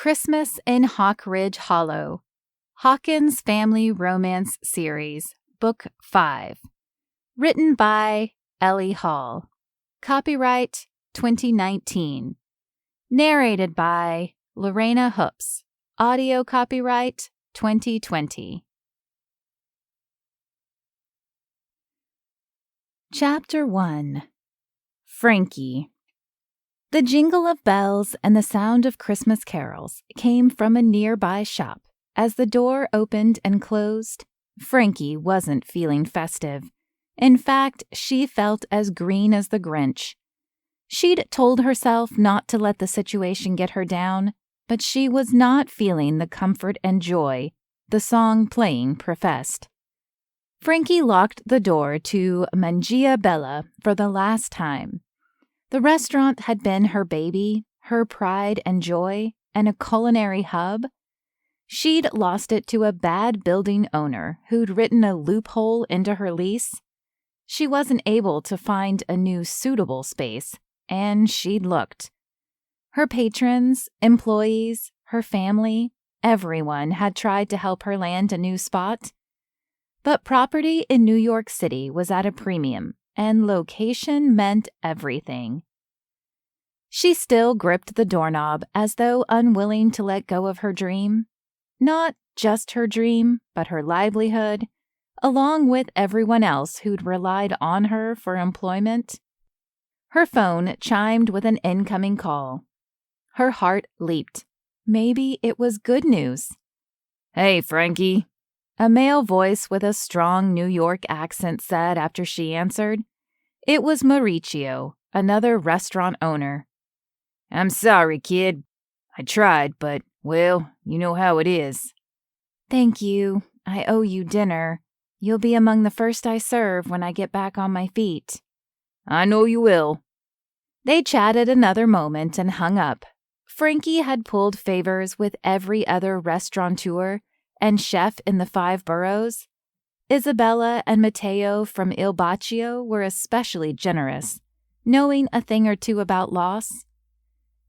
Christmas in Hawk Ridge Hollow, Hawkins Family Romance Series, Book 5. Written by Ellie Hall. Copyright 2019. Narrated by Lorena Hoops. Audio copyright 2020. Chapter 1. Frankie. The jingle of bells and the sound of Christmas carols came from a nearby shop. As the door opened and closed, Frankie wasn't feeling festive. In fact, she felt as green as the Grinch. She'd told herself not to let the situation get her down, but she was not feeling the comfort and joy the song playing professed. Frankie locked the door to Manjia Bella for the last time. The restaurant had been her baby, her pride and joy, and a culinary hub. She'd lost it to a bad building owner who'd written a loophole into her lease. She wasn't able to find a new suitable space, and she'd looked. Her patrons, employees, her family, everyone had tried to help her land a new spot. But property in New York City was at a premium, and location meant everything. She still gripped the doorknob as though unwilling to let go of her dream. Not just her dream, but her livelihood, along with everyone else who'd relied on her for employment. Her phone chimed with an incoming call. Her heart leaped. Maybe it was good news. "Hey, Frankie," a male voice with a strong New York accent said after she answered. It was Mauricio, another restaurant owner. "I'm sorry, kid. I tried, but, well, you know how it is." "Thank you. I owe you dinner. You'll be among the first I serve when I get back on my feet." "I know you will." They chatted another moment and hung up. Frankie had pulled favors with every other restaurateur and chef in the 5 boroughs. Isabella and Matteo from Il Baccio were especially generous, knowing a thing or two about loss.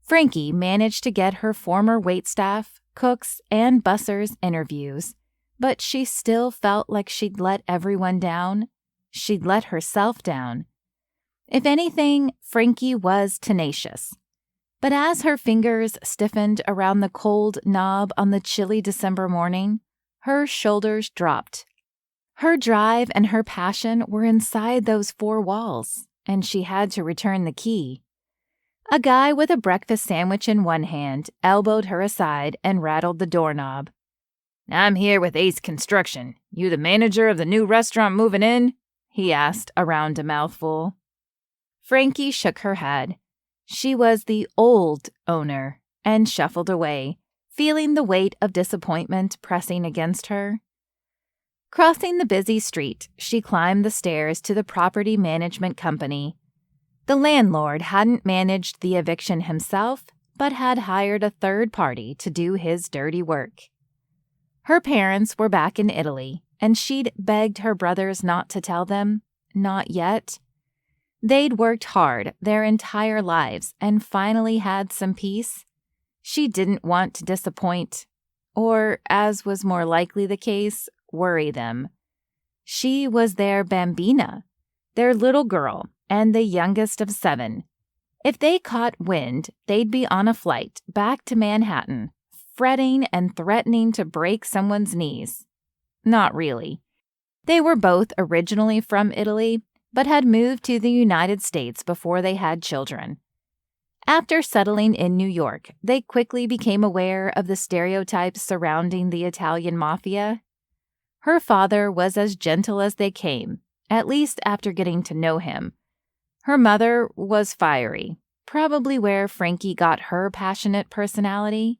Frankie managed to get her former waitstaff, cooks, and bussers interviews, but she still felt like she'd let everyone down. She'd let herself down. If anything, Frankie was tenacious. But as her fingers stiffened around the cold knob on the chilly December morning, her shoulders dropped. Her drive and her passion were inside those 4 walls, and she had to return the key. A guy with a breakfast sandwich in one hand elbowed her aside and rattled the doorknob. "I'm here with Ace Construction. You the manager of the new restaurant moving in?" he asked around a mouthful. Frankie shook her head. She was the old owner and shuffled away, feeling the weight of disappointment pressing against her. Crossing the busy street, she climbed the stairs to the property management company. The landlord hadn't managed the eviction himself, but had hired a third party to do his dirty work. Her parents were back in Italy, and she'd begged her brothers not to tell them, not yet. They'd worked hard their entire lives and finally had some peace. She didn't want to disappoint, or, as was more likely the case, worry them. She was their bambina, their little girl, and the youngest of 7. If they caught wind, they'd be on a flight back to Manhattan, fretting and threatening to break someone's knees. Not really. They were both originally from Italy, but had moved to the United States before they had children. After settling in New York, they quickly became aware of the stereotypes surrounding the Italian mafia. Her father was as gentle as they came, at least after getting to know him. Her mother was fiery, probably where Frankie got her passionate personality.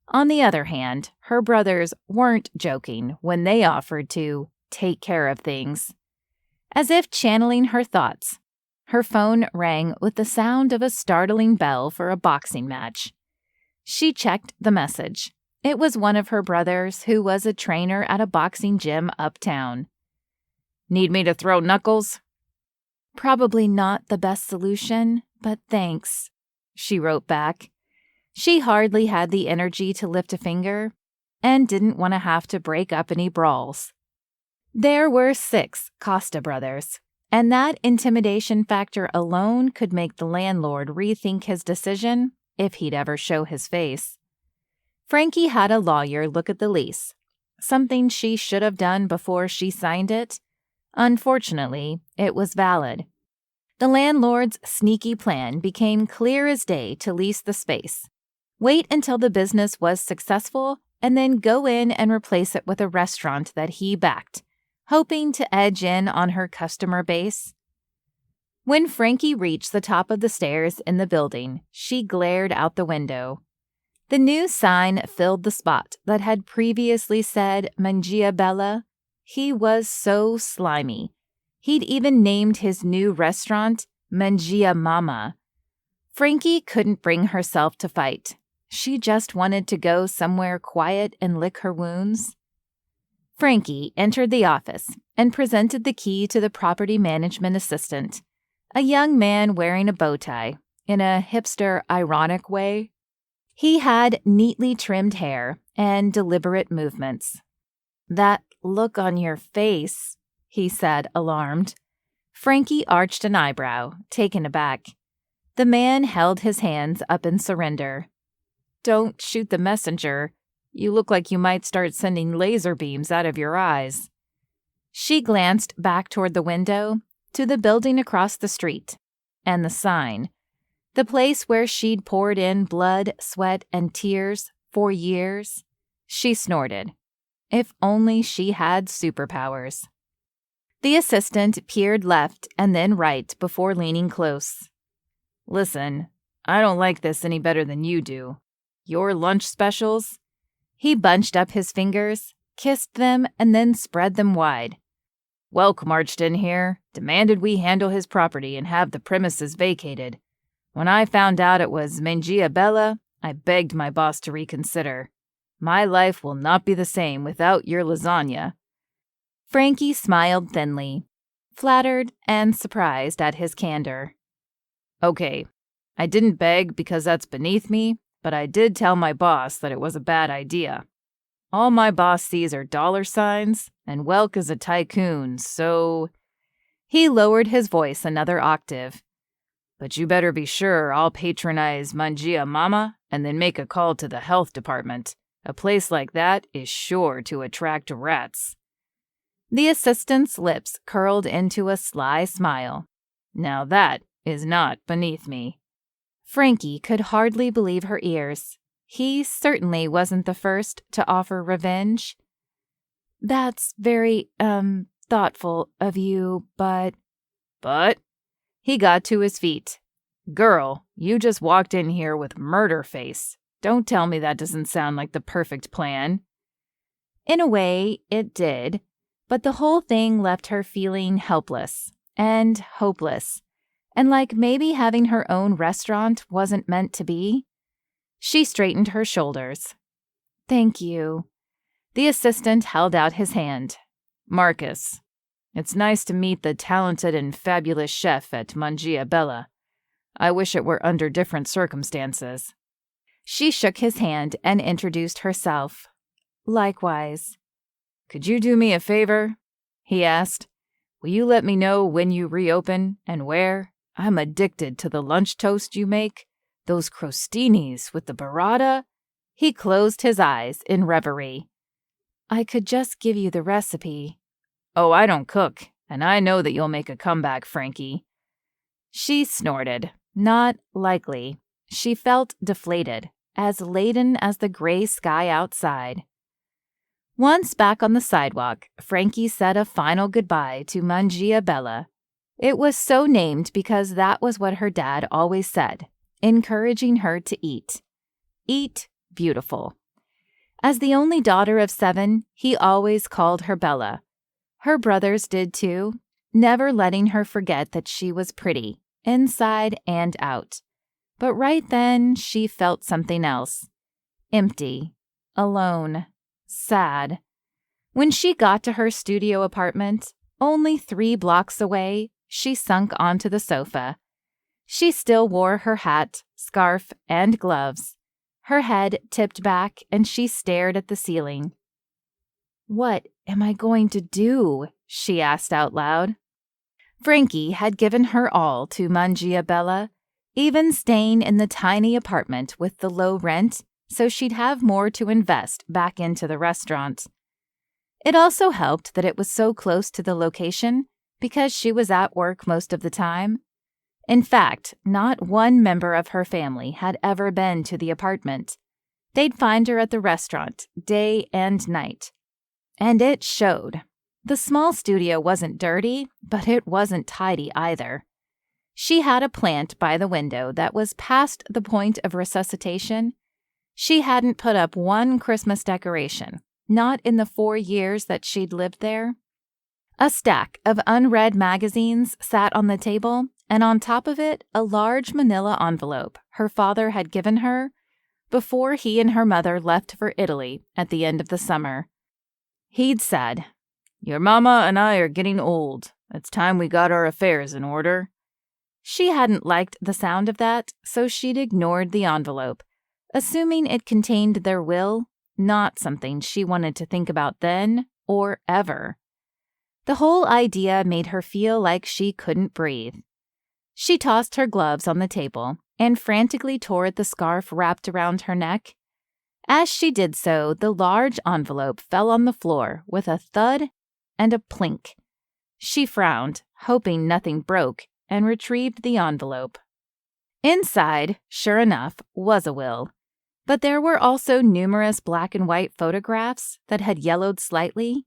On the other hand, her brothers weren't joking when they offered to take care of things. As if channeling her thoughts, her phone rang with the sound of a startling bell for a boxing match. She checked the message. It was one of her brothers who was a trainer at a boxing gym uptown. "Need me to throw knuckles?" "Probably not the best solution, but thanks," she wrote back. She hardly had the energy to lift a finger and didn't want to have to break up any brawls. There were 6 Costa brothers, and that intimidation factor alone could make the landlord rethink his decision if he'd ever show his face. Frankie had a lawyer look at the lease, something she should have done before she signed it. Unfortunately, it was valid. The landlord's sneaky plan became clear as day to lease the space. Wait until the business was successful, and then go in and replace it with a restaurant that he backed, hoping to edge in on her customer base. When Frankie reached the top of the stairs in the building, she glared out the window. The new sign filled the spot that had previously said Manjia Bella. He was so slimy. He'd even named his new restaurant Manjia Mama. Frankie couldn't bring herself to fight. She just wanted to go somewhere quiet and lick her wounds. Frankie entered the office and presented the key to the property management assistant, a young man wearing a bow tie, in a hipster, ironic way. He had neatly trimmed hair and deliberate movements. "That look on your face," he said, alarmed. Frankie arched an eyebrow, taken aback. The man held his hands up in surrender. "Don't shoot the messenger. You look like you might start sending laser beams out of your eyes." She glanced back toward the window, to the building across the street, and the sign. The place where she'd poured in blood, sweat, and tears for years. She snorted. If only she had superpowers. The assistant peered left and then right before leaning close. "Listen, I don't like this any better than you do. Your lunch specials?" He bunched up his fingers, kissed them, and then spread them wide. "Welk marched in here, demanded we handle his property and have the premises vacated. When I found out it was Manjia Bella, I begged my boss to reconsider. My life will not be the same without your lasagna." Frankie smiled thinly, flattered and surprised at his candor. "Okay, I didn't beg because that's beneath me, but I did tell my boss that it was a bad idea. All my boss sees are dollar signs, and Welk is a tycoon, so—" He lowered his voice another octave. "But you better be sure I'll patronize Manjia Mama and then make a call to the health department. A place like that is sure to attract rats." The assistant's lips curled into a sly smile. "Now that is not beneath me." Frankie could hardly believe her ears. He certainly wasn't the first to offer revenge. "That's very, thoughtful of you, but—" "But?" He got to his feet. "Girl, you just walked in here with murder face. Don't tell me that doesn't sound like the perfect plan." In a way, it did, but the whole thing left her feeling helpless and hopeless, and like maybe having her own restaurant wasn't meant to be. She straightened her shoulders. "Thank you." The assistant held out his hand. "Marcus. It's nice to meet the talented and fabulous chef at Manjia Bella. I wish it were under different circumstances." She shook his hand and introduced herself. "Likewise." "Could you do me a favor?" he asked. "Will you let me know when you reopen and where? I'm addicted to the lunch toast you make. Those crostinis with the burrata." He closed his eyes in reverie. "I could just give you the recipe." "Oh, I don't cook, and I know that you'll make a comeback, Frankie." She snorted. Not likely. She felt deflated, as laden as the gray sky outside. Once back on the sidewalk, Frankie said a final goodbye to Manjia Bella. It was so named because that was what her dad always said, encouraging her to eat. Eat beautiful. As the only daughter of 7, he always called her Bella. Her brothers did too, never letting her forget that she was pretty, inside and out. But right then, she felt something else. Empty. Alone. Sad. When she got to her studio apartment, only 3 blocks away, she sunk onto the sofa. She still wore her hat, scarf, and gloves. Her head tipped back and she stared at the ceiling. "What am I going to do?" she asked out loud. Frankie had given her all to Manjia Bella, even staying in the tiny apartment with the low rent, so she'd have more to invest back into the restaurant. It also helped that it was so close to the location because she was at work most of the time. In fact, not one member of her family had ever been to the apartment. They'd find her at the restaurant day and night. And it showed. The small studio wasn't dirty, but it wasn't tidy either. She had a plant by the window that was past the point of resuscitation. She hadn't put up one Christmas decoration, not in the 4 years that she'd lived there. A stack of unread magazines sat on the table, and on top of it, a large manila envelope her father had given her before he and her mother left for Italy at the end of the summer. He'd said, "Your mama and I are getting old. It's time we got our affairs in order." She hadn't liked the sound of that, so she'd ignored the envelope, assuming it contained their will, not something she wanted to think about then or ever. The whole idea made her feel like she couldn't breathe. She tossed her gloves on the table and frantically tore at the scarf wrapped around her neck. As she did so, the large envelope fell on the floor with a thud and a plink. She frowned, hoping nothing broke, and retrieved the envelope. Inside, sure enough, was a will, but there were also numerous black and white photographs that had yellowed slightly.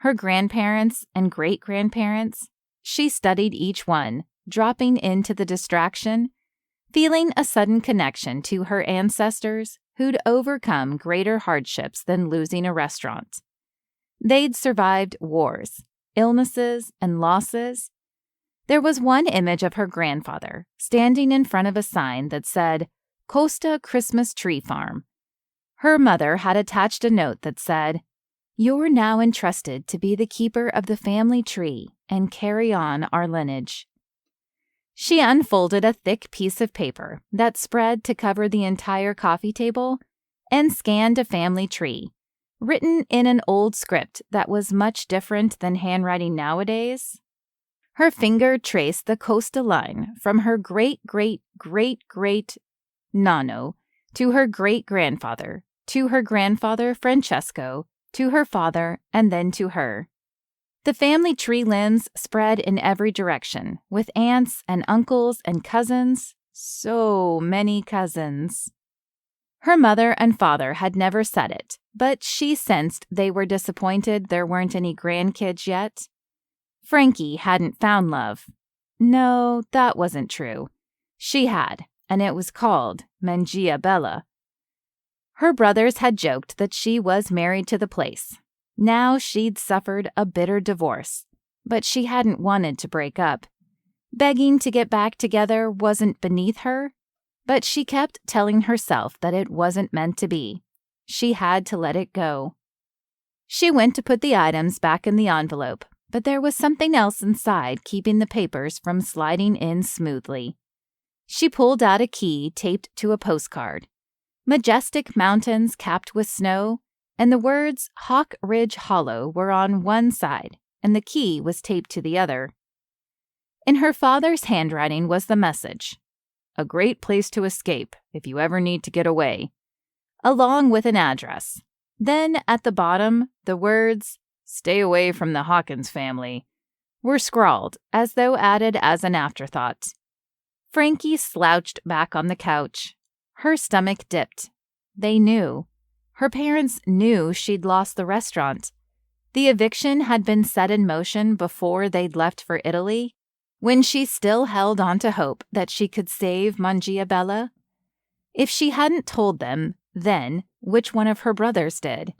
Her grandparents and great-grandparents. She studied each one, dropping into the distraction, feeling a sudden connection to her ancestors who'd overcome greater hardships than losing a restaurant. They'd survived wars, illnesses, and losses. There was one image of her grandfather standing in front of a sign that said, "Costa Christmas Tree Farm." Her mother had attached a note that said, "You're now entrusted to be the keeper of the family tree and carry on our lineage." She unfolded a thick piece of paper that spread to cover the entire coffee table and scanned a family tree, written in an old script that was much different than handwriting nowadays. Her finger traced the Costa line from her great-great-great-great nonno to her great-grandfather, to her grandfather Francesco, to her father, and then to her. The family tree limbs spread in every direction, with aunts and uncles and cousins, so many cousins. Her mother and father had never said it, but she sensed they were disappointed there weren't any grandkids yet. Frankie hadn't found love. No, that wasn't true. She had, and it was called Manjia Bella. Her brothers had joked that she was married to the place. Now she'd suffered a bitter divorce, but she hadn't wanted to break up. Begging to get back together wasn't beneath her, but she kept telling herself that it wasn't meant to be. She had to let it go. She went to put the items back in the envelope, but there was something else inside keeping the papers from sliding in smoothly. She pulled out a key taped to a postcard. Majestic mountains capped with snow, and the words Hawk Ridge Hollow were on one side, and the key was taped to the other. In her father's handwriting was the message, "A great place to escape if you ever need to get away," along with an address. Then, at the bottom, the words, "Stay away from the Hawkins family," were scrawled, as though added as an afterthought. Frankie slouched back on the couch. Her stomach dipped. They knew. Her parents knew she'd lost the restaurant. The eviction had been set in motion before they'd left for Italy, when she still held on to hope that she could save Manjia Bella. If she hadn't told them, then which one of her brothers did?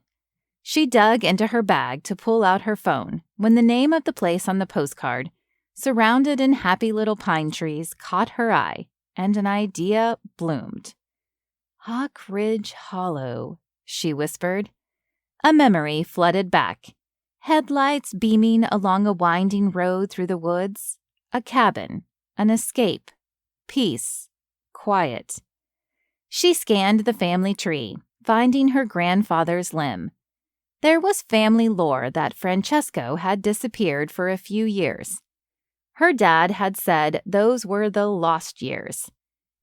She dug into her bag to pull out her phone when the name of the place on the postcard, surrounded in happy little pine trees, caught her eye, and an idea bloomed. "Hawk Ridge Hollow," she whispered. A memory flooded back. Headlights beaming along a winding road through the woods. A cabin. An escape. Peace. Quiet. She scanned the family tree, finding her grandfather's limb. There was family lore that Francesco had disappeared for a few years. Her dad had said those were the lost years.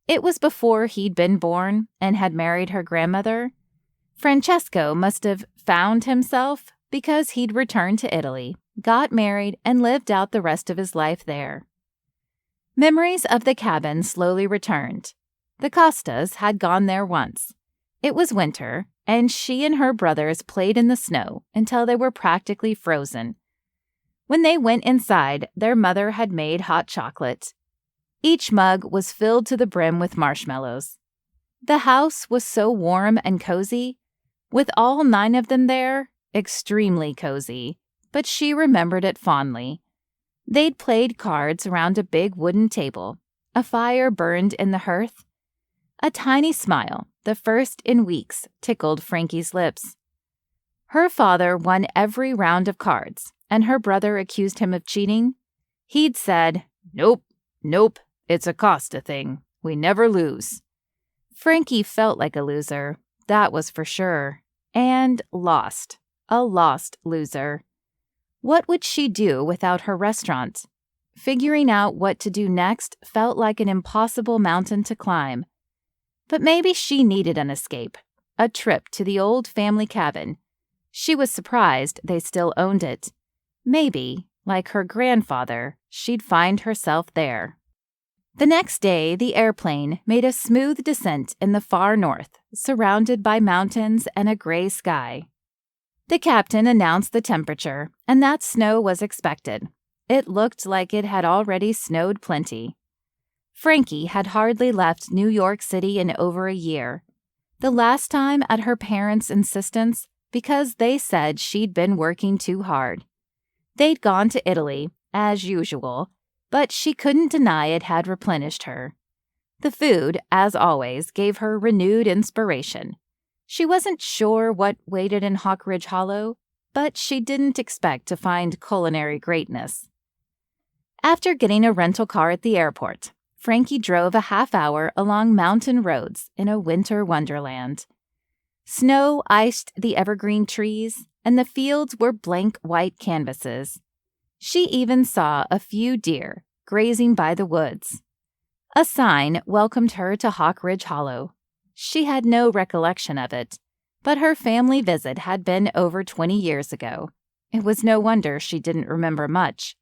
It was before he'd been born and had married her grandmother. Francesco must have found himself because he'd returned to Italy, got married, and lived out the rest of his life there. Memories of the cabin slowly returned. The Costas had gone there once. It was winter, and she and her brothers played in the snow until they were practically frozen. When they went inside, their mother had made hot chocolate. Each mug was filled to the brim with marshmallows. The house was so warm and cozy, with all 9 of them there, extremely cozy, but she remembered it fondly. They'd played cards around a big wooden table. A fire burned in the hearth. A tiny smile, the first in weeks, tickled Frankie's lips. Her father won every round of cards, and her brother accused him of cheating. He'd said, Nope, it's a Costa thing. We never lose." Frankie felt like a loser, that was for sure, and lost. A lost loser. What would she do without her restaurant? Figuring out what to do next felt like an impossible mountain to climb. But maybe she needed an escape, a trip to the old family cabin. She was surprised they still owned it. Maybe, like her grandfather, she'd find herself there. The next day, the airplane made a smooth descent in the far north, surrounded by mountains and a gray sky. The captain announced the temperature, and that snow was expected. It looked like it had already snowed plenty. Frankie had hardly left New York City in over a year. The last time at her parents' insistence, because they said she'd been working too hard. They'd gone to Italy, as usual, but she couldn't deny it had replenished her. The food, as always, gave her renewed inspiration. She wasn't sure what waited in Hawkridge Hollow, but she didn't expect to find culinary greatness. After getting a rental car at the airport, Frankie drove a half-hour along mountain roads in a winter wonderland. Snow iced the evergreen trees, and the fields were blank white canvases. She even saw a few deer grazing by the woods. A sign welcomed her to Hawkridge Hollow. She had no recollection of it, but her family visit had been over 20 years ago. It was no wonder she didn't remember much.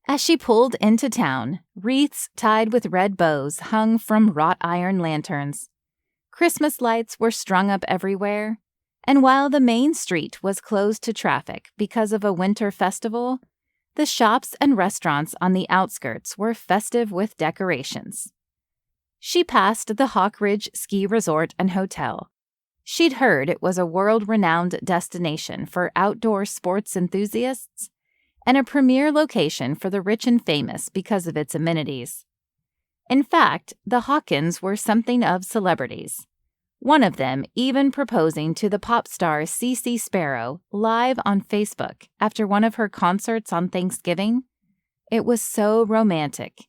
As she pulled into town, wreaths tied with red bows hung from wrought iron lanterns. Christmas lights were strung up everywhere, and while the main street was closed to traffic because of a winter festival, the shops and restaurants on the outskirts were festive with decorations. She passed the Hawkridge Ski Resort and Hotel. She'd heard it was a world-renowned destination for outdoor sports enthusiasts and a premier location for the rich and famous because of its amenities. In fact, the Hawkins were something of celebrities, one of them even proposing to the pop star CeCe Sparrow live on Facebook after one of her concerts on Thanksgiving. It was so romantic.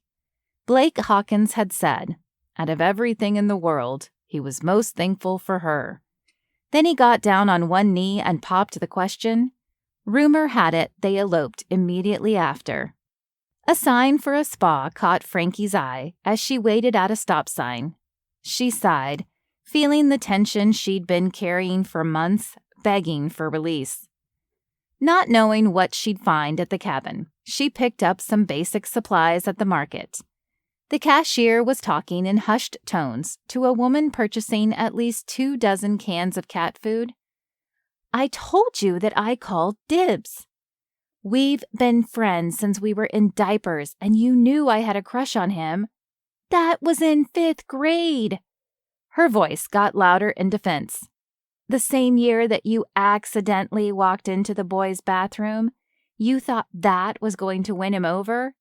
Blake Hawkins had said, out of everything in the world, he was most thankful for her. Then he got down on one knee and popped the question. Rumor had it they eloped immediately after. A sign for a spa caught Frankie's eye as she waited at a stop sign. She sighed, feeling the tension she'd been carrying for months, begging for release. Not knowing what she'd find at the cabin, she picked up some basic supplies at the market. The cashier was talking in hushed tones to a woman purchasing at least 24 cans of cat food. "I told you that I called dibs. We've been friends since we were in diapers, and you knew I had a crush on him. That was in 5th grade. Her voice got louder in defense. "The same year that you accidentally walked into the boys' bathroom, you thought that was going to win him over?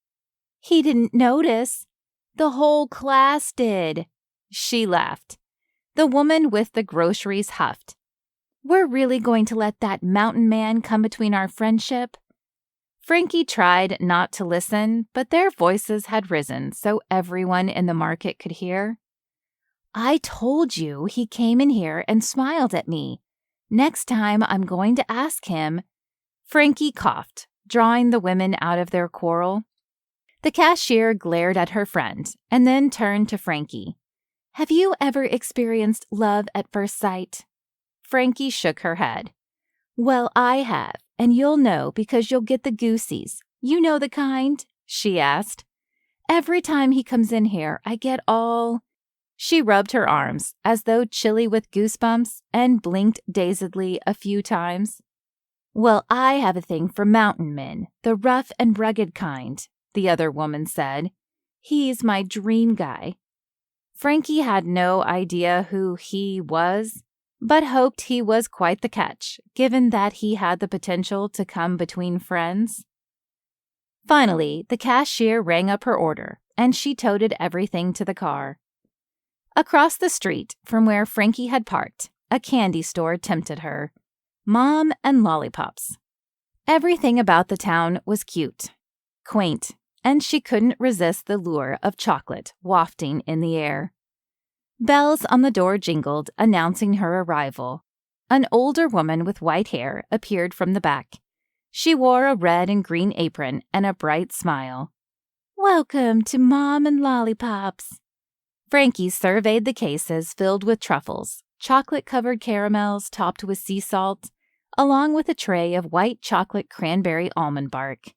He didn't notice. The whole class did." She laughed. The woman with the groceries huffed. "We're really going to let that mountain man come between our friendship?" Frankie tried not to listen, but their voices had risen so everyone in the market could hear. I told you he came in here and smiled at me. Next time I'm going to ask him." Frankie coughed, drawing the women out of their quarrel. The cashier glared at her friend and then turned to Frankie. "Have you ever experienced love at first sight?" Frankie shook her head. "Well, I have, and you'll know because you'll get the goosies. You know the kind?" she asked. "Every time he comes in here, I get all—" She rubbed her arms, as though chilly with goosebumps, and blinked dazedly a few times. "Well, I have a thing for mountain men, the rough and rugged kind," the other woman said. "He's my dream guy." Frankie had no idea who he was, but hoped he was quite the catch, given that he had the potential to come between friends. Finally, the cashier rang up her order, and she toted everything to the car. Across the street from where Frankie had parked, a candy store tempted her. Mom and Lollipops. Everything about the town was cute, quaint, and she couldn't resist the lure of chocolate wafting in the air. Bells on the door jingled, announcing her arrival. An older woman with white hair appeared from the back. She wore a red and green apron and a bright smile. "Welcome to Mom and Lollipops." Frankie surveyed the cases filled with truffles, chocolate-covered caramels topped with sea salt, along with a tray of white chocolate cranberry almond bark.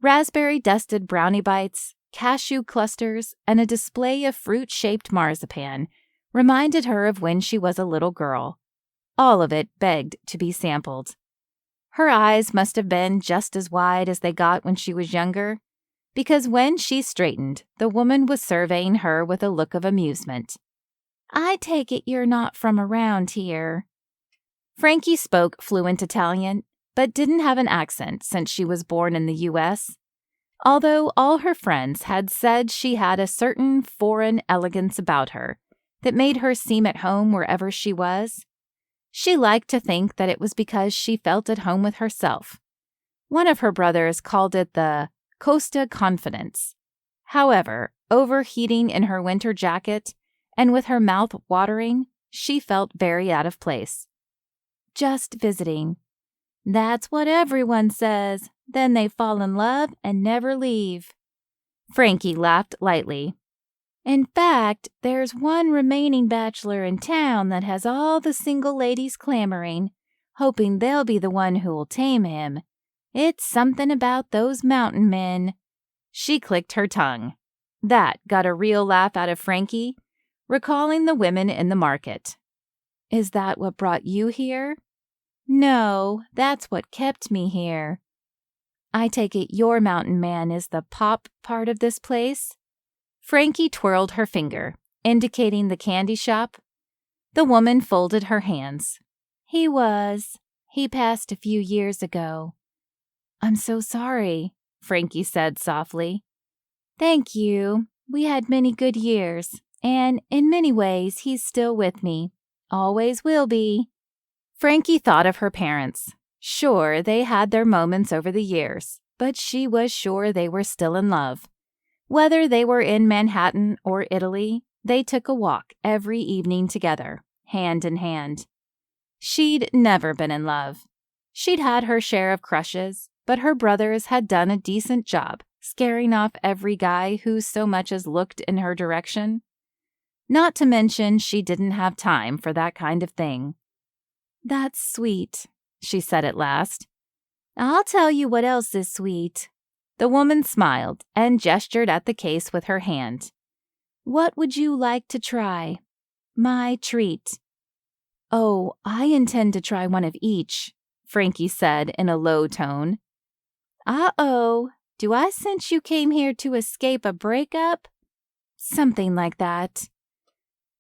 Raspberry-dusted brownie bites, cashew clusters, and a display of fruit-shaped marzipan reminded her of when she was a little girl. All of it begged to be sampled. Her eyes must have been just as wide as they got when she was younger, because when she straightened, the woman was surveying her with a look of amusement. "I take it you're not from around here." Frankie spoke fluent Italian, but didn't have an accent since she was born in the U.S., although all her friends had said she had a certain foreign elegance about her that made her seem at home wherever she was. She liked to think that it was because she felt at home with herself. One of her brothers called it the Costa confidence. However, overheating in her winter jacket and with her mouth watering, she felt very out of place. "Just visiting." "That's what everyone says. Then they fall in love and never leave." Frankie laughed lightly. "In fact, there's one remaining bachelor in town that has all the single ladies clamoring, hoping they'll be the one who'll tame him. It's something about those mountain men." She clicked her tongue. That got a real laugh out of Frankie, recalling the women in the market. "Is that what brought you here?" "No, that's what kept me here." "I take it your mountain man is the pop part of this place?" Frankie twirled her finger, indicating the candy shop. The woman folded her hands. "He was. He passed a few years ago." "I'm so sorry," Frankie said softly. "Thank you. We had many good years, and in many ways he's still with me. Always will be." Frankie thought of her parents. Sure, they had their moments over the years, but she was sure they were still in love. Whether they were in Manhattan or Italy, they took a walk every evening together, hand in hand. She'd never been in love. She'd had her share of crushes, but her brothers had done a decent job scaring off every guy who so much as looked in her direction. Not to mention she didn't have time for that kind of thing. "That's sweet," she said at last. "I'll tell you what else is sweet." The woman smiled and gestured at the case with her hand. "What would you like to try?" "My treat." "Oh, I intend to try one of each," Frankie said in a low tone. "Uh-oh, do I sense you came here to escape a breakup?" "Something like that."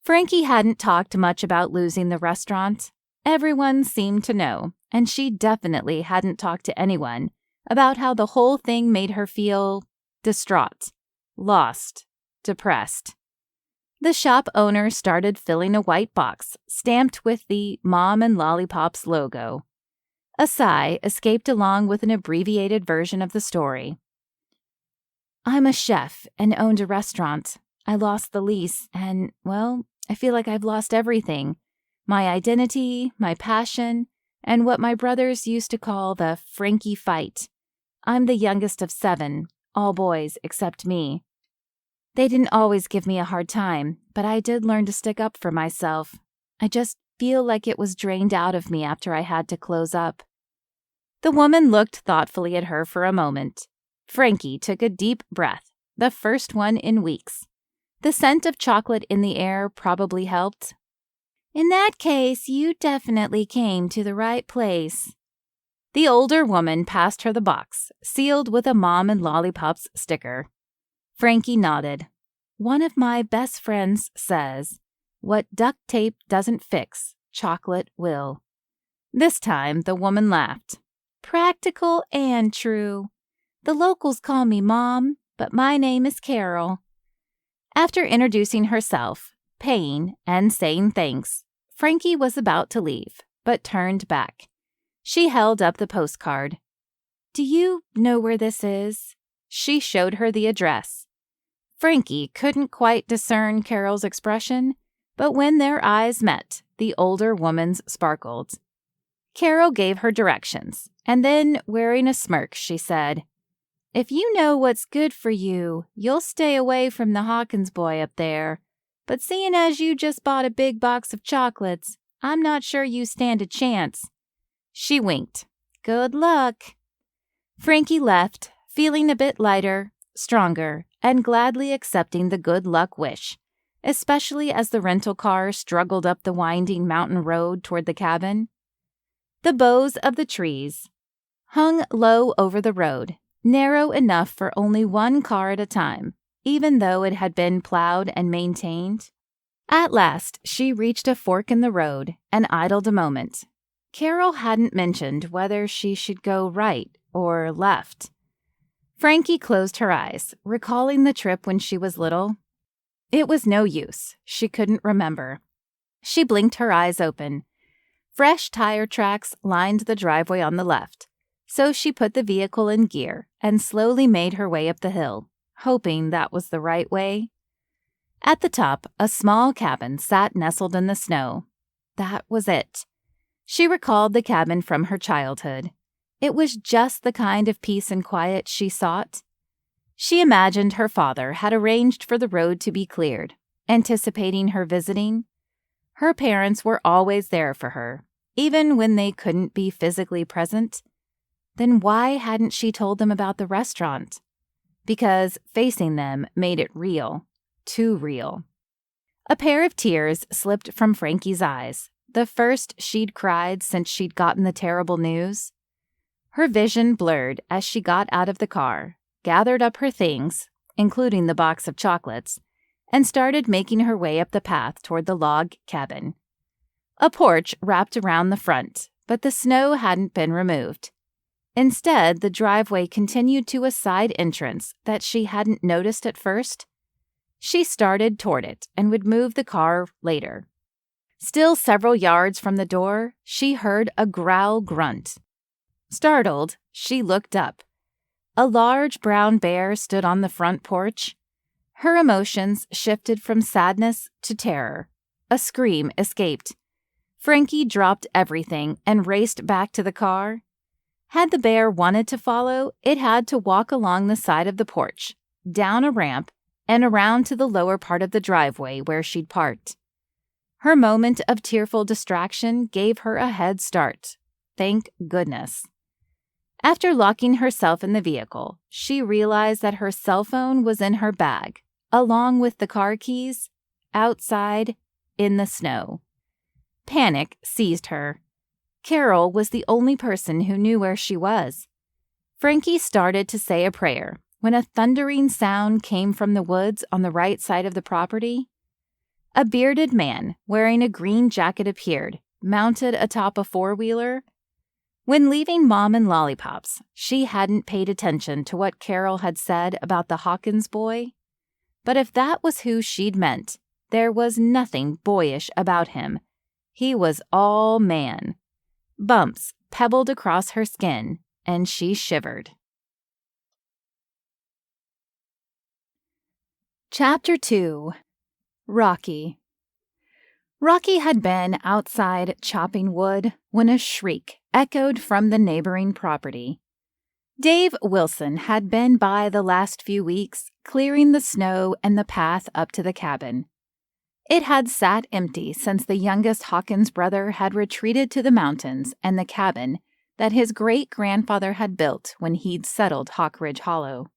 Frankie hadn't talked much about losing the restaurant. Everyone seemed to know, and she definitely hadn't talked to anyone about how the whole thing made her feel distraught, lost, depressed. The shop owner started filling a white box stamped with the Mom and Lollipops logo. A sigh escaped along with an abbreviated version of the story. "I'm a chef and owned a restaurant. I lost the lease and, well, I feel like I've lost everything. My identity, my passion, and what my brothers used to call the Frankie fight. I'm the youngest of 7, all boys except me. They didn't always give me a hard time, but I did learn to stick up for myself. I just feel like it was drained out of me after I had to close up. The woman looked thoughtfully at her for a moment. Frankie took a deep breath, the first one in weeks. The scent of chocolate in the air probably helped. In that case, you definitely came to the right place. The older woman passed her the box, sealed with a Mom and Lollipops sticker. Frankie nodded. One of my best friends says, "What duct tape doesn't fix, chocolate will." This time, the woman laughed. Practical and true. The locals call me Mom, but my name is Carol. After introducing herself, paying, and saying thanks, Frankie was about to leave, but turned back. She held up the postcard. Do you know where this is? She showed her the address. Frankie couldn't quite discern Carol's expression, but when their eyes met, the older woman's sparkled. Carol gave her directions, and then, wearing a smirk, she said, If you know what's good for you, you'll stay away from the Hawkins boy up there. But seeing as you just bought a big box of chocolates, I'm not sure you stand a chance. She winked. Good luck. Frankie left, feeling a bit lighter, stronger, and gladly accepting the good luck wish, especially as the rental car struggled up the winding mountain road toward the cabin. The boughs of the trees hung low over the road, narrow enough for only one car at a time, even though it had been plowed and maintained. At last, she reached a fork in the road and idled a moment. Carol hadn't mentioned whether she should go right or left. Frankie closed her eyes, recalling the trip when she was little. It was no use. She couldn't remember. She blinked her eyes open. Fresh tire tracks lined the driveway on the left, so she put the vehicle in gear and slowly made her way up the hill, hoping that was the right way. At the top, a small cabin sat nestled in the snow. That was it. She recalled the cabin from her childhood. It was just the kind of peace and quiet she sought. She imagined her father had arranged for the road to be cleared, anticipating her visiting. Her parents were always there for her, even when they couldn't be physically present. Then why hadn't she told them about the restaurant? Because facing them made it real, too real. A pair of tears slipped from Frankie's eyes, the first she'd cried since she'd gotten the terrible news. Her vision blurred as she got out of the car, gathered up her things, including the box of chocolates, and started making her way up the path toward the log cabin. A porch wrapped around the front, but the snow hadn't been removed. Instead, the driveway continued to a side entrance that she hadn't noticed at first. She started toward it and would move the car later. Still several yards from the door, she heard a growl grunt. Startled, she looked up. A large brown bear stood on the front porch. Her emotions shifted from sadness to terror. A scream escaped. Frankie dropped everything and raced back to the car. Had the bear wanted to follow, it had to walk along the side of the porch, down a ramp, and around to the lower part of the driveway where she'd parked. Her moment of tearful distraction gave her a head start. Thank goodness. After locking herself in the vehicle, she realized that her cell phone was in her bag, along with the car keys, outside, in the snow. Panic seized her. Carol was the only person who knew where she was. Frankie started to say a prayer when a thundering sound came from the woods on the right side of the property. A bearded man wearing a green jacket appeared, mounted atop a four-wheeler. When leaving Mom and Lollipops, she hadn't paid attention to what Carol had said about the Hawkins boy. But if that was who she'd meant, there was nothing boyish about him. He was all man. Bumps pebbled across her skin, and she shivered. Chapter 2. Rocky. Rocky had been outside chopping wood when a shriek echoed from the neighboring property. Dave Wilson had been by the last few weeks, clearing the snow and the path up to the cabin. It had sat empty since the youngest Hawkins brother had retreated to the mountains and the cabin that his great-grandfather had built when he'd settled Hawk Ridge Hollow.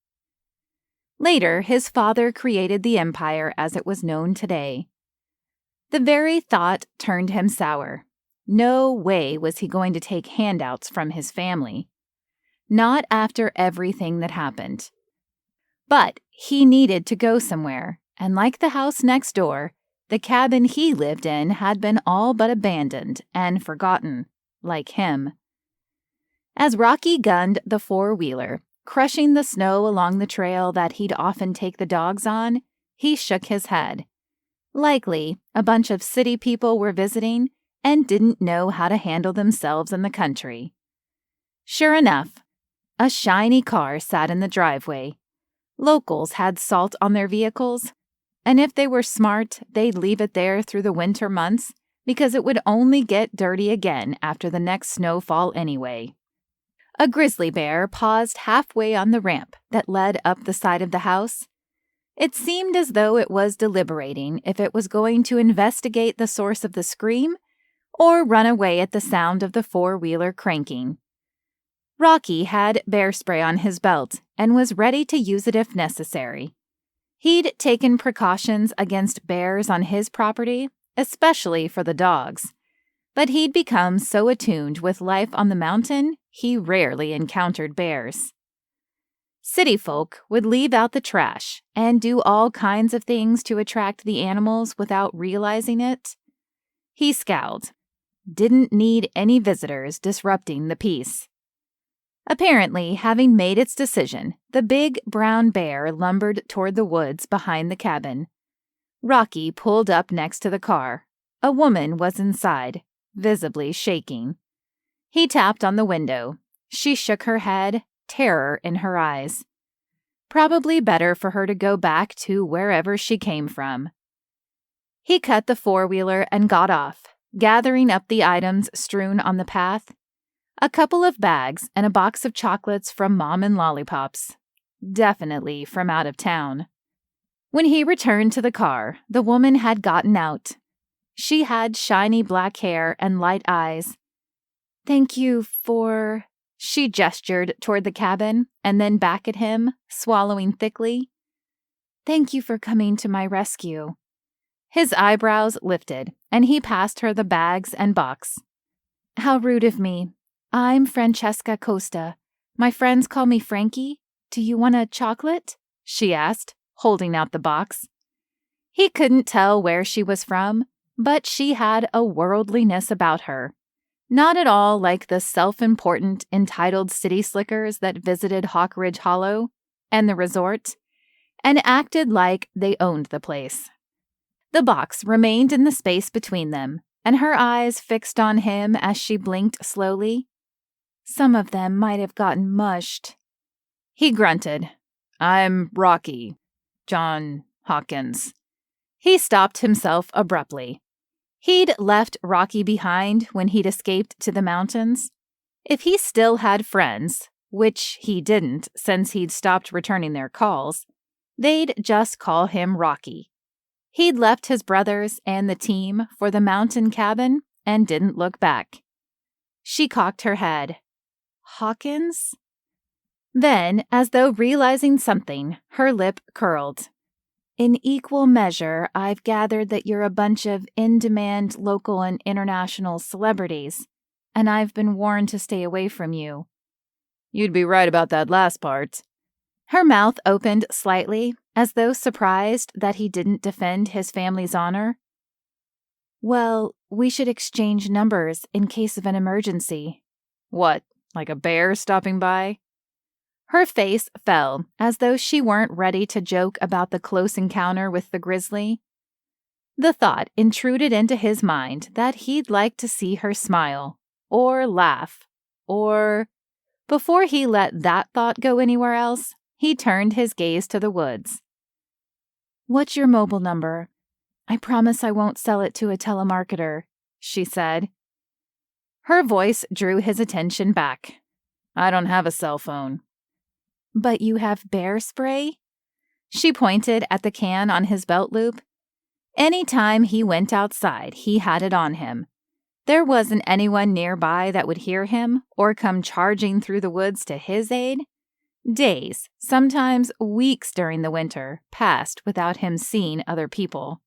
Later, his father created the empire as it was known today. The very thought turned him sour. No way was he going to take handouts from his family. Not after everything that happened. But he needed to go somewhere, and like the house next door, the cabin he lived in had been all but abandoned and forgotten, like him. As Rocky gunned the four-wheeler, crushing the snow along the trail that he'd often take the dogs on, he shook his head. Likely, a bunch of city people were visiting and didn't know how to handle themselves in the country. Sure enough, a shiny car sat in the driveway. Locals had salt on their vehicles, and if they were smart, they'd leave it there through the winter months because it would only get dirty again after the next snowfall anyway. A grizzly bear paused halfway on the ramp that led up the side of the house. It seemed as though it was deliberating if it was going to investigate the source of the scream or run away at the sound of the four-wheeler cranking. Rocky had bear spray on his belt and was ready to use it if necessary. He'd taken precautions against bears on his property, especially for the dogs, but he'd become so attuned with life on the mountain, he rarely encountered bears. City folk would leave out the trash and do all kinds of things to attract the animals without realizing it. He scowled. Didn't need any visitors disrupting the peace. Apparently, having made its decision, the big brown bear lumbered toward the woods behind the cabin. Rocky pulled up next to the car. A woman was inside, visibly shaking. He tapped on the window. She shook her head, terror in her eyes. Probably better for her to go back to wherever she came from. He cut the four-wheeler and got off, gathering up the items strewn on the path. A couple of bags and a box of chocolates from Mom and Lollipops. Definitely from out of town. When he returned to the car, the woman had gotten out. She had shiny black hair and light eyes. "Thank you for..." She gestured toward the cabin and then back at him, swallowing thickly. "Thank you for coming to my rescue." His eyebrows lifted, and he passed her the bags and box. "How rude of me. I'm Francesca Costa. My friends call me Frankie. Do you want a chocolate?" she asked, holding out the box. He couldn't tell where she was from, but she had a worldliness about her. Not at all like the self-important, entitled city slickers that visited Hawk Ridge Hollow and the resort, and acted like they owned the place. The box remained in the space between them, and her eyes fixed on him as she blinked slowly. Some of them might have gotten mushed. He grunted. "I'm Rocky. John Hawkins." He stopped himself abruptly. He'd left Rocky behind when he'd escaped to the mountains. If he still had friends, which he didn't since he'd stopped returning their calls, they'd just call him Rocky. He'd left his brothers and the team for the mountain cabin and didn't look back. She cocked her head. "Hawkins?" Then, as though realizing something, her lip curled. "In equal measure, I've gathered that you're a bunch of in-demand local and international celebrities, and I've been warned to stay away from you." "You'd be right about that last part." Her mouth opened slightly, as though surprised that he didn't defend his family's honor. "Well, we should exchange numbers in case of an emergency." "What, like a bear stopping by?" Her face fell, as though she weren't ready to joke about the close encounter with the grizzly. The thought intruded into his mind that he'd like to see her smile, or laugh, or... Before he let that thought go anywhere else, he turned his gaze to the woods. "What's your mobile number?" I promise I won't sell it to a telemarketer, she said. Her voice drew his attention back. I don't have a cell phone. But you have bear spray? She pointed at the can on his belt loop. Any time he went outside, he had it on him. There wasn't anyone nearby that would hear him or come charging through the woods to his aid. Days, sometimes weeks during the winter, passed without him seeing other people.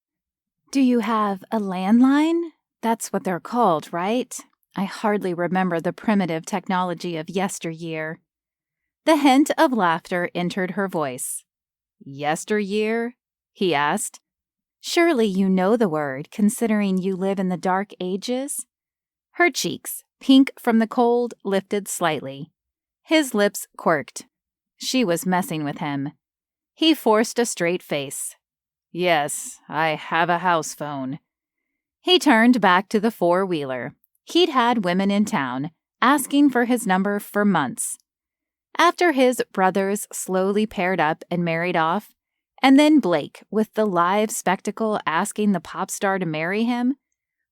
Do you have a landline? That's what they're called, right? I hardly remember the primitive technology of yesteryear. The hint of laughter entered her voice. Yesteryear? He asked. Surely you know the word, considering you live in the dark ages? Her cheeks, pink from the cold, lifted slightly. His lips quirked. She was messing with him. He forced a straight face. Yes, I have a house phone. He turned back to the four-wheeler. He'd had women in town, asking for his number for months. After his brothers slowly paired up and married off, and then Blake with the live spectacle asking the pop star to marry him,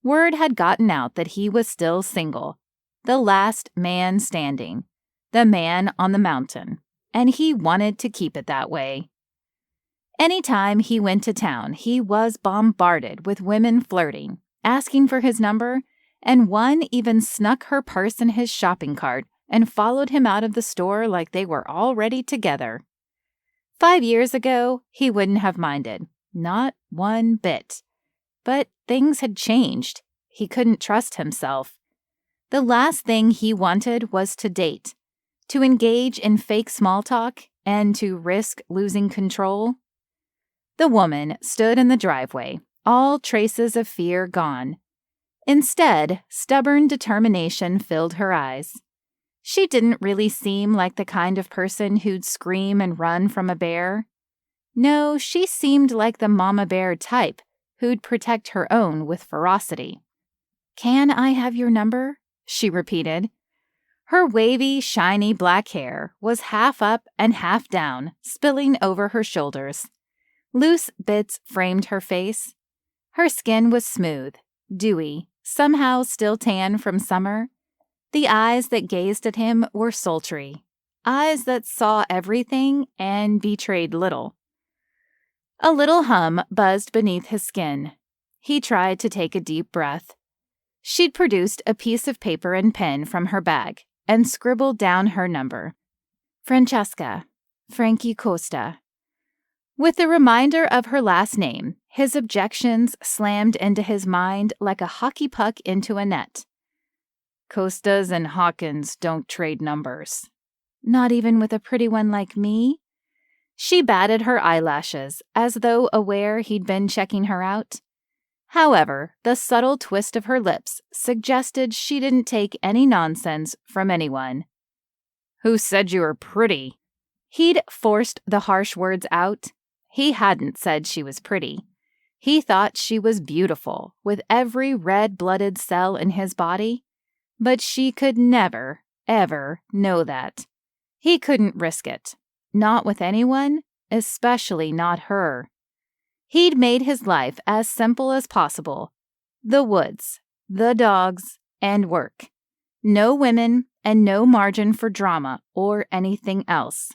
word had gotten out that he was still single, the last man standing, the man on the mountain, and he wanted to keep it that way. Anytime he went to town, he was bombarded with women flirting, asking for his number, and one even snuck her purse in his shopping cart and followed him out of the store like they were already together. 5 years ago, he wouldn't have minded, not one bit. But things had changed. He couldn't trust himself. The last thing he wanted was to date, to engage in fake small talk, and to risk losing control. The woman stood in the driveway, all traces of fear gone. Instead, stubborn determination filled her eyes. She didn't really seem like the kind of person who'd scream and run from a bear. No, she seemed like the mama bear type who'd protect her own with ferocity. Can I have your number? She repeated. Her wavy, shiny black hair was half up and half down, spilling over her shoulders. Loose bits framed her face. Her skin was smooth, dewy, somehow still tan from summer. The eyes that gazed at him were sultry, eyes that saw everything and betrayed little. A little hum buzzed beneath his skin. He tried to take a deep breath. She'd produced a piece of paper and pen from her bag and scribbled down her number. Francesca, Frankie Costa. With the reminder of her last name, his objections slammed into his mind like a hockey puck into a net. Costas and Hawkins don't trade numbers. Not even with a pretty one like me? She batted her eyelashes, as though aware he'd been checking her out. However, the subtle twist of her lips suggested she didn't take any nonsense from anyone. Who said you were pretty? He'd forced the harsh words out. He hadn't said she was pretty. He thought she was beautiful, with every red-blooded cell in his body. But she could never, ever know that. He couldn't risk it. Not with anyone, especially not her. He'd made his life as simple as possible. The woods, the dogs, and work. No women and no margin for drama or anything else.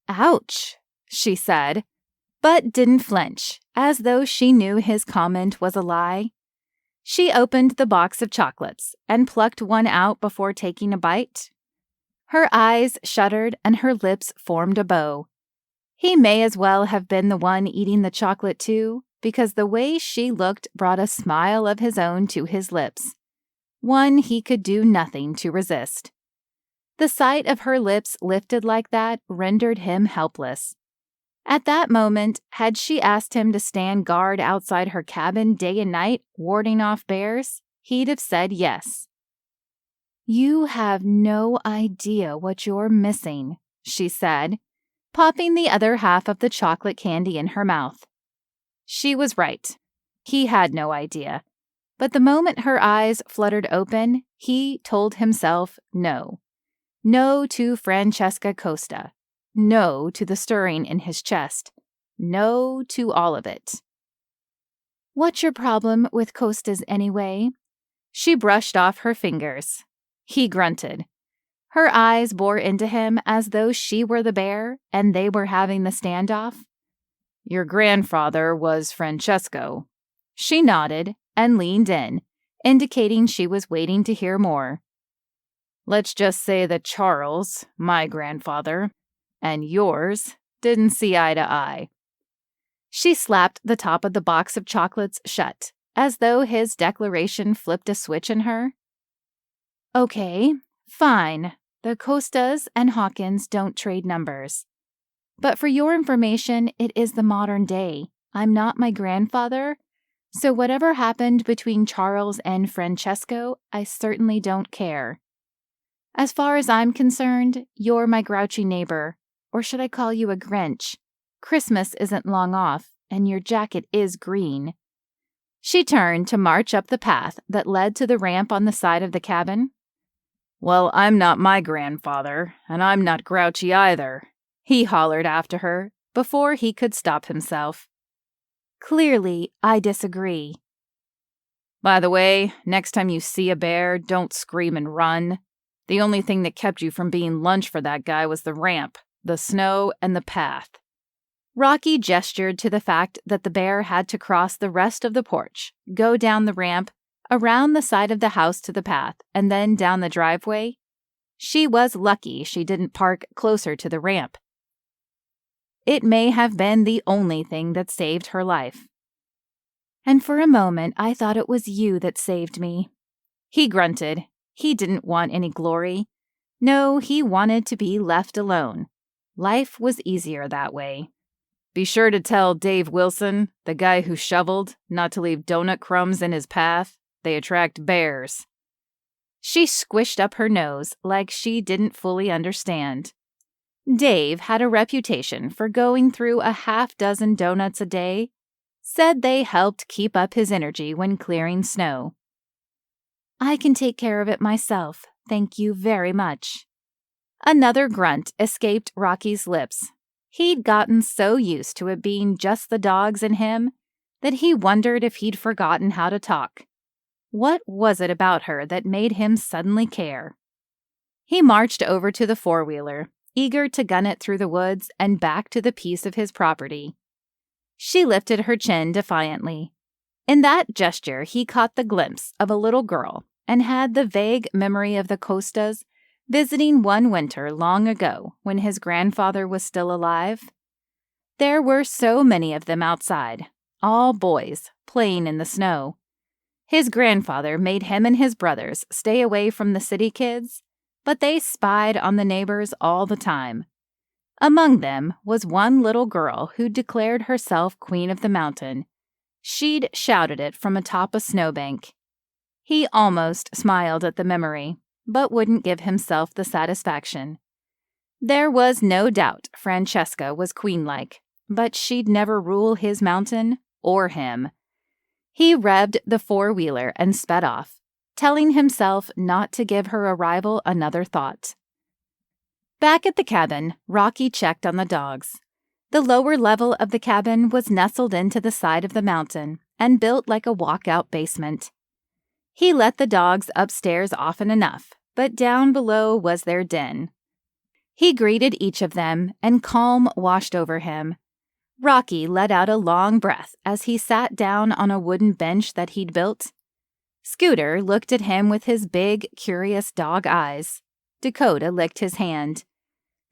Ouch, she said, but didn't flinch, as though she knew his comment was a lie. She opened the box of chocolates and plucked one out before taking a bite. Her eyes shuddered and her lips formed a bow. He may as well have been the one eating the chocolate too, because the way she looked brought a smile of his own to his lips, one he could do nothing to resist. The sight of her lips lifted like that rendered him helpless. At that moment, had she asked him to stand guard outside her cabin day and night, warding off bears, he'd have said yes. You have no idea what you're missing, she said, popping the other half of the chocolate candy in her mouth. She was right. He had no idea. But the moment her eyes fluttered open, he told himself no. No to Francesca Costa. No to the stirring in his chest. No to all of it. What's your problem with Costa's anyway? She brushed off her fingers. He grunted. Her eyes bore into him as though she were the bear and they were having the standoff. Your grandfather was Francesco. She nodded and leaned in, indicating she was waiting to hear more. Let's just say that Charles, my grandfather, and yours didn't see eye to eye. She slapped the top of the box of chocolates shut, as though his declaration flipped a switch in her. Okay, fine. The Costas and Hawkins don't trade numbers. But for your information, it is the modern day. I'm not my grandfather, so whatever happened between Charles and Francesco, I certainly don't care. As far as I'm concerned, you're my grouchy neighbor, or should I call you a Grinch? Christmas isn't long off, and your jacket is green. She turned to march up the path that led to the ramp on the side of the cabin. Well, I'm not my grandfather, and I'm not grouchy either, he hollered after her before he could stop himself. Clearly, I disagree. By the way, next time you see a bear, don't scream and run. The only thing that kept you from being lunch for that guy was the ramp, the snow, and the path. Rocky gestured to the fact that the bear had to cross the rest of the porch, go down the ramp, around the side of the house to the path, and then down the driveway. She was lucky she didn't park closer to the ramp. It may have been the only thing that saved her life. And for a moment, I thought it was you that saved me. He grunted. He didn't want any glory. No, he wanted to be left alone. Life was easier that way. Be sure to tell Dave Wilson, the guy who shoveled, not to leave donut crumbs in his path. They attract bears. She squished up her nose like she didn't fully understand. Dave had a reputation for going through a half-dozen donuts a day, said they helped keep up his energy when clearing snow. I can take care of it myself, thank you very much. Another grunt escaped Rocky's lips. He'd gotten so used to it being just the dogs and him that he wondered if he'd forgotten how to talk. What was it about her that made him suddenly care? He marched over to the four-wheeler, eager to gun it through the woods and back to the piece of his property. She lifted her chin defiantly. In that gesture, he caught the glimpse of a little girl and had the vague memory of the Costas visiting one winter long ago when his grandfather was still alive. There were so many of them outside, all boys, playing in the snow. His grandfather made him and his brothers stay away from the city kids, but they spied on the neighbors all the time. Among them was one little girl who declared herself queen of the mountain. She'd shouted it from atop a snowbank. He almost smiled at the memory, but wouldn't give himself the satisfaction. There was no doubt Francesca was queen-like, but she'd never rule his mountain or him. He revved the four-wheeler and sped off, telling himself not to give her arrival another thought. Back at the cabin, Rocky checked on the dogs. The lower level of the cabin was nestled into the side of the mountain and built like a walkout basement. He let the dogs upstairs often enough, but down below was their den. He greeted each of them, and calm washed over him. Rocky let out a long breath as he sat down on a wooden bench that he'd built. Scooter looked at him with his big, curious dog eyes. Dakota licked his hand.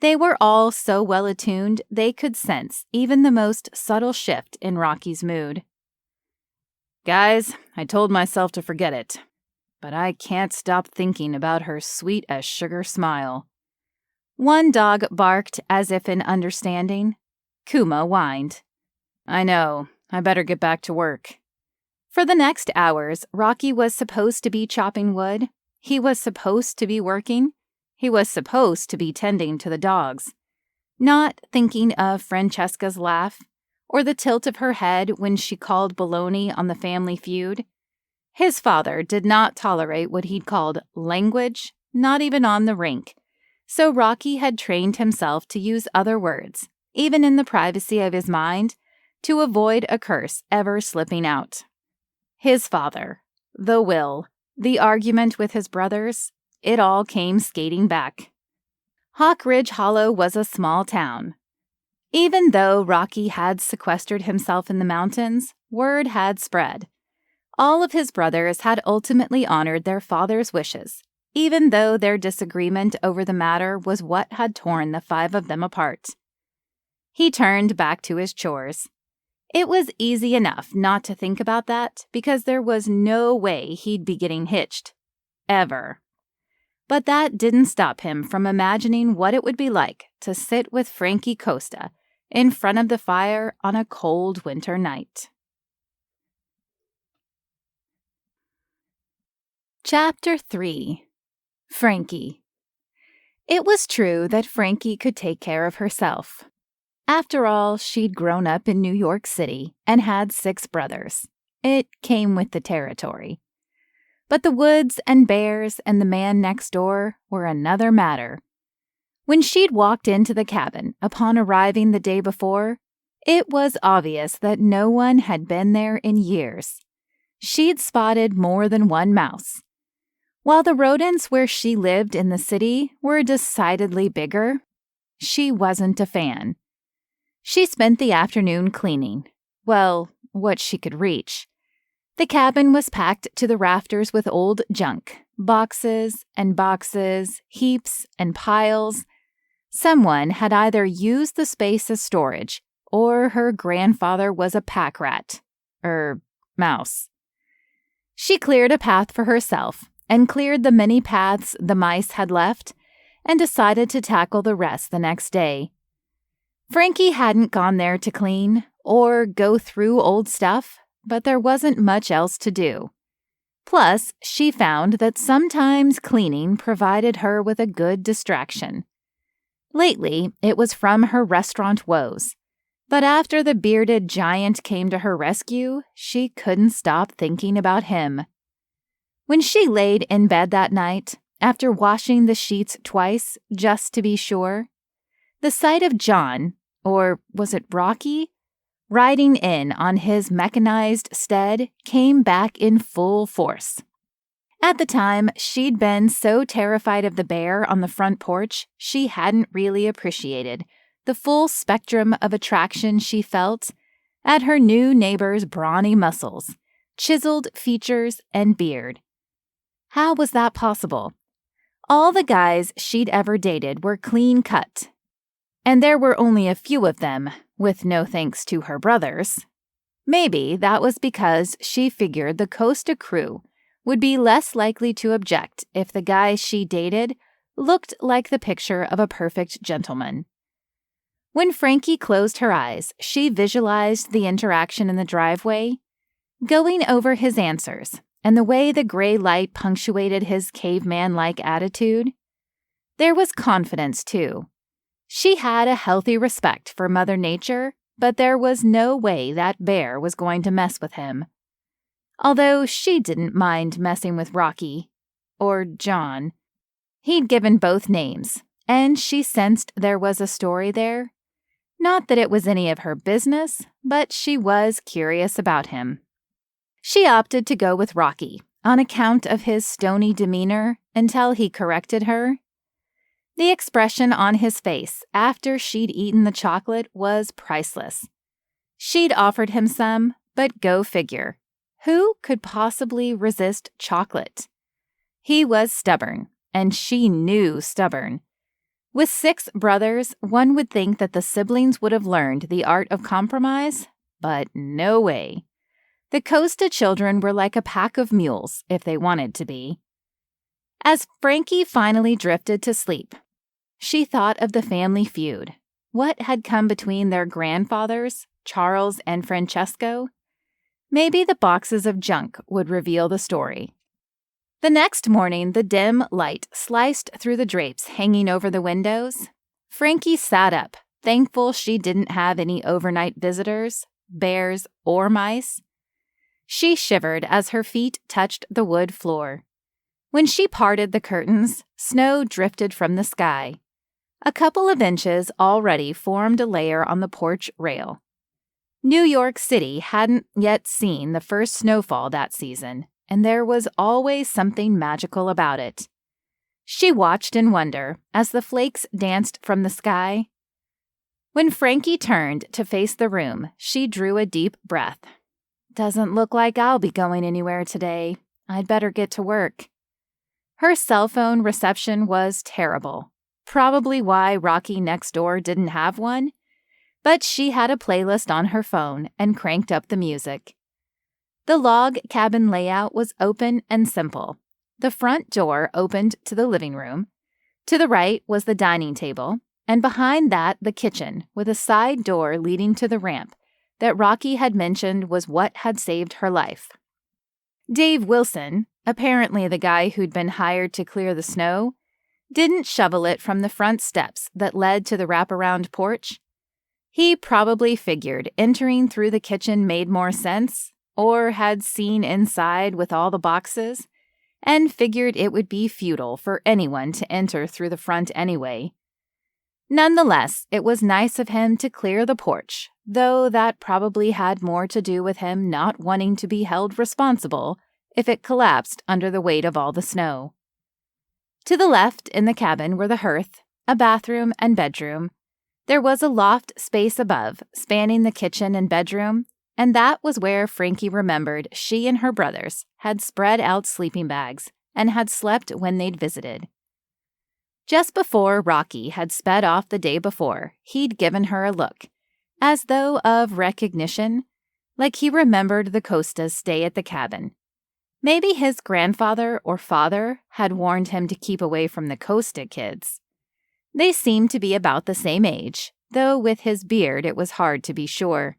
They were all so well attuned they could sense even the most subtle shift in Rocky's mood. Guys, I told myself to forget it, but I can't stop thinking about her sweet-as-sugar smile. One dog barked as if in understanding. Kuma whined. I know, I better get back to work. For the next hours, Rocky was supposed to be chopping wood. He was supposed to be working. He was supposed to be tending to the dogs. Not thinking of Francesca's laugh, or the tilt of her head when she called baloney on the family feud. His father did not tolerate what he'd called language, not even on the rink, so Rocky had trained himself to use other words, even in the privacy of his mind, to avoid a curse ever slipping out. His father, the will, the argument with his brothers, it all came skating back. Hawk Ridge Hollow was a small town. Even though Rocky had sequestered himself in the mountains, word had spread. All of his brothers had ultimately honored their father's wishes, even though their disagreement over the matter was what had torn the five of them apart. He turned back to his chores. It was easy enough not to think about that because there was no way he'd be getting hitched. Ever. But that didn't stop him from imagining what it would be like to sit with Francesca Costa in front of the fire on a cold winter night. Chapter 3. Frankie. It was true that Frankie could take care of herself. After all, she'd grown up in New York City and had 6 brothers. It came with the territory. But the woods and bears and the man next door were another matter. When she'd walked into the cabin upon arriving the day before, it was obvious that no one had been there in years. She'd spotted more than one mouse. While the rodents where she lived in the city were decidedly bigger, she wasn't a fan. She spent the afternoon cleaning. Well, what she could reach. The cabin was packed to the rafters with old junk, boxes and boxes, heaps and piles. Someone had either used the space as storage, or her grandfather was a pack rat, mouse. She cleared a path for herself and cleared the many paths the mice had left and decided to tackle the rest the next day. Frankie hadn't gone there to clean or go through old stuff, but there wasn't much else to do. Plus, she found that sometimes cleaning provided her with a good distraction. Lately, it was from her restaurant woes. But after the bearded giant came to her rescue, she couldn't stop thinking about him. When she laid in bed that night, after washing the sheets twice just to be sure, the sight of John, or was it Rocky, riding in on his mechanized steed came back in full force. At the time, she'd been so terrified of the bear on the front porch, she hadn't really appreciated the full spectrum of attraction she felt at her new neighbor's brawny muscles, chiseled features, and beard. How was that possible? All the guys she'd ever dated were clean-cut, and there were only a few of them, with no thanks to her brothers. Maybe that was because she figured the Costa crew would be less likely to object if the guy she dated looked like the picture of a perfect gentleman. When Frankie closed her eyes, she visualized the interaction in the driveway, going over his answers and the way the gray light punctuated his caveman-like attitude. There was confidence, too. She had a healthy respect for Mother Nature, but there was no way that bear was going to mess with him. Although she didn't mind messing with Rocky, or John. He'd given both names, and she sensed there was a story there. Not that it was any of her business, but she was curious about him. She opted to go with Rocky on account of his stony demeanor until he corrected her. The expression on his face after she'd eaten the chocolate was priceless. She'd offered him some, but go figure. Who could possibly resist chocolate? He was stubborn, and she knew stubborn. With 6 brothers, one would think that the siblings would have learned the art of compromise, but no way. The Costa children were like a pack of mules, if they wanted to be. As Frankie finally drifted to sleep, she thought of the family feud. What had come between their grandfathers, Charles and Francesco? Maybe the boxes of junk would reveal the story. The next morning, the dim light sliced through the drapes hanging over the windows. Frankie sat up, thankful she didn't have any overnight visitors, bears, or mice. She shivered as her feet touched the wood floor. When she parted the curtains, snow drifted from the sky. A couple of inches already formed a layer on the porch rail. New York City hadn't yet seen the first snowfall that season, and there was always something magical about it. She watched in wonder as the flakes danced from the sky. When Frankie turned to face the room, she drew a deep breath. "Doesn't look like I'll be going anywhere today. I'd better get to work." Her cell phone reception was terrible, probably why Rocky next door didn't have one, but she had a playlist on her phone and cranked up the music. The log cabin layout was open and simple. The front door opened to the living room. To the right was the dining table, and behind that the kitchen with a side door leading to the ramp that Rocky had mentioned was what had saved her life. Dave Wilson, apparently the guy who'd been hired to clear the snow, didn't shovel it from the front steps that led to the wraparound porch. He probably figured entering through the kitchen made more sense, or had seen inside with all the boxes, and figured it would be futile for anyone to enter through the front anyway. Nonetheless, it was nice of him to clear the porch, though that probably had more to do with him not wanting to be held responsible if it collapsed under the weight of all the snow. To the left in the cabin were the hearth, a bathroom and bedroom. There was a loft space above, spanning the kitchen and bedroom, and that was where Frankie remembered she and her brothers had spread out sleeping bags and had slept when they'd visited. Just before Rocky had sped off the day before, he'd given her a look, as though of recognition, like he remembered the Costas' stay at the cabin. Maybe his grandfather or father had warned him to keep away from the Costa kids. They seemed to be about the same age, though with his beard it was hard to be sure.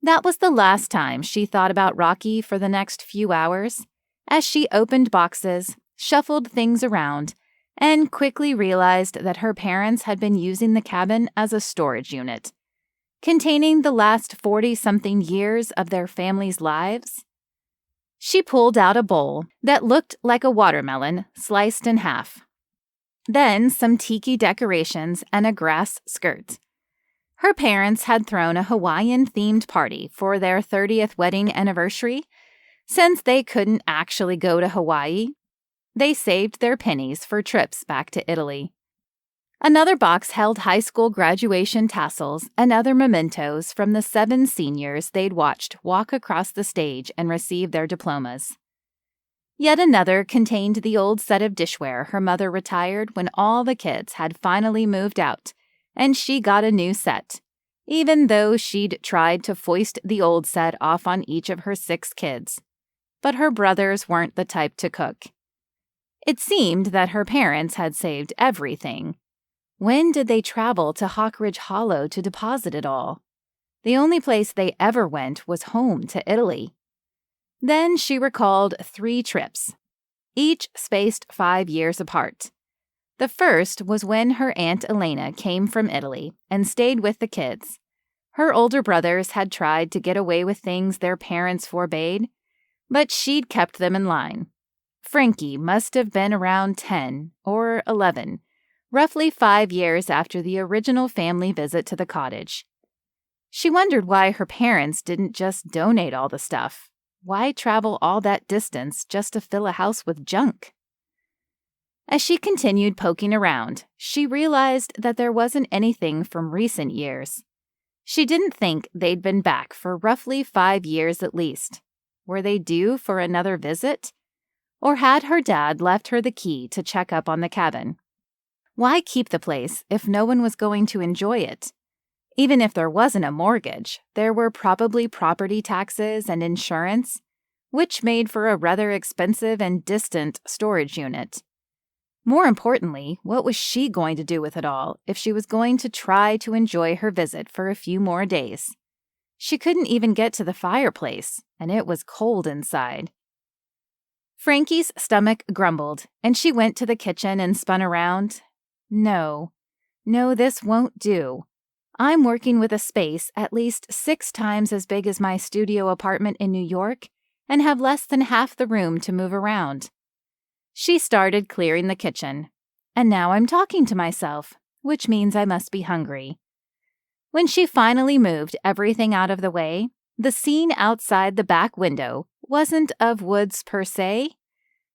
That was the last time she thought about Rocky for the next few hours, as she opened boxes, shuffled things around, and quickly realized that her parents had been using the cabin as a storage unit, containing the last 40-something years of their family's lives. She pulled out a bowl that looked like a watermelon sliced in half. Then some tiki decorations and a grass skirt. Her parents had thrown a Hawaiian-themed party for their 30th wedding anniversary. Since they couldn't actually go to Hawaii, they saved their pennies for trips back to Italy. Another box held high school graduation tassels and other mementos from the 7 seniors they'd watched walk across the stage and receive their diplomas. Yet another contained the old set of dishware her mother retired when all the kids had finally moved out, and she got a new set, even though she'd tried to foist the old set off on each of her 6 kids. But her brothers weren't the type to cook. It seemed that her parents had saved everything. When did they travel to Hawkridge Hollow to deposit it all? The only place they ever went was home to Italy. Then she recalled 3 trips, each spaced 5 years apart. The first was when her Aunt Elena came from Italy and stayed with the kids. Her older brothers had tried to get away with things their parents forbade, but she'd kept them in line. Frankie must have been around 10 or 11, roughly 5 years after the original family visit to the cottage. She wondered why her parents didn't just donate all the stuff. Why travel all that distance just to fill a house with junk? As she continued poking around, she realized that there wasn't anything from recent years. She didn't think they'd been back for roughly 5 years at least. Were they due for another visit? Or had her dad left her the key to check up on the cabin? Why keep the place if no one was going to enjoy it? Even if there wasn't a mortgage, there were probably property taxes and insurance, which made for a rather expensive and distant storage unit. More importantly, what was she going to do with it all if she was going to try to enjoy her visit for a few more days? She couldn't even get to the fireplace, and it was cold inside. Frankie's stomach grumbled, and she went to the kitchen and spun around. No, this won't do. I'm working with a space at least 6 times as big as my studio apartment in New York and have less than half the room to move around. She started clearing the kitchen. And now I'm talking to myself, which means I must be hungry. When she finally moved everything out of the way, the scene outside the back window wasn't of woods per se.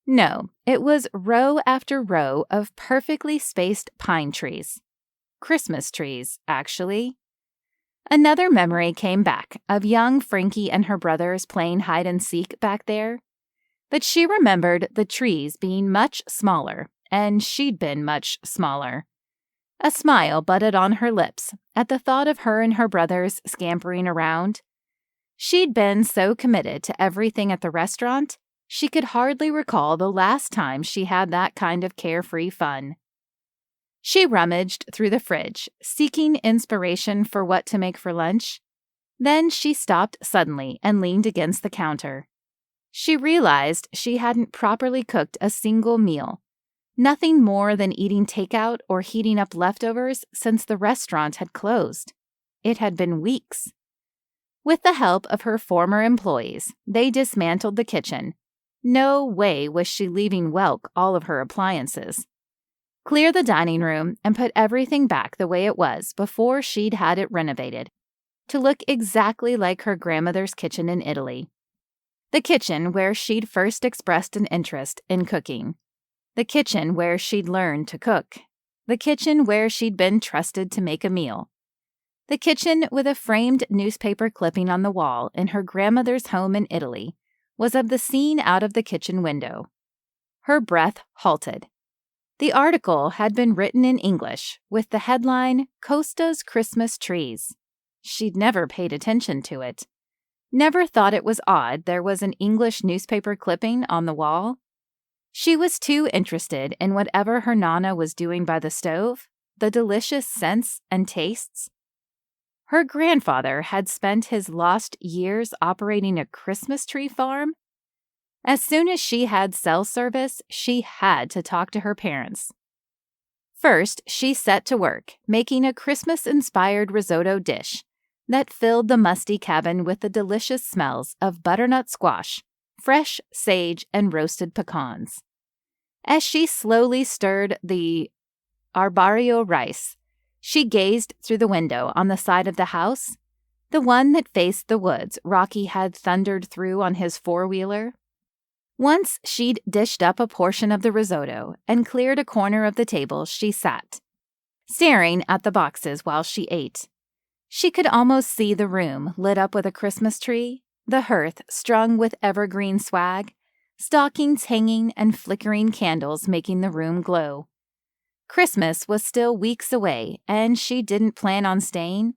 No, it was row after row of perfectly spaced pine trees. Christmas trees, actually. Another memory came back of young Frankie and her brothers playing hide and seek back there. But she remembered the trees being much smaller, and she'd been much smaller. A smile budded on her lips at the thought of her and her brothers scampering around. She'd been so committed to everything at the restaurant, she could hardly recall the last time she had that kind of carefree fun. She rummaged through the fridge, seeking inspiration for what to make for lunch. Then she stopped suddenly and leaned against the counter. She realized she hadn't properly cooked a single meal, nothing more than eating takeout or heating up leftovers since the restaurant had closed. It had been weeks. With the help of her former employees, they dismantled the kitchen. No way was she leaving Welk all of her appliances. Clear the dining room and put everything back the way it was before she'd had it renovated, to look exactly like her grandmother's kitchen in Italy. The kitchen where she'd first expressed an interest in cooking. The kitchen where she'd learned to cook. The kitchen where she'd been trusted to make a meal. The kitchen with a framed newspaper clipping on the wall in her grandmother's home in Italy was of the scene out of the kitchen window. Her breath halted. The article had been written in English with the headline, "Costa's Christmas Trees." She'd never paid attention to it. Never thought it was odd there was an English newspaper clipping on the wall. She was too interested in whatever her Nana was doing by the stove, the delicious scents and tastes. Her grandfather had spent his lost years operating a Christmas tree farm. As soon as she had cell service, she had to talk to her parents. First, she set to work, making a Christmas-inspired risotto dish that filled the musty cabin with the delicious smells of butternut squash, fresh sage, and roasted pecans. As she slowly stirred the arborio rice, she gazed through the window on the side of the house, the one that faced the woods Rocky had thundered through on his four-wheeler. Once she'd dished up a portion of the risotto and cleared a corner of the table, she sat, staring at the boxes while she ate. She could almost see the room lit up with a Christmas tree, the hearth strung with evergreen swag, stockings hanging and flickering candles making the room glow. Christmas was still weeks away, and she didn't plan on staying.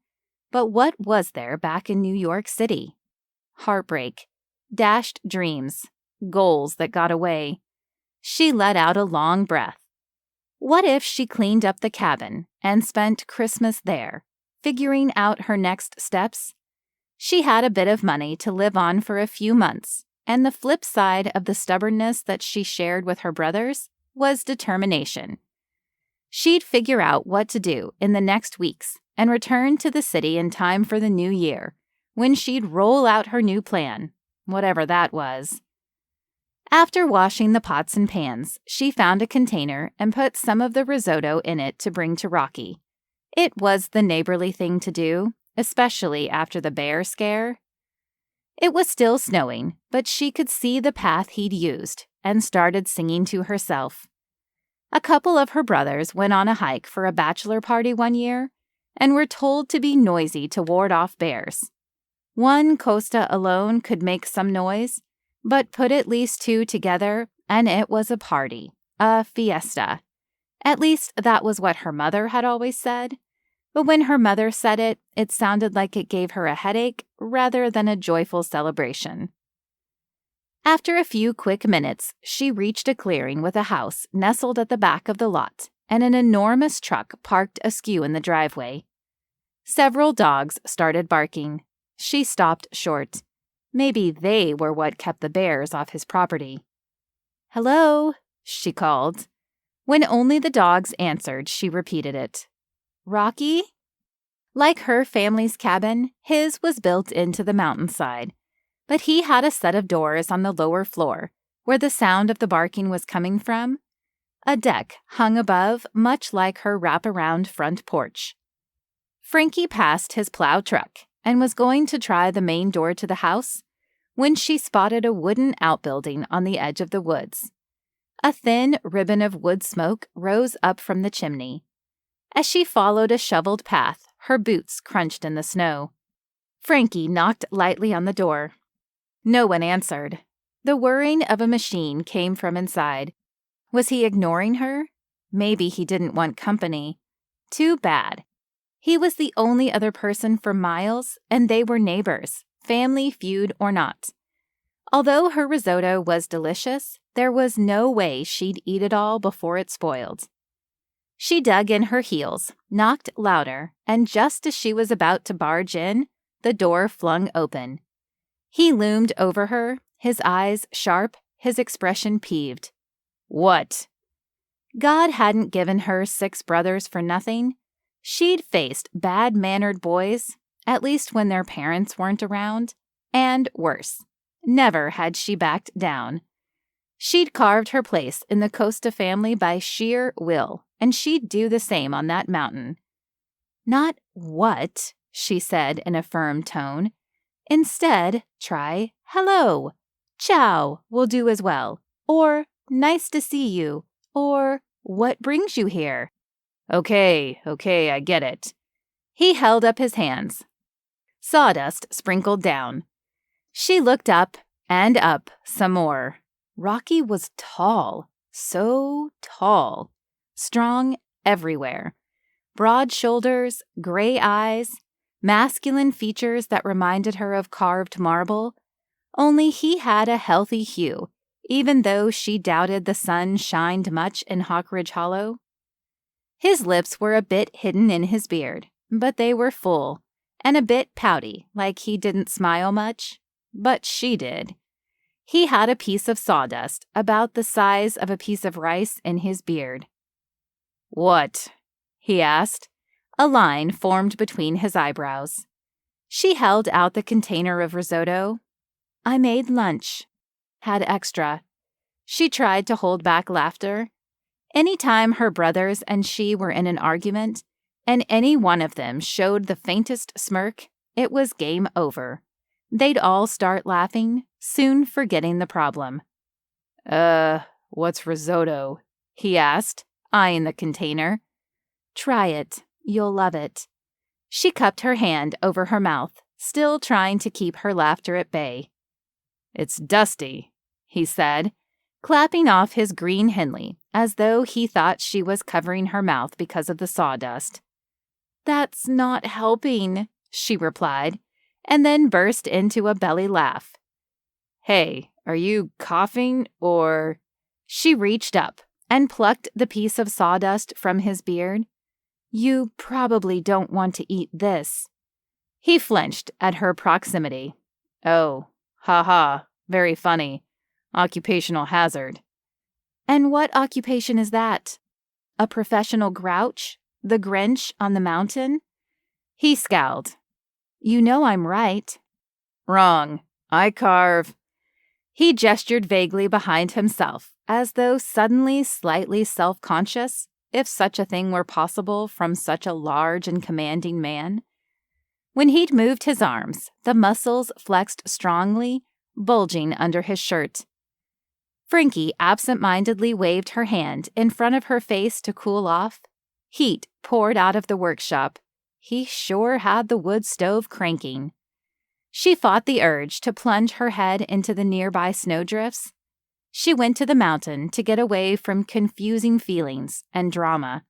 But what was there back in New York City? Heartbreak, dashed dreams, goals that got away. She let out a long breath. What if she cleaned up the cabin and spent Christmas there, figuring out her next steps? She had a bit of money to live on for a few months, and the flip side of the stubbornness that she shared with her brothers was determination. She'd figure out what to do in the next weeks and return to the city in time for the new year, when she'd roll out her new plan, whatever that was. After washing the pots and pans, she found a container and put some of the risotto in it to bring to Rocky. It was the neighborly thing to do, especially after the bear scare. It was still snowing, but she could see the path he'd used and started singing to herself. A couple of her brothers went on a hike for a bachelor party one year and were told to be noisy to ward off bears. One Costa alone could make some noise, but put at least two together and it was a party, a fiesta. At least that was what her mother had always said. But when her mother said it, it sounded like it gave her a headache rather than a joyful celebration. After a few quick minutes, she reached a clearing with a house nestled at the back of the lot and an enormous truck parked askew in the driveway. Several dogs started barking. She stopped short. Maybe they were what kept the bears off his property. "Hello," she called. When only the dogs answered, she repeated it. "Rocky?" Like her family's cabin, his was built into the mountainside, but he had a set of doors on the lower floor, where the sound of the barking was coming from. A deck hung above, much like her wraparound front porch. Frankie passed his plow truck and was going to try the main door to the house when she spotted a wooden outbuilding on the edge of the woods. A thin ribbon of wood smoke rose up from the chimney. As she followed a shoveled path, her boots crunched in the snow. Frankie knocked lightly on the door. No one answered. The whirring of a machine came from inside. Was he ignoring her? Maybe he didn't want company. Too bad. He was the only other person for miles, and they were neighbors, family feud or not. Although her risotto was delicious, there was no way she'd eat it all before it spoiled. She dug in her heels, knocked louder, and just as she was about to barge in, the door flung open. He loomed over her, his eyes sharp, his expression peeved. What? God hadn't given her 6 brothers for nothing. She'd faced bad-mannered boys, at least when their parents weren't around, and worse. Never had she backed down. She'd carved her place in the Costa family by sheer will, and she'd do the same on that mountain. Not what, she said in a firm tone. Instead, try hello, ciao will do as well, or nice to see you, or what brings you here? Okay, I get it. He held up his hands. Sawdust sprinkled down. She looked up and up some more. Rocky was tall, so tall, strong everywhere. Broad shoulders, gray eyes, masculine features that reminded her of carved marble. Only he had a healthy hue, even though she doubted the sun shined much in Hawkridge Hollow. His lips were a bit hidden in his beard, but they were full, and a bit pouty, like he didn't smile much. But she did. He had a piece of sawdust about the size of a piece of rice in his beard. What? He asked. A line formed between his eyebrows. She held out the container of risotto. I made lunch. Had extra. She tried to hold back laughter. Any time her brothers and she were in an argument, and any one of them showed the faintest smirk, it was game over. They'd all start laughing, soon forgetting the problem. What's risotto? He asked, eyeing the container. Try it. You'll love it. She cupped her hand over her mouth, still trying to keep her laughter at bay. It's dusty, he said, clapping off his green Henley, as though he thought she was covering her mouth because of the sawdust. That's not helping, she replied, and then burst into a belly laugh. Hey, are you coughing or... She reached up and plucked the piece of sawdust from his beard. You probably don't want to eat this. He flinched at her proximity. Oh, ha, very funny. Occupational hazard. And what occupation is that? A professional grouch? The Grinch on the mountain? He scowled. You know I'm right. Wrong. I carve. He gestured vaguely behind himself, as though suddenly slightly self-conscious, if such a thing were possible from such a large and commanding man. When he'd moved his arms, the muscles flexed strongly, bulging under his shirt. Frankie absent-mindedly waved her hand in front of her face to cool off. Heat poured out of the workshop. He sure had the wood stove cranking. She fought the urge to plunge her head into the nearby snowdrifts. She went to the mountain to get away from confusing feelings and drama.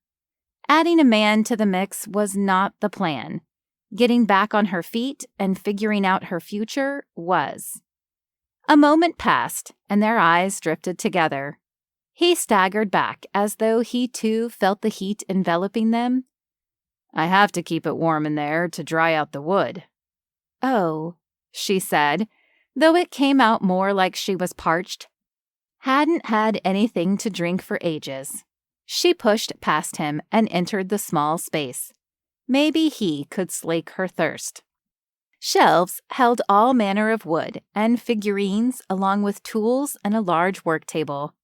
Adding a man to the mix was not the plan. Getting back on her feet and figuring out her future was. A moment passed, and their eyes drifted together. He staggered back as though he too felt the heat enveloping them. I have to keep it warm in there to dry out the wood. Oh, she said, though it came out more like she was parched. Hadn't had anything to drink for ages. She pushed past him and entered the small space. Maybe he could slake her thirst. Shelves held all manner of wood and figurines along with tools and a large work table.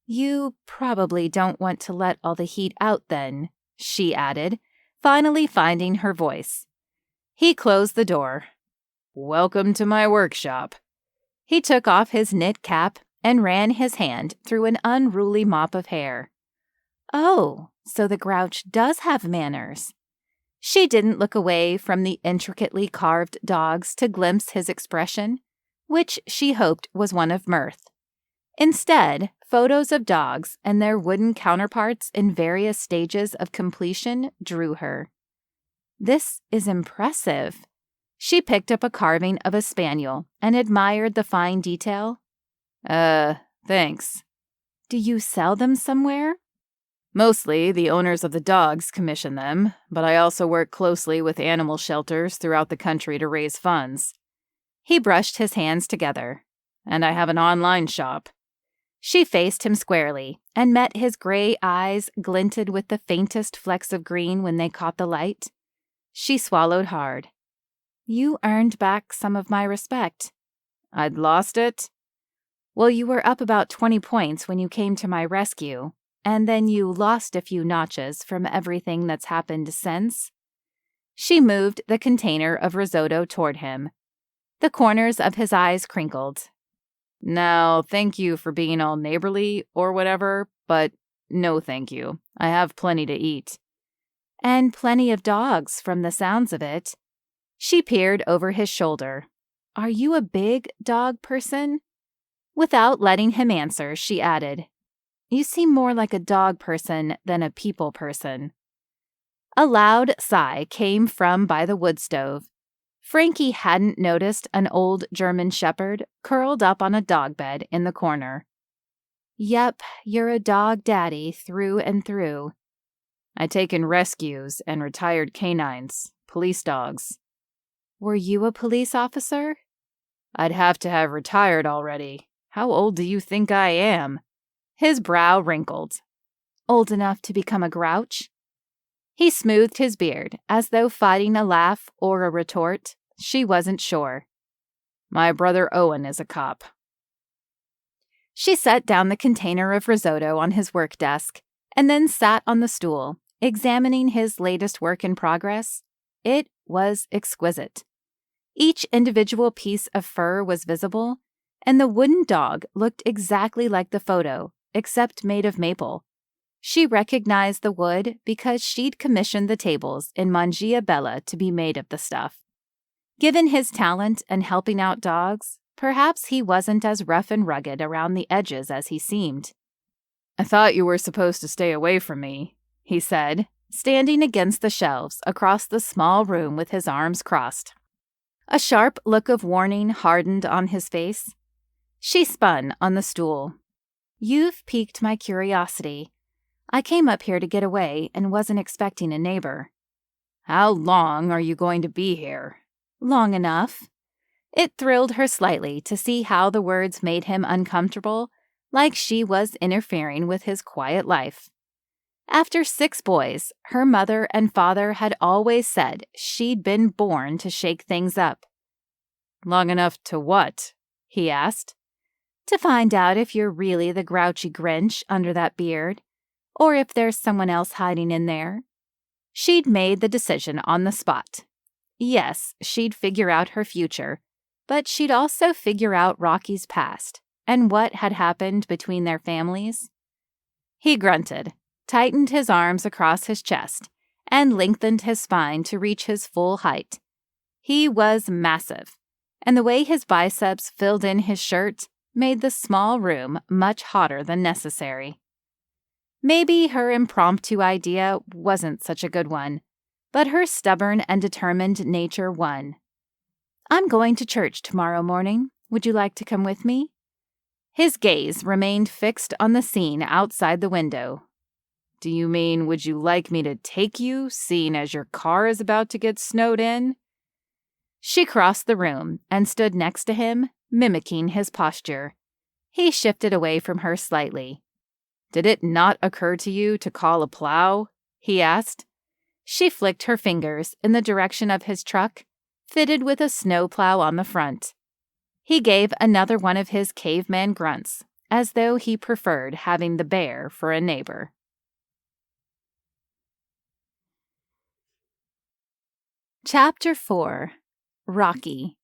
You probably don't want to let all the heat out then, she added, finally finding her voice. He closed the door. "Welcome to my workshop." He took off his knit cap and ran his hand through an unruly mop of hair. Oh, so the grouch does have manners. She didn't look away from the intricately carved dogs to glimpse his expression, which she hoped was one of mirth. Instead, photos of dogs and their wooden counterparts in various stages of completion drew her. This is impressive. She picked up a carving of a spaniel and admired the fine detail. Thanks. Do you sell them somewhere? Mostly, the owners of the dogs commission them, but I also work closely with animal shelters throughout the country to raise funds. He brushed his hands together. And I have an online shop. She faced him squarely and met his gray eyes glinted with the faintest flecks of green when they caught the light. She swallowed hard. You earned back some of my respect. I'd lost it? Well, you were up about 20 points when you came to my rescue, and then you lost a few notches from everything that's happened since. She moved the container of risotto toward him. The corners of his eyes crinkled. Now, thank you for being all neighborly or whatever, but no thank you. I have plenty to eat. And plenty of dogs, from the sounds of it. She peered over his shoulder. Are you a big dog person? Without letting him answer, she added, You seem more like a dog person than a people person. A loud sigh came from by the wood stove. Frankie hadn't noticed an old German shepherd curled up on a dog bed in the corner. Yep, you're a dog daddy through and through. I take in rescues and retired canines, police dogs. Were you a police officer? I'd have to have retired already. How old do you think I am? His brow wrinkled. Old enough to become a grouch? He smoothed his beard, as though fighting a laugh or a retort. She wasn't sure. My brother Owen is a cop. She set down the container of risotto on his work desk, and then sat on the stool, examining his latest work in progress. It was exquisite. Each individual piece of fur was visible, and the wooden dog looked exactly like the photo, except made of maple. She recognized the wood because she'd commissioned the tables in Manjia Bella to be made of the stuff. Given his talent and helping out dogs, perhaps he wasn't as rough and rugged around the edges as he seemed. I thought you were supposed to stay away from me, he said, standing against the shelves across the small room with his arms crossed. A sharp look of warning hardened on his face. She spun on the stool. You've piqued my curiosity. I came up here to get away and wasn't expecting a neighbor. How long are you going to be here? Long enough. It thrilled her slightly to see how the words made him uncomfortable, like she was interfering with his quiet life. After 6 boys, her mother and father had always said she'd been born to shake things up. Long enough to what? He asked. To find out if you're really the grouchy Grinch under that beard, or if there's someone else hiding in there. She'd made the decision on the spot. Yes, she'd figure out her future, but she'd also figure out Rocky's past and what had happened between their families. He grunted, tightened his arms across his chest, and lengthened his spine to reach his full height. He was massive, and the way his biceps filled in his shirt made the small room much hotter than necessary. Maybe her impromptu idea wasn't such a good one, but her stubborn and determined nature won. I'm going to church tomorrow morning. Would you like to come with me? His gaze remained fixed on the scene outside the window. Do you mean, would you like me to take you, seeing as your car is about to get snowed in? She crossed the room and stood next to him, mimicking his posture. He shifted away from her slightly. Did it not occur to you to call a plow? He asked. She flicked her fingers in the direction of his truck, fitted with a snowplow on the front. He gave another one of his caveman grunts, as though he preferred having the bear for a neighbor. Chapter 4. Rocky.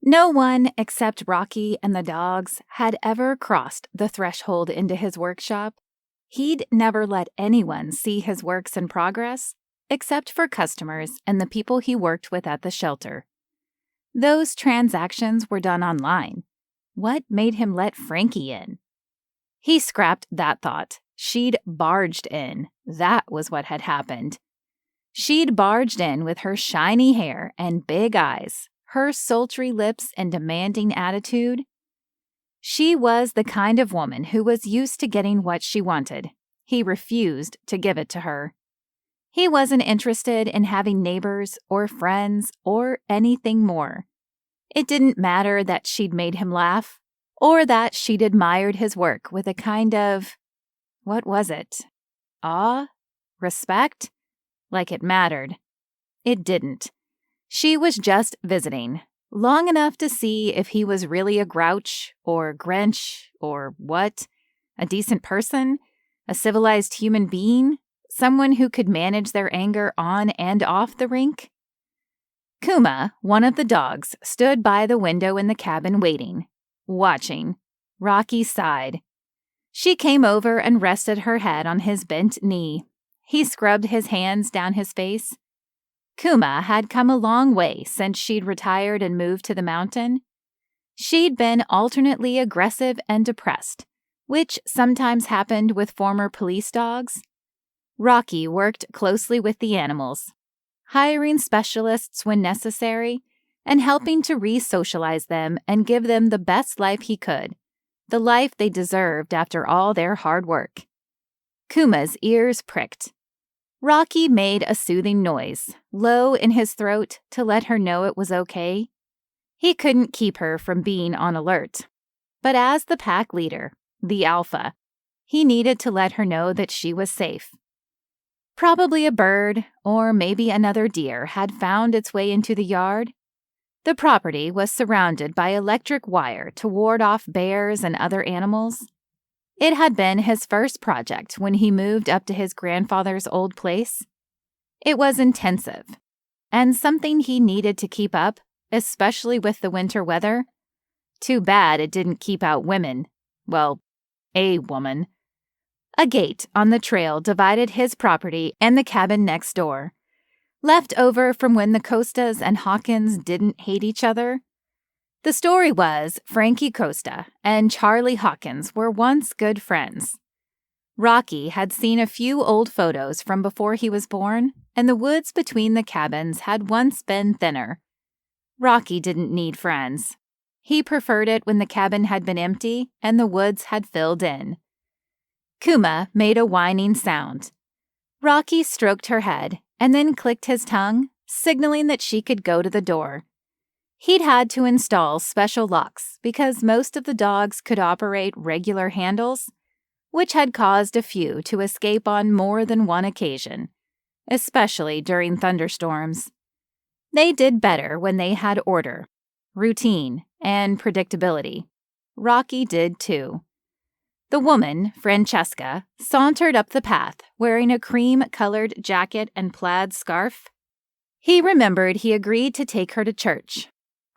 No one except Rocky and the dogs had ever crossed the threshold into his workshop. He'd never let anyone see his works in progress, except for customers and the people he worked with at the shelter. Those transactions were done online. What made him let Frankie in? He scrapped that thought. She'd barged in. That was what had happened. She'd barged in with her shiny hair and big eyes, her sultry lips and demanding attitude. She was the kind of woman who was used to getting what she wanted. He refused to give it to her. He wasn't interested in having neighbors or friends or anything more. It didn't matter that she'd made him laugh or that she'd admired his work with a kind of, what was it? Awe? Respect? Like it mattered. It didn't. She was just visiting, long enough to see if he was really a grouch or Grinch or what? A decent person? A civilized human being? Someone who could manage their anger on and off the rink? Kuma, one of the dogs, stood by the window in the cabin waiting, watching. Rocky sighed. She came over and rested her head on his bent knee. He scrubbed his hands down his face. Kuma had come a long way since she'd retired and moved to the mountain. She'd been alternately aggressive and depressed, which sometimes happened with former police dogs. Rocky worked closely with the animals, hiring specialists when necessary, and helping to re-socialize them and give them the best life he could, the life they deserved after all their hard work. Kuma's ears pricked. Rocky made a soothing noise, low in his throat, to let her know it was okay. He couldn't keep her from being on alert. But as the pack leader, the alpha, he needed to let her know that she was safe. Probably a bird, or maybe another deer, had found its way into the yard. The property was surrounded by electric wire to ward off bears and other animals. It had been his first project when he moved up to his grandfather's old place. It was intensive, and something he needed to keep up, especially with the winter weather. Too bad it didn't keep out women. Well, a woman. A gate on the trail divided his property and the cabin next door, left over from when the Costas and Hawkins didn't hate each other. The story was Frankie Costa and Charlie Hawkins were once good friends. Rocky had seen a few old photos from before he was born, and the woods between the cabins had once been thinner. Rocky didn't need friends. He preferred it when the cabin had been empty and the woods had filled in. Kuma made a whining sound. Rocky stroked her head and then clicked his tongue, signaling that she could go to the door. He'd had to install special locks because most of the dogs could operate regular handles, which had caused a few to escape on more than one occasion, especially during thunderstorms. They did better when they had order, routine, and predictability. Rocky did too. The woman, Francesca, sauntered up the path wearing a cream-colored jacket and plaid scarf. He remembered he agreed to take her to church.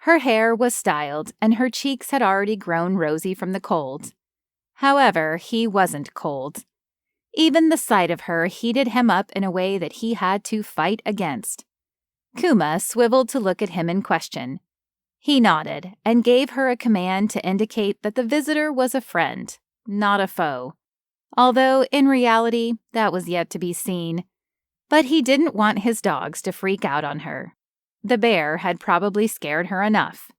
Her hair was styled, and her cheeks had already grown rosy from the cold. However, he wasn't cold. Even the sight of her heated him up in a way that he had to fight against. Kuma swiveled to look at him in question. He nodded and gave her a command to indicate that the visitor was a friend, not a foe. Although, in reality, that was yet to be seen. But he didn't want his dogs to freak out on her. The bear had probably scared her enough.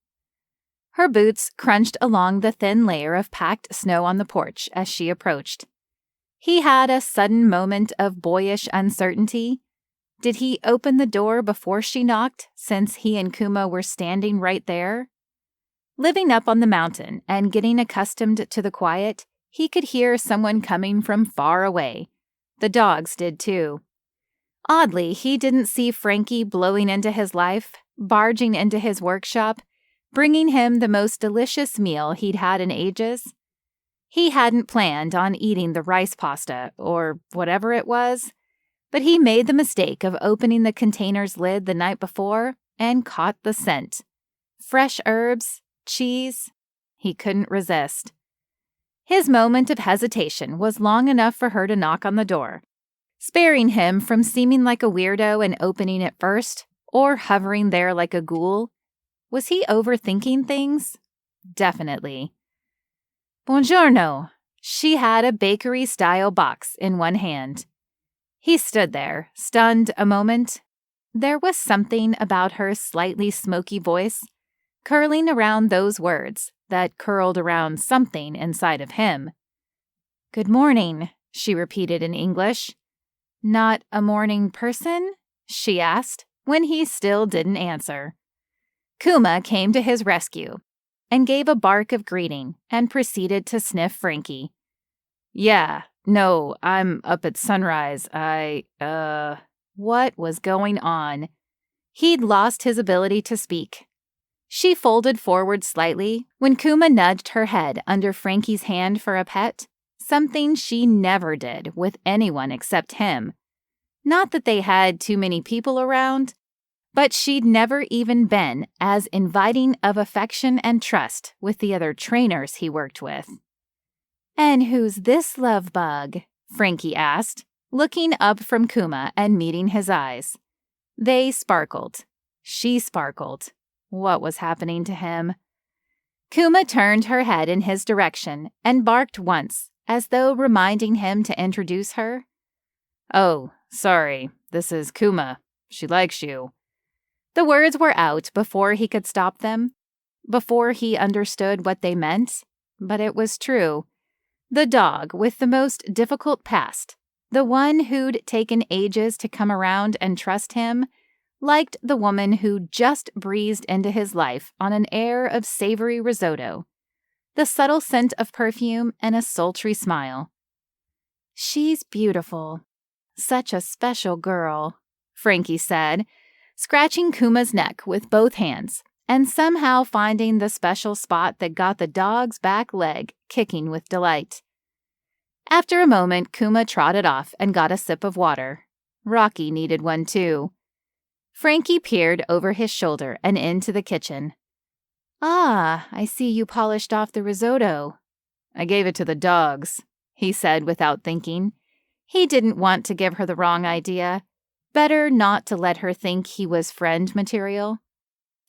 Her boots crunched along the thin layer of packed snow on the porch as she approached. He had a sudden moment of boyish uncertainty. Did he open the door before she knocked, since he and Kuma were standing right there? Living up on the mountain and getting accustomed to the quiet, he could hear someone coming from far away. The dogs did too. Oddly, he didn't see Frankie blowing into his life, barging into his workshop, bringing him the most delicious meal he'd had in ages. He hadn't planned on eating the rice pasta, or whatever it was, But he made the mistake of opening the container's lid the night before and caught the scent. Fresh herbs, cheese. He couldn't resist. His moment of hesitation was long enough for her to knock on the door, sparing him from seeming like a weirdo and opening it first, or hovering there like a ghoul. Was he overthinking things? Definitely. Buongiorno. She had a bakery-style box in one hand. He stood there, stunned a moment. There was something about her slightly smoky voice, curling around those words that curled around something inside of him. Good morning, she repeated in English. Not a morning person? She asked, when he still didn't answer. Kuma came to his rescue and gave a bark of greeting and proceeded to sniff Frankie. Yeah, no, I'm up at sunrise. What was going on? He'd lost his ability to speak. She folded forward slightly when Kuma nudged her head under Frankie's hand for a pet, something she never did with anyone except him. Not that they had too many people around, but she'd never even been as inviting of affection and trust with the other trainers he worked with. And who's this love bug? Frankie asked, looking up from Kuma and meeting his eyes. They sparkled. She sparkled. What was happening to him? Kuma turned her head in his direction and barked once, as though reminding him to introduce her. Oh, sorry, this is Kuma. She likes you. The words were out before he could stop them, before he understood what they meant, but it was true. The dog with the most difficult past, the one who'd taken ages to come around and trust him, liked the woman who just breezed into his life on an air of savory risotto, the subtle scent of perfume and a sultry smile. She's beautiful. Such a special girl, Frankie said, scratching Kuma's neck with both hands and somehow finding the special spot that got the dog's back leg kicking with delight. After a moment, Kuma trotted off and got a sip of water. Rocky needed one too. Frankie peered over his shoulder and into the kitchen. Ah, I see you polished off the risotto. I gave it to the dogs, he said without thinking. He didn't want to give her the wrong idea. Better not to let her think he was friend material.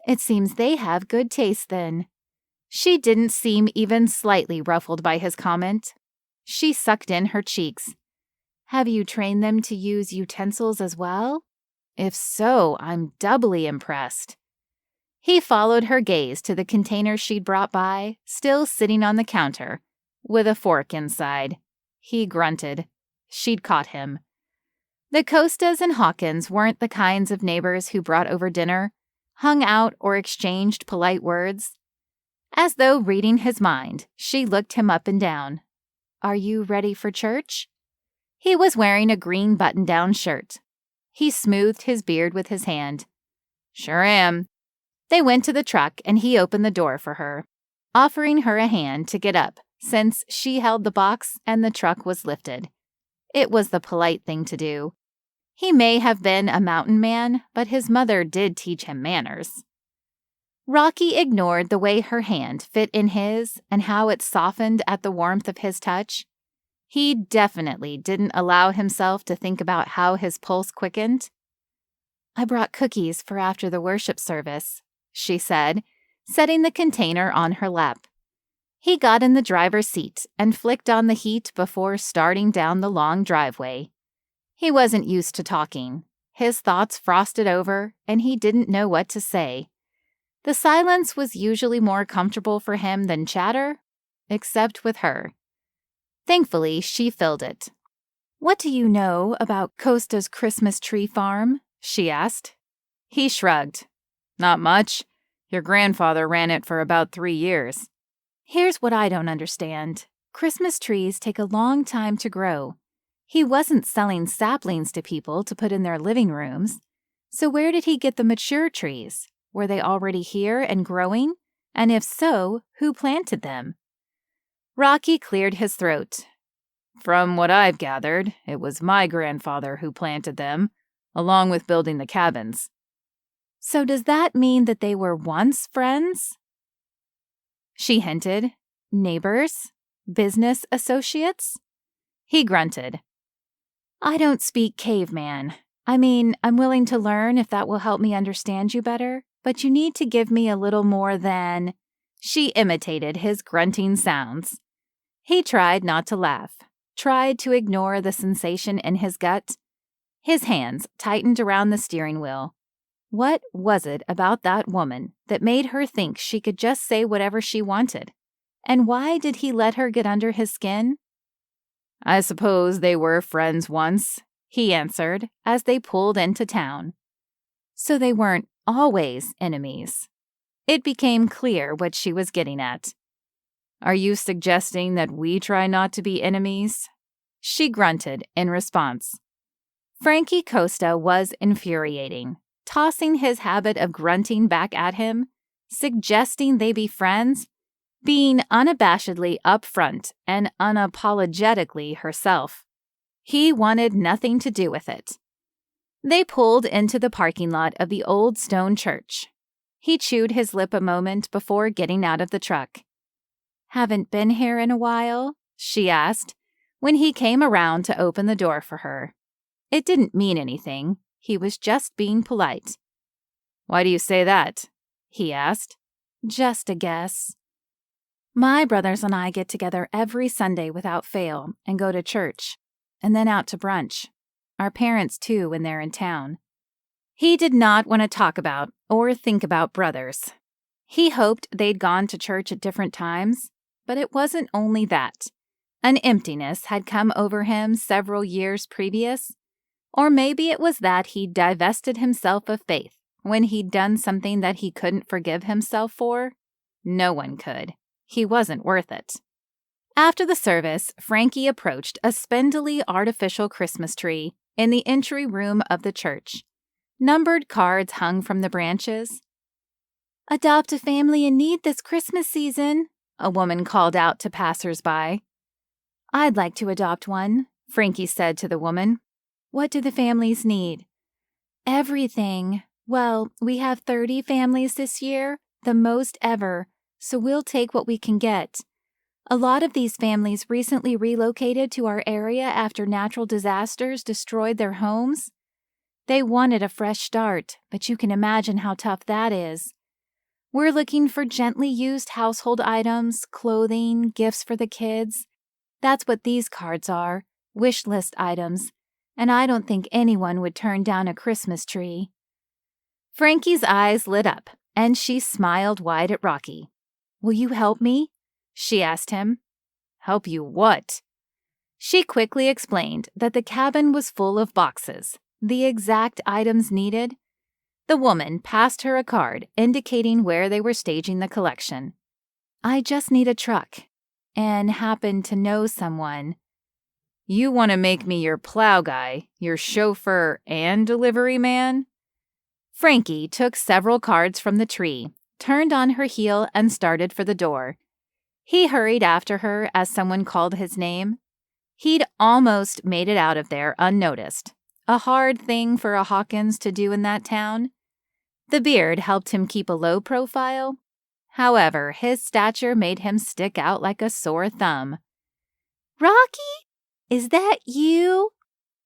It seems they have good taste then. She didn't seem even slightly ruffled by his comment. She sucked in her cheeks. Have you trained them to use utensils as well? If so, I'm doubly impressed. He followed her gaze to the container she'd brought by, still sitting on the counter, with a fork inside. He grunted. She'd caught him. The Costas and Hawkins weren't the kinds of neighbors who brought over dinner, hung out, or exchanged polite words. As though reading his mind, she looked him up and down. Are you ready for church? He was wearing a green button-down shirt. He smoothed his beard with his hand. Sure am. They went to the truck and he opened the door for her, offering her a hand to get up since she held the box and the truck was lifted. It was the polite thing to do. He may have been a mountain man, but his mother did teach him manners. Rocky ignored the way her hand fit in his and how it softened at the warmth of his touch. He definitely didn't allow himself to think about how his pulse quickened. I brought cookies for after the worship service, she said, setting the container on her lap. He got in the driver's seat and flicked on the heat before starting down the long driveway. He wasn't used to talking. His thoughts frosted over, and he didn't know what to say. The silence was usually more comfortable for him than chatter, except with her. Thankfully, she filled it. What do you know about Costa's Christmas tree farm? She asked. He shrugged. Not much. Your grandfather ran it for about 3 years. Here's what I don't understand. Christmas trees take a long time to grow. He wasn't selling saplings to people to put in their living rooms. So where did he get the mature trees? Were they already here and growing? And if so, who planted them? Rocky cleared his throat. From what I've gathered, it was my grandfather who planted them, along with building the cabins. So does that mean that they were once friends? She hinted. Neighbors? Business associates? He grunted. I don't speak caveman. I mean, I'm willing to learn if that will help me understand you better, but you need to give me a little more than... She imitated his grunting sounds. He tried not to laugh, tried to ignore the sensation in his gut. His hands tightened around the steering wheel. What was it about that woman that made her think she could just say whatever she wanted? And why did he let her get under his skin? I suppose they were friends once, he answered as they pulled into town. So they weren't always enemies. It became clear what she was getting at. Are you suggesting that we try not to be enemies? She grunted in response. Frankie Costa was infuriating, tossing his habit of grunting back at him, suggesting they be friends, being unabashedly upfront and unapologetically herself. He wanted nothing to do with it. They pulled into the parking lot of the old stone church. He chewed his lip a moment before getting out of the truck. Haven't been here in a while? She asked, when he came around to open the door for her. It didn't mean anything. He was just being polite. Why do you say that? He asked. Just a guess. My brothers and I get together every Sunday without fail and go to church, and then out to brunch. Our parents, too, when they're in town. He did not want to talk about or think about brothers. He hoped they'd gone to church at different times, but it wasn't only that. An emptiness had come over him several years previous, or maybe it was that he'd divested himself of faith when he'd done something that he couldn't forgive himself for. No one could. He wasn't worth it. After the service, Frankie approached a spindly artificial Christmas tree in the entry room of the church. Numbered cards hung from the branches. Adopt a family in need this Christmas season, a woman called out to passers-by. I'd like to adopt one, Frankie said to the woman. What do the families need? Everything. Well, we have 30 families this year, the most ever, so we'll take what we can get. A lot of these families recently relocated to our area after natural disasters destroyed their homes. They wanted a fresh start, but you can imagine how tough that is. We're looking for gently used household items, clothing, gifts for the kids. That's what these cards are, wish list items, and I don't think anyone would turn down a Christmas tree. Frankie's eyes lit up, and she smiled wide at Rocky. Will you help me? She asked him. Help you what? She quickly explained that the cabin was full of boxes, the exact items needed. The woman passed her a card indicating where they were staging the collection. I just need a truck, and happen to know someone. You want to make me your plow guy, your chauffeur, and delivery man? Frankie took several cards from the tree, turned on her heel, and started for the door. He hurried after her as someone called his name. He'd almost made it out of there unnoticed, a hard thing for a Hawkins to do in that town. The beard helped him keep a low profile. However, his stature made him stick out like a sore thumb. Rocky? Is that you?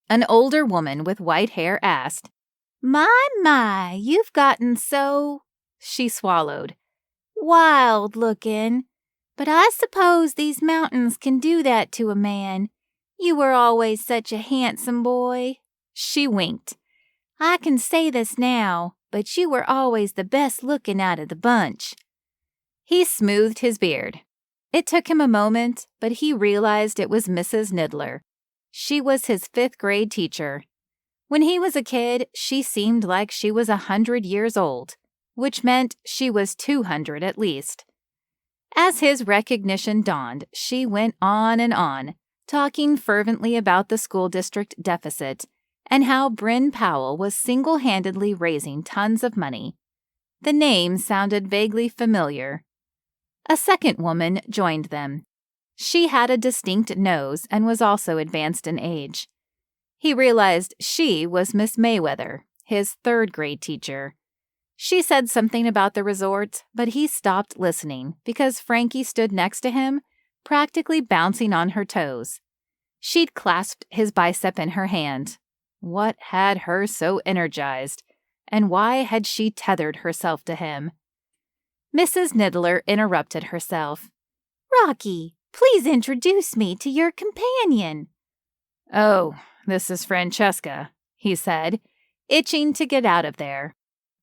An older woman with white hair asked. My, you've gotten so... She swallowed. Wild looking. But I suppose these mountains can do that to a man. You were always such a handsome boy. She winked. I can say this now, but you were always the best looking out of the bunch. He smoothed his beard. It took him a moment, but he realized it was Mrs. Nidler. She was his 5th grade teacher. When he was a kid, she seemed like she was 100 years old, which meant she was 200 at least. As his recognition dawned, she went on, talking fervently about the school district deficit and how Bryn Powell was single-handedly raising tons of money. The name sounded vaguely familiar. A second woman joined them. She had a distinct nose and was also advanced in age. He realized she was Miss Mayweather, his third-grade teacher. She said something about the resort, but he stopped listening because Frankie stood next to him, practically bouncing on her toes. She'd clasped his bicep in her hand. What had her so energized, and why had she tethered herself to him? Mrs. Niddler interrupted herself. "Rocky, please introduce me to your companion." "Oh, this is Francesca," he said, itching to get out of there.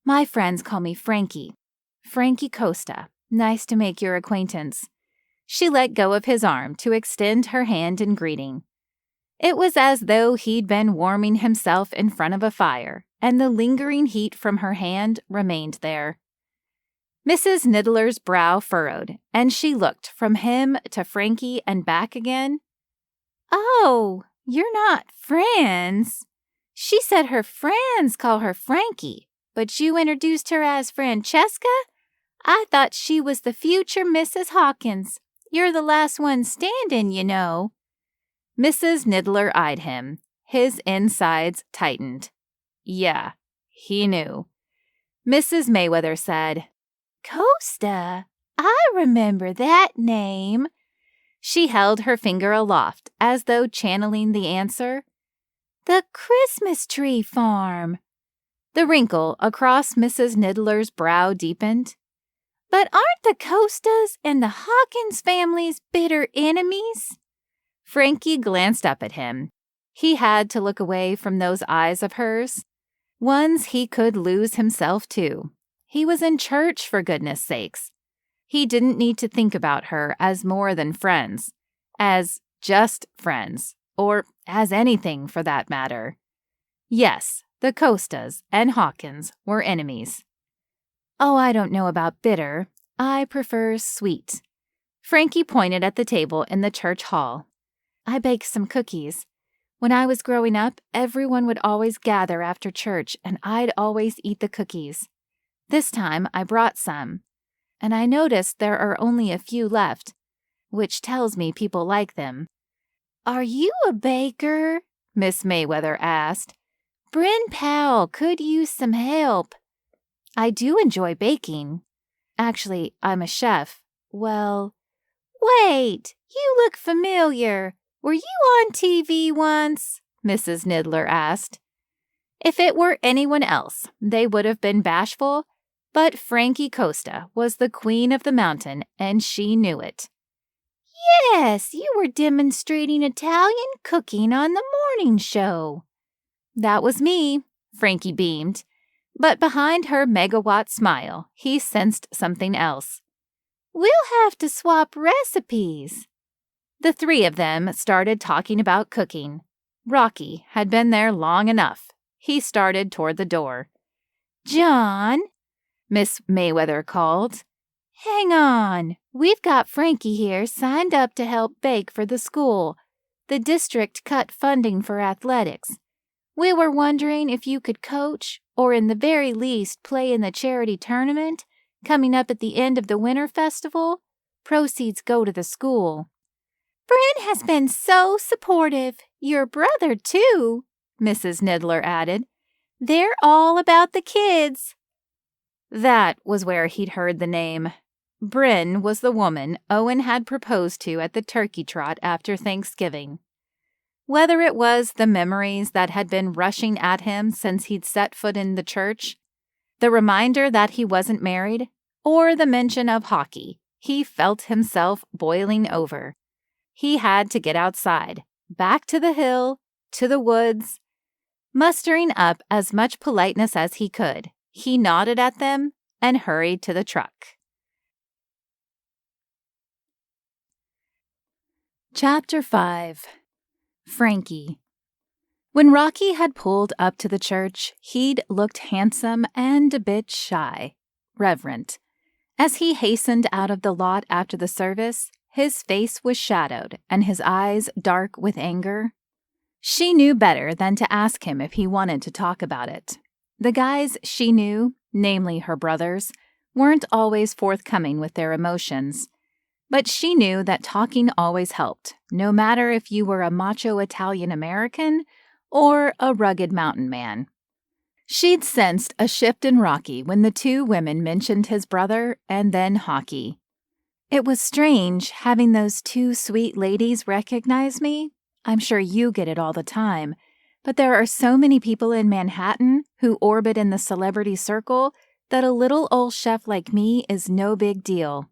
"My friends call me Frankie. Frankie Costa. Nice to make your acquaintance." She let go of his arm to extend her hand in greeting. It was as though he'd been warming himself in front of a fire, and the lingering heat from her hand remained there. Mrs. Niddler's brow furrowed, and she looked from him to Frankie and back again. "Oh, you're not friends?" She said her friends call her Frankie, but you introduced her as Francesca? I thought she was the future Mrs. Hawkins. You're the last one standing, you know. Mrs. Niddler eyed him. His insides tightened. Yeah, he knew. Mrs. Mayweather said, "Costa, I remember that name." She held her finger aloft as though channeling the answer. "The Christmas tree farm." The wrinkle across Mrs. Niddler's brow deepened. "But aren't the Costas and the Hawkins families bitter enemies?" Frankie glanced up at him. He had to look away from those eyes of hers, ones he could lose himself to. He was in church, for goodness sakes. He didn't need to think about her as more than friends, as just friends, or as anything for that matter. Yes, the Costas and Hawkins were enemies. "Oh, I don't know about bitter. I prefer sweet." Frankie pointed at the table in the church hall. "I baked some cookies. When I was growing up, everyone would always gather after church, and I'd always eat the cookies. This time, I brought some, and I noticed there are only a few left, which tells me people like them." "Are you a baker?" Miss Mayweather asked. "Bryn Powell could use some help." "I do enjoy baking. Actually, I'm a chef. Well, wait, you look familiar. Were you on TV once?" Mrs. Niddler asked. If it were anyone else, they would have been bashful, but Frankie Costa was the queen of the mountain, and she knew it. "Yes, you were demonstrating Italian cooking on the morning show." "That was me," Frankie beamed. But behind her megawatt smile, he sensed something else. "We'll have to swap recipes." The three of them started talking about cooking. Rocky had been there long enough. He started toward the door. "John," Miss Mayweather called. "Hang on. We've got Frankie here signed up to help bake for the school. The district cut funding for athletics. We were wondering if you could coach, or in the very least play in the charity tournament coming up at the end of the winter festival. Proceeds go to the school." "Bryn has been so supportive. Your brother, too," Mrs. Niddler added. "They're all about the kids." That was where he'd heard the name. Bryn was the woman Owen had proposed to at the turkey trot after Thanksgiving. Whether it was the memories that had been rushing at him since he'd set foot in the church, the reminder that he wasn't married, or the mention of hockey, he felt himself boiling over. He had to get outside, back to the hill, to the woods. Mustering up as much politeness as he could, he nodded at them and hurried to the truck. Chapter 5. Frankie. When Rocky had pulled up to the church, he'd looked handsome and a bit shy, reverent. As he hastened out of the lot after the service, his face was shadowed and his eyes dark with anger. She knew better than to ask him if he wanted to talk about it. The guys she knew, namely her brothers, weren't always forthcoming with their emotions. But she knew that talking always helped, no matter if you were a macho Italian American or a rugged mountain man. She'd sensed a shift in Rocky when the two women mentioned his brother and then hockey. It was strange having those two sweet ladies recognize me. I'm sure you get it all the time, but there are so many people in Manhattan who orbit in the celebrity circle that a little old chef like me is no big deal.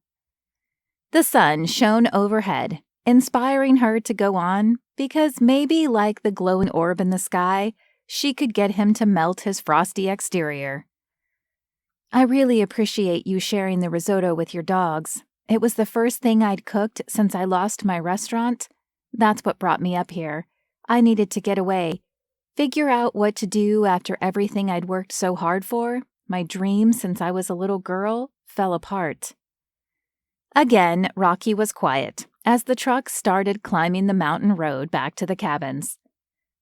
The sun shone overhead, inspiring her to go on because maybe like the glowing orb in the sky, she could get him to melt his frosty exterior. I really appreciate you sharing the risotto with your dogs. It was the first thing I'd cooked since I lost my restaurant. That's what brought me up here. I needed to get away, figure out what to do after everything I'd worked so hard for. My dream since I was a little girl fell apart. Again, Rocky was quiet as the truck started climbing the mountain road back to the cabins.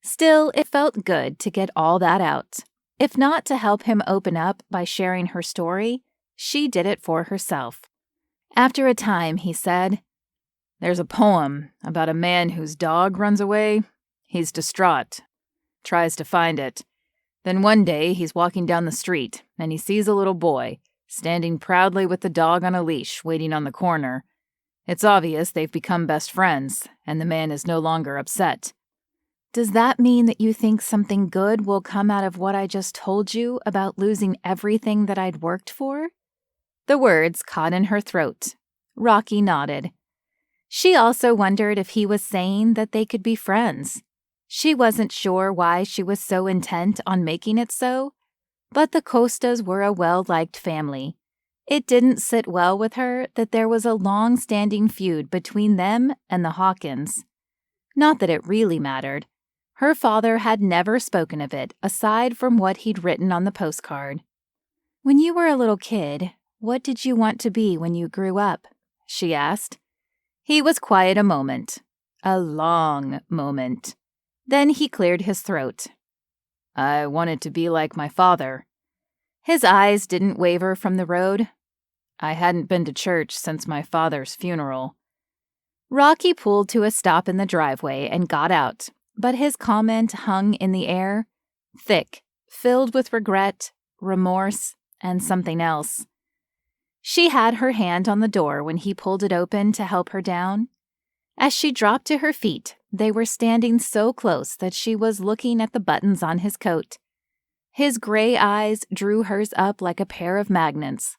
Still, it felt good to get all that out. If not to help him open up by sharing her story, she did it for herself. After a time, he said, "There's a poem about a man whose dog runs away. He's distraught, tries to find it. Then one day he's walking down the street and he sees a little boy standing proudly with the dog on a leash waiting on the corner. It's obvious they've become best friends and the man is no longer upset. Does that mean that you think something good will come out of what I just told you about losing everything that I'd worked for?" The words caught in her throat. Rocky nodded. She also wondered if he was saying that they could be friends. She wasn't sure why she was so intent on making it so, but the Costas were a well-liked family. It didn't sit well with her that there was a long-standing feud between them and the Hawkins. Not that it really mattered. Her father had never spoken of it aside from what he'd written on the postcard. "When you were a little kid, what did you want to be when you grew up?" she asked. He was quiet a moment. A long moment. Then he cleared his throat. "I wanted to be like my father." His eyes didn't waver from the road. "I hadn't been to church since my father's funeral." Rocky pulled to a stop in the driveway and got out, but his comment hung in the air, thick, filled with regret, remorse, and something else. She had her hand on the door when he pulled it open to help her down. As she dropped to her feet, they were standing so close that she was looking at the buttons on his coat. His gray eyes drew hers up like a pair of magnets.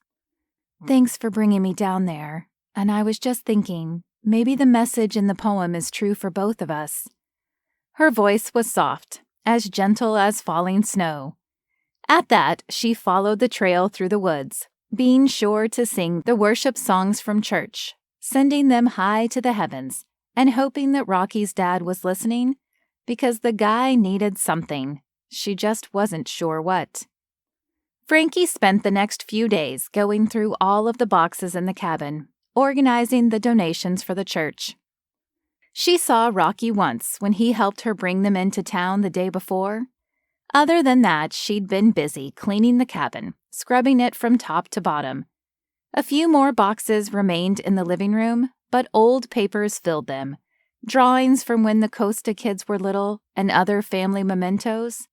"Thanks for bringing me down there, and I was just thinking, maybe the message in the poem is true for both of us." Her voice was soft, as gentle as falling snow. At that, she followed the trail through the woods, being sure to sing the worship songs from church, sending them high to the heavens, and hoping that Rocky's dad was listening, because the guy needed something. She just wasn't sure what. Frankie spent the next few days going through all of the boxes in the cabin, organizing the donations for the church. She saw Rocky once when he helped her bring them into town the day before. Other than that, she'd been busy cleaning the cabin, scrubbing it from top to bottom. A few more boxes remained in the living room, but old papers filled them. Drawings from when the Costa kids were little and other family mementos.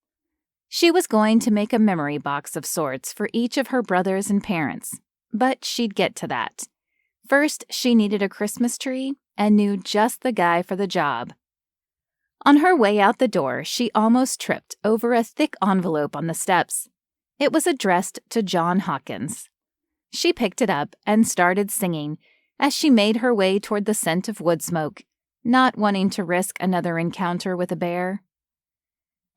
She was going to make a memory box of sorts for each of her brothers and parents, but she'd get to that. First, she needed a Christmas tree and knew just the guy for the job. On her way out the door, she almost tripped over a thick envelope on the steps. It was addressed to John Hawkins. She picked it up and started singing as she made her way toward the scent of wood smoke, not wanting to risk another encounter with a bear.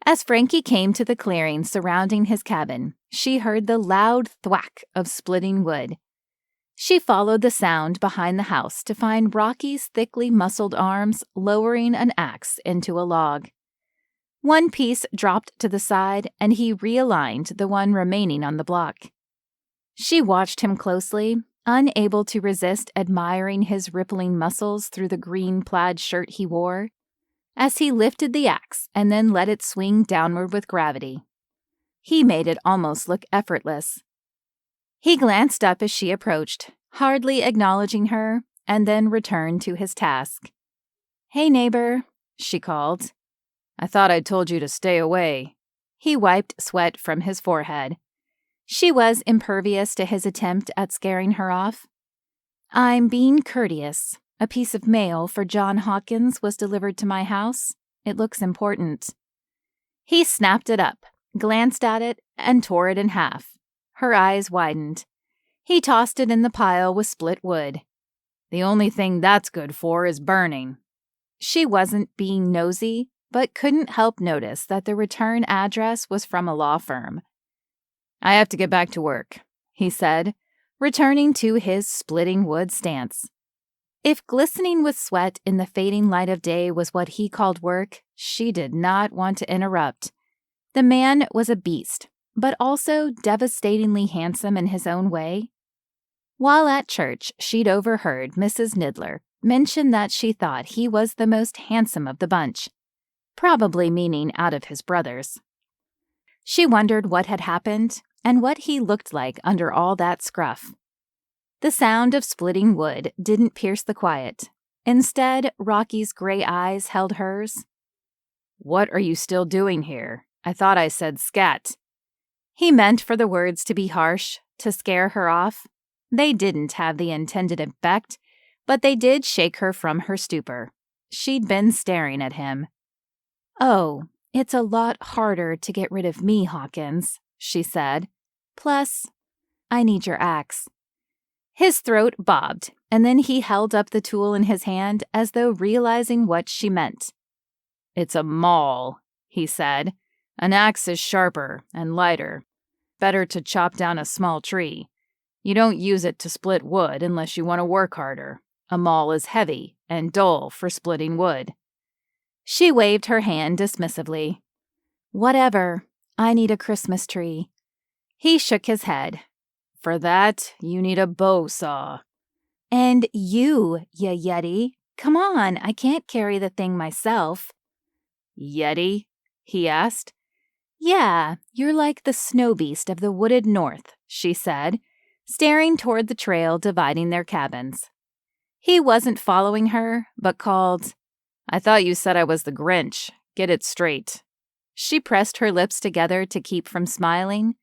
As Frankie came to the clearing surrounding his cabin, she heard the loud thwack of splitting wood. She followed the sound behind the house to find Rocky's thickly muscled arms lowering an axe into a log. One piece dropped to the side, and he realigned the one remaining on the block. She watched him closely, unable to resist admiring his rippling muscles through the green plaid shirt he wore, as he lifted the axe and then let it swing downward with gravity. He made it almost look effortless. He glanced up as she approached, hardly acknowledging her, and then returned to his task. "Hey, neighbor," she called. "I thought I told you to stay away." He wiped sweat from his forehead. She was impervious to his attempt at scaring her off. "I'm being courteous. A piece of mail for John Hawkins was delivered to my house. It looks important." He snapped it up, glanced at it, and tore it in half. Her eyes widened. He tossed it in the pile with split wood. "The only thing that's good for is burning." She wasn't being nosy, but couldn't help notice that the return address was from a law firm. "I have to get back to work," he said, returning to his splitting wood stance. If glistening with sweat in the fading light of day was what he called work, she did not want to interrupt. The man was a beast, but also devastatingly handsome in his own way. While at church, she'd overheard Mrs. Nidler mention that she thought he was the most handsome of the bunch, probably meaning out of his brothers. She wondered what had happened and what he looked like under all that scruff. The sound of splitting wood didn't pierce the quiet. Instead, Rocky's gray eyes held hers. "What are you still doing here? I thought I said scat." He meant for the words to be harsh, to scare her off. They didn't have the intended effect, but they did shake her from her stupor. She'd been staring at him. "Oh, it's a lot harder to get rid of me, Hawkins," she said. "Plus, I need your axe." His throat bobbed, and then he held up the tool in his hand as though realizing what she meant. "It's a maul," he said. "An axe is sharper and lighter. Better to chop down a small tree. You don't use it to split wood unless you want to work harder. A maul is heavy and dull for splitting wood." She waved her hand dismissively. "Whatever. I need a Christmas tree." He shook his head. "For that, you need a bow saw." "And you, ya yeti. Come on, I can't carry the thing myself." "Yeti?" he asked. "Yeah, you're like the snow beast of the wooded north," she said, staring toward the trail dividing their cabins. He wasn't following her, but called, "I thought you said I was the Grinch. Get it straight." She pressed her lips together to keep from smiling.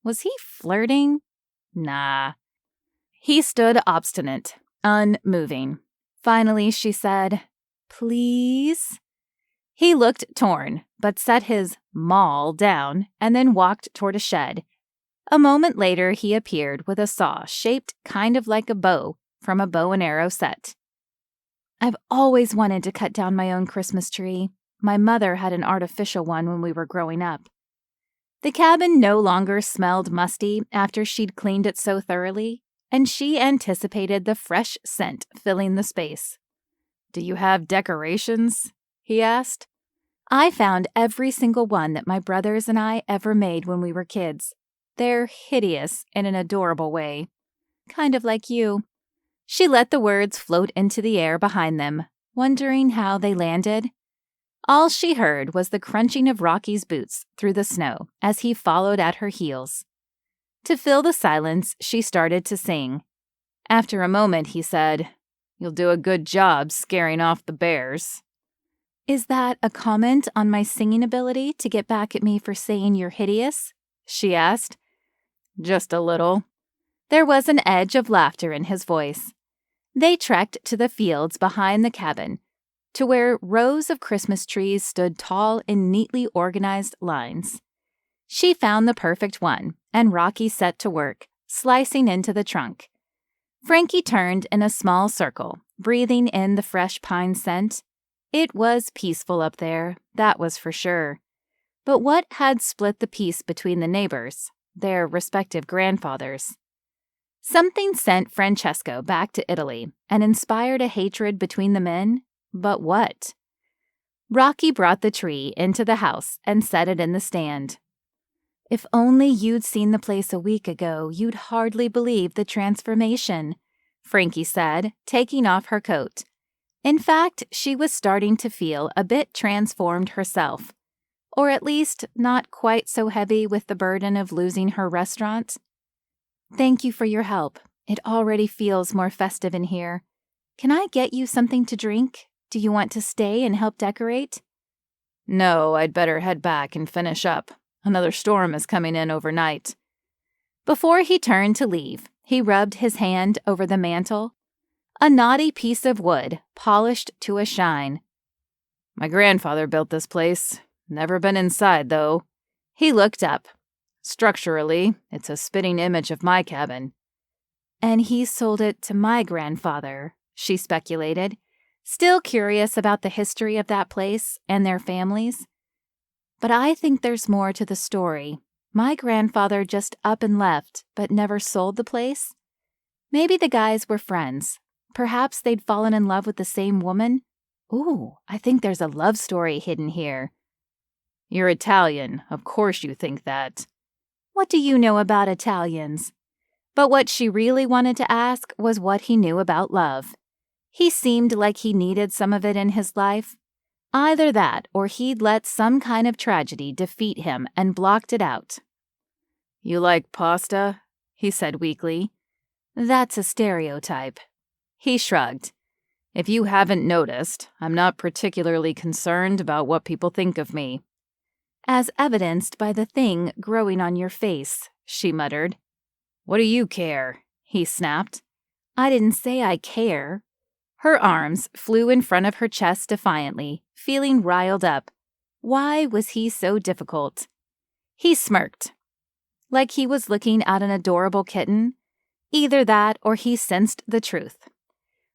Was he flirting? Nah. He stood obstinate, unmoving. Finally, she said, "Please?" He looked torn, but set his maul down and then walked toward a shed. A moment later, he appeared with a saw shaped kind of like a bow from a bow and arrow set. "I've always wanted to cut down my own Christmas tree. My mother had an artificial one when we were growing up." The cabin no longer smelled musty after she'd cleaned it so thoroughly, and she anticipated the fresh scent filling the space. "Do you have decorations?" he asked. "I found every single one that my brothers and I ever made when we were kids. They're hideous in an adorable way. Kind of like you." She let the words float into the air behind them, wondering how they landed. All she heard was the crunching of Rocky's boots through the snow as he followed at her heels. To fill the silence, she started to sing. After a moment, he said, "You'll do a good job scaring off the bears." "Is that a comment on my singing ability to get back at me for saying you're hideous?" she asked. "Just a little." There was an edge of laughter in his voice. They trekked to the fields behind the cabin, to where rows of Christmas trees stood tall in neatly organized lines. She found the perfect one, and Rocky set to work, slicing into the trunk. Frankie turned in a small circle, breathing in the fresh pine scent. It was peaceful up there, that was for sure. But what had split the peace between the neighbors, their respective grandfathers? Something sent Francesco back to Italy and inspired a hatred between the men. But what? Rocky brought the tree into the house and set it in the stand. "If only you'd seen the place a week ago, you'd hardly believe the transformation," Frankie said, taking off her coat. In fact, she was starting to feel a bit transformed herself, or at least not quite so heavy with the burden of losing her restaurant. "Thank you for your help. It already feels more festive in here. Can I get you something to drink? Do you want to stay and help decorate? No, I'd better head back and finish up. Another storm is coming in overnight. Before he turned to leave, he rubbed his hand over the mantel. A knotty piece of wood, polished to a shine. My grandfather built this place. Never been inside, though. He looked up. Structurally, it's a spitting image of my cabin. And he sold it to my grandfather, she speculated, still curious about the history of that place and their families. But I think there's more to the story. My grandfather just up and left, but never sold the place. Maybe the guys were friends. Perhaps they'd fallen in love with the same woman. Ooh, I think there's a love story hidden here. You're Italian. Of course you think that. What do you know about Italians? But what she really wanted to ask was what he knew about love. He seemed like he needed some of it in his life. Either that, or he'd let some kind of tragedy defeat him and blocked it out. You like pasta? He said weakly. That's a stereotype. He shrugged. If you haven't noticed, I'm not particularly concerned about what people think of me. As evidenced by the thing growing on your face, she muttered. What do you care? He snapped. I didn't say I care. Her arms flew in front of her chest defiantly, feeling riled up. Why was he so difficult? He smirked, like he was looking at an adorable kitten. Either that or he sensed the truth.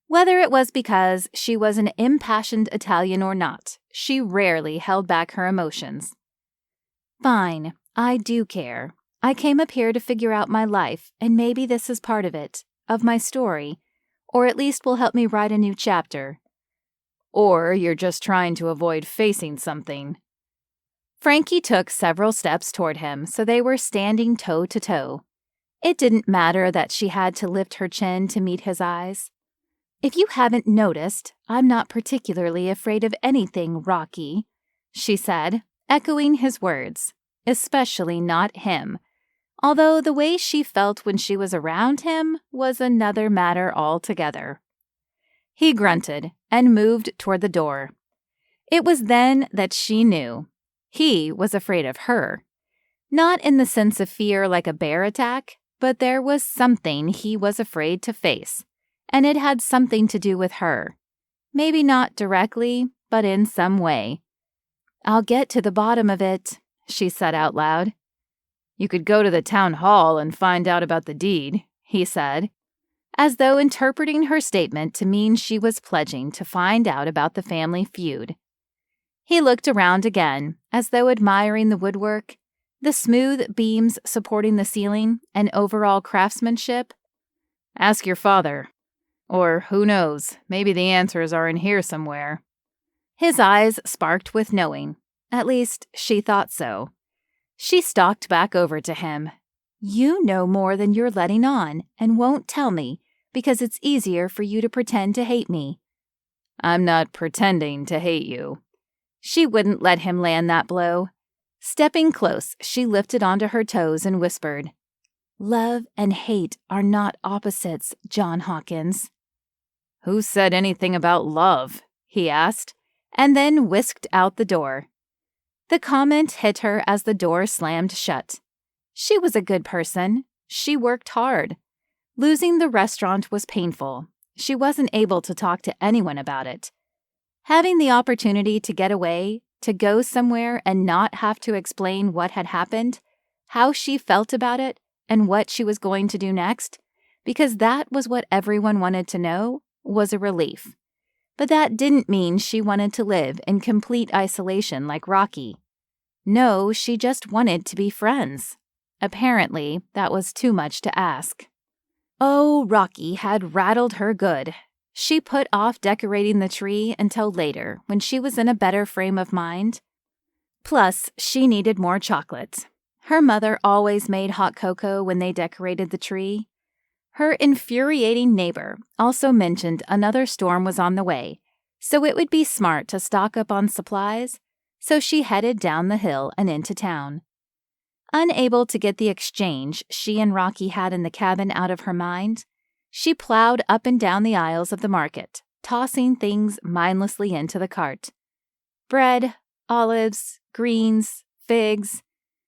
Whether it was because she was an impassioned Italian or not, she rarely held back her emotions. Fine, I do care. I came up here to figure out my life, and maybe this is part of it, of my story, or at least will help me write a new chapter. Or you're just trying to avoid facing something. Frankie took several steps toward him, so they were standing toe to toe. It didn't matter that she had to lift her chin to meet his eyes. If you haven't noticed, I'm not particularly afraid of anything, Rocky, she said, echoing his words, especially not him, although the way she felt when she was around him was another matter altogether. He grunted and moved toward the door. It was then that she knew. He was afraid of her. Not in the sense of fear like a bear attack, but there was something he was afraid to face. And it had something to do with her. Maybe not directly, but in some way. I'll get to the bottom of it, she said out loud. You could go to the town hall and find out about the deed, he said, as though interpreting her statement to mean she was pledging to find out about the family feud. He looked around again, as though admiring the woodwork, the smooth beams supporting the ceiling, and overall craftsmanship. Ask your father. Or, who knows, maybe the answers are in here somewhere. His eyes sparked with knowing. At least, she thought so. She stalked back over to him. You know more than you're letting on, and won't tell me, because it's easier for you to pretend to hate me. I'm not pretending to hate you. She wouldn't let him land that blow. Stepping close, she lifted onto her toes and whispered, Love and hate are not opposites, John Hawkins. Who said anything about love? He asked, and then whisked out the door. The comment hit her as the door slammed shut. She was a good person. She worked hard. Losing the restaurant was painful. She wasn't able to talk to anyone about it. Having the opportunity to get away, to go somewhere and not have to explain what had happened, how she felt about it, and what she was going to do next, because that was what everyone wanted to know, was a relief. But that didn't mean she wanted to live in complete isolation like Rocky. No, she just wanted to be friends. Apparently, that was too much to ask. Oh, Rocky had rattled her good. She put off decorating the tree until later, when she was in a better frame of mind. Plus, she needed more chocolate. Her mother always made hot cocoa when they decorated the tree. Her infuriating neighbor also mentioned another storm was on the way, so it would be smart to stock up on supplies, so she headed down the hill and into town. Unable to get the exchange she and Rocky had in the cabin out of her mind, She plowed up and down the aisles of the market, tossing things mindlessly into the cart. Bread, olives, greens, figs.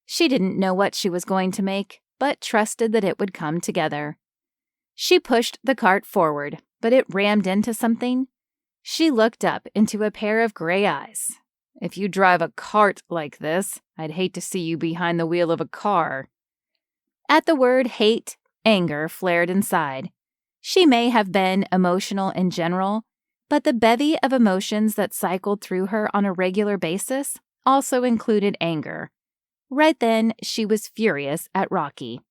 She didn't know what she was going to make, but trusted that it would come together. She pushed the cart forward, but it rammed into something. She looked up into a pair of gray eyes. "If you drive a cart like this, I'd hate to see you behind the wheel of a car." At the word hate, anger flared inside. She may have been emotional in general, but the bevy of emotions that cycled through her on a regular basis also included anger. Right then, she was furious at Rocky.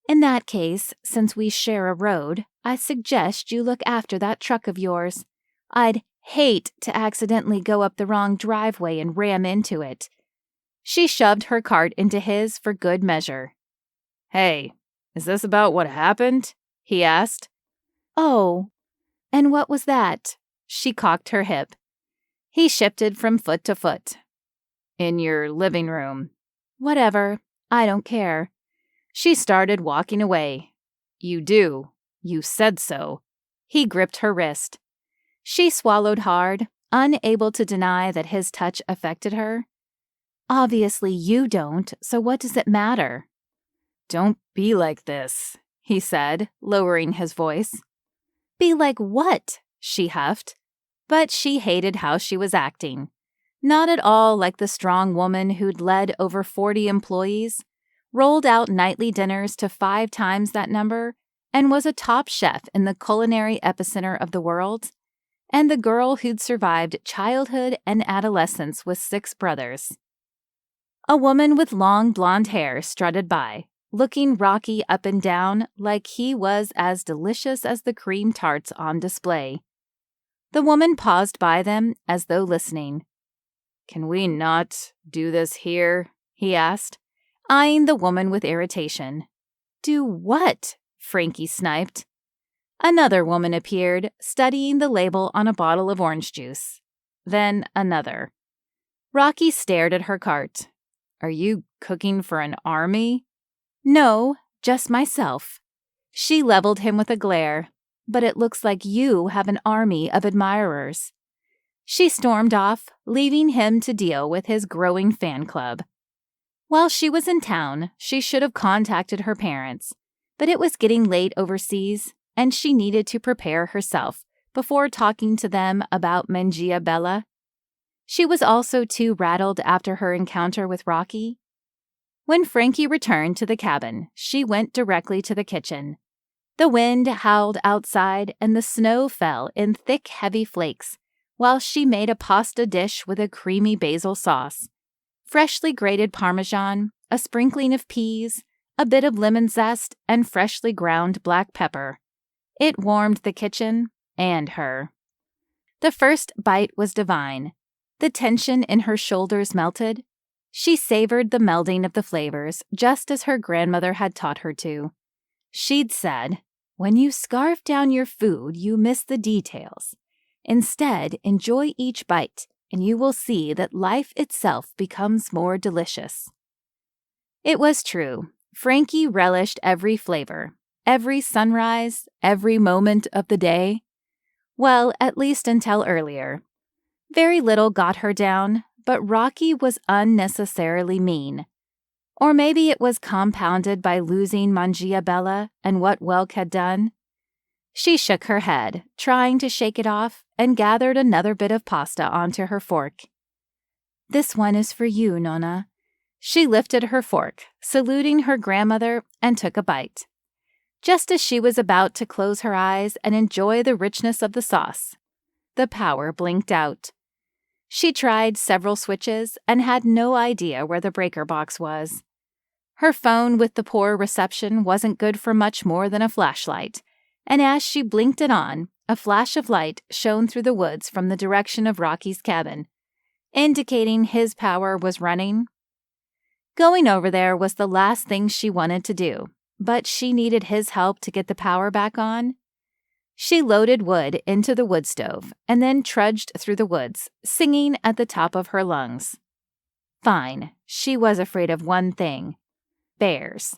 "In that case, since we share a road, I suggest you look after that truck of yours. I'd hate to accidentally go up the wrong driveway and ram into it." She shoved her cart into his for good measure. "Hey, is this about what happened?" he asked. "Oh, and what was that?" She cocked her hip. He shifted from foot to foot. "In your living room." "Whatever. I don't care." She started walking away. "You do. You said so." He gripped her wrist. She swallowed hard, unable to deny that his touch affected her. "Obviously you don't, so what does it matter?" "Don't be like this," he said, lowering his voice. "Be like what?" she huffed. But she hated how she was acting. Not at all like the strong woman who'd led over 40 employees, rolled out nightly dinners to 5 times that number, and was a top chef in the culinary epicenter of the world, and the girl who'd survived childhood and adolescence with 6 brothers. A woman with long blonde hair strutted by, looking Rocky up and down like he was as delicious as the cream tarts on display. The woman paused by them as though listening. "Can we not do this here?" he asked, eyeing the woman with irritation. "Do what?" Frankie sniped. Another woman appeared, studying the label on a bottle of orange juice. Then another. Rocky stared at her cart. "Are you cooking for an army?" "No, just myself." She leveled him with a glare. "But it looks like you have an army of admirers." She stormed off, leaving him to deal with his growing fan club. While she was in town, she should have contacted her parents, but it was getting late overseas, and she needed to prepare herself before talking to them about Manjia Bella. She was also too rattled after her encounter with Rocky. When Frankie returned to the cabin, she went directly to the kitchen. The wind howled outside and the snow fell in thick, heavy flakes, while she made a pasta dish with a creamy basil sauce, freshly grated Parmesan, a sprinkling of peas, a bit of lemon zest, and freshly ground black pepper. It warmed the kitchen and her. The first bite was divine. The tension in her shoulders melted. She savored the melding of the flavors just as her grandmother had taught her to. She'd said, "When you scarf down your food, you miss the details. Instead, enjoy each bite, and you will see that life itself becomes more delicious." It was true. Frankie relished every flavor, every sunrise, every moment of the day. Well, at least until earlier. Very little got her down, but Rocky was unnecessarily mean. Or maybe it was compounded by losing Manjia Bella and what Welk had done. She shook her head, trying to shake it off, and gathered another bit of pasta onto her fork. "This one is for you, Nonna." She lifted her fork, saluting her grandmother, and took a bite. Just as she was about to close her eyes and enjoy the richness of the sauce, the power blinked out. She tried several switches and had no idea where the breaker box was. Her phone with the poor reception wasn't good for much more than a flashlight, and as she blinked it on, a flash of light shone through the woods from the direction of Rocky's cabin, indicating his power was running. Going over there was the last thing she wanted to do, but she needed his help to get the power back on. She loaded wood into the wood stove and then trudged through the woods, singing at the top of her lungs. Fine, she was afraid of one thing: bears.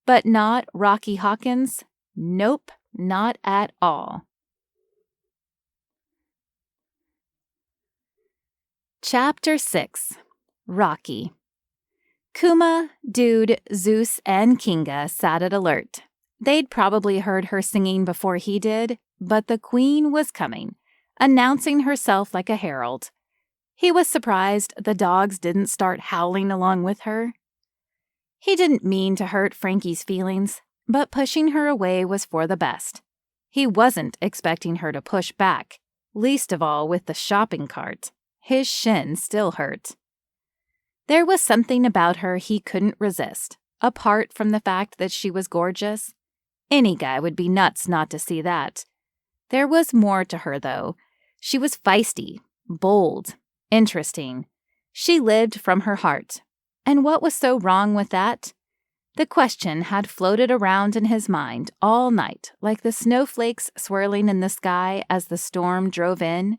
But not Rocky Hawkins. Nope, Not at all. Chapter 6. Rocky. Kuma, Dude, Zeus, and Kinga sat at alert. They'd probably heard her singing before he did, but the queen was coming, announcing herself like a herald. He was surprised the dogs didn't start howling along with her. He didn't mean to hurt Frankie's feelings, but pushing her away was for the best. He wasn't expecting her to push back, least of all with the shopping cart. His shin still hurt. There was something about her he couldn't resist, apart from the fact that she was gorgeous. Any guy would be nuts not to see that. There was more to her, though. She was feisty, bold, interesting. She lived from her heart. And what was so wrong with that? The question had floated around in his mind all night, like the snowflakes swirling in the sky as the storm drove in.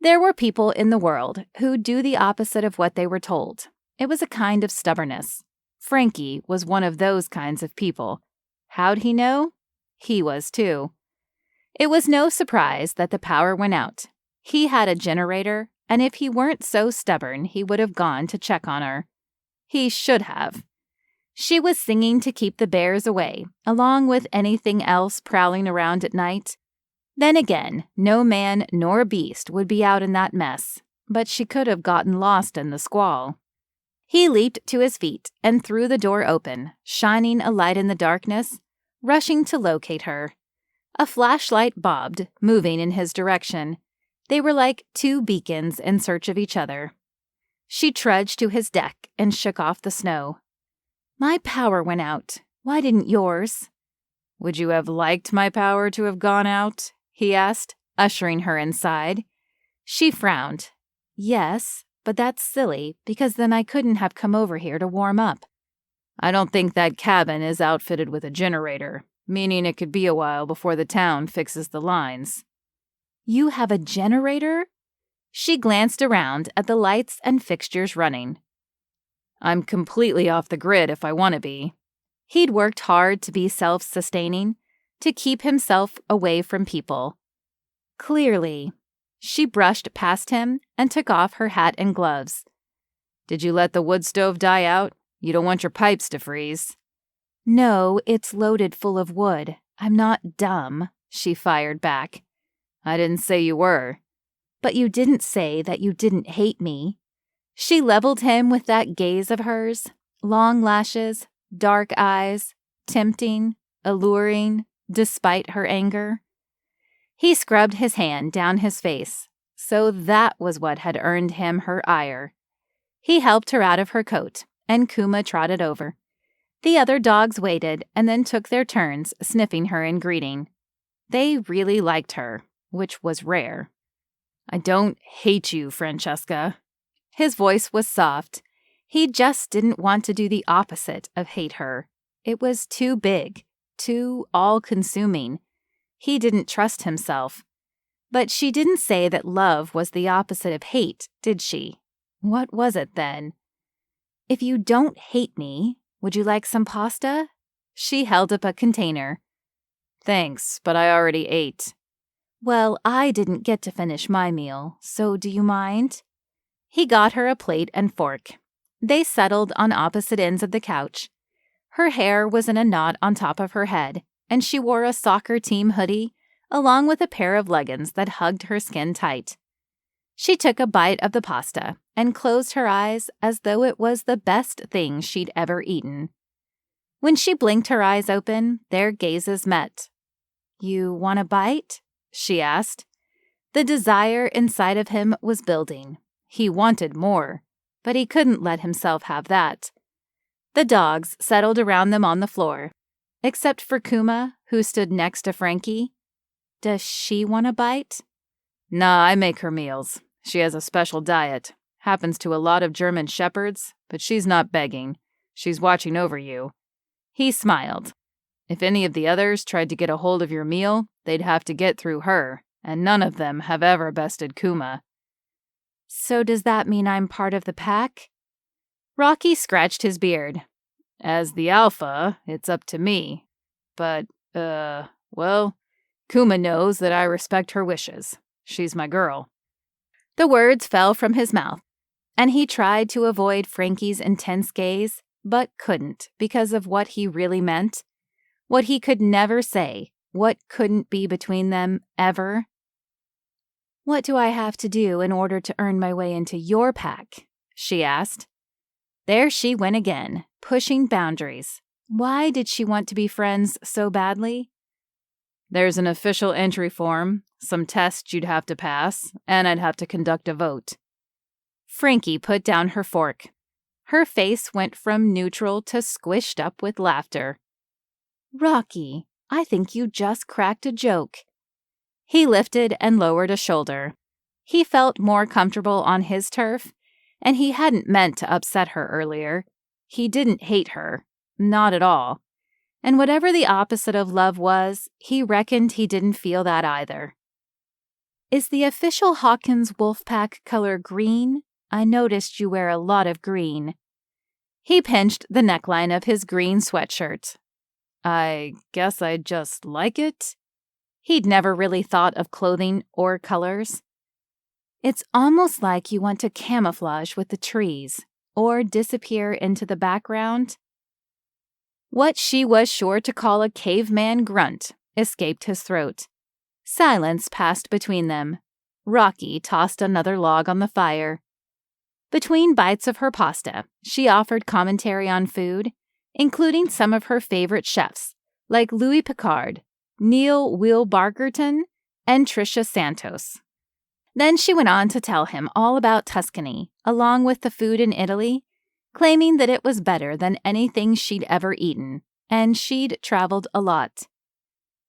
There were people in the world who do the opposite of what they were told. It was a kind of stubbornness. Frankie was one of those kinds of people. How'd he know? He was too. It was no surprise that the power went out. He had a generator, and if he weren't so stubborn, he would have gone to check on her. He should have. She was singing to keep the bears away, along with anything else prowling around at night. Then again, no man nor beast would be out in that mess, but she could have gotten lost in the squall. He leaped to his feet and threw the door open, shining a light in the darkness, rushing to locate her. A flashlight bobbed, moving in his direction. They were like two beacons in search of each other. She trudged to his deck and shook off the snow. "My power went out. Why didn't yours?" "Would you have liked my power to have gone out?" he asked, ushering her inside. She frowned. "Yes, but that's silly, because then I couldn't have come over here to warm up." "I don't think that cabin is outfitted with a generator, meaning it could be a while before the town fixes the lines." "You have a generator?" She glanced around at the lights and fixtures running. "I'm completely off the grid if I want to be." He'd worked hard to be self-sustaining, to keep himself away from people. Clearly. She brushed past him and took off her hat and gloves. "Did you let the wood stove die out? You don't want your pipes to freeze." "No, it's loaded full of wood. I'm not dumb," she fired back. "I didn't say you were." "But you didn't say that you didn't hate me." She leveled him with that gaze of hers, long lashes, dark eyes, tempting, alluring, despite her anger. He scrubbed his hand down his face. So that was what had earned him her ire. He helped her out of her coat, and Kuma trotted over. The other dogs waited and then took their turns sniffing her in greeting. They really liked her, which was rare. "I don't hate you, Francesca." His voice was soft. He just didn't want to do the opposite of hate her. It was too big, too all-consuming. He didn't trust himself. But she didn't say that love was the opposite of hate, did she? What was it then? "If you don't hate me, would you like some pasta?" She held up a container. "Thanks, but I already ate." "Well, I didn't get to finish my meal, so do you mind?" He got her a plate and fork. They settled on opposite ends of the couch. Her hair was in a knot on top of her head, and she wore a soccer team hoodie, along with a pair of leggings that hugged her skin tight. She took a bite of the pasta and closed her eyes as though it was the best thing she'd ever eaten. When she blinked her eyes open, their gazes met. "You want a bite?" she asked. The desire inside of him was building. He wanted more, but he couldn't let himself have that. The dogs settled around them on the floor, except for Kuma, who stood next to Frankie. "Does she want a bite?" "Nah, I make her meals. She has a special diet. Happens to a lot of German shepherds, but she's not begging. She's watching over you." He smiled. "If any of the others tried to get a hold of your meal, they'd have to get through her, and none of them have ever bested Kuma." "So does that mean I'm part of the pack?" Rocky scratched his beard. "As the alpha, it's up to me. But Well, Kuma knows that I respect her wishes. She's my girl." The words fell from his mouth, and he tried to avoid Frankie's intense gaze, but couldn't because of what he really meant, what he could never say, what couldn't be between them ever. "What do I have to do in order to earn my way into your pack?" she asked. There she went again, pushing boundaries. Why did she want to be friends so badly? "There's an official entry form, some tests you'd have to pass, and I'd have to conduct a vote." Frankie put down her fork. Her face went from neutral to squished up with laughter. "Rocky, I think you just cracked a joke." He lifted and lowered a shoulder. He felt more comfortable on his turf, and he hadn't meant to upset her earlier. He didn't hate her. Not at all. And whatever the opposite of love was, he reckoned he didn't feel that either. "Is the official Hawkins Wolfpack color green? I noticed you wear a lot of green." He pinched the neckline of his green sweatshirt. "I guess I just like it." He'd never really thought of clothing or colors. "It's almost like you want to camouflage with the trees, or disappear into the background." What she was sure to call a caveman grunt escaped his throat. Silence passed between them. Rocky tossed another log on the fire. Between bites of her pasta, she offered commentary on food, including some of her favorite chefs, like Louis Picard, Neil Will Barkerton, and Trisha Santos. Then she went on to tell him all about Tuscany, along with the food in Italy, claiming that it was better than anything she'd ever eaten, and she'd traveled a lot.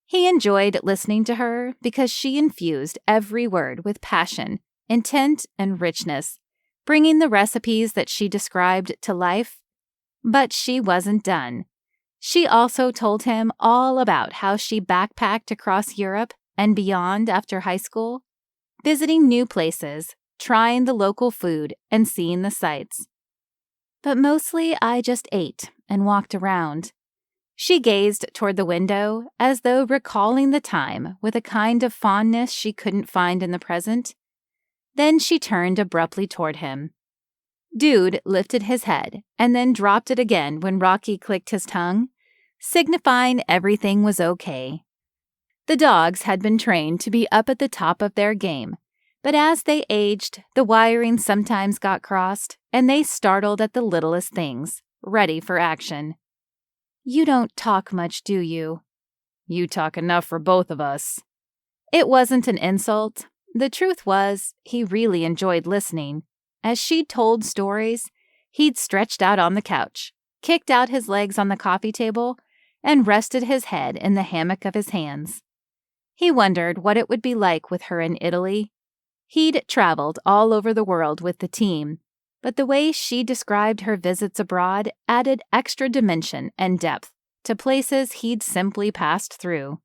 He enjoyed listening to her because she infused every word with passion, intent, and richness, bringing the recipes that she described to life. But she wasn't done. She also told him all about how she backpacked across Europe and beyond after high school, visiting new places, trying the local food, and seeing the sights. "But mostly I just ate and walked around." She gazed toward the window as though recalling the time with a kind of fondness she couldn't find in the present. Then she turned abruptly toward him. Dude lifted his head and then dropped it again when Rocky clicked his tongue, signifying everything was okay. The dogs had been trained to be up at the top of their game, but as they aged, the wiring sometimes got crossed, and they startled at the littlest things, ready for action. "You don't talk much, do you?" "You talk enough for both of us." It wasn't an insult. The truth was, he really enjoyed listening. As she told stories, he'd stretched out on the couch, kicked out his legs on the coffee table, and rested his head in the hammock of his hands. He wondered what it would be like with her in Italy. He'd traveled all over the world with the team, but the way she described her visits abroad added extra dimension and depth to places he'd simply passed through.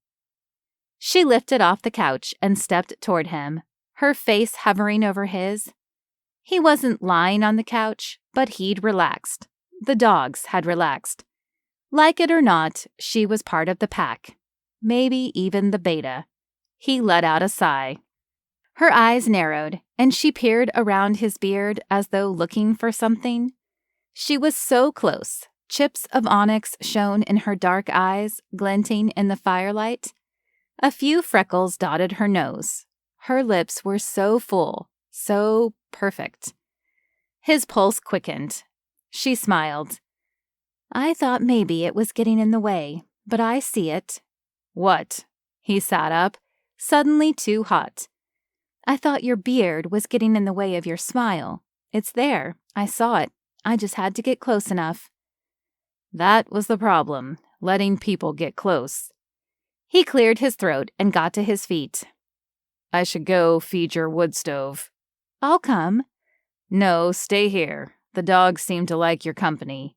She lifted off the couch and stepped toward him, her face hovering over his. He wasn't lying on the couch, but he'd relaxed. The dogs had relaxed. Like it or not, she was part of the pack. Maybe even the beta. He let out a sigh. Her eyes narrowed, and she peered around his beard as though looking for something. She was so close. Chips of onyx shone in her dark eyes, glinting in the firelight. A few freckles dotted her nose. Her lips were so full, so perfect. His pulse quickened. She smiled. "I thought maybe it was getting in the way, but I see it." "What?" He sat up, suddenly too hot. "I thought your beard was getting in the way of your smile. It's there. I saw it. I just had to get close enough." That was the problem, letting people get close. He cleared his throat and got to his feet. "I should go feed your wood stove." "I'll come." "No, stay here. The dogs seem to like your company."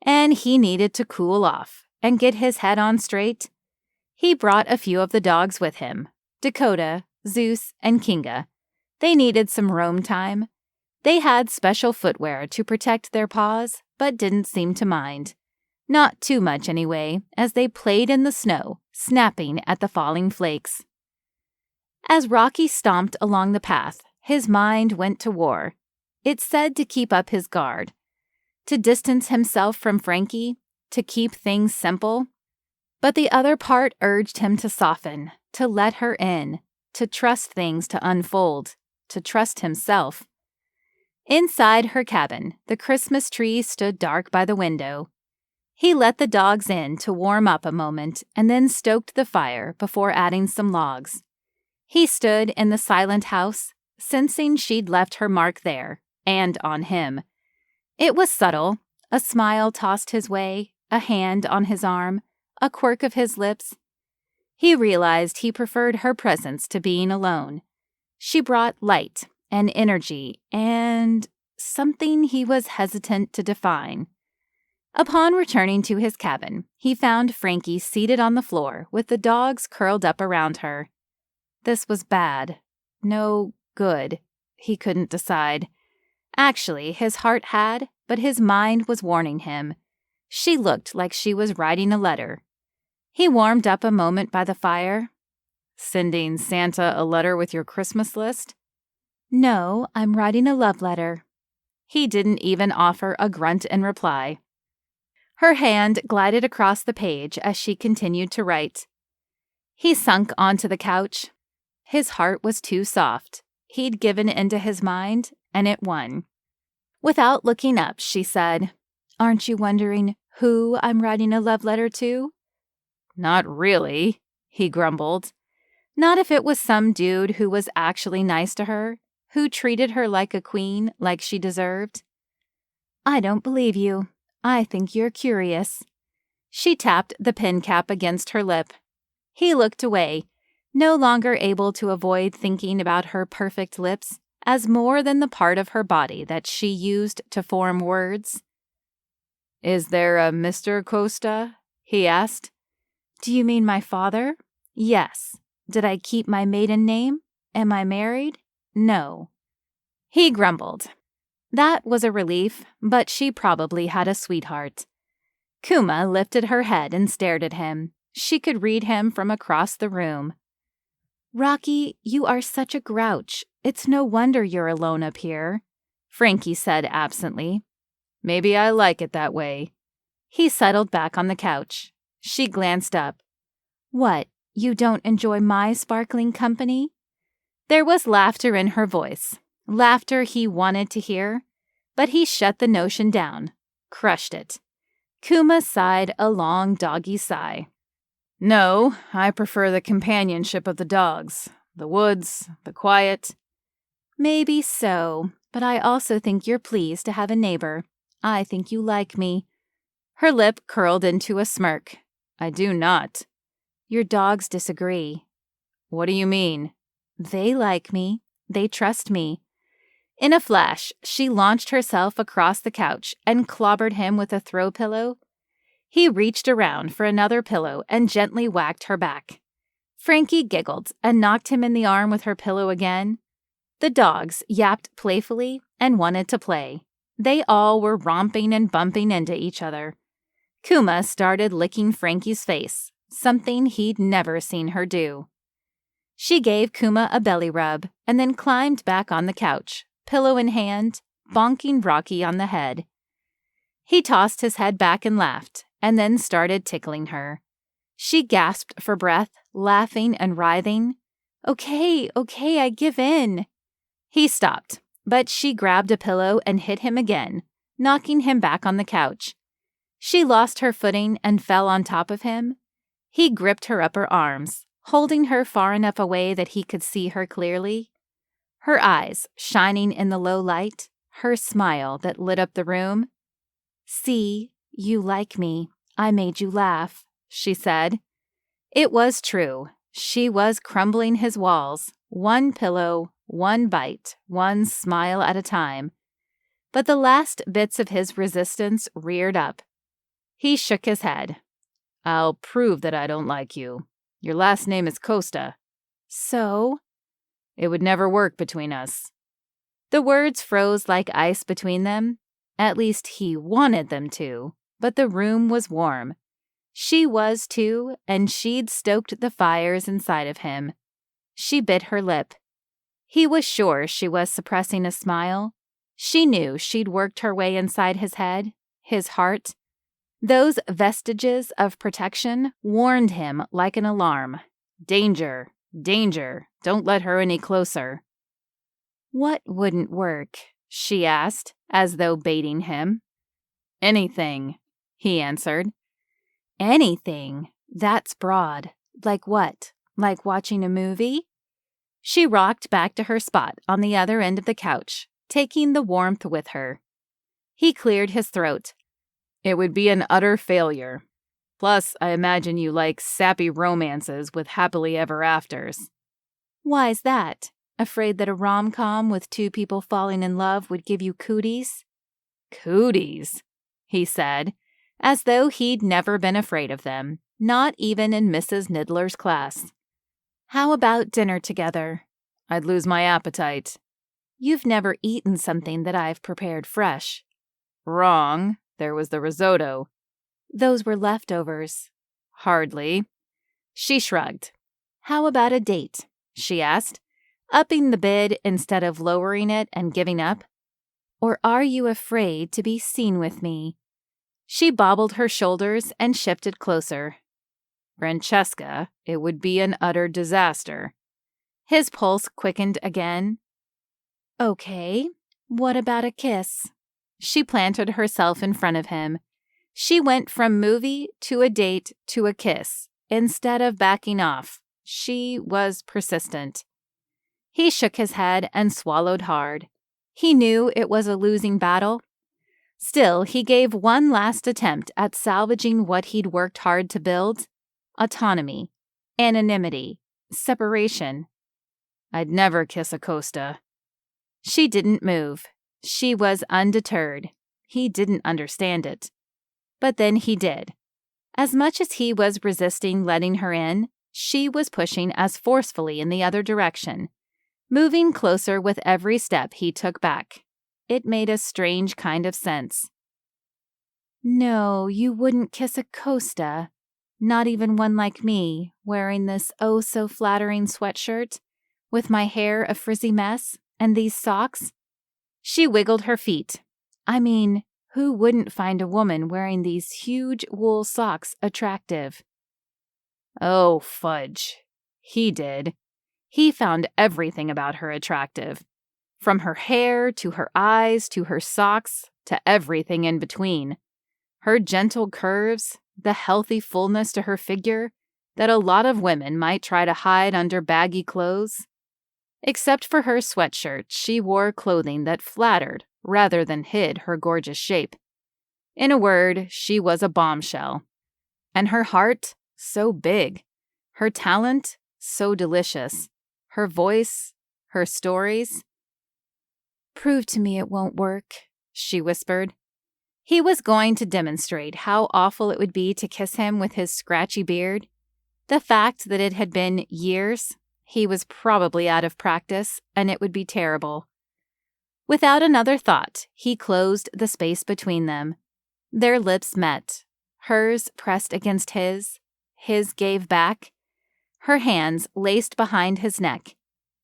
And he needed to cool off and get his head on straight. He brought a few of the dogs with him, Dakota, Zeus, and Kinga. They needed some roam time. They had special footwear to protect their paws, but didn't seem to mind. Not too much anyway, as they played in the snow, snapping at the falling flakes. As Rocky stomped along the path, his mind went to war. It said to keep up his guard, to distance himself from Frankie, to keep things simple. But the other part urged him to soften, to let her in, to trust things to unfold, to trust himself. Inside her cabin, the Christmas tree stood dark by the window. He let the dogs in to warm up a moment and then stoked the fire before adding some logs. He stood in the silent house, sensing she'd left her mark there, and on him. It was subtle, a smile tossed his way, a hand on his arm, a quirk of his lips. He realized he preferred her presence to being alone. She brought light and energy and something he was hesitant to define. Upon returning to his cabin, he found Frankie seated on the floor with the dogs curled up around her. This was bad. No, good. He couldn't decide. Actually, his heart had, but his mind was warning him. She looked like she was writing a letter. He warmed up a moment by the fire. Sending Santa a letter with your Christmas list? No, I'm writing a love letter. He didn't even offer a grunt in reply. Her hand glided across the page as she continued to write. He sunk onto the couch. His heart was too soft. He'd given into his mind, and it won. Without looking up, she said, Aren't you wondering who I'm writing a love letter to? Not really, he grumbled. Not if it was some dude who was actually nice to her, who treated her like a queen, like she deserved. I don't believe you. I think you're curious. She tapped the pen cap against her lip. He looked away, no longer able to avoid thinking about her perfect lips as more than the part of her body that she used to form words. Is there a Mr. Costa? He asked. Do you mean my father? Yes. Did I keep my maiden name? Am I married? No. He grumbled. That was a relief, but she probably had a sweetheart. Kuma lifted her head and stared at him. She could read him from across the room. Rocky, you are such a grouch. It's no wonder you're alone up here, Frankie said absently. Maybe I like it that way. He settled back on the couch. She glanced up. What, you don't enjoy my sparkling company? There was laughter in her voice, laughter he wanted to hear, but he shut the notion down, crushed it. Kuma sighed a long doggy sigh. No, I prefer the companionship of the dogs, the woods, the quiet. Maybe so, but I also think you're pleased to have a neighbor. I think you like me. Her lip curled into a smirk. I do not. Your dogs disagree. What do you mean? They like me. They trust me. In a flash, she launched herself across the couch and clobbered him with a throw pillow. He reached around for another pillow and gently whacked her back. Frankie giggled and knocked him in the arm with her pillow again. The dogs yapped playfully and wanted to play. They all were romping and bumping into each other. Kuma started licking Frankie's face, something he'd never seen her do. She gave Kuma a belly rub and then climbed back on the couch, pillow in hand, bonking Rocky on the head. He tossed his head back and laughed, and then started tickling her. She gasped for breath, laughing and writhing. Okay, I give in. He stopped, but she grabbed a pillow and hit him again, knocking him back on the couch. She lost her footing and fell on top of him. He gripped her upper arms, holding her far enough away that he could see her clearly. Her eyes shining in the low light, her smile that lit up the room. See, you like me. I made you laugh, she said. It was true. She was crumbling his walls, one pillow, one bite, one smile at a time. But the last bits of his resistance reared up. He shook his head. I'll prove that I don't like you. Your last name is Costa. So? It would never work between us. The words froze like ice between them. At least he wanted them to, but the room was warm. She was too, and she'd stoked the fires inside of him. She bit her lip. He was sure she was suppressing a smile. She knew she'd worked her way inside his head, his heart. Those vestiges of protection warned him like an alarm. Danger, danger, don't let her any closer. What wouldn't work? She asked, as though baiting him. Anything, he answered. Anything? That's broad. Like what? Like watching a movie? She rocked back to her spot on the other end of the couch, taking the warmth with her. He cleared his throat. It would be an utter failure. Plus, I imagine you like sappy romances with happily ever afters. Why's that? Afraid that a rom-com with two people falling in love would give you cooties? Cooties, he said, as though he'd never been afraid of them, not even in Mrs. Niddler's class. How about dinner together? I'd lose my appetite. You've never eaten something that I've prepared fresh. Wrong. There was the risotto. Those were leftovers. Hardly. She shrugged. How about a date? She asked, upping the bid instead of lowering it and giving up. Or are you afraid to be seen with me? She bobbled her shoulders and shifted closer. Francesca, it would be an utter disaster. His pulse quickened again. Okay, what about a kiss? She planted herself in front of him. She went from movie to a date to a kiss. Instead of backing off, she was persistent. He shook his head and swallowed hard. He knew it was a losing battle. Still, he gave one last attempt at salvaging what he'd worked hard to build. Autonomy, anonymity, separation. I'd never kiss a Costa. She didn't move. She was undeterred. He didn't understand it. But then he did. As much as he was resisting letting her in, she was pushing as forcefully in the other direction, moving closer with every step he took back. It made a strange kind of sense. No, you wouldn't kiss a Costa. Not even one like me, wearing this oh-so-flattering sweatshirt, with my hair a frizzy mess, and these socks. She wiggled her feet. I mean, who wouldn't find a woman wearing these huge wool socks attractive? Oh, fudge. He did. He found everything about her attractive. From her hair, to her eyes, to her socks, to everything in between. Her gentle curves, the healthy fullness to her figure that a lot of women might try to hide under baggy clothes. Except for her sweatshirt, she wore clothing that flattered rather than hid her gorgeous shape. In a word, she was a bombshell. And her heart, so big. Her talent, so delicious. Her voice, her stories. Prove to me it won't work, she whispered. He was going to demonstrate how awful it would be to kiss him with his scratchy beard. The fact that it had been years, he was probably out of practice, and it would be terrible. Without another thought, he closed the space between them. Their lips met. Hers pressed against his gave back. Her hands laced behind his neck.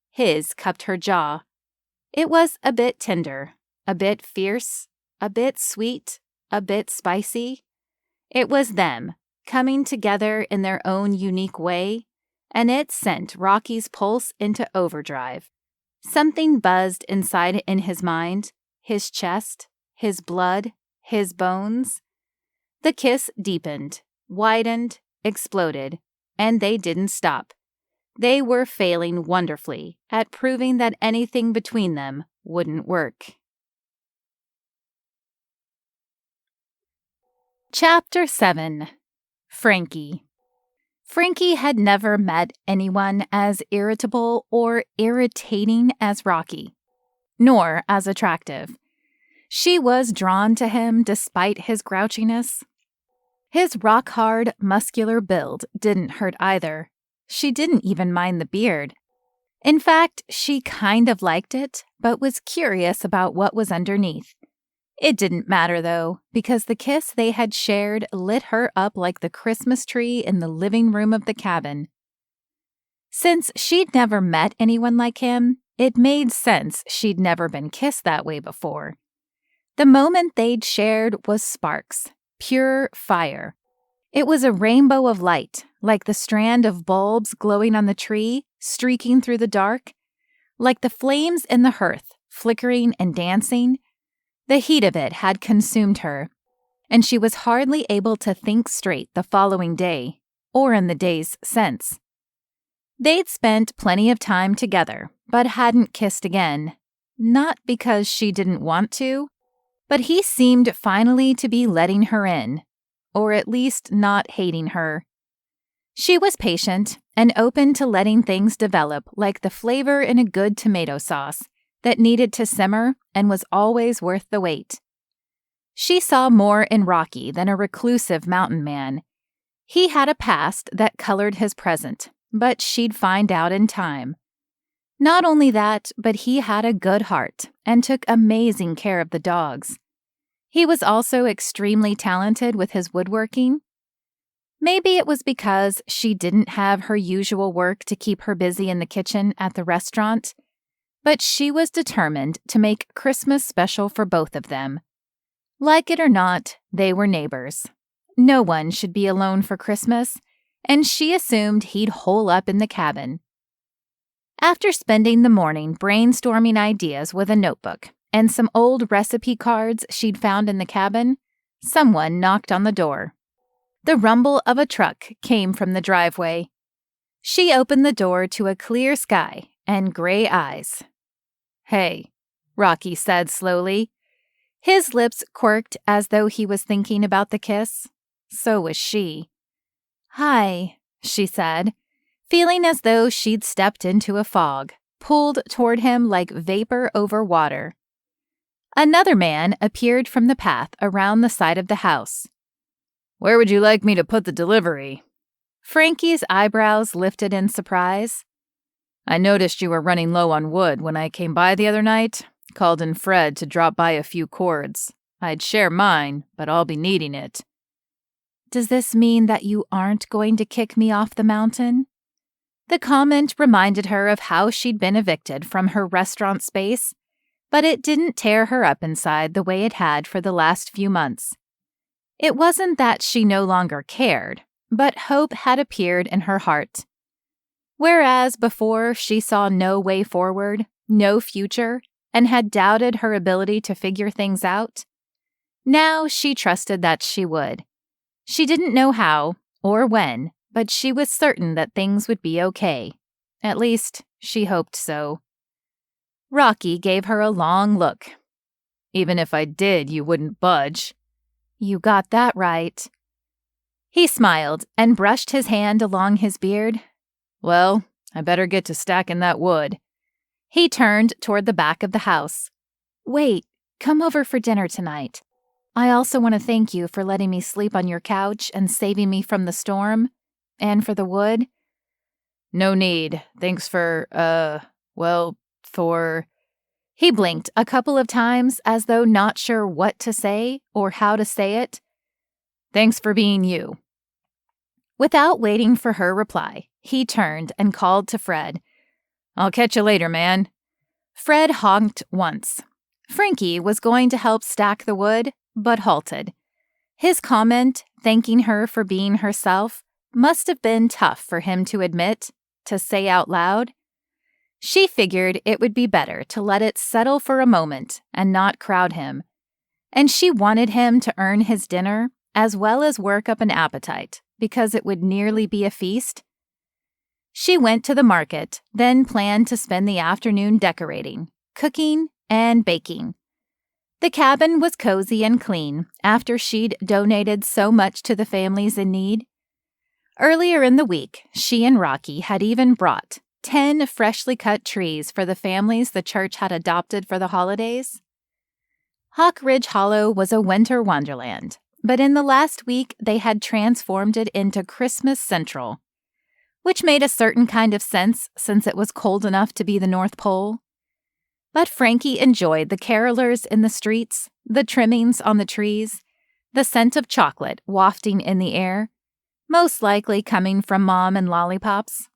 His cupped her jaw. It was a bit tender, a bit fierce, a bit sweet, a bit spicy. It was them, coming together in their own unique way, and it sent Rocky's pulse into overdrive. Something buzzed inside in his mind, his chest, his blood, his bones. The kiss deepened, widened, exploded, and they didn't stop. They were failing wonderfully at proving that anything between them wouldn't work. Chapter 7. Frankie. Frankie had never met anyone as irritable or irritating as Rocky, nor as attractive. She was drawn to him despite his grouchiness. His rock-hard, muscular build didn't hurt either. She didn't even mind the beard. In fact, she kind of liked it, but was curious about what was underneath. It didn't matter, though, because the kiss they had shared lit her up like the Christmas tree in the living room of the cabin. Since she'd never met anyone like him, it made sense she'd never been kissed that way before. The moment they'd shared was sparks, pure fire. It was a rainbow of light, like the strand of bulbs glowing on the tree, streaking through the dark, like the flames in the hearth, flickering and dancing. The heat of it had consumed her, and she was hardly able to think straight the following day, or in the days since. They'd spent plenty of time together, but hadn't kissed again, not because she didn't want to, but he seemed finally to be letting her in, or at least not hating her. She was patient and open to letting things develop like the flavor in a good tomato sauce that needed to simmer and was always worth the wait. She saw more in Rocky than a reclusive mountain man. He had a past that colored his present, but she'd find out in time. Not only that, but he had a good heart and took amazing care of the dogs. He was also extremely talented with his woodworking. Maybe it was because she didn't have her usual work to keep her busy in the kitchen at the restaurant, but she was determined to make Christmas special for both of them. Like it or not, they were neighbors. No one should be alone for Christmas, and she assumed he'd hole up in the cabin. After spending the morning brainstorming ideas with a notebook and some old recipe cards she'd found in the cabin, someone knocked on the door. The rumble of a truck came from the driveway. She opened the door to a clear sky and gray eyes. "Hey," Rocky said slowly. His lips quirked as though he was thinking about the kiss. So was she. "Hi," she said, feeling as though she'd stepped into a fog, pulled toward him like vapor over water. Another man appeared from the path around the side of the house. "Where would you like me to put the delivery?" Frankie's eyebrows lifted in surprise. "I noticed you were running low on wood when I came by the other night. Called in Fred to drop by a few cords. I'd share mine, but I'll be needing it." "Does this mean that you aren't going to kick me off the mountain?" The comment reminded her of how she'd been evicted from her restaurant space, but it didn't tear her up inside the way it had for the last few months. It wasn't that she no longer cared, but hope had appeared in her heart. Whereas before she saw no way forward, no future, and had doubted her ability to figure things out, now she trusted that she would. She didn't know how or when, but she was certain that things would be okay. At least, she hoped so. Rocky gave her a long look. "Even if I did, you wouldn't budge." "You got that right." He smiled and brushed his hand along his beard. "Well, I better get to stacking that wood." He turned toward the back of the house. "Wait, come over for dinner tonight. I also want to thank you for letting me sleep on your couch and saving me from the storm, and for the wood." "No need. Thanks for, for..." He blinked a couple of times as though not sure what to say or how to say it. "Thanks for being you." Without waiting for her reply, he turned and called to Fred. "I'll catch you later, man." Fred honked once. Frankie was going to help stack the wood, but halted. His comment, thanking her for being herself, must have been tough for him to admit, to say out loud. She figured it would be better to let it settle for a moment and not crowd him. And she wanted him to earn his dinner as well as work up an appetite, because it would nearly be a feast. She went to the market, then planned to spend the afternoon decorating, cooking, and baking. The cabin was cozy and clean after she'd donated so much to the families in need. Earlier in the week, she and Rocky had even brought 10 freshly cut trees for the families the church had adopted for the holidays. Hawk Ridge Hollow was a winter wonderland, but in the last week they had transformed it into Christmas Central, which made a certain kind of sense since it was cold enough to be the North Pole. But Frankie enjoyed the carolers in the streets, the trimmings on the trees, the scent of chocolate wafting in the air, most likely coming from Mom and Lollipops.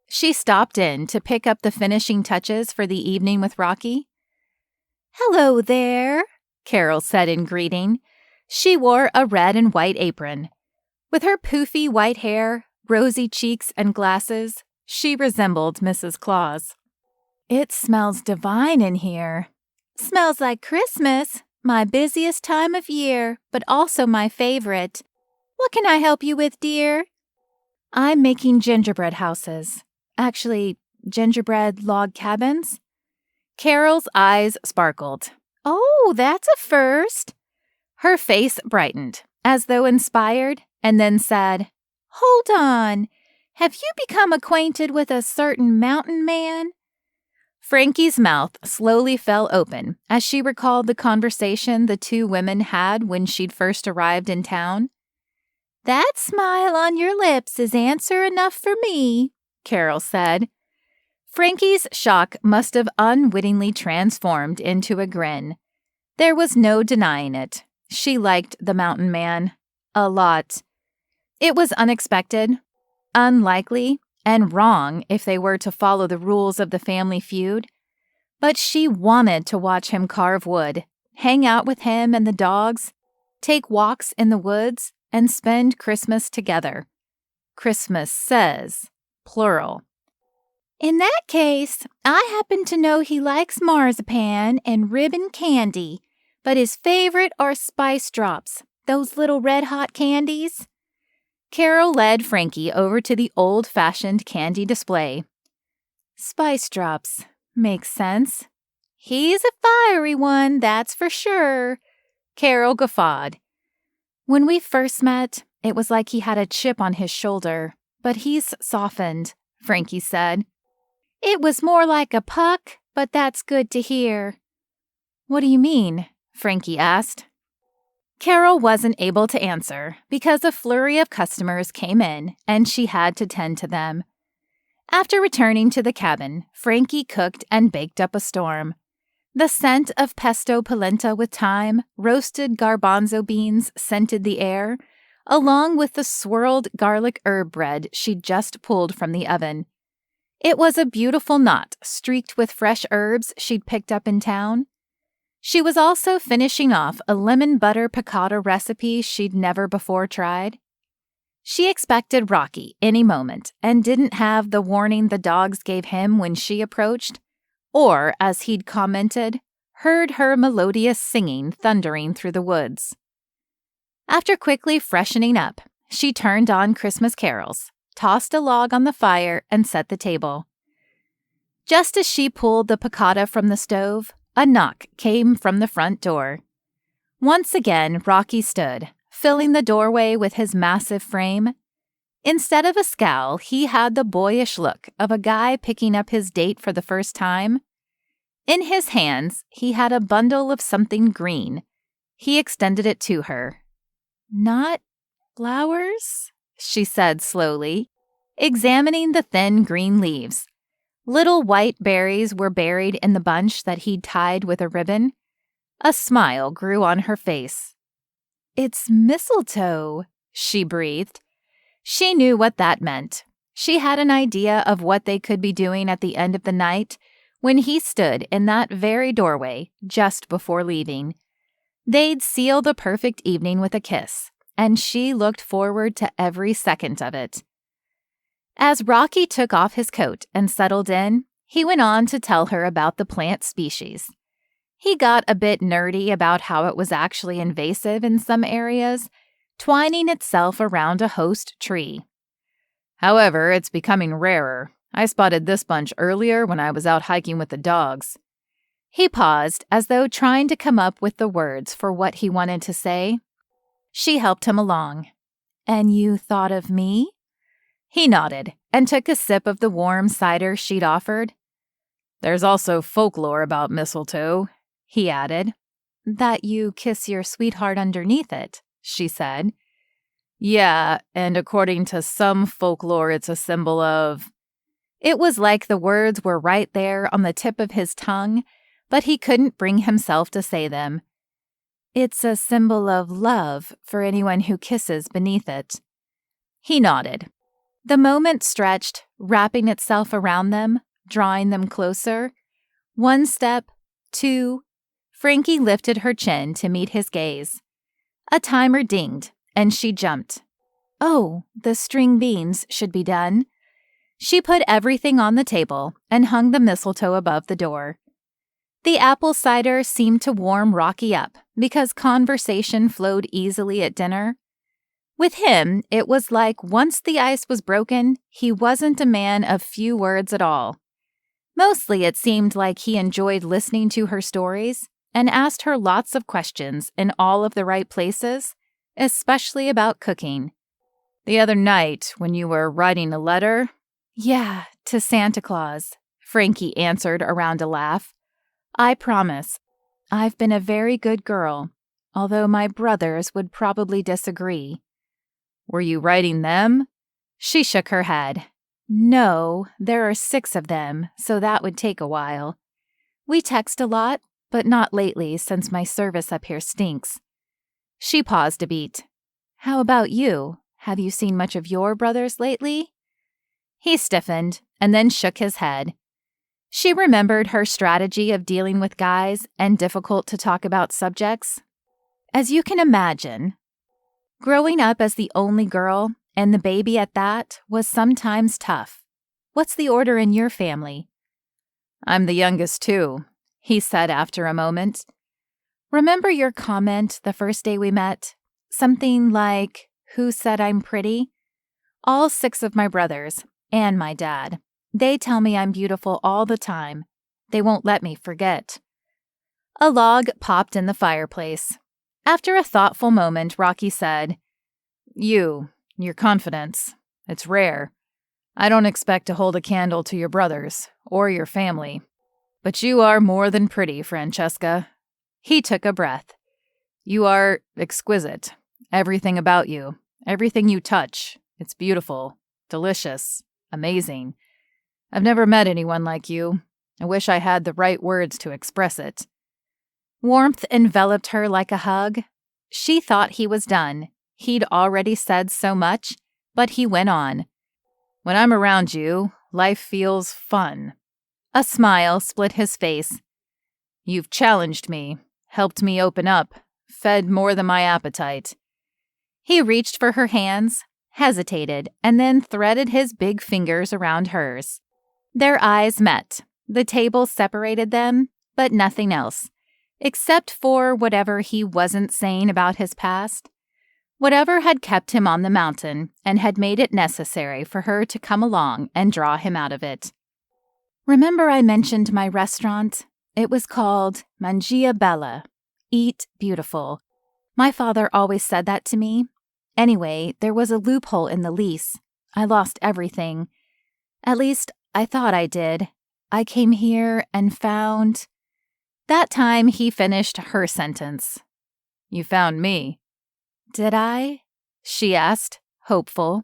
She stopped in to pick up the finishing touches for the evening with Rocky. "Hello there," Carol said in greeting. She wore a red and white apron. With her poofy white hair, rosy cheeks, and glasses, she resembled Mrs. Claus. "It smells divine in here." "Smells like Christmas, my busiest time of year, but also my favorite. What can I help you with, dear?" "I'm making gingerbread houses. Actually, gingerbread log cabins." Carol's eyes sparkled. "Oh, that's a first." Her face brightened, as though inspired, and then said, "Hold on. Have you become acquainted with a certain mountain man?" Frankie's mouth slowly fell open as she recalled the conversation the two women had when she'd first arrived in town. "That smile on your lips is answer enough for me," Carol said. Frankie's shock must have unwittingly transformed into a grin. There was no denying it. She liked the mountain man. A lot. It was unexpected, unlikely, and wrong if they were to follow the rules of the family feud. But she wanted to watch him carve wood, hang out with him and the dogs, take walks in the woods, and spend Christmas together. Christmas says, plural. "In that case, I happen to know he likes marzipan and ribbon candy, but his favorite are spice drops, those little red-hot candies." Carol led Frankie over to the old-fashioned candy display. "Spice drops. Makes sense." "He's a fiery one, that's for sure." Carol guffawed. "When we first met, it was like he had a chip on his shoulder, but he's softened," Frankie said. "It was more like a puck, but that's good to hear." "What do you mean?" Frankie asked. Carol wasn't able to answer because a flurry of customers came in and she had to tend to them. After returning to the cabin, Frankie cooked and baked up a storm. The scent of pesto polenta with thyme, roasted garbanzo beans scented the air, along with the swirled garlic herb bread she'd just pulled from the oven. It was a beautiful knot streaked with fresh herbs she'd picked up in town. She was also finishing off a lemon butter piccata recipe she'd never before tried. She expected Rocky any moment and didn't have the warning the dogs gave him when she approached, or, as he'd commented, heard her melodious singing thundering through the woods. After quickly freshening up, she turned on Christmas carols, tossed a log on the fire, and set the table. Just as she pulled the piccata from the stove, a knock came from the front door. Once again, Rocky stood, filling the doorway with his massive frame. Instead of a scowl, he had the boyish look of a guy picking up his date for the first time. In his hands, he had a bundle of something green. He extended it to her. "Not flowers?" she said slowly, examining the thin green leaves. Little white berries were buried in the bunch that he'd tied with a ribbon. A smile grew on her face. "It's mistletoe," she breathed. She knew what that meant. She had an idea of what they could be doing at the end of the night when he stood in that very doorway just before leaving. They'd seal the perfect evening with a kiss, and she looked forward to every second of it. As Rocky took off his coat and settled in, he went on to tell her about the plant species. He got a bit nerdy about how it was actually invasive in some areas, twining itself around a host tree. "However, it's becoming rarer. I spotted this bunch earlier when I was out hiking with the dogs." He paused as though trying to come up with the words for what he wanted to say. She helped him along. "And you thought of me?" He nodded and took a sip of the warm cider she'd offered. "There's also folklore about mistletoe," he added. "That you kiss your sweetheart underneath it," she said. "Yeah, and according to some folklore, it's a symbol of..." It was like the words were right there on the tip of his tongue, but he couldn't bring himself to say them. It's a symbol of love for anyone who kisses beneath it. He nodded. The moment stretched, wrapping itself around them, drawing them closer. 1 step, 2. Frankie lifted her chin to meet his gaze. A timer dinged, and she jumped. Oh, the string beans should be done. She put everything on the table and hung the mistletoe above the door. The apple cider seemed to warm Rocky up because conversation flowed easily at dinner. With him, it was like once the ice was broken, he wasn't a man of few words at all. Mostly it seemed like he enjoyed listening to her stories and asked her lots of questions in all of the right places, especially about cooking. The other night, when you were writing a letter? Yeah, to Santa Claus, Frankie answered around a laugh. I promise, I've been a very good girl, although my brothers would probably disagree. Were you writing them? She shook her head. No, there are 6 of them, so that would take a while. We text a lot, but not lately since my service up here stinks. She paused a beat. How about you? Have you seen much of your brothers lately? He stiffened and then shook his head. She remembered her strategy of dealing with guys and difficult to talk about subjects. As you can imagine, growing up as the only girl, and the baby at that, was sometimes tough. What's the order in your family? I'm the youngest too, he said after a moment. Remember your comment the first day we met? Something like, who said I'm pretty? All 6 of my brothers, and my dad. They tell me I'm beautiful all the time. They won't let me forget. A log popped in the fireplace. After a thoughtful moment, Rocky said, your confidence, it's rare. I don't expect to hold a candle to your brothers or your family. But you are more than pretty, Francesca. He took a breath. You are exquisite. Everything about you, everything you touch, it's beautiful, delicious, amazing. I've never met anyone like you. I wish I had the right words to express it. Warmth enveloped her like a hug. She thought he was done. He'd already said so much, but he went on. When I'm around you, life feels fun. A smile split his face. You've challenged me, helped me open up, fed more than my appetite. He reached for her hands, hesitated, and then threaded his big fingers around hers. Their eyes met. The table separated them, but nothing else, except for whatever he wasn't saying about his past. Whatever had kept him on the mountain and had made it necessary for her to come along and draw him out of it. Remember I mentioned my restaurant? It was called Manjia Bella. Eat beautiful. My father always said that to me. Anyway, there was a loophole in the lease. I lost everything. At least, I thought I did. I came here and found... That time he finished her sentence. You found me. Did I? She asked, hopeful.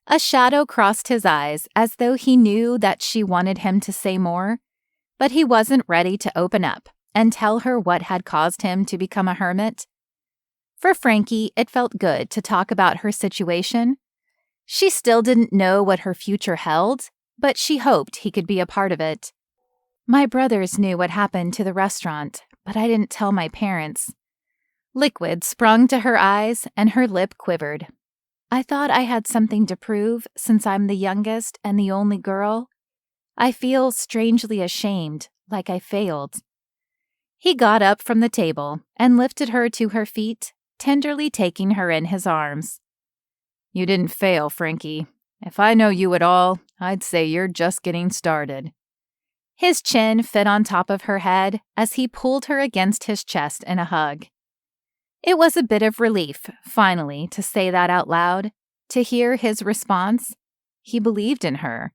A shadow crossed his eyes as though he knew that she wanted him to say more, but he wasn't ready to open up and tell her what had caused him to become a hermit. For Frankie, it felt good to talk about her situation. She still didn't know what her future held, but she hoped he could be a part of it. My brothers knew what happened to the restaurant, but I didn't tell my parents. Liquid sprung to her eyes and her lip quivered. I thought I had something to prove since I'm the youngest and the only girl. I feel strangely ashamed, like I failed. He got up from the table and lifted her to her feet, tenderly taking her in his arms. You didn't fail, Frankie. If I know you at all, I'd say you're just getting started. His chin fit on top of her head as he pulled her against his chest in a hug. It was a bit of relief, finally, to say that out loud, to hear his response. He believed in her.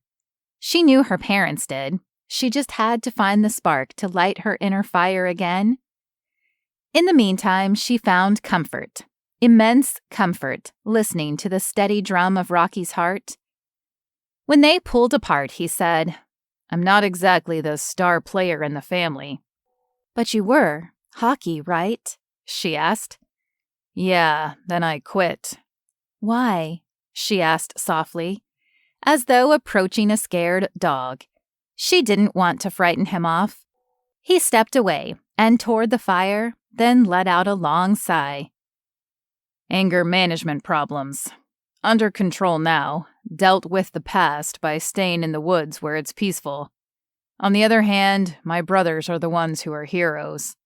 She knew her parents did. She just had to find the spark to light her inner fire again. In the meantime, she found comfort, immense comfort, listening to the steady drum of Rocky's heart. When they pulled apart, he said, I'm not exactly the star player in the family. But you were. Hockey, right? She asked. Yeah, then I quit. Why? She asked softly, as though approaching a scared dog. She didn't want to frighten him off. He stepped away and toward the fire, then let out a long sigh. Anger management problems. Under control now, dealt with the past by staying in the woods where it's peaceful. On the other hand, my brothers are the ones who are heroes.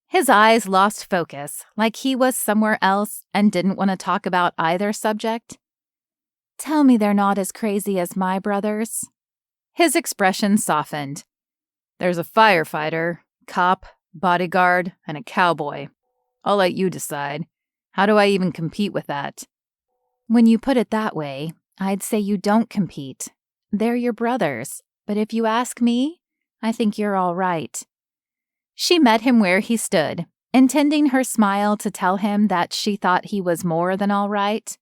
His eyes lost focus, like he was somewhere else and didn't want to talk about either subject. Tell me they're not as crazy as my brothers. His expression softened. There's a firefighter, cop, bodyguard, and a cowboy. I'll let you decide. How do I even compete with that? When you put it that way, I'd say you don't compete. They're your brothers, but if you ask me, I think you're all right. She met him where he stood, intending her smile to tell him that she thought he was more than all right.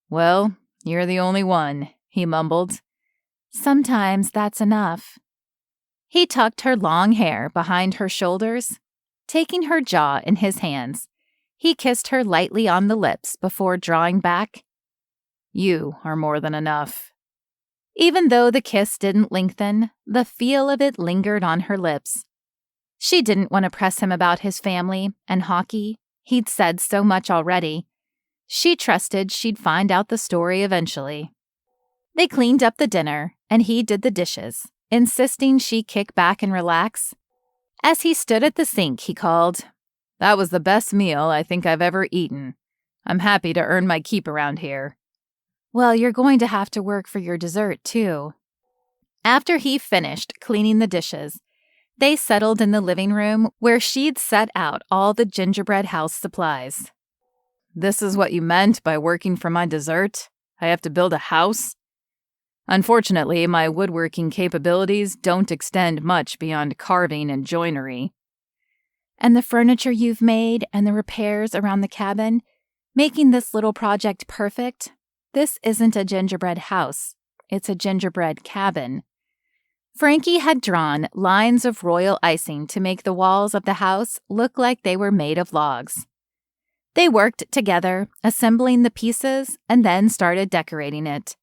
Well, you're the only one, he mumbled. Sometimes that's enough. He tucked her long hair behind her shoulders. Taking her jaw in his hands, he kissed her lightly on the lips before drawing back. You are more than enough. Even though the kiss didn't lengthen, the feel of it lingered on her lips. She didn't want to press him about his family and hockey. He'd said so much already. She trusted she'd find out the story eventually. They cleaned up the dinner, and he did the dishes, insisting she kick back and relax. As he stood at the sink, he called, That was the best meal I think I've ever eaten. I'm happy to earn my keep around here. Well, you're going to have to work for your dessert, too. After he finished cleaning the dishes, they settled in the living room where she'd set out all the gingerbread house supplies. This is what you meant by working for my dessert? I have to build a house? Unfortunately, my woodworking capabilities don't extend much beyond carving and joinery. And the furniture you've made and the repairs around the cabin, making this little project perfect, this isn't a gingerbread house. It's a gingerbread cabin. Frankie had drawn lines of royal icing to make the walls of the house look like they were made of logs. They worked together, assembling the pieces, and then started decorating it.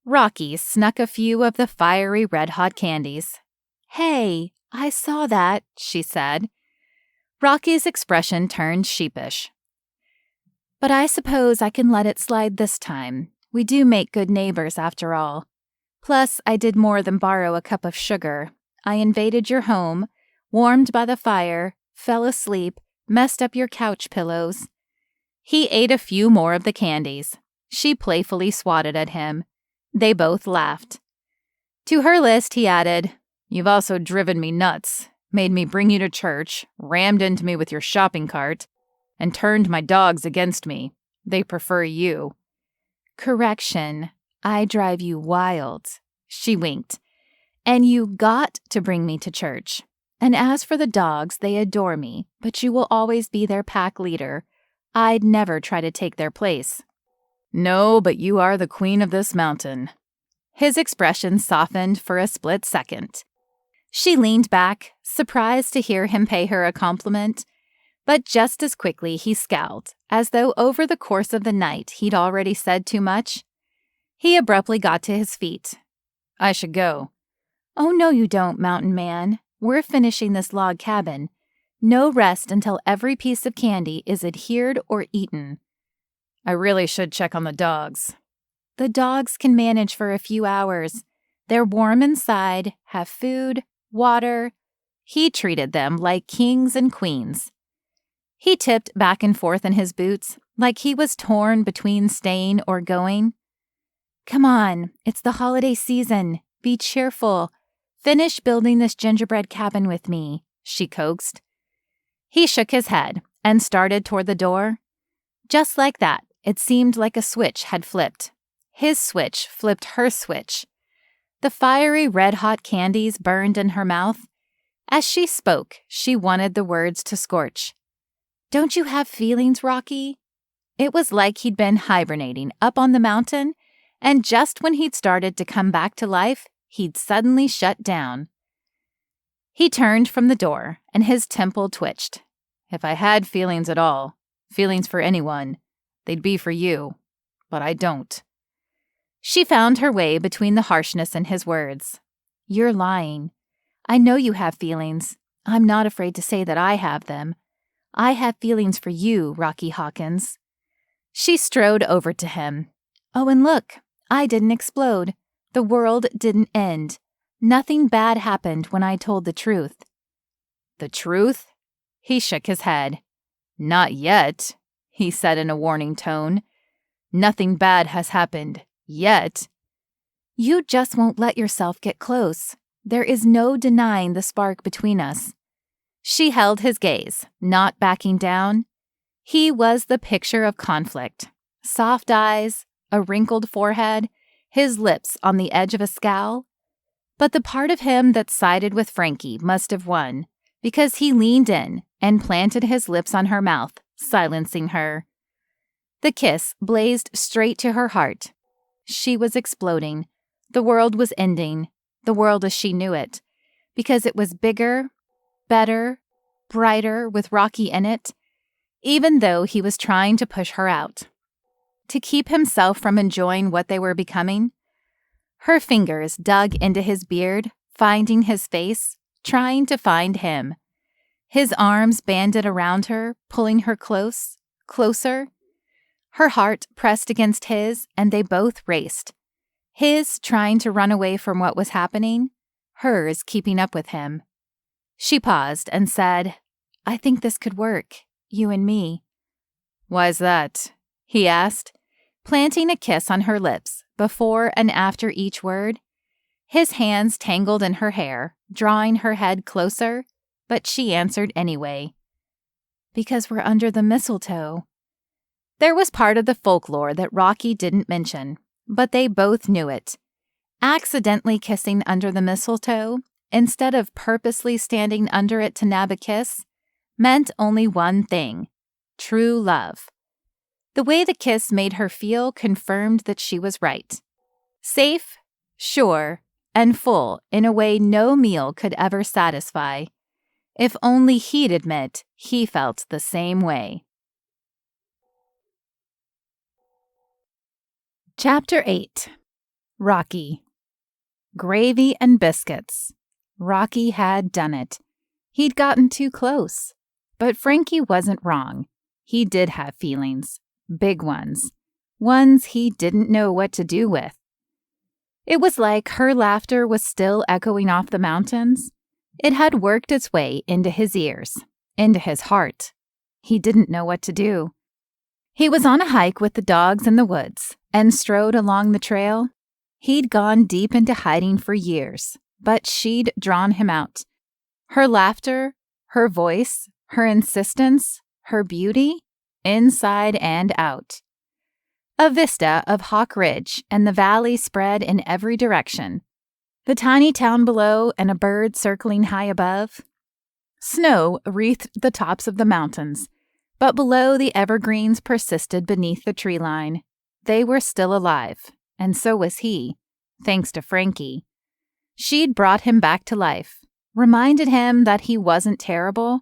Rocky snuck a few of the fiery red-hot candies. "Hey, I saw that," she said. Rocky's expression turned sheepish. "But I suppose I can let it slide this time. We do make good neighbors, after all. Plus, I did more than borrow a cup of sugar. I invaded your home, warmed by the fire, fell asleep, messed up your couch pillows." He ate a few more of the candies. She playfully swatted at him. They both laughed. To her list, he added, "You've also driven me nuts, made me bring you to church, rammed into me with your shopping cart, and turned my dogs against me. They prefer you." "Correction. I drive you wild." She winked. "And you got to bring me to church. And as for the dogs, they adore me, but you will always be their pack leader. I'd never try to take their place." "No, but you are the queen of this mountain." His expression softened for a split second. She leaned back, surprised to hear him pay her a compliment, but just as quickly he scowled, as though over the course of the night he'd already said too much. He abruptly got to his feet. "I should go." "Oh, no you don't, mountain man. We're finishing this log cabin. No rest until every piece of candy is adhered or eaten." "I really should check on the dogs." "The dogs can manage for a few hours. They're warm inside, have food, water." He treated them like kings and queens. He tipped back and forth in his boots, like he was torn between staying or going. "Come on, it's the holiday season. Be cheerful. Finish building this gingerbread cabin with me," she coaxed. He shook his head and started toward the door. Just like that, it seemed like a switch had flipped. His switch flipped her switch. The fiery red-hot candies burned in her mouth. As she spoke, she wanted the words to scorch. "Don't you have feelings, Rocky?" It was like he'd been hibernating up on the mountain, and just when he'd started to come back to life, he'd suddenly shut down. He turned from the door, and his temple twitched. If I had feelings at all, feelings for anyone, they'd be for you. But I don't. She found her way between the harshness in his words. You're lying. I know you have feelings. I'm not afraid to say that I have them. I have feelings for you, Rocky Hawkins. She strode over to him. Oh, and look, I didn't explode. The world didn't end. Nothing bad happened when I told the truth. The truth? He shook his head. Not yet, he said in a warning tone. Nothing bad has happened. Yet. You just won't let yourself get close. There is no denying the spark between us. She held his gaze, not backing down. He was the picture of conflict. Soft eyes, a wrinkled forehead, his lips on the edge of a scowl. But the part of him that sided with Frankie must have won, because he leaned in and planted his lips on her mouth, silencing her. The kiss blazed straight to her heart. She was exploding. The world was ending, the world as she knew it, because it was bigger, better, brighter with Rocky in it, even though he was trying to push her out. To keep himself from enjoying what they were becoming, her fingers dug into his beard, finding his face, trying to find him. His arms banded around her, pulling her close, closer. Her heart pressed against his, and they both raced. His trying to run away from what was happening, hers keeping up with him. She paused and said, I think this could work, you and me. Why's that? He asked, planting a kiss on her lips before and after each word. His hands tangled in her hair, drawing her head closer, but she answered anyway. Because we're under the mistletoe. There was part of the folklore that Rocky didn't mention, but they both knew it. Accidentally kissing under the mistletoe, instead of purposely standing under it to nab a kiss, meant only one thing: true love. The way the kiss made her feel confirmed that she was right. Safe, sure, and full in a way no meal could ever satisfy. If only he'd admit he felt the same way. Chapter 8. Rocky. Gravy and biscuits. Rocky had done it. He'd gotten too close. But Frankie wasn't wrong. He did have feelings. Big ones. Ones he didn't know what to do with. It was like her laughter was still echoing off the mountains. It had worked its way into his ears, into his heart. He didn't know what to do. He was on a hike with the dogs in the woods and strode along the trail. He'd gone deep into hiding for years, but she'd drawn him out. Her laughter, her voice, her insistence, her beauty, inside and out. A vista of Hawk Ridge and the valley spread in every direction. The tiny town below and a bird circling high above. Snow wreathed the tops of the mountains, but below the evergreens persisted beneath the tree line. They were still alive, and so was he, thanks to Frankie. She'd brought him back to life, reminded him that he wasn't terrible.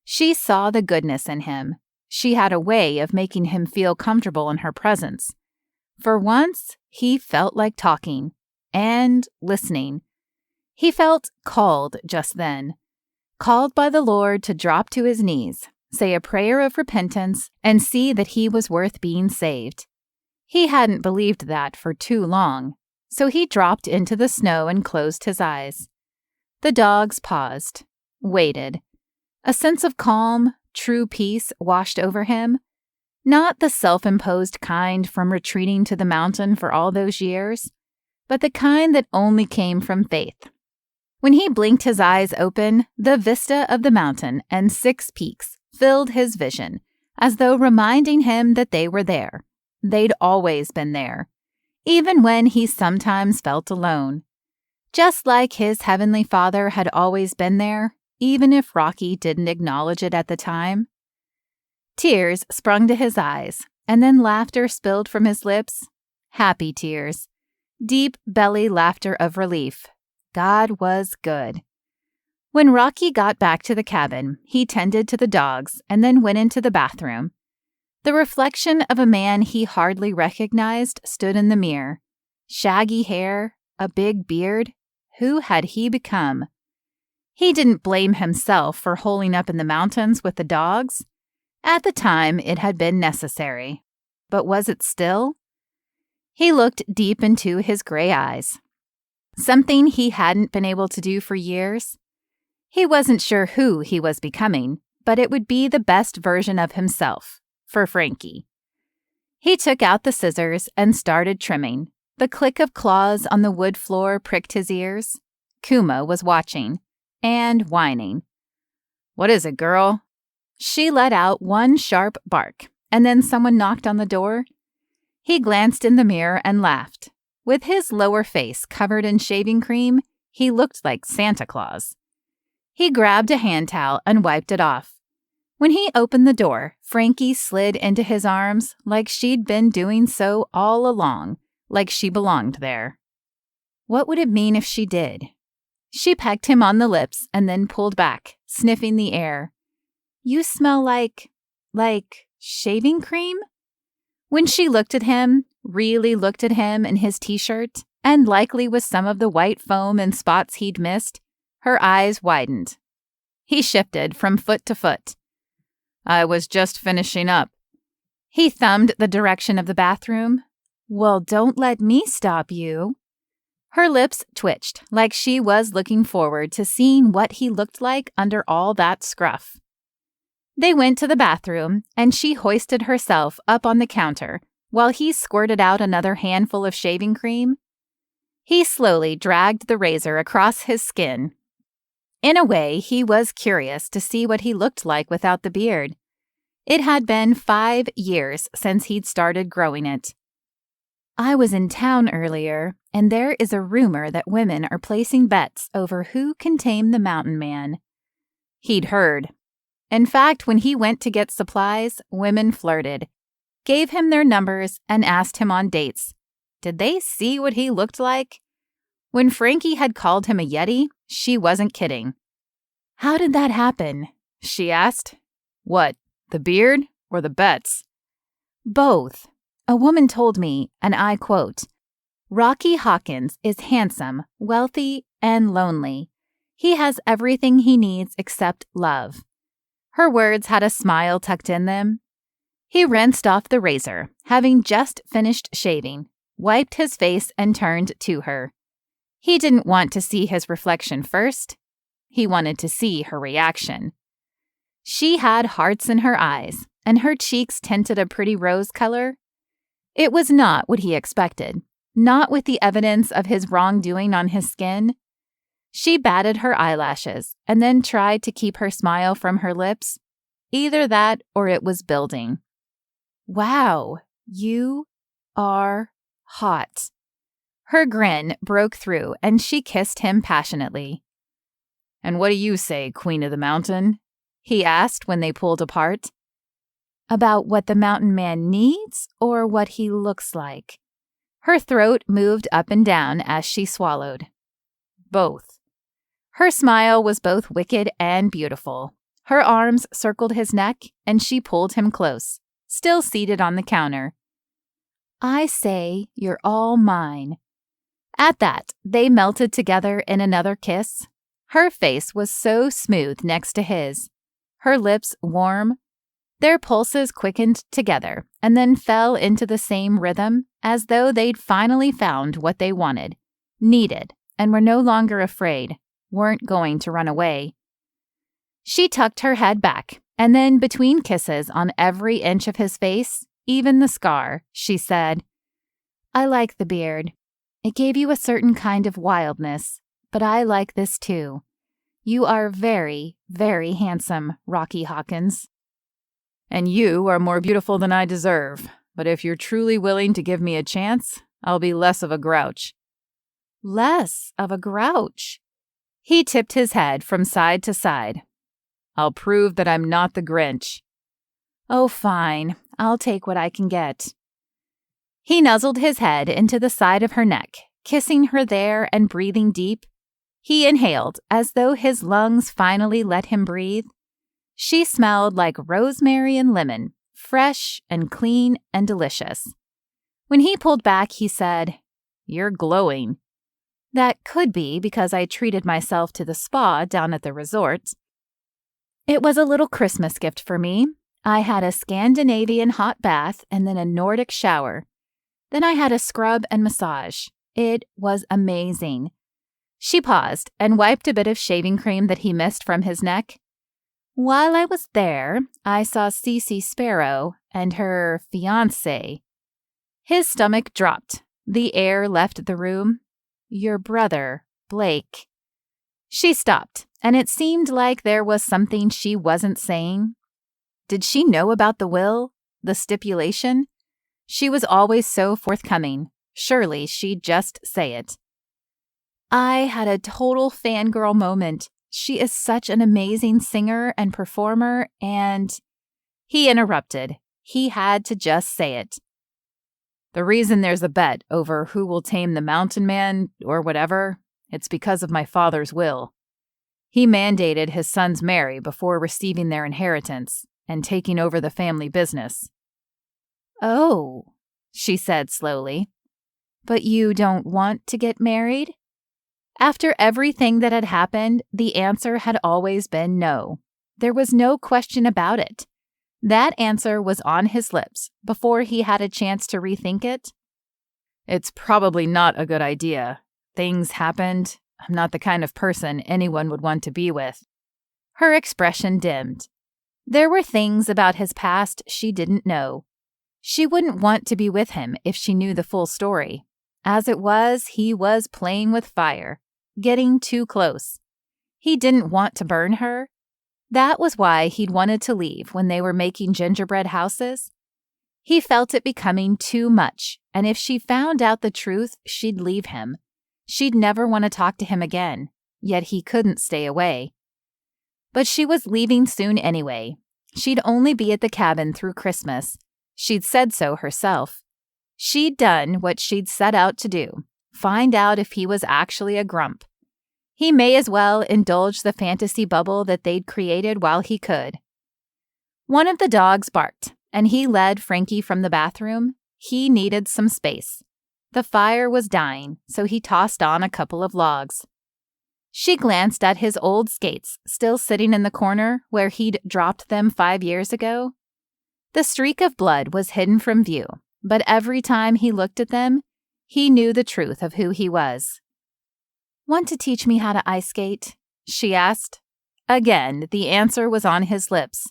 She saw the goodness in him. She had a way of making him feel comfortable in her presence. For once, he felt like talking and listening. He felt called just then, called by the Lord to drop to his knees, say a prayer of repentance, and see that he was worth being saved. He hadn't believed that for too long, so he dropped into the snow and closed his eyes. The dogs paused, waited. A sense of calm, true peace washed over him, not the self-imposed kind from retreating to the mountain for all those years, but the kind that only came from faith. When he blinked his eyes open, the vista of the mountain and 6 peaks filled his vision, as though reminding him that they were there. They'd always been there, even when he sometimes felt alone. Just like his Heavenly Father had always been there, even if Rocky didn't acknowledge it at the time. Tears sprung to his eyes, and then laughter spilled from his lips. Happy tears. Deep belly laughter of relief. God was good. When Rocky got back to the cabin, he tended to the dogs and then went into the bathroom. The reflection of a man he hardly recognized stood in the mirror. Shaggy hair, a big beard. Who had he become? He didn't blame himself for holing up in the mountains with the dogs. At the time, it had been necessary. But was it still? He looked deep into his gray eyes. Something he hadn't been able to do for years. He wasn't sure who he was becoming, but it would be the best version of himself, for Frankie. He took out the scissors and started trimming. The click of claws on the wood floor pricked his ears. Kuma was watching and whining. "What is it, girl?" She let out one sharp bark, and then someone knocked on the door. He glanced in the mirror and laughed. With his lower face covered in shaving cream, he looked like Santa Claus. He grabbed a hand towel and wiped it off. When he opened the door, Frankie slid into his arms like she'd been doing so all along, like she belonged there. What would it mean if she did? She pecked him on the lips and then pulled back, sniffing the air. "You smell like shaving cream?" When she looked at him, really looked at him in his t-shirt, and likely with some of the white foam and spots he'd missed, her eyes widened. He shifted from foot to foot. "I was just finishing up." He thumbed the direction of the bathroom. "Well, don't let me stop you." Her lips twitched like she was looking forward to seeing what he looked like under all that scruff. They went to the bathroom, and she hoisted herself up on the counter while he squirted out another handful of shaving cream. He slowly dragged the razor across his skin. In a way, he was curious to see what he looked like without the beard. It had been 5 years since he'd started growing it. "I was in town earlier, and there is a rumor that women are placing bets over who can tame the mountain man." He'd heard. In fact, when he went to get supplies, women flirted, gave him their numbers, and asked him on dates. Did they see what he looked like? When Frankie had called him a yeti, she wasn't kidding. "How did that happen?" she asked. "What, the beard or the bets?" "Both. A woman told me, and I quote, 'Rocky Hawkins is handsome, wealthy, and lonely. He has everything he needs except love.'" Her words had a smile tucked in them. He rinsed off the razor, having just finished shaving, wiped his face, and turned to her. He didn't want to see his reflection first. He wanted to see her reaction. She had hearts in her eyes, and her cheeks tinted a pretty rose color. It was not what he expected, not with the evidence of his wrongdoing on his skin. She batted her eyelashes and then tried to keep her smile from her lips. Either that or it was building. "Wow, you are hot." Her grin broke through and she kissed him passionately. "And what do you say, Queen of the Mountain?" he asked when they pulled apart. "About what the mountain man needs or what he looks like?" Her throat moved up and down as she swallowed. "Both." Her smile was both wicked and beautiful. Her arms circled his neck, and she pulled him close, still seated on the counter. "I say you're all mine." At that, they melted together in another kiss. Her face was so smooth next to his, her lips warm. Their pulses quickened together and then fell into the same rhythm, as though they'd finally found what they wanted, needed, and were no longer afraid, weren't going to run away. She tucked her head back, and then between kisses on every inch of his face, even the scar, she said, "I like the beard. It gave you a certain kind of wildness, but I like this too. You are very, very handsome, Rocky Hawkins." "And you are more beautiful than I deserve, but if you're truly willing to give me a chance, I'll be less of a grouch." "Less of a grouch?" He tipped his head from side to side. "I'll prove that I'm not the Grinch." "Oh, fine. I'll take what I can get." He nuzzled his head into the side of her neck, kissing her there and breathing deep. He inhaled as though his lungs finally let him breathe. She smelled like rosemary and lemon, fresh and clean and delicious. When he pulled back, he said, "You're glowing." That could be because I treated myself to the spa down at the resort. It was a little Christmas gift for me. I had a Scandinavian hot bath and then a Nordic shower. Then I had a scrub and massage. It was amazing. She paused and wiped a bit of shaving cream that he missed from his neck. While I was there, I saw Cece Sparrow and her fiancé. His stomach dropped. The air left the room. Your brother, Blake. She stopped, and it seemed like there was something she wasn't saying. Did she know about the will? The stipulation? She was always so forthcoming. Surely she'd just say it. I had a total fangirl moment. She is such an amazing singer and performer, and... He interrupted. He had to just say it. The reason there's a bet over who will tame the mountain man, or whatever, it's because of my father's will. He mandated his sons marry before receiving their inheritance and taking over the family business. Oh, she said slowly. But you don't want to get married? After everything that had happened, the answer had always been no. There was no question about it. That answer was on his lips before he had a chance to rethink it. It's probably not a good idea. Things happened. I'm not the kind of person anyone would want to be with. Her expression dimmed. There were things about his past she didn't know. She wouldn't want to be with him if she knew the full story. As it was, he was playing with fire, getting too close. He didn't want to burn her. That was why he'd wanted to leave when they were making gingerbread houses. He felt it becoming too much, and if she found out the truth, she'd leave him. She'd never want to talk to him again, yet he couldn't stay away. But she was leaving soon anyway. She'd only be at the cabin through Christmas. She'd said so herself. She'd done what she'd set out to do, find out if he was actually a grump. He may as well indulge the fantasy bubble that they'd created while he could. One of the dogs barked, and he led Frankie from the bathroom. He needed some space. The fire was dying, so he tossed on a couple of logs. She glanced at his old skates, still sitting in the corner where he'd dropped them 5 years ago. The streak of blood was hidden from view, but every time he looked at them, he knew the truth of who he was. "Want to teach me how to ice skate?" she asked. Again, the answer was on his lips.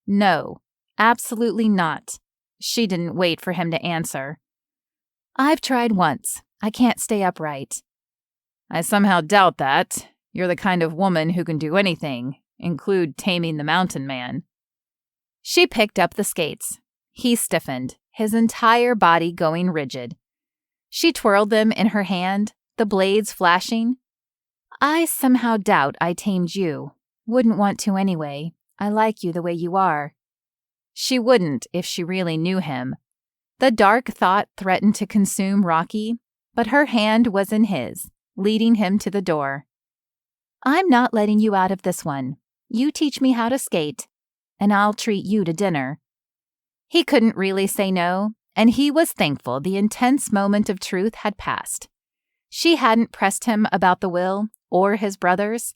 No, absolutely not. She didn't wait for him to answer. "I've tried once. I can't stay upright." "I somehow doubt that. You're the kind of woman who can do anything, include taming the mountain man." She picked up the skates. He stiffened, his entire body going rigid. She twirled them in her hand, the blades flashing. "I somehow doubt I tamed you. Wouldn't want to anyway. I like you the way you are." She wouldn't if she really knew him. The dark thought threatened to consume Rocky, but her hand was in his, leading him to the door. "I'm not letting you out of this one. You teach me how to skate, and I'll treat you to dinner." He couldn't really say no, and he was thankful the intense moment of truth had passed. She hadn't pressed him about the will or his brothers.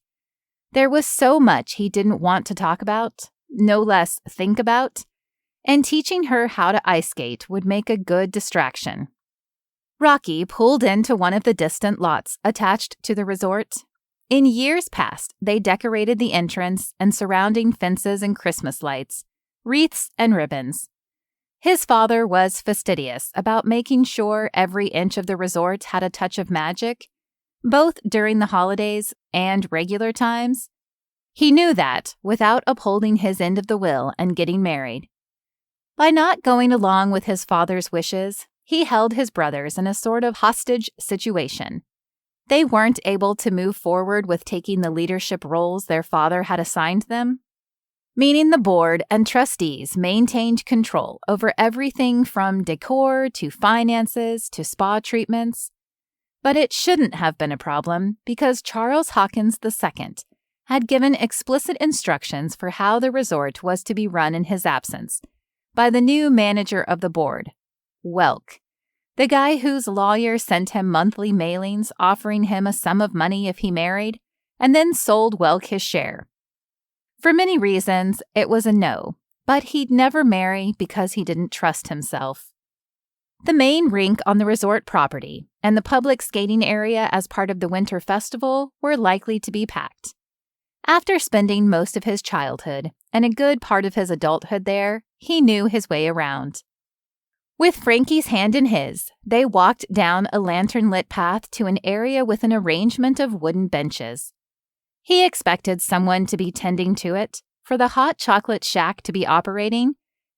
There was so much he didn't want to talk about, no less think about, and teaching her how to ice skate would make a good distraction. Rocky pulled into one of the distant lots attached to the resort. In years past, they decorated the entrance and surrounding fences and Christmas lights, wreaths and ribbons. His father was fastidious about making sure every inch of the resort had a touch of magic, both during the holidays and regular times. He knew that without upholding his end of the will and getting married. By not going along with his father's wishes, he held his brothers in a sort of hostage situation. They weren't able to move forward with taking the leadership roles their father had assigned them, meaning the board and trustees maintained control over everything from decor to finances to spa treatments. But it shouldn't have been a problem because Charles Hawkins II had given explicit instructions for how the resort was to be run in his absence by the new manager of the board, Welk, the guy whose lawyer sent him monthly mailings offering him a sum of money if he married, and then sold Welk his share. For many reasons, it was a no, but he'd never marry because he didn't trust himself. The main rink on the resort property and the public skating area as part of the winter festival were likely to be packed. After spending most of his childhood and a good part of his adulthood there, he knew his way around. With Frankie's hand in his, they walked down a lantern-lit path to an area with an arrangement of wooden benches. He expected someone to be tending to it, for the hot chocolate shack to be operating,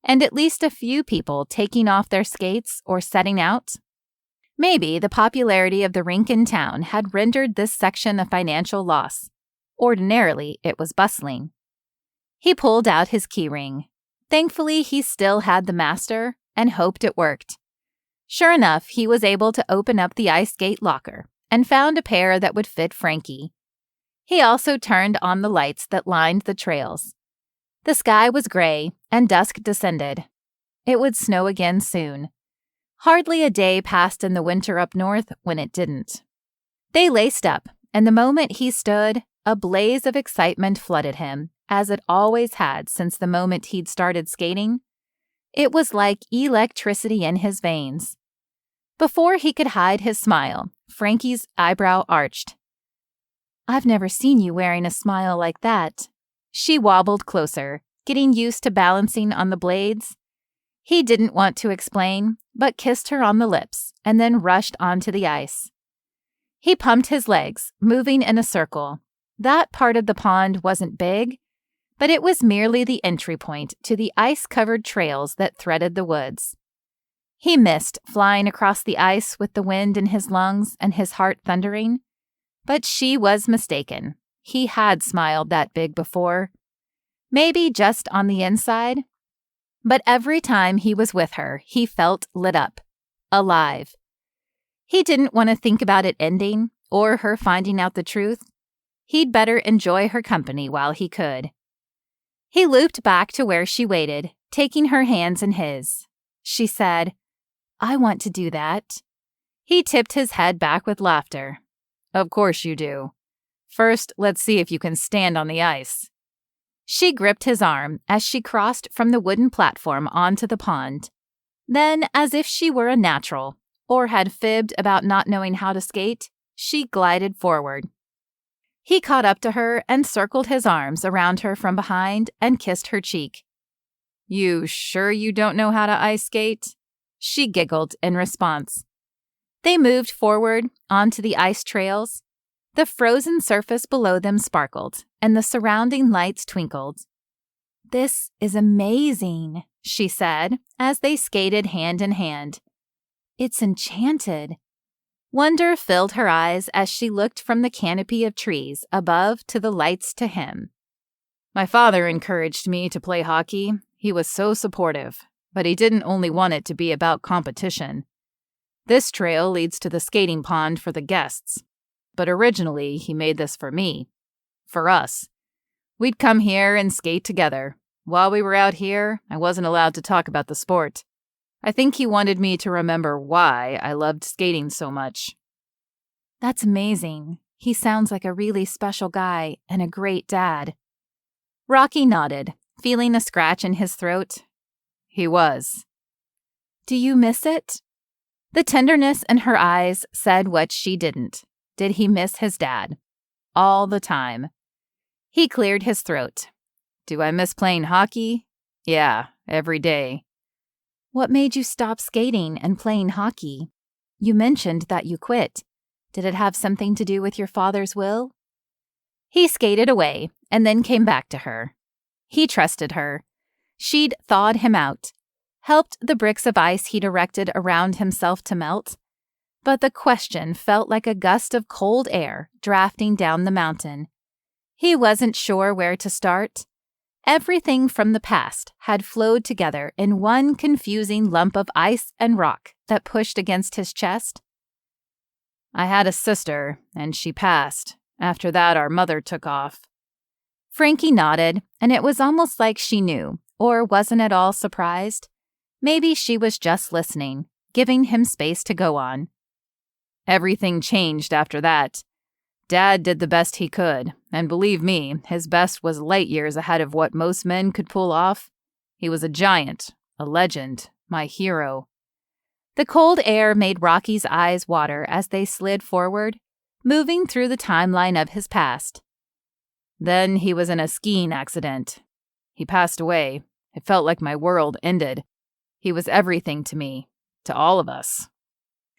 and at least a few people taking off their skates or setting out. Maybe the popularity of the rink in town had rendered this section a financial loss. Ordinarily, it was bustling. He pulled out his keyring. Thankfully, he still had the master and hoped it worked. Sure enough, he was able to open up the ice skate locker and found a pair that would fit Frankie. He also turned on the lights that lined the trails. The sky was gray and dusk descended. It would snow again soon. Hardly a day passed in the winter up north when it didn't. They laced up, and the moment he stood, a blaze of excitement flooded him, as it always had since the moment he'd started skating. It was like electricity in his veins. Before he could hide his smile, Frankie's eyebrow arched. "I've never seen you wearing a smile like that." She wobbled closer, getting used to balancing on the blades. He didn't want to explain, but kissed her on the lips and then rushed onto the ice. He pumped his legs, moving in a circle. That part of the pond wasn't big, but it was merely the entry point to the ice-covered trails that threaded the woods. He missed flying across the ice with the wind in his lungs and his heart thundering. But she was mistaken. He had smiled that big before. Maybe just on the inside. But every time he was with her, he felt lit up, alive. He didn't want to think about it ending or her finding out the truth. He'd better enjoy her company while he could. He looped back to where she waited, taking her hands in his. She said, "I want to do that." He tipped his head back with laughter. "Of course you do. First, let's see if you can stand on the ice." She gripped his arm as she crossed from the wooden platform onto the pond. Then, as if she were a natural, or had fibbed about not knowing how to skate, she glided forward. He caught up to her and circled his arms around her from behind and kissed her cheek. "You sure you don't know how to ice skate?" She giggled in response. They moved forward onto the ice trails. The frozen surface below them sparkled, and the surrounding lights twinkled. "This is amazing," she said, as they skated hand in hand. "It's enchanted." Wonder filled her eyes as she looked from the canopy of trees above to the lights to him. "My father encouraged me to play hockey. He was so supportive, but he didn't only want it to be about competition. This trail leads to the skating pond for the guests, but originally he made this for me, for us. We'd come here and skate together. While we were out here, I wasn't allowed to talk about the sport. I think he wanted me to remember why I loved skating so much." "That's amazing. He sounds like a really special guy and a great dad." Rocky nodded, feeling a scratch in his throat. "He was." "Do you miss it?" The tenderness in her eyes said what she didn't. Did he miss his dad? All the time. He cleared his throat. "Do I miss playing hockey? Yeah, every day." "What made you stop skating and playing hockey? You mentioned that you quit. Did it have something to do with your father's will?" He skated away and then came back to her. He trusted her. She'd thawed him out, helped the bricks of ice he'd erected around himself to melt. But the question felt like a gust of cold air drafting down the mountain. He wasn't sure where to start. Everything from the past had flowed together in one confusing lump of ice and rock that pushed against his chest. I had a sister, and she passed. After that, our mother took off. Frankie nodded, and it was almost like she knew, or wasn't at all surprised. Maybe she was just listening, giving him space to go on. Everything changed after that. Dad did the best he could, and believe me, his best was light years ahead of what most men could pull off. He was a giant, a legend, my hero. The cold air made Rocky's eyes water as they slid forward, moving through the timeline of his past. Then he was in a skiing accident. He passed away. It felt like my world ended. He was everything to me, to all of us.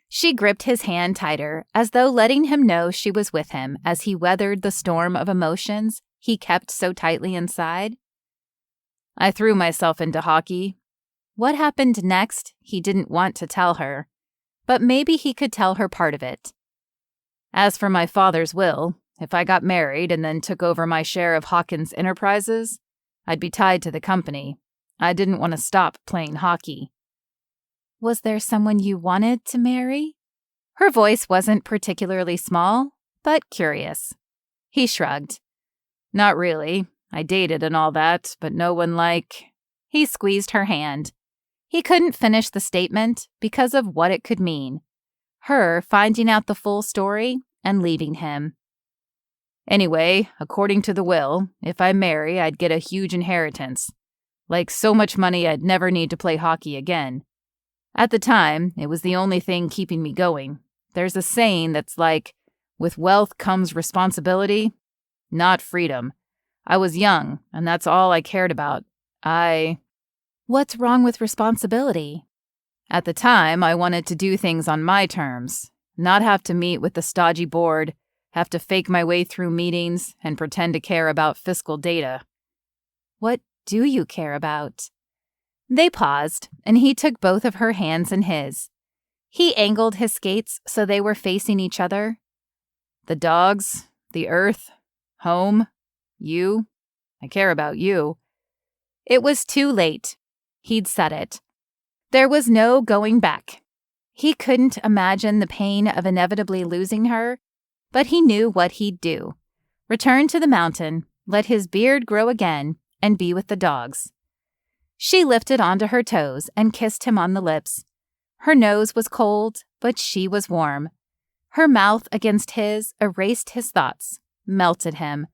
She gripped his hand tighter, as though letting him know she was with him as he weathered the storm of emotions he kept so tightly inside. I threw myself into hockey. What happened next, he didn't want to tell her, but maybe he could tell her part of it. As for my father's will, if I got married and then took over my share of Hawkins' enterprises, I'd be tied to the company. I didn't want to stop playing hockey. Was there someone you wanted to marry? Her voice wasn't particularly small, but curious. He shrugged. Not really. I dated and all that, but no one like... He squeezed her hand. He couldn't finish the statement because of what it could mean. Her finding out the full story and leaving him. Anyway, according to the will, if I marry, I'd get a huge inheritance. Like so much money I'd never need to play hockey again. At the time, it was the only thing keeping me going. There's a saying that's like, with wealth comes responsibility, not freedom. I was young, and that's all I cared about. What's wrong with responsibility? At the time, I wanted to do things on my terms, not have to meet with the stodgy board, have to fake my way through meetings, and pretend to care about fiscal data. What do you care about? They paused, and he took both of her hands in his. He angled his skates so they were facing each other. The dogs, the earth, home, you. I care about you. It was too late. He'd said it. There was no going back. He couldn't imagine the pain of inevitably losing her, but he knew what he'd do. Return to the mountain, let his beard grow again, and be with the dogs. She lifted onto her toes and kissed him on the lips. Her nose was cold, but she was warm. Her mouth against his erased his thoughts, melted him.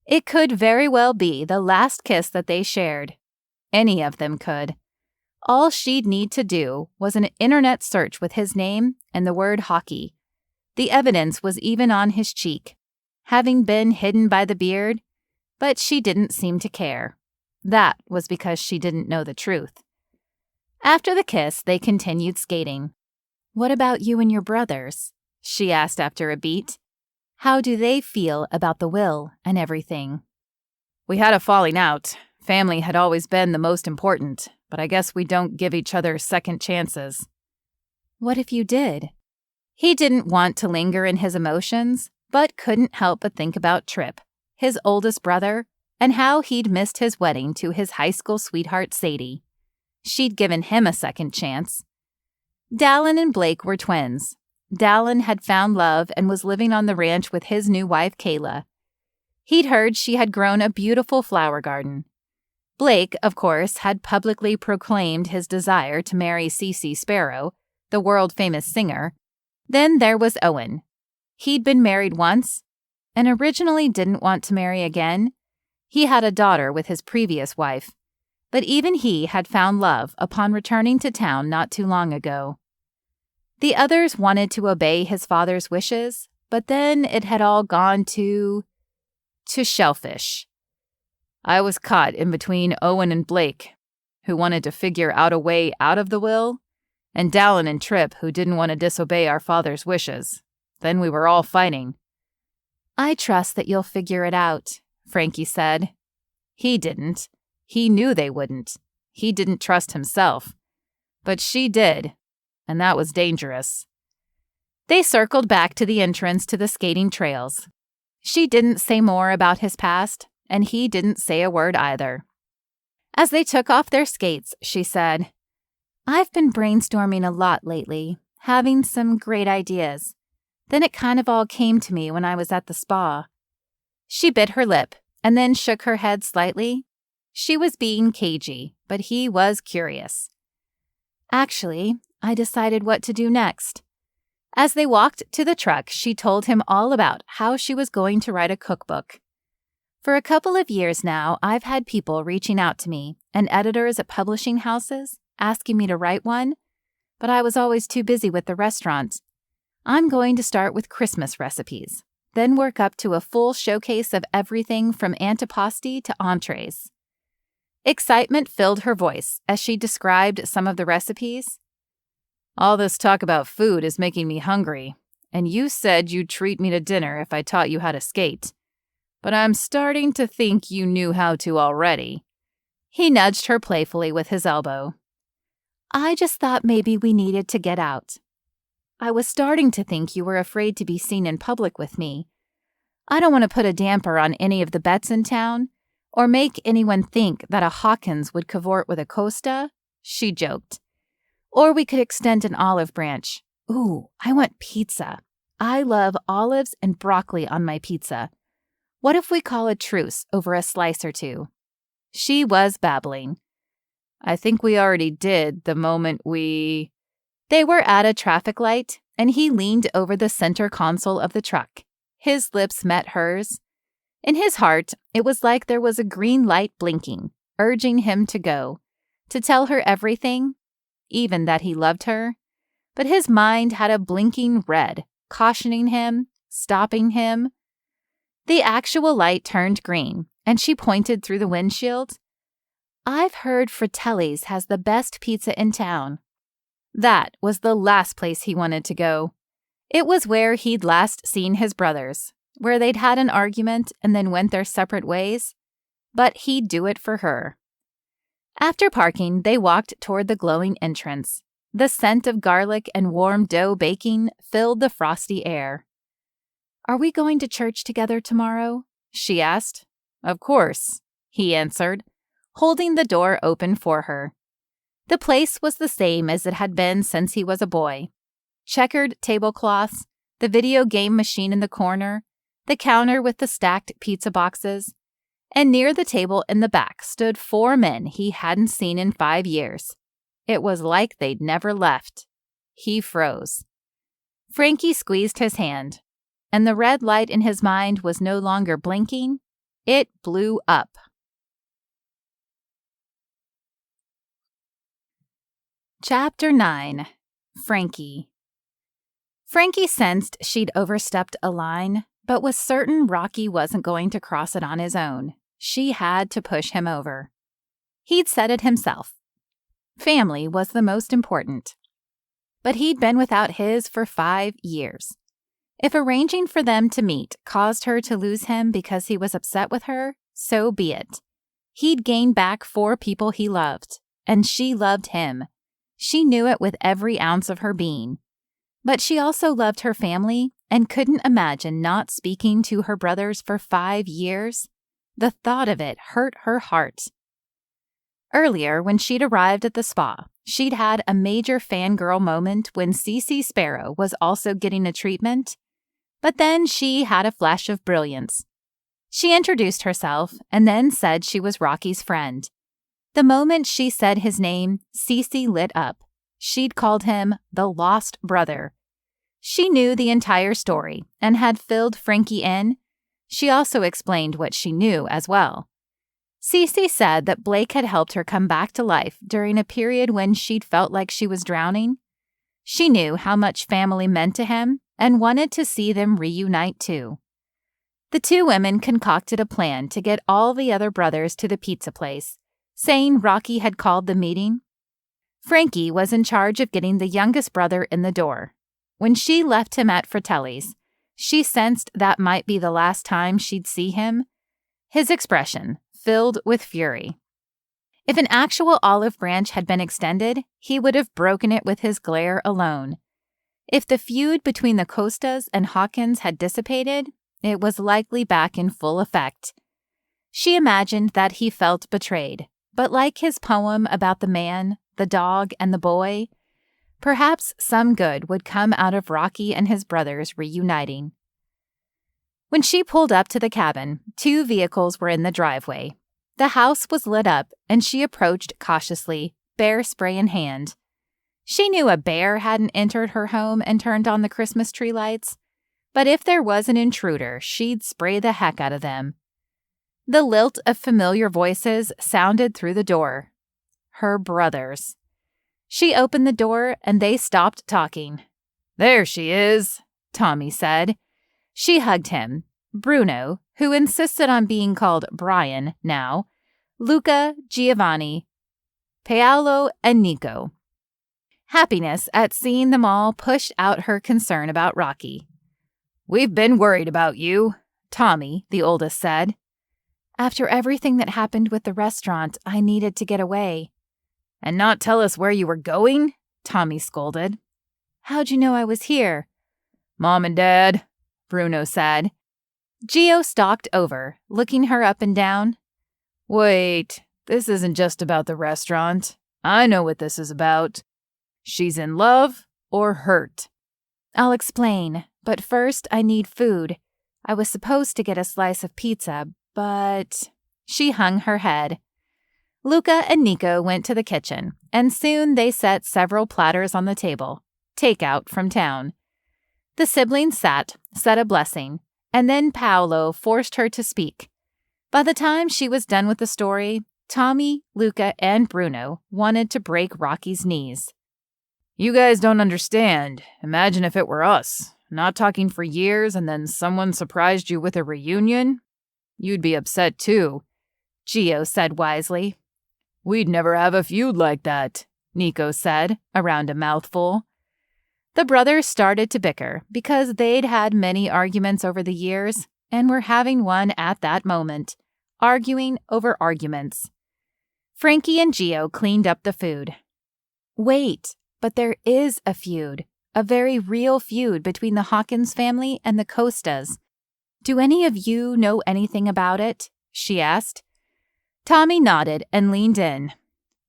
It could very well be the last kiss that they shared. Any of them could. All she'd need to do was an internet search with his name and the word hockey. The evidence was even on his cheek, having been hidden by the beard, but she didn't seem to care. That was because she didn't know the truth. After the kiss, they continued skating. "What about you and your brothers?" she asked after a beat. "How do they feel about the will and everything?" We had a falling out. Family had always been the most important, but I guess we don't give each other second chances. What if you did? He didn't want to linger in his emotions, but couldn't help but think about Tripp, his oldest brother, and how he'd missed his wedding to his high school sweetheart Sadie. She'd given him a second chance. Dallin and Blake were twins. Dallin had found love and was living on the ranch with his new wife, Kayla. He'd heard she had grown a beautiful flower garden. Blake, of course, had publicly proclaimed his desire to marry Cece Sparrow, the world-famous singer. Then there was Owen. He'd been married once, and originally didn't want to marry again. He had a daughter with his previous wife, but even he had found love upon returning to town not too long ago. The others wanted to obey his father's wishes, but then it had all gone to shellfish. I was caught in between Owen and Blake, who wanted to figure out a way out of the will, and Dallin and Tripp, who didn't want to disobey our father's wishes. Then we were all fighting. "I trust that you'll figure it out," Frankie said. He didn't. He knew they wouldn't. He didn't trust himself. But she did, and that was dangerous. They circled back to the entrance to the skating trails. She didn't say more about his past, and he didn't say a word either. As they took off their skates, she said, "I've been brainstorming a lot lately, having some great ideas. Then it kind of all came to me when I was at the spa." She bit her lip and then shook her head slightly. She was being cagey, but he was curious. "Actually, I decided what to do next." As they walked to the truck, she told him all about how she was going to write a cookbook. "For a couple of years now, I've had people reaching out to me and editors at publishing houses asking me to write one, but I was always too busy with the restaurant. I'm going to start with Christmas recipes, then work up to a full showcase of everything from antipasti to entrees." Excitement filled her voice as she described some of the recipes. "All this talk about food is making me hungry, and you said you'd treat me to dinner if I taught you how to skate. But I'm starting to think you knew how to already." He nudged her playfully with his elbow. "I just thought maybe we needed to get out. I was starting to think you were afraid to be seen in public with me. I don't want to put a damper on any of the bets in town, or make anyone think that a Hawkins would cavort with a Costa," she joked. "Or we could extend an olive branch. Ooh, I want pizza. I love olives and broccoli on my pizza. What if we call a truce over a slice or two?" She was babbling. "I think we already did the moment we—" They were at a traffic light, and he leaned over the center console of the truck. His lips met hers. In his heart, it was like there was a green light blinking, urging him to go, to tell her everything, even that he loved her. But his mind had a blinking red, cautioning him, stopping him. The actual light turned green, and she pointed through the windshield. "I've heard Fratelli's has the best pizza in town." That was the last place he wanted to go. It was where he'd last seen his brothers, where they'd had an argument and then went their separate ways. But he'd do it for her. After parking, they walked toward the glowing entrance. The scent of garlic and warm dough baking filled the frosty air. "Are we going to church together tomorrow?" she asked. "Of course," he answered, holding the door open for her. The place was the same as it had been since he was a boy. Checkered tablecloths, the video game machine in the corner, the counter with the stacked pizza boxes, and near the table in the back stood 4 men he hadn't seen in 5 years. It was like they'd never left. He froze. Frankie squeezed his hand, and the red light in his mind was no longer blinking. It blew up. Chapter 9. Frankie. Frankie sensed she'd overstepped a line, but was certain Rocky wasn't going to cross it on his own. She had to push him over. He'd said it himself. Family was the most important. But he'd been without his for 5 years. If arranging for them to meet caused her to lose him because he was upset with her, so be it. He'd gained back 4 people he loved, and she loved him. She knew it with every ounce of her being. But she also loved her family and couldn't imagine not speaking to her brothers for 5 years. The thought of it hurt her heart. Earlier, when she'd arrived at the spa, she'd had a major fangirl moment when Cece Sparrow was also getting a treatment. But then she had a flash of brilliance. She introduced herself and then said she was Rocky's friend. The moment she said his name, Cece lit up. She'd called him the lost brother. She knew the entire story and had filled Frankie in. She also explained what she knew as well. Cece said that Blake had helped her come back to life during a period when she'd felt like she was drowning. She knew how much family meant to him and wanted to see them reunite too. The 2 women concocted a plan to get all the other brothers to the pizza place, saying Rocky had called the meeting. Frankie was in charge of getting the youngest brother in the door. When she left him at Fratelli's, she sensed that might be the last time she'd see him. His expression filled with fury. If an actual olive branch had been extended, he would have broken it with his glare alone. If the feud between the Costas and Hawkins had dissipated, it was likely back in full effect. She imagined that he felt betrayed, but like his poem about the man, the dog, and the boy, Perhaps some good would come out of Rocky and his brothers reuniting. When she pulled up to the cabin, 2 vehicles were in the driveway. The house was lit up, and she approached cautiously, bear spray in hand. She knew a bear hadn't entered her home and turned on the Christmas tree lights, but if there was an intruder, she'd spray the heck out of them. The lilt of familiar voices sounded through the door. Her brothers. She opened the door, and they stopped talking. "There she is," Tommy said. She hugged him. Bruno, who insisted on being called Brian now, Luca, Giovanni, Paolo, and Nico. Happiness at seeing them all pushed out her concern about Rocky. "We've been worried about you," Tommy, the oldest, said. After everything that happened with the restaurant, I needed to get away. "And not tell us where you were going?" Tommy scolded. How'd you know I was here? "Mom and Dad," Bruno said. Gio stalked over, looking her up and down. "Wait, this isn't just about the restaurant. I know what this is about. She's in love or hurt." I'll explain, but first I need food. I was supposed to get a slice of pizza, but... She hung her head. Luca and Nico went to the kitchen, and soon they set several platters on the table, takeout from town. The siblings sat, said a blessing, and then Paolo forced her to speak. By the time she was done with the story, Tommy, Luca, and Bruno wanted to break Rocky's knees. "You guys don't understand. Imagine if it were us, not talking for years, and then someone surprised you with a reunion. You'd be upset too," Gio said wisely. "We'd never have a feud like that," Nico said, around a mouthful. The brothers started to bicker because they'd had many arguments over the years and were having one at that moment, arguing over arguments. Frankie and Gio cleaned up the food. Wait, but there is a feud, a very real feud between the Hawkins family and the Costas. Do any of you know anything about it? She asked. Tommy nodded and leaned in.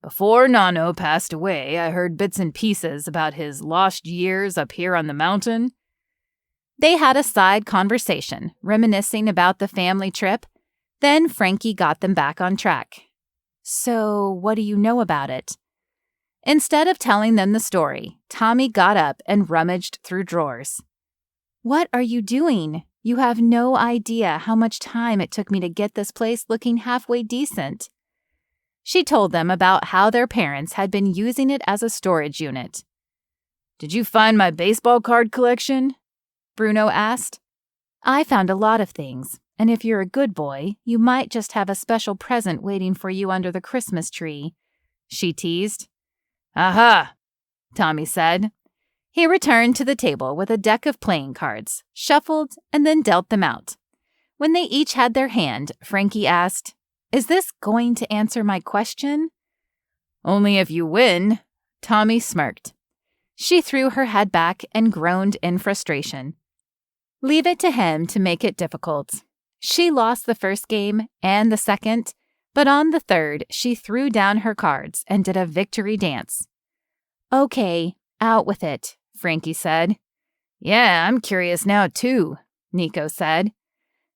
"Before Nano passed away, I heard bits and pieces about his lost years up here on the mountain." They had a side conversation, reminiscing about the family trip. Then Frankie got them back on track. So, what do you know about it? Instead of telling them the story, Tommy got up and rummaged through drawers. What are you doing? You have no idea how much time it took me to get this place looking halfway decent. She told them about how their parents had been using it as a storage unit. "Did you find my baseball card collection?" Bruno asked. I found a lot of things, and if you're a good boy, you might just have a special present waiting for you under the Christmas tree, she teased. "Aha," Tommy said. He returned to the table with a deck of playing cards, shuffled, and then dealt them out. When they each had their hand, Frankie asked, Is this going to answer my question? "Only if you win," Tommy smirked. She threw her head back and groaned in frustration. Leave it to him to make it difficult. She lost the first game and the second, but on the third, she threw down her cards and did a victory dance. Okay, out with it, Frankie said. "Yeah, I'm curious now too," Nico said.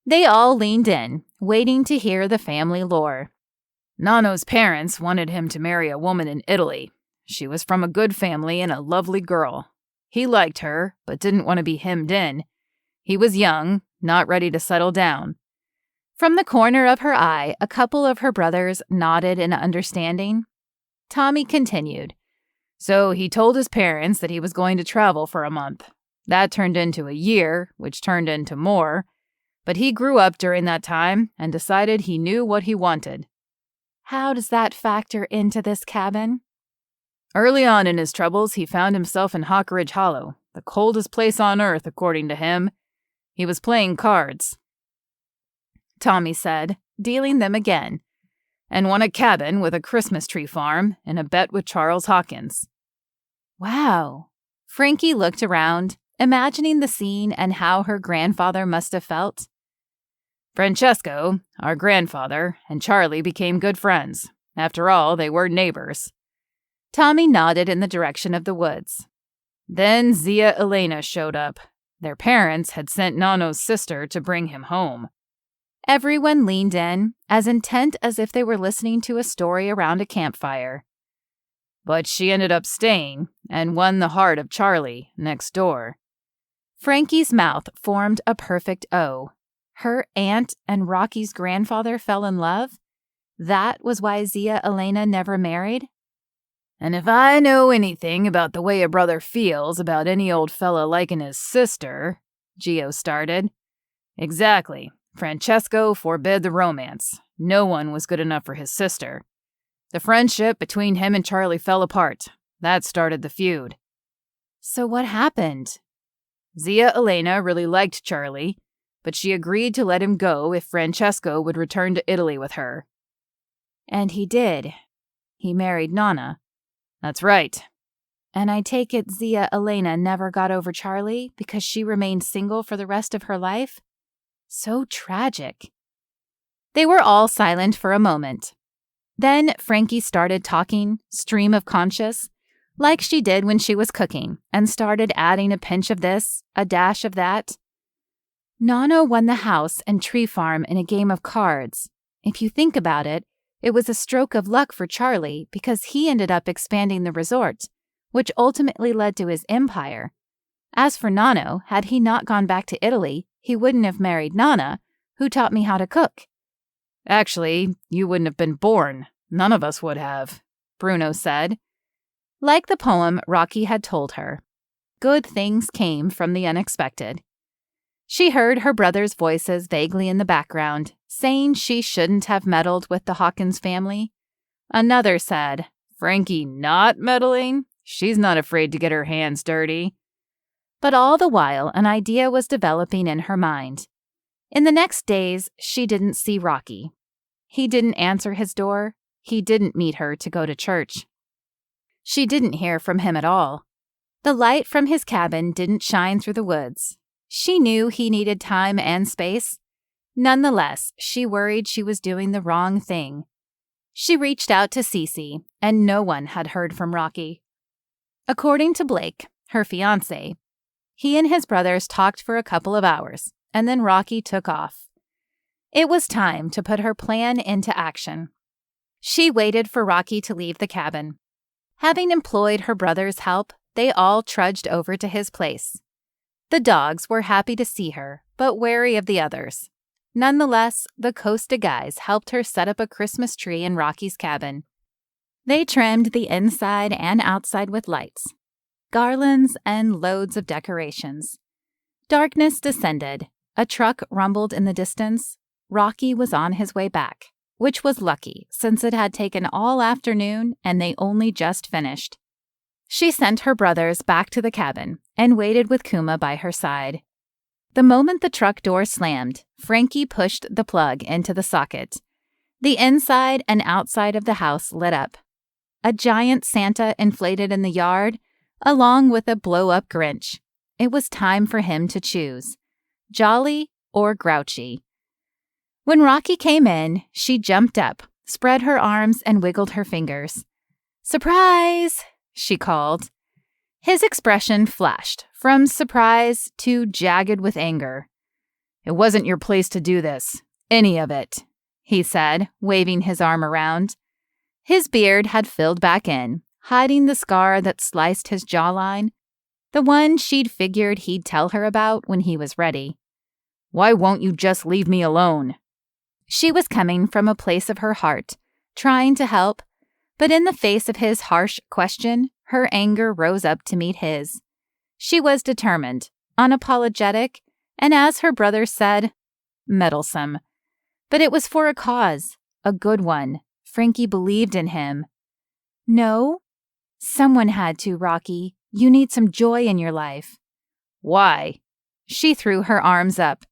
They all leaned in, waiting to hear the family lore. "Nano's parents wanted him to marry a woman in Italy. She was from a good family and a lovely girl. He liked her, but didn't want to be hemmed in. He was young, not ready to settle down." From the corner of her eye, a couple of her brothers nodded in understanding. Tommy continued. "So he told his parents that he was going to travel for a month. That turned into a year, which turned into more. But he grew up during that time and decided he knew what he wanted." How does that factor into this cabin? "Early on in his troubles, he found himself in Hawkridge Hollow, the coldest place on earth, according to him. He was playing cards," Tommy said, dealing them again, "and won a cabin with a Christmas tree farm in a bet with Charles Hawkins." Wow. Frankie looked around, imagining the scene and how her grandfather must have felt. "Francesco, our grandfather, and Charlie became good friends. After all, they were neighbors." Tommy nodded in the direction of the woods. Then Zia Elena showed up. Their parents had sent Nano's sister to bring him home. Everyone leaned in, as intent as if they were listening to a story around a campfire. But she ended up staying and won the heart of Charlie next door. Frankie's mouth formed a perfect O. Her aunt and Rocky's grandfather fell in love? That was why Zia Elena never married? And if I know anything about the way a brother feels about any old fella liking his sister, Gio started. Exactly. Francesco forbid the romance. No one was good enough for his sister. The friendship between him and Charlie fell apart. That started the feud. So what happened? Zia Elena really liked Charlie, but she agreed to let him go if Francesco would return to Italy with her. And he did. He married Nana. That's right. And I take it Zia Elena never got over Charlie because she remained single for the rest of her life? So tragic. They were all silent for a moment. Then Frankie started talking, stream of conscious, like she did when she was cooking, and started adding a pinch of this, a dash of that. Nana won the house and tree farm in a game of cards. If you think about it, it was a stroke of luck for Charlie because he ended up expanding the resort, which ultimately led to his empire. As for Nano, had he not gone back to Italy, he wouldn't have married Nana, who taught me how to cook. Actually, you wouldn't have been born. None of us would have, Bruno said. Like the poem Rocky had told her, good things came from the unexpected. She heard her brother's voices vaguely in the background, saying she shouldn't have meddled with the Hawkins family. Another said, Frankie not meddling? She's not afraid to get her hands dirty. But all the while, an idea was developing in her mind. In the next days, she didn't see Rocky. He didn't answer his door. He didn't meet her to go to church. She didn't hear from him at all. The light from his cabin didn't shine through the woods. She knew he needed time and space. Nonetheless, she worried she was doing the wrong thing. She reached out to Cece, and no one had heard from Rocky. According to Blake, her fiancé, he and his brothers talked for a couple of hours, and then Rocky took off. It was time to put her plan into action. She waited for Rocky to leave the cabin. Having employed her brother's help, they all trudged over to his place. The dogs were happy to see her, but wary of the others. Nonetheless, the Costa guys helped her set up a Christmas tree in Rocky's cabin. They trimmed the inside and outside with lights, garlands, and loads of decorations. Darkness descended. A truck rumbled in the distance. Rocky was on his way back, which was lucky since it had taken all afternoon and they only just finished. She sent her brothers back to the cabin and waited with Kuma by her side. The moment the truck door slammed, Frankie pushed the plug into the socket. The inside and outside of the house lit up. A giant Santa inflated in the yard, along with a blow-up Grinch. It was time for him to choose, jolly or grouchy. When Rocky came in, she jumped up, spread her arms, and wiggled her fingers. "Surprise!" she called. His expression flashed from surprise to jagged with anger. "It wasn't your place to do this, any of it," he said, waving his arm around. His beard had filled back in, hiding the scar that sliced his jawline, the one she'd figured he'd tell her about when he was ready. "Why won't you just leave me alone?" She was coming from a place of her heart, trying to help, but in the face of his harsh question, her anger rose up to meet his. She was determined, unapologetic, and as her brother said, meddlesome. But it was for a cause, a good one. Frankie believed in him. "No? Someone had to, Rocky. You need some joy in your life." "Why?" She threw her arms up.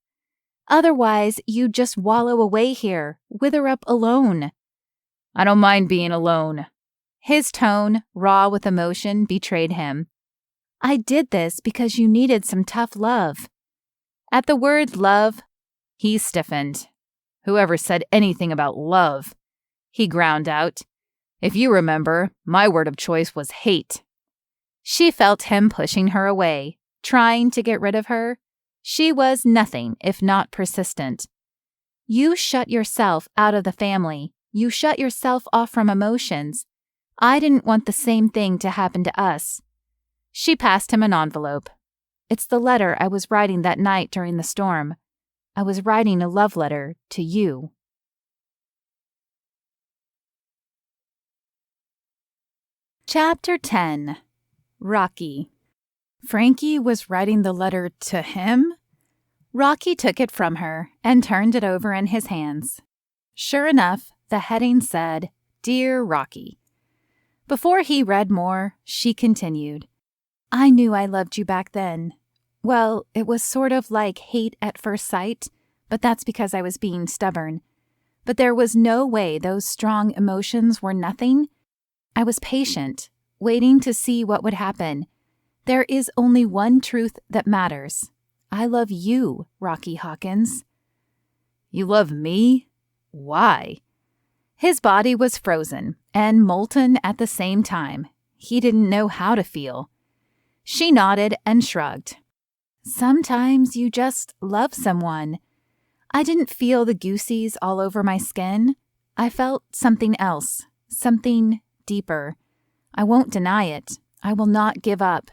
"Otherwise, you'd just wallow away here, wither up alone." "I don't mind being alone." His tone, raw with emotion, betrayed him. "I did this because you needed some tough love." At the word love, he stiffened. "Whoever said anything about love?" he ground out. If you remember, my word of choice was hate. She felt him pushing her away, trying to get rid of her. She was nothing if not persistent. You shut yourself out of the family. You shut yourself off from emotions. I didn't want the same thing to happen to us. She passed him an envelope. It's the letter I was writing that night during the storm. I was writing a love letter to you. Chapter 10. Rocky. Frankie was writing the letter to him? Rocky took it from her and turned it over in his hands. Sure enough, the heading said, "Dear Rocky." Before he read more, she continued, "I knew I loved you back then. Well, it was sort of like hate at first sight, but that's because I was being stubborn. But there was no way those strong emotions were nothing. I was patient, waiting to see what would happen. There is only one truth that matters. I love you, Rocky Hawkins." You love me? Why? His body was frozen and molten at the same time. He didn't know how to feel. She nodded and shrugged. Sometimes you just love someone. I didn't feel the goosies all over my skin. I felt something else, something deeper. I won't deny it. I will not give up.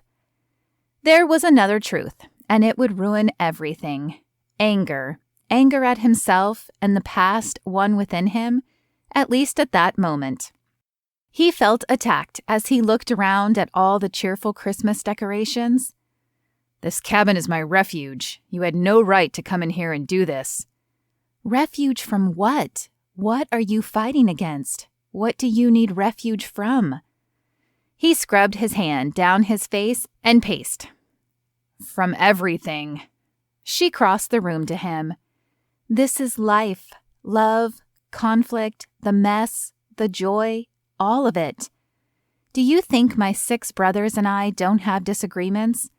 There was another truth, and it would ruin everything. Anger. Anger at himself and the past one within him, at least at that moment. He felt attacked as he looked around at all the cheerful Christmas decorations. This cabin is my refuge. You had no right to come in here and do this. Refuge from what? What are you fighting against? What do you need refuge from? He scrubbed his hand down his face and paced. From everything. She crossed the room to him. This is life, love, conflict, the mess, the joy, all of it. Do you think my 6 brothers and I don't have disagreements?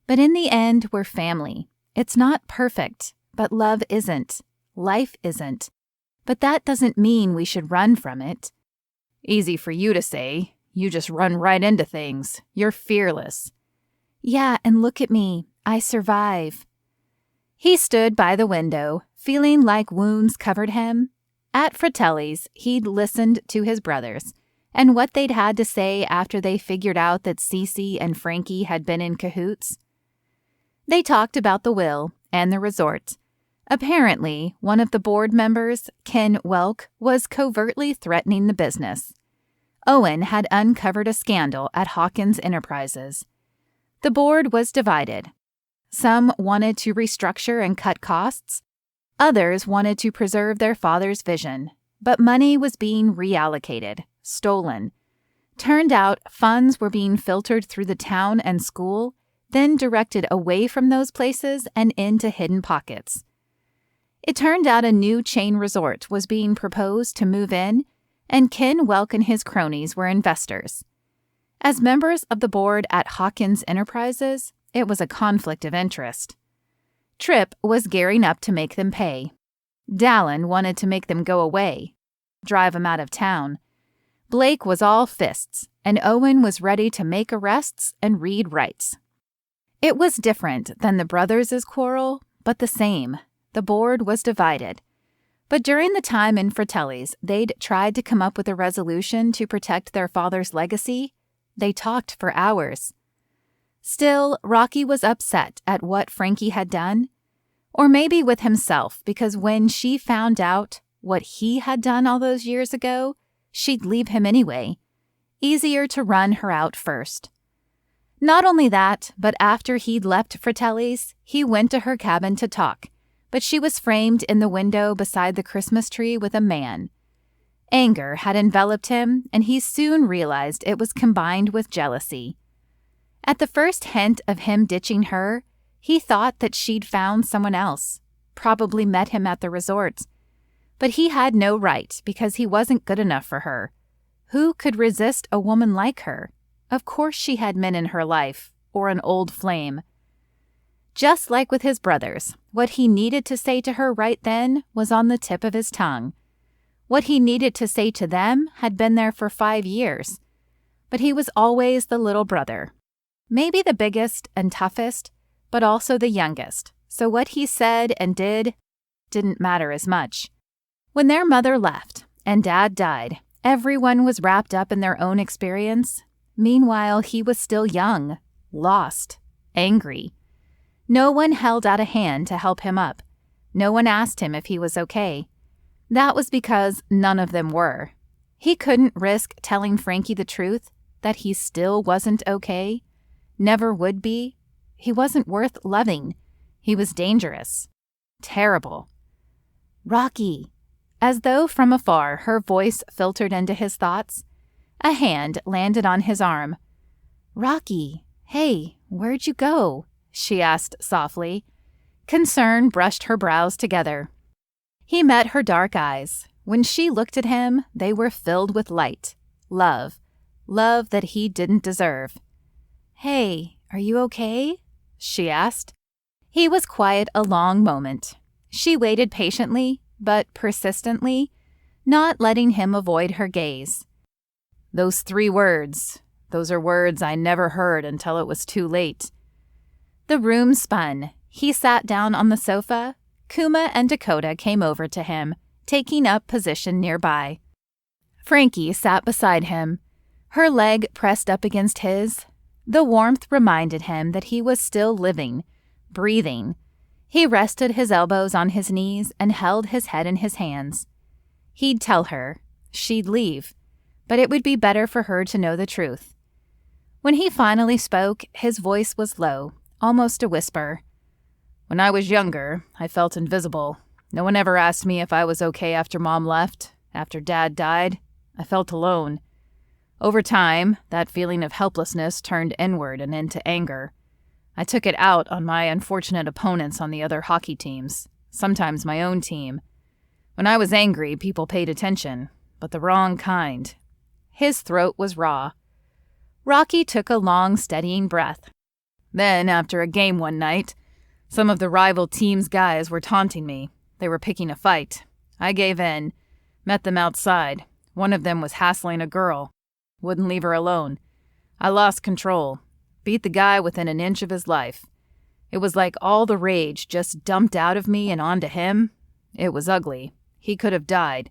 But in the end, we're family. It's not perfect, but love isn't. Life isn't. But that doesn't mean we should run from it. Easy for you to say. You just run right into things. You're fearless. Yeah, and look at me. I survive. He stood by the window, feeling like wounds covered him. At Fratelli's, he'd listened to his brothers and what they'd had to say after they figured out that Cece and Frankie had been in cahoots. They talked about the will and the resort. Apparently, one of the board members, Ken Welk, was covertly threatening the business. Owen had uncovered a scandal at Hawkins Enterprises. The board was divided. Some wanted to restructure and cut costs. Others wanted to preserve their father's vision, but money was being reallocated, stolen. Turned out funds were being filtered through the town and school, then directed away from those places and into hidden pockets. It turned out a new chain resort was being proposed to move in, and Ken Welk and his cronies were investors. As members of the board at Hawkins Enterprises, it was a conflict of interest. Tripp was gearing up to make them pay. Dallin wanted to make them go away, drive them out of town. Blake was all fists, and Owen was ready to make arrests and read rights. It was different than the brothers' quarrel, but the same. The board was divided. But during the time in Fratelli's, they'd tried to come up with a resolution to protect their father's legacy. They talked for hours. Still, Rocky was upset at what Frankie had done. Or maybe with himself, because when she found out what he had done all those years ago, she'd leave him anyway. Easier to run her out first. Not only that, but after he'd left Fratelli's, he went to her cabin to talk, but she was framed in the window beside the Christmas tree with a man. Anger had enveloped him, and he soon realized it was combined with jealousy. At the first hint of him ditching her, he thought that she'd found someone else, probably met him at the resort. But he had no right because he wasn't good enough for her. Who could resist a woman like her? Of course she had men in her life, or an old flame. Just like with his brothers, what he needed to say to her right then was on the tip of his tongue. What he needed to say to them had been there for 5 years. But he was always the little brother. Maybe the biggest and toughest, but also the youngest. So what he said and did didn't matter as much. When their mother left and Dad died, everyone was wrapped up in their own experience. Meanwhile, he was still young, lost, angry. No one held out a hand to help him up. No one asked him if he was okay. That was because none of them were. He couldn't risk telling Frankie the truth, that he still wasn't okay, never would be. He wasn't worth loving. He was dangerous. Terrible. Rocky. As though from afar her voice filtered into his thoughts, a hand landed on his arm. Rocky, hey, where'd you go? She asked softly. Concern brushed her brows together. He met her dark eyes. When she looked at him, they were filled with light, love that he didn't deserve. Hey, are you okay? She asked. He was quiet a long moment. She waited patiently, but persistently, not letting him avoid her gaze. Those 3 words, those are words I never heard until it was too late. The room spun. He sat down on the sofa. Kuma and Dakota came over to him, taking up position nearby. Frankie sat beside him, her leg pressed up against his. The warmth reminded him that he was still living, breathing. He rested his elbows on his knees and held his head in his hands. He'd tell her. She'd leave. But it would be better for her to know the truth. When he finally spoke, his voice was low, almost a whisper. When I was younger, I felt invisible. No one ever asked me if I was okay after Mom left, after Dad died. I felt alone. Over time, that feeling of helplessness turned inward and into anger. I took it out on my unfortunate opponents on the other hockey teams, sometimes my own team. When I was angry, people paid attention, but the wrong kind. His throat was raw. Rocky took a long, steadying breath. Then, after a game one night, some of the rival team's guys were taunting me. They were picking a fight. I gave in, met them outside. One of them was hassling a girl. Wouldn't leave her alone. I lost control. Beat the guy within an inch of his life. It was like all the rage just dumped out of me and onto him. It was ugly. He could have died.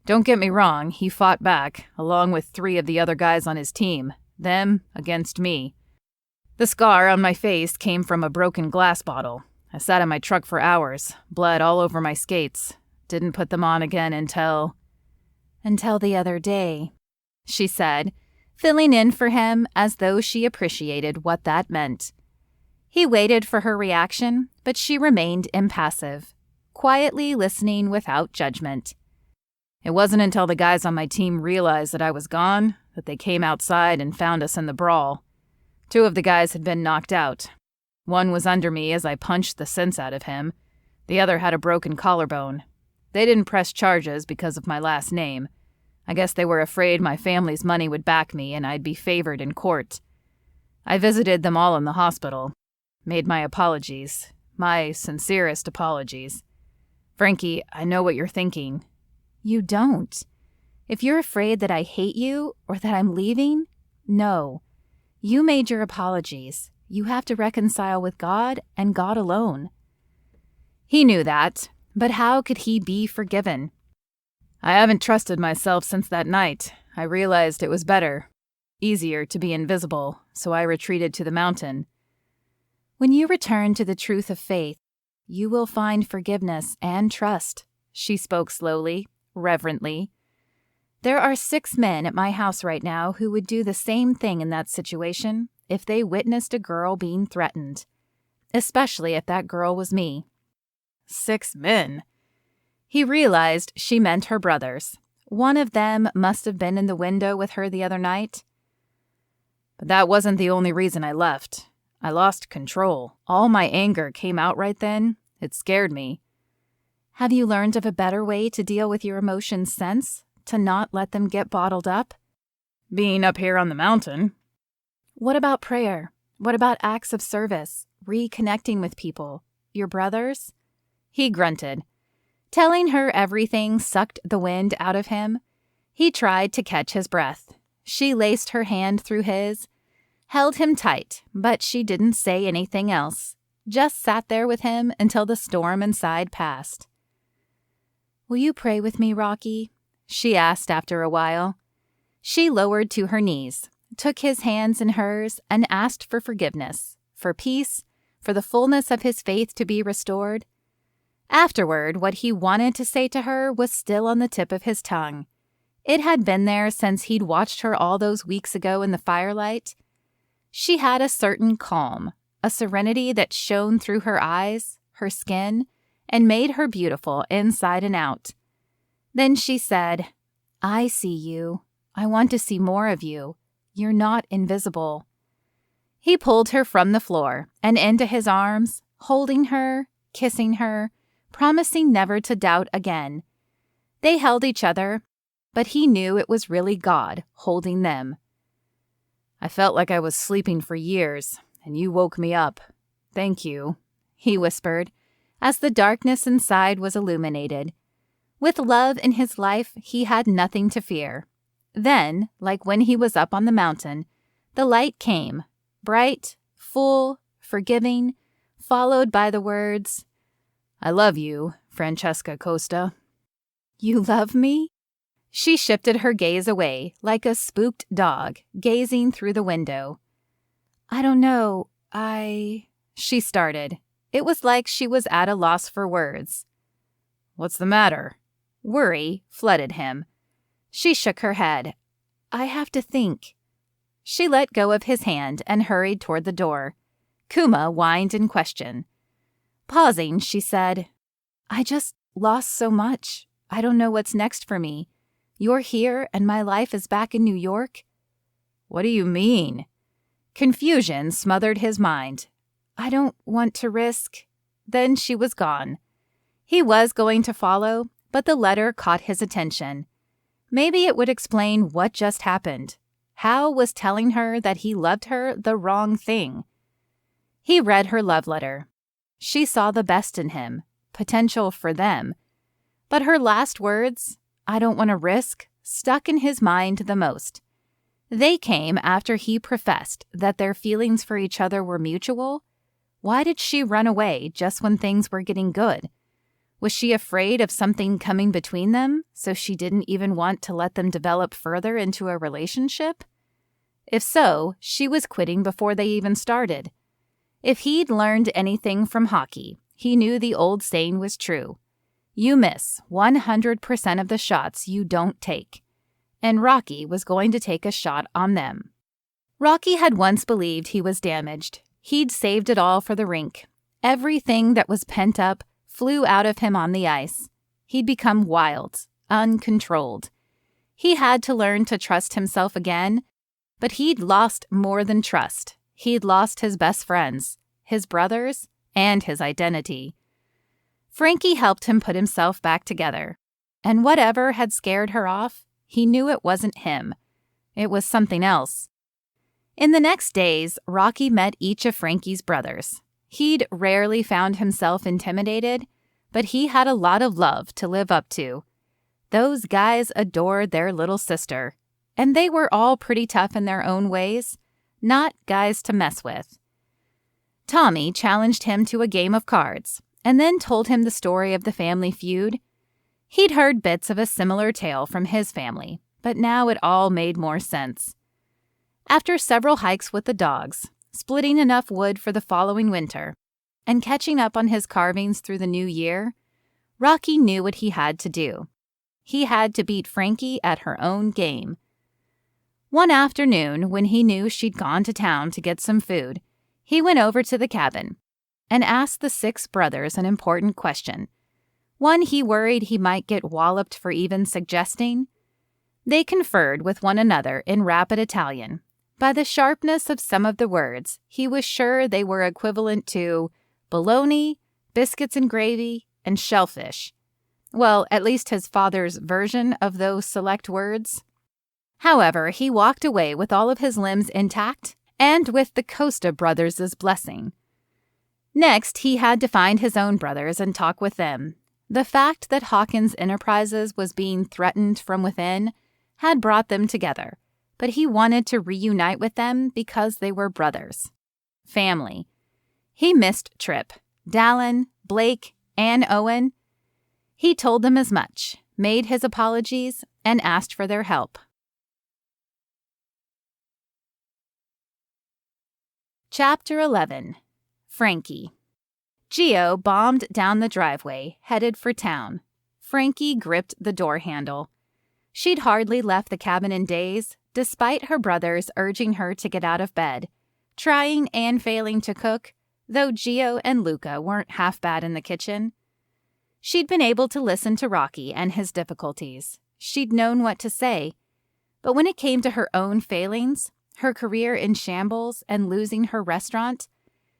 Don't get me wrong, he fought back, along with 3 of the other guys on his team. Them against me. The scar on my face came from a broken glass bottle. I sat in my truck for hours, blood all over my skates. Didn't put them on again until the other day, she said, filling in for him as though she appreciated what that meant. He waited for her reaction, but she remained impassive, quietly listening without judgment. It wasn't until the guys on my team realized that I was gone that they came outside and found us in the brawl. 2 of the guys had been knocked out. One was under me as I punched the sense out of him. The other had a broken collarbone. They didn't press charges because of my last name. I guess they were afraid my family's money would back me and I'd be favored in court. I visited them all in the hospital. Made my apologies. My sincerest apologies. Frankie, I know what you're thinking. You don't. If you're afraid that I hate you or that I'm leaving, no. You made your apologies. You have to reconcile with God and God alone. He knew that, but how could he be forgiven? I haven't trusted myself since that night. I realized it was better, easier to be invisible, so I retreated to the mountain. When you return to the truth of faith, you will find forgiveness and trust, she spoke slowly, reverently. There are 6 men at my house right now who would do the same thing in that situation if they witnessed a girl being threatened, especially if that girl was me. 6 men? He realized she meant her brothers. One of them must have been in the window with her the other night. But that wasn't the only reason I left. I lost control. All my anger came out right then. It scared me. Have you learned of a better way to deal with your emotions since? To not let them get bottled up? Being up here on the mountain. What about prayer? What about acts of service? Reconnecting with people? Your brothers? He grunted. Telling her everything sucked the wind out of him. He tried to catch his breath. She laced her hand through his, held him tight, but she didn't say anything else, just sat there with him until the storm inside passed. "Will you pray with me, Rocky?" she asked after a while. She lowered to her knees, took his hands in hers, and asked for forgiveness, for peace, for the fullness of his faith to be restored. Afterward, what he wanted to say to her was still on the tip of his tongue. It had been there since he'd watched her all those weeks ago in the firelight. She had a certain calm, a serenity that shone through her eyes, her skin, and made her beautiful inside and out. Then she said, "I see you. I want to see more of you. You're not invisible." He pulled her from the floor and into his arms, holding her, kissing her, promising never to doubt again. They held each other, but he knew it was really God holding them. "I felt like I was sleeping for years, and you woke me up. Thank you," he whispered, as the darkness inside was illuminated. With love in his life, he had nothing to fear. Then, like when he was up on the mountain, the light came, bright, full, forgiving, followed by the words, "I love you, Francesca Costa." "You love me?" She shifted her gaze away, like a spooked dog, gazing through the window. "I don't know, she started. It was like she was at a loss for words. "What's the matter?" Worry flooded him. She shook her head. "I have to think." She let go of his hand and hurried toward the door. Kuma whined in question. Pausing, she said, "I just lost so much. I don't know what's next for me. You're here and my life is back in New York." "What do you mean?" Confusion smothered his mind. "I don't want to risk." Then she was gone. He was going to follow, but the letter caught his attention. Maybe it would explain what just happened. Hal was telling her that he loved her the wrong thing. He read her love letter. She saw the best in him, potential for them. But her last words, "I don't want to risk," stuck in his mind the most. They came after he professed that their feelings for each other were mutual. Why did she run away just when things were getting good? Was she afraid of something coming between them, so she didn't even want to let them develop further into a relationship? If so, she was quitting before they even started. If he'd learned anything from hockey, he knew the old saying was true. You miss 100% of the shots you don't take. And Rocky was going to take a shot on them. Rocky had once believed he was damaged. He'd saved it all for the rink. Everything that was pent up flew out of him on the ice. He'd become wild, uncontrolled. He had to learn to trust himself again, but he'd lost more than trust. He'd lost his best friends, his brothers, and his identity. Frankie helped him put himself back together. And whatever had scared her off, he knew it wasn't him. It was something else. In the next days, Rocky met each of Frankie's brothers. He'd rarely found himself intimidated, but he had a lot of love to live up to. Those guys adored their little sister, and they were all pretty tough in their own ways, not guys to mess with. Tommy challenged him to a game of cards, and then told him the story of the family feud. He'd heard bits of a similar tale from his family, but now it all made more sense. After several hikes with the dogs, splitting enough wood for the following winter, and catching up on his carvings through the new year, Rocky knew what he had to do. He had to beat Frankie at her own game. One afternoon, when he knew she'd gone to town to get some food, he went over to the cabin and asked the 6 brothers an important question, one he worried he might get walloped for even suggesting. They conferred with one another in rapid Italian. By the sharpness of some of the words, he was sure they were equivalent to bologna, biscuits and gravy, and shellfish. Well, at least his father's version of those select words. However, he walked away with all of his limbs intact and with the Costa brothers' blessing. Next, he had to find his own brothers and talk with them. The fact that Hawkins Enterprises was being threatened from within had brought them together, but he wanted to reunite with them because they were brothers. Family. He missed Tripp, Dallin, Blake, and Owen. He told them as much, made his apologies, and asked for their help. Chapter 11. Frankie. Gio bombed down the driveway, headed for town. Frankie gripped the door handle. She'd hardly left the cabin in days, despite her brothers urging her to get out of bed, trying and failing to cook, though Gio and Luca weren't half bad in the kitchen. She'd been able to listen to Rocky and his difficulties. She'd known what to say. But when it came to her own failings, her career in shambles, and losing her restaurant,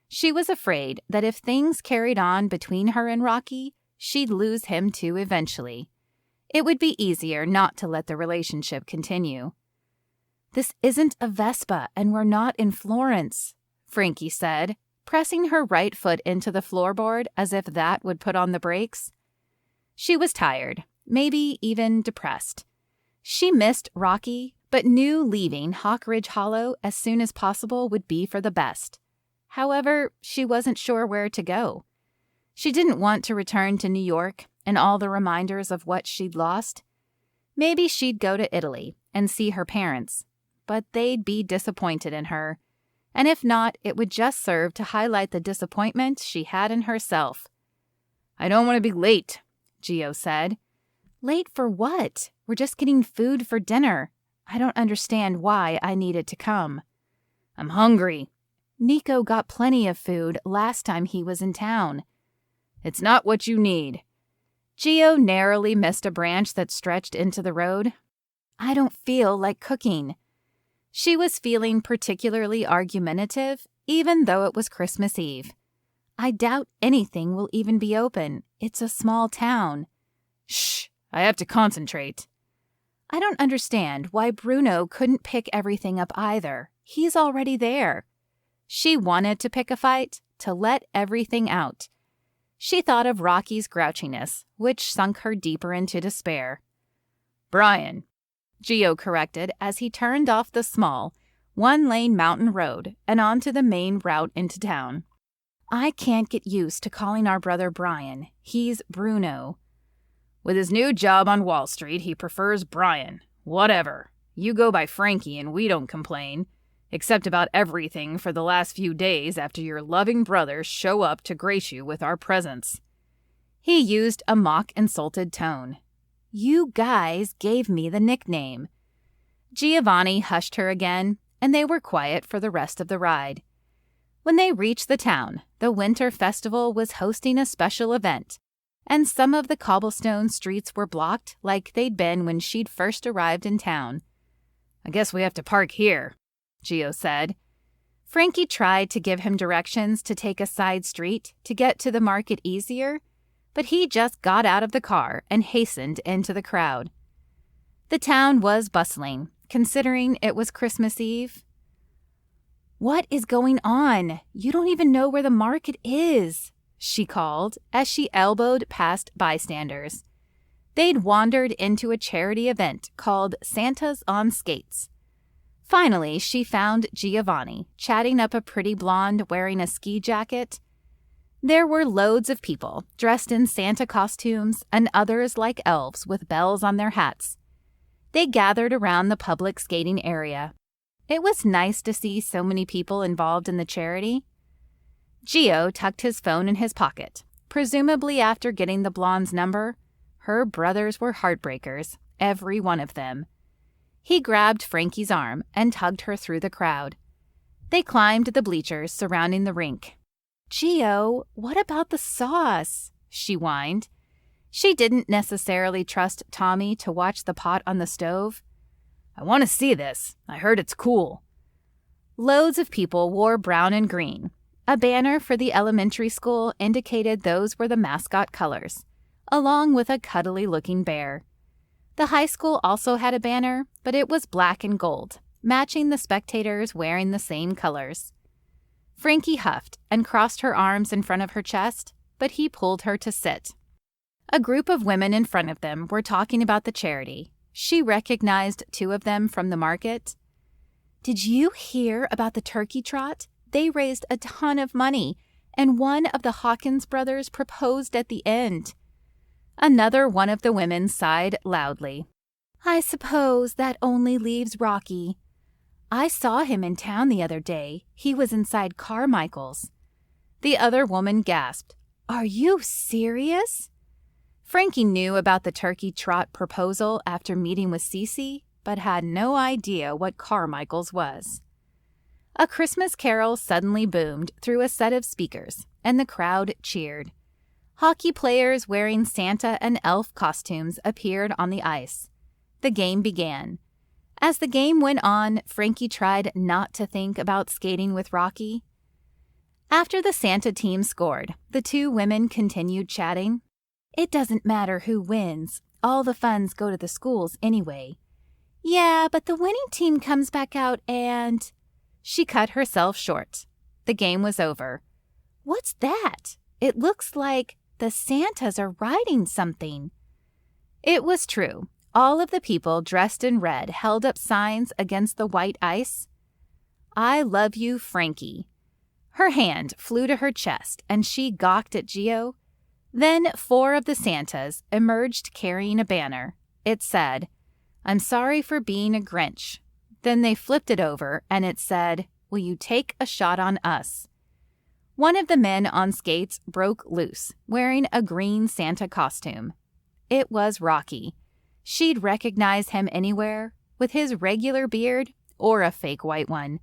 she was afraid that if things carried on between her and Rocky, she'd lose him too eventually. It would be easier not to let the relationship continue. "This isn't a Vespa, and we're not in Florence," Frankie said, pressing her right foot into the floorboard as if that would put on the brakes. She was tired, maybe even depressed. She missed Rocky, but knew leaving Hawk Ridge Hollow as soon as possible would be for the best. However, she wasn't sure where to go. She didn't want to return to New York and all the reminders of what she'd lost. Maybe she'd go to Italy and see her parents, but they'd be disappointed in her. And if not, it would just serve to highlight the disappointment she had in herself. "I don't want to be late," Gio said. "Late for what? We're just getting food for dinner. I don't understand why I needed to come." "I'm hungry." "Nico got plenty of food last time he was in town." "It's not what you need." Gio narrowly missed a branch that stretched into the road. "I don't feel like cooking." She was feeling particularly argumentative, even though it was Christmas Eve. "I doubt anything will even be open. It's a small town." "Shh, I have to concentrate." "I don't understand why Bruno couldn't pick everything up either. He's already there." She wanted to pick a fight, to let everything out. She thought of Rocky's grouchiness, which sunk her deeper into despair. "Brian," Gio corrected as he turned off the small, one-lane mountain road and onto the main route into town. "I can't get used to calling our brother Brian. He's Bruno." "With his new job on Wall Street, he prefers Brian. Whatever. You go by Frankie and we don't complain, except about everything for the last few days after your loving brothers show up to grace you with our presence." He used a mock-insulted tone. "You guys gave me the nickname." Giovanni hushed her again, and they were quiet for the rest of the ride. When they reached the town, the Winter Festival was hosting a special event, and some of the cobblestone streets were blocked like they'd been when she'd first arrived in town. "I guess we have to park here," Gio said. Frankie tried to give him directions to take a side street to get to the market easier, but he just got out of the car and hastened into the crowd. The town was bustling, considering it was Christmas Eve. "What is going on? You don't even know where the market is," she called as she elbowed past bystanders. They'd wandered into a charity event called Santa's on Skates. Finally, she found Giovanni, chatting up a pretty blonde wearing a ski jacket. There were loads of people dressed in Santa costumes and others like elves with bells on their hats. They gathered around the public skating area. It was nice to see so many people involved in the charity. Gio tucked his phone in his pocket, presumably after getting the blonde's number. Her brothers were heartbreakers, every one of them. He grabbed Frankie's arm and tugged her through the crowd. They climbed the bleachers surrounding the rink. "Gio, what about the sauce?" she whined. She didn't necessarily trust Tommy to watch the pot on the stove. "I want to see this. I heard it's cool." Loads of people wore brown and green. A banner for the elementary school indicated those were the mascot colors, along with a cuddly-looking bear. The high school also had a banner, but it was black and gold, matching the spectators wearing the same colors. Frankie huffed and crossed her arms in front of her chest, but he pulled her to sit. A group of women in front of them were talking about the charity. She recognized 2 of them from the market. "Did you hear about the turkey trot? They raised a ton of money, and one of the Hawkins brothers proposed at the end." Another one of the women sighed loudly. "I suppose that only leaves Rocky. I saw him in town the other day. He was inside Carmichael's." The other woman gasped. "Are you serious?" Frankie knew about the turkey trot proposal after meeting with Cece, but had no idea what Carmichael's was. A Christmas carol suddenly boomed through a set of speakers, and the crowd cheered. Hockey players wearing Santa and elf costumes appeared on the ice. The game began. As the game went on, Frankie tried not to think about skating with Rocky. After the Santa team scored, the 2 women continued chatting. "It doesn't matter who wins. All the funds go to the schools anyway." "Yeah, but the winning team comes back out and—" She cut herself short. The game was over. "What's that? It looks like the Santas are riding something." It was true. All of the people dressed in red held up signs against the white ice. "I love you, Frankie." Her hand flew to her chest, and she gawked at Gio. Then 4 of the Santas emerged carrying a banner. It said, "I'm sorry for being a Grinch." Then they flipped it over, and it said, "Will you take a shot on us?" One of the men on skates broke loose, wearing a green Santa costume. It was Rocky. She'd recognize him anywhere, with his regular beard or a fake white one.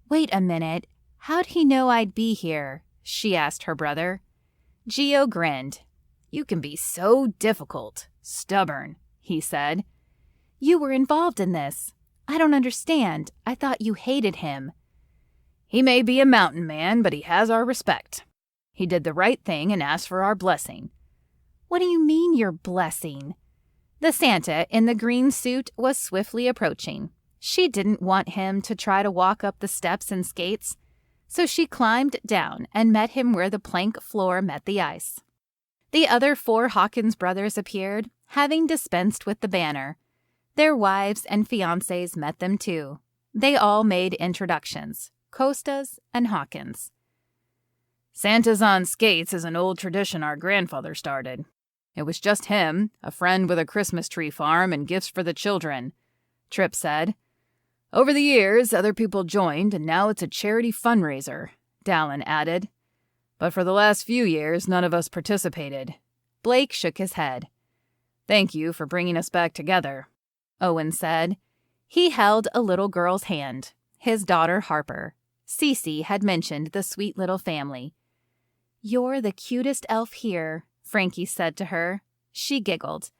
"Wait a minute. How'd he know I'd be here?" she asked her brother. Gio grinned. "You can be so difficult, stubborn," he said. "You were involved in this. I don't understand. I thought you hated him." "He may be a mountain man, but he has our respect. He did the right thing and asked for our blessing." "What do you mean, your blessing?" The Santa in the green suit was swiftly approaching. She didn't want him to try to walk up the steps in skates, so she climbed down and met him where the plank floor met the ice. The other 4 Hawkins brothers appeared, having dispensed with the banner. Their wives and fiancés met them too. They all made introductions, Costas and Hawkins. "Santa's on skates is an old tradition our grandfather started. It was just him, a friend with a Christmas tree farm, and gifts for the children," Tripp said. "Over the years, other people joined, and now it's a charity fundraiser," Dallin added. "But for the last few years, none of us participated." Blake shook his head. "Thank you for bringing us back together," Owen said. He held a little girl's hand, his daughter Harper. Cece had mentioned the sweet little family. "You're the cutest elf here," Frankie said to her. She giggled.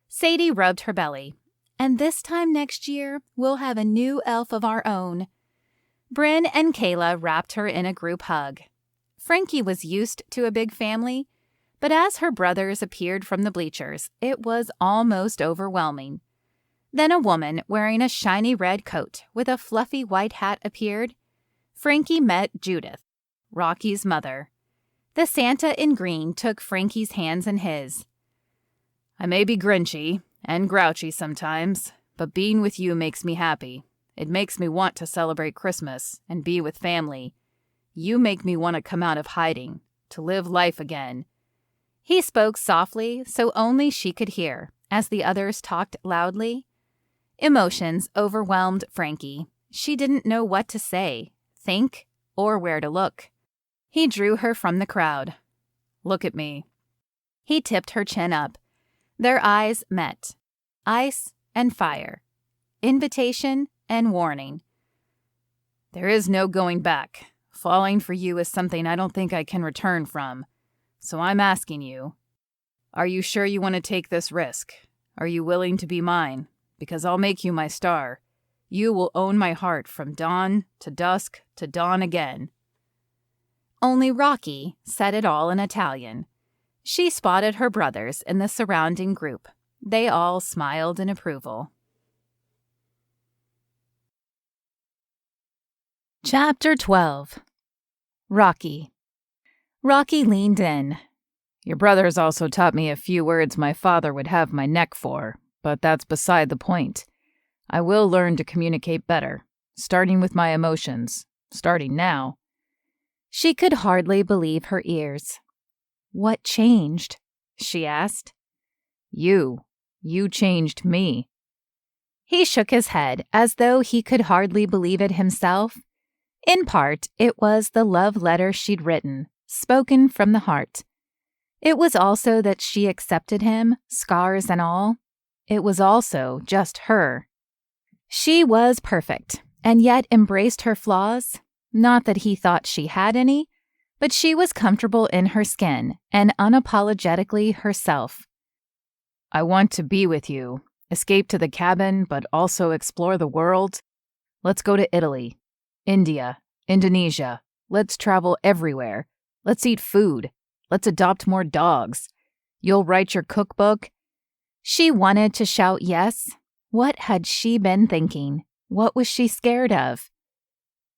Sadie rubbed her belly. "And this time next year, we'll have a new elf of our own." Bryn and Kayla wrapped her in a group hug. Frankie was used to a big family, but as her brothers appeared from the bleachers, it was almost overwhelming. Then a woman wearing a shiny red coat with a fluffy white hat appeared. Frankie met Judith, Rocky's mother. The Santa in green took Frankie's hands in his. "I may be grinchy and grouchy sometimes, but being with you makes me happy. It makes me want to celebrate Christmas and be with family. You make me want to come out of hiding, to live life again." He spoke softly so only she could hear, as the others talked loudly. Emotions overwhelmed Frankie. She didn't know what to say, think, or where to look. He drew her from the crowd. "Look at me." He tipped her chin up. Their eyes met. Ice and fire. Invitation and warning. "There is no going back. Falling for you is something I don't think I can return from. So I'm asking you, are you sure you want to take this risk? Are you willing to be mine? Because I'll make you my star. You will own my heart from dawn to dusk to dawn again." Only Rocky said it all in Italian. She spotted her brothers in the surrounding group. They all smiled in approval. Chapter 12. Rocky. Rocky leaned in. Your brothers also taught me a few words my father would have my neck for, but that's beside the point. I will learn to communicate better, starting with my emotions, starting now." She could hardly believe her ears. "What changed?" she asked. You changed me." He shook his head as though he could hardly believe it himself. In part, it was the love letter she'd written, spoken from the heart. It was also that she accepted him, scars and all. It was also just her. She was perfect, and yet embraced her flaws. Not that he thought she had any, but she was comfortable in her skin and unapologetically herself. "I want to be with you, escape to the cabin, but also explore the world. Let's go to Italy, India, Indonesia. Let's travel everywhere. Let's eat food. Let's adopt more dogs. You'll write your cookbook." She wanted to shout yes. What had she been thinking? What was she scared of?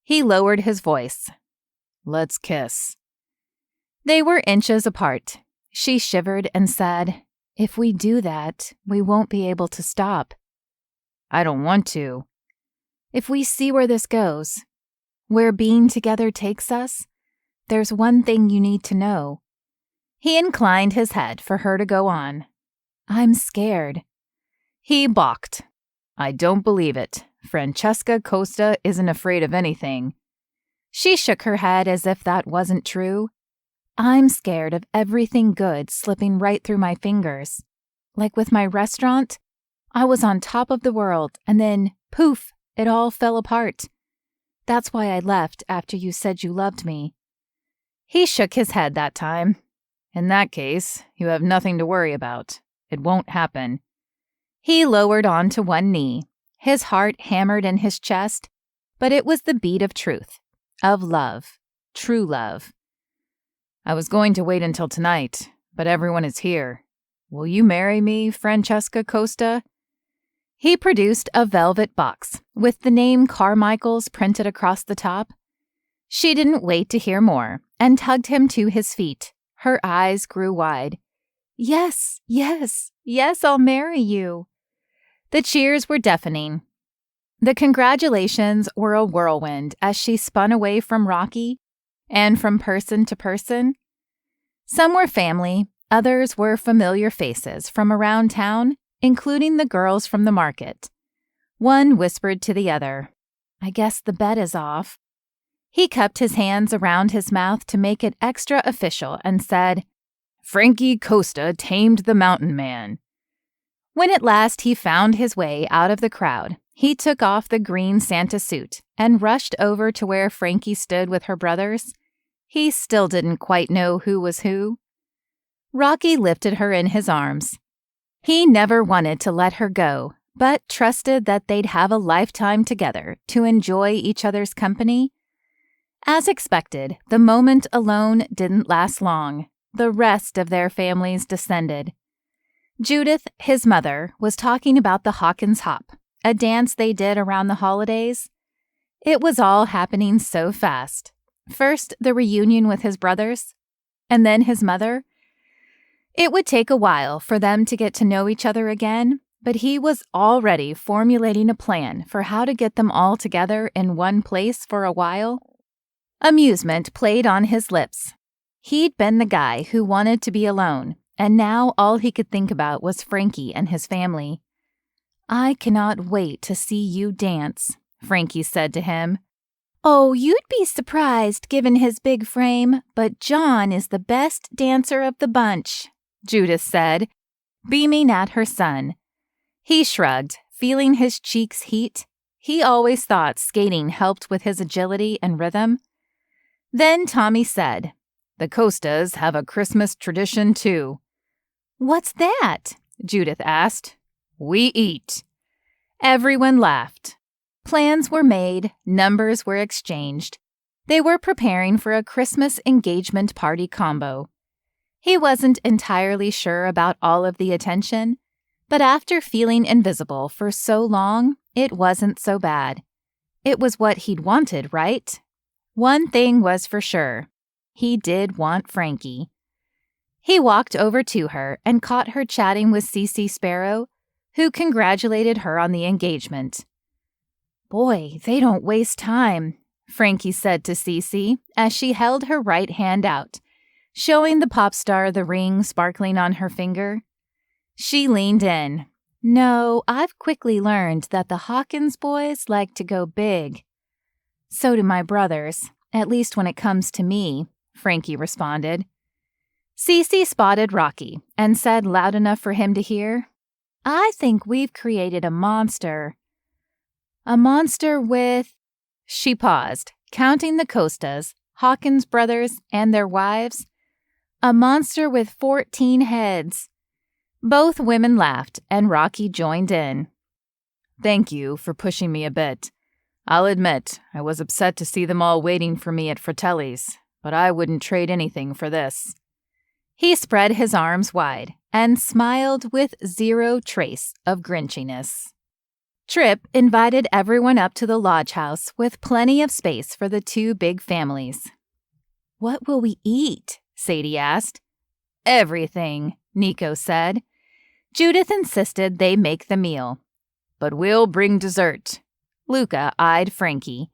He lowered his voice. "Let's kiss." They were inches apart. She shivered and said, "If we do that, we won't be able to stop." "I don't want to." "If we see where this goes, where being together takes us, there's one thing you need to know." He inclined his head for her to go on. "I'm scared." He balked. "I don't believe it. Francesca Costa isn't afraid of anything." She shook her head as if that wasn't true. "I'm scared of everything good slipping right through my fingers. Like with my restaurant, I was on top of the world, and then, poof, it all fell apart. That's why I left after you said you loved me." He shook his head that time. "In that case, you have nothing to worry about. It won't happen." He lowered onto one knee. His heart hammered in his chest, but it was the beat of truth, of love, true love. "I was going to wait until tonight, but everyone is here. Will you marry me, Francesca Costa?" He produced a velvet box with the name Carmichael's printed across the top. She didn't wait to hear more and tugged him to his feet. Her eyes grew wide. "Yes, yes, yes, I'll marry you." The cheers were deafening. The congratulations were a whirlwind as she spun away from Rocky and from person to person. Some were family, others were familiar faces from around town, including the girls from the market. One whispered to the other, "I guess the bet is off." He cupped his hands around his mouth to make it extra official and said, "Frankie Costa tamed the mountain man." When at last he found his way out of the crowd, he took off the green Santa suit and rushed over to where Frankie stood with her brothers. He still didn't quite know who was who. Rocky lifted her in his arms. He never wanted to let her go, but trusted that they'd have a lifetime together to enjoy each other's company. As expected, the moment alone didn't last long. The rest of their families descended. Judith, his mother, was talking about the Hawkins hop, a dance they did around the holidays. It was all happening so fast. First, the reunion with his brothers, and then his mother. It would take a while for them to get to know each other again, but he was already formulating a plan for how to get them all together in one place for a while. Amusement played on his lips. He'd been the guy who wanted to be alone, and now all he could think about was Frankie and his family. "I cannot wait to see you dance," Frankie said to him. "Oh, you'd be surprised given his big frame, but John is the best dancer of the bunch," Judith said, beaming at her son. He shrugged, feeling his cheeks heat. He always thought skating helped with his agility and rhythm. Then Tommy said, "The Costas have a Christmas tradition, too." "What's that?" Judith asked. "We eat." Everyone laughed. Plans were made, numbers were exchanged. They were preparing for a Christmas engagement party combo. He wasn't entirely sure about all of the attention, but after feeling invisible for so long, it wasn't so bad. It was what he'd wanted, right? One thing was for sure. He did want Frankie. He walked over to her and caught her chatting with Cece Sparrow, who congratulated her on the engagement. "Boy, they don't waste time," Frankie said to Cece as she held her right hand out, showing the pop star the ring sparkling on her finger. She leaned in. "No, I've quickly learned that the Hawkins boys like to go big." "So do my brothers, at least when it comes to me," Frankie responded. Cece spotted Rocky and said loud enough for him to hear, "I think we've created a monster." "A monster with—" She paused, counting the Costas, Hawkins brothers, and their wives. "A monster with 14 heads. Both women laughed, and Rocky joined in. "Thank you for pushing me a bit. I'll admit, I was upset to see them all waiting for me at Fratelli's, but I wouldn't trade anything for this." He spread his arms wide and smiled with zero trace of grinchiness. Tripp invited everyone up to the lodge house with plenty of space for the two big families. "What will we eat?" Sadie asked. "Everything," Nico said. Judith insisted they make the meal. "But we'll bring dessert." Luca eyed Frankie.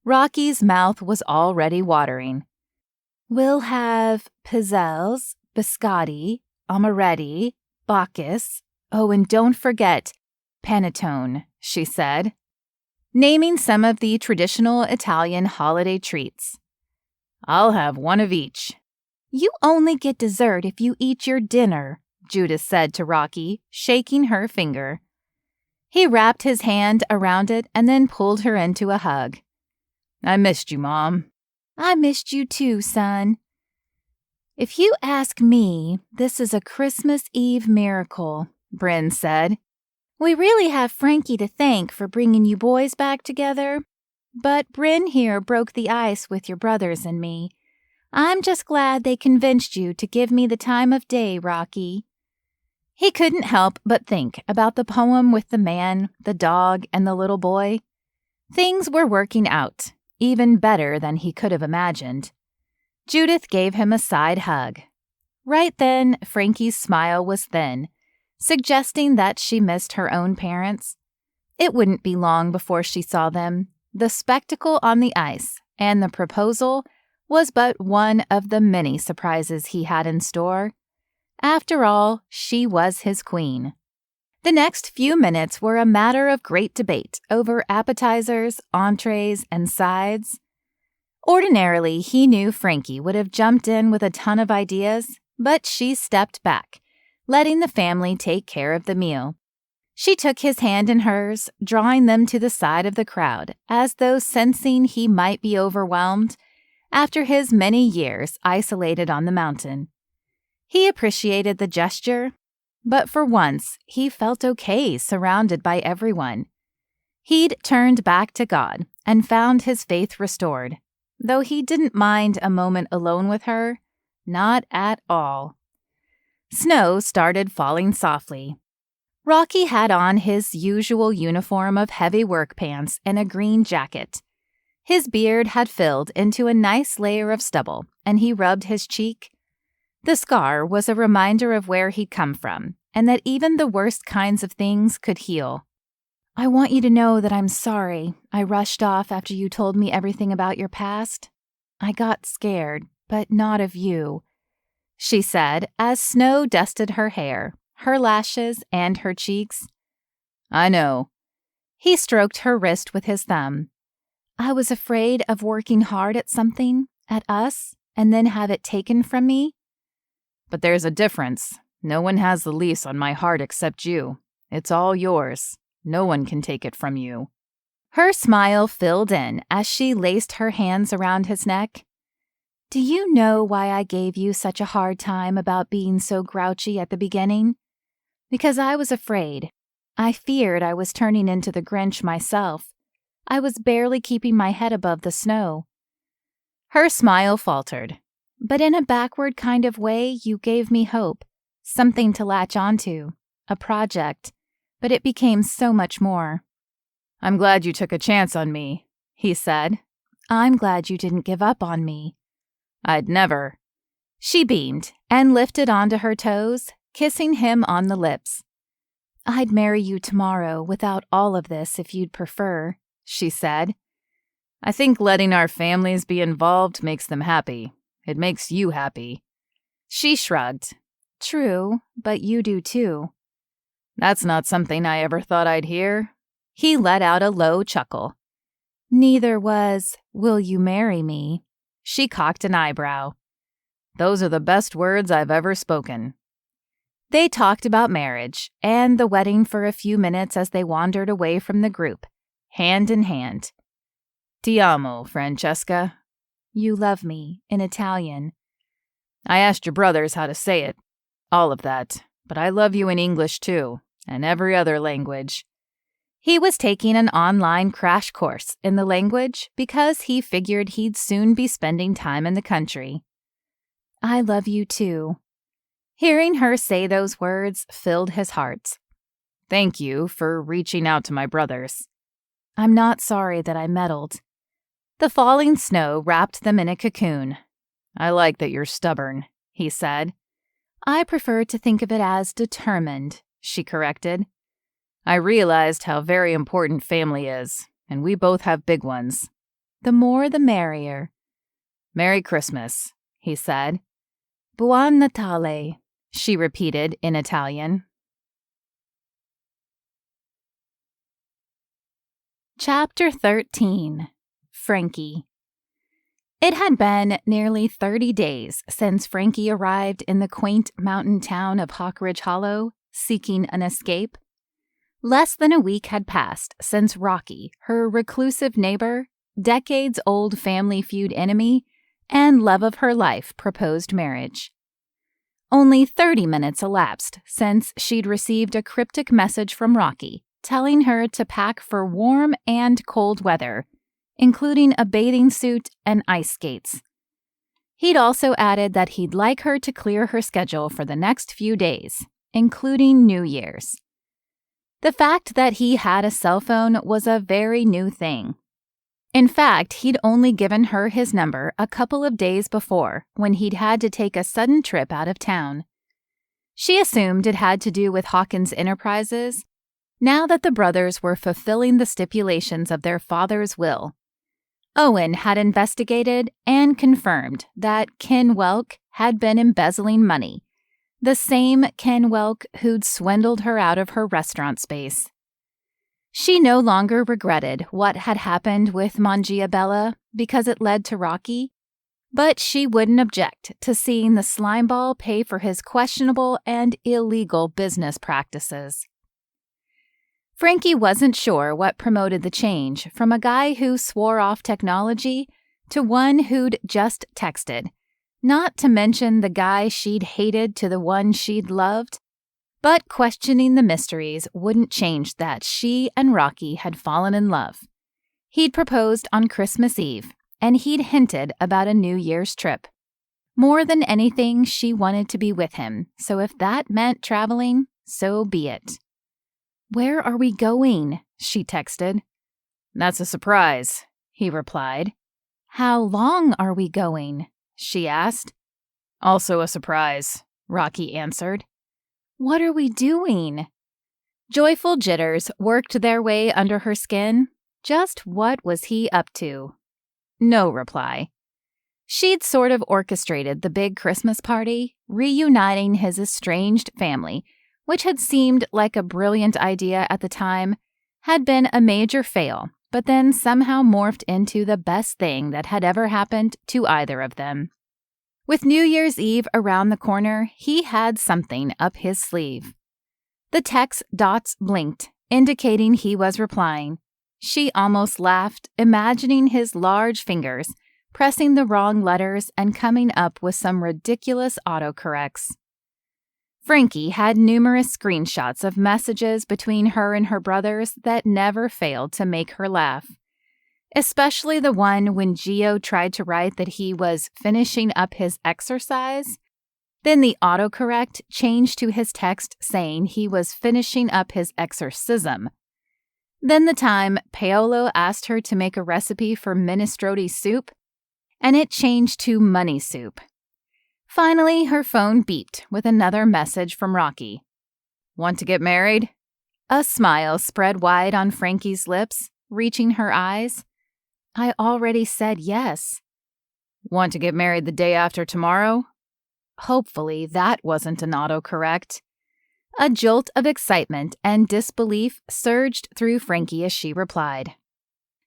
Rocky's mouth was already watering. "We'll have pizzelles, biscotti, amaretti, bacchus. Oh, and don't forget panettone," she said, naming some of the traditional Italian holiday treats. "I'll have one of each." "You only get dessert if you eat your dinner," Judith said to Rocky, shaking her finger. He wrapped his hand around it and then pulled her into a hug. "I missed you, Mom." "I missed you too, son." "If you ask me, this is a Christmas Eve miracle," Bryn said. "We really have Frankie to thank for bringing you boys back together. But Bryn here broke the ice with your brothers and me. I'm just glad they convinced you to give me the time of day, Rocky." He couldn't help but think about the poem with the man, the dog, and the little boy. Things were working out, even better than he could have imagined. Judith gave him a side hug. Right then, Frankie's smile was thin, suggesting that she missed her own parents. It wouldn't be long before she saw them. The spectacle on the ice and the proposal was but one of the many surprises he had in store. After all, she was his queen. The next few minutes were a matter of great debate over appetizers, entrees, and sides. Ordinarily, he knew Frankie would have jumped in with a ton of ideas, but she stepped back, letting the family take care of the meal. She took his hand in hers, drawing them to the side of the crowd, as though sensing he might be overwhelmed after his many years isolated on the mountain. He appreciated the gesture, but for once he felt okay surrounded by everyone. He'd turned back to God and found his faith restored, though he didn't mind a moment alone with her, not at all. Snow started falling softly. Rocky had on his usual uniform of heavy work pants and a green jacket. His beard had filled into a nice layer of stubble, and he rubbed his cheek. The scar was a reminder of where he'd come from, and that even the worst kinds of things could heal. "I want you to know that I'm sorry I rushed off after you told me everything about your past. I got scared, but not of you," she said as snow dusted her hair, her lashes, and her cheeks. "I know." He stroked her wrist with his thumb. "I was afraid of working hard at something, at us, and then have it taken from me." "But there's a difference. No one has the lease on my heart except you. It's all yours. No one can take it from you." Her smile filled in as she laced her hands around his neck. "Do you know why I gave you such a hard time about being so grouchy at the beginning? Because I was afraid. I feared I was turning into the Grinch myself. I was barely keeping my head above the snow." Her smile faltered. "But in a backward kind of way, you gave me hope, something to latch onto, a project, but it became so much more." "I'm glad you took a chance on me," he said. "I'm glad you didn't give up on me." "I'd never." She beamed and lifted onto her toes, kissing him on the lips. "I'd marry you tomorrow without all of this if you'd prefer," she said. "I think letting our families be involved makes them happy. It makes you happy." She shrugged. "True, but you do too." "That's not something I ever thought I'd hear." He let out a low chuckle. "Neither was, 'Will you marry me?'" She cocked an eyebrow. "Those are the best words I've ever spoken." They talked about marriage and the wedding for a few minutes as they wandered away from the group, hand in hand. "Ti amo, Francesca." "You love me," in Italian. "I asked your brothers how to say it. All of that. But I love you in English too, and every other language." He was taking an online crash course in the language because he figured he'd soon be spending time in the country. "I love you too." Hearing her say those words filled his heart. "Thank you for reaching out to my brothers." "I'm not sorry that I meddled." The falling snow wrapped them in a cocoon. "I like that you're stubborn," he said. "I prefer to think of it as determined," she corrected. "I realized how very important family is, and we both have big ones." "The more the merrier." "Merry Christmas," he said. "Buon Natale," she repeated in Italian. Chapter 13. Frankie. It had been nearly 30 days since Frankie arrived in the quaint mountain town of Hawkridge Hollow, seeking an escape. Less than a week had passed since Rocky, her reclusive neighbor, decades-old family feud enemy, and love of her life proposed marriage. Only 30 minutes elapsed since she'd received a cryptic message from Rocky telling her to pack for warm and cold weather, including a bathing suit and ice skates. He'd also added that he'd like her to clear her schedule for the next few days, including New Year's. The fact that he had a cell phone was a very new thing. In fact, he'd only given her his number a couple of days before when he'd had to take a sudden trip out of town. She assumed it had to do with Hawkins' enterprises, now that the brothers were fulfilling the stipulations of their father's will. Owen had investigated and confirmed that Ken Welk had been embezzling money, the same Ken Welk who'd swindled her out of her restaurant space. She no longer regretted what had happened with Manjia Bella because it led to Rocky, but she wouldn't object to seeing the slimeball pay for his questionable and illegal business practices. Frankie wasn't sure what promoted the change from a guy who swore off technology to one who'd just texted, not to mention the guy she'd hated to the one she'd loved, but questioning the mysteries wouldn't change that she and Rocky had fallen in love. He'd proposed on Christmas Eve, and he'd hinted about a New Year's trip. More than anything, she wanted to be with him, so if that meant traveling, so be it. "Where are we going?" she texted. "That's a surprise," he replied. "How long are we going?" she asked. "Also a surprise," Rocky answered. "What are we doing?" Joyful jitters worked their way under her skin. Just what was he up to? No reply. She'd sort of orchestrated the big Christmas party, reuniting his estranged family, which had seemed like a brilliant idea at the time, had been a major fail, but then somehow morphed into the best thing that had ever happened to either of them. With New Year's Eve around the corner, he had something up his sleeve. The text dots blinked, indicating he was replying. She almost laughed, imagining his large fingers pressing the wrong letters and coming up with some ridiculous autocorrects. Frankie had numerous screenshots of messages between her and her brothers that never failed to make her laugh, especially the one when Gio tried to write that he was finishing up his exercise. Then the autocorrect changed to his text saying he was finishing up his exorcism. Then the time Paolo asked her to make a recipe for minestrone soup, and it changed to money soup. Finally, her phone beeped with another message from Rocky. Want to get married? A smile spread wide on Frankie's lips, reaching her eyes. I already said yes. Want to get married the day after tomorrow? Hopefully that wasn't an autocorrect. A jolt of excitement and disbelief surged through Frankie as she replied.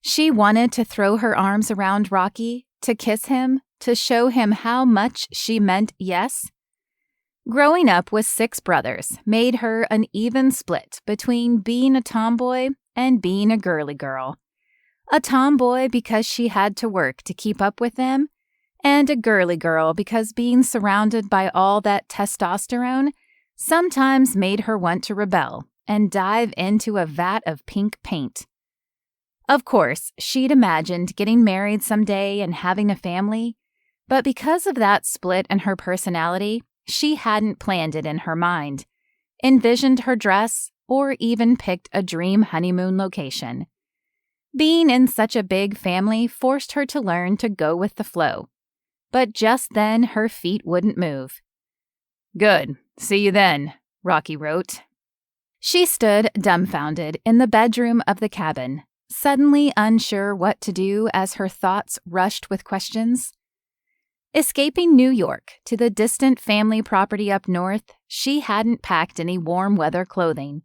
She wanted to throw her arms around Rocky, to kiss him, to show him how much she meant yes. Growing up with 6 brothers made her an even split between being a tomboy and being a girly girl. A tomboy because she had to work to keep up with them, and a girly girl because being surrounded by all that testosterone sometimes made her want to rebel and dive into a vat of pink paint. Of course, she'd imagined getting married someday and having a family, but because of that split in her personality, she hadn't planned it in her mind, envisioned her dress, or even picked a dream honeymoon location. Being in such a big family forced her to learn to go with the flow. But just then, her feet wouldn't move. Good. See you then, Rocky wrote. She stood dumbfounded in the bedroom of the cabin, suddenly unsure what to do as her thoughts rushed with questions. Escaping New York to the distant family property up north, she hadn't packed any warm weather clothing.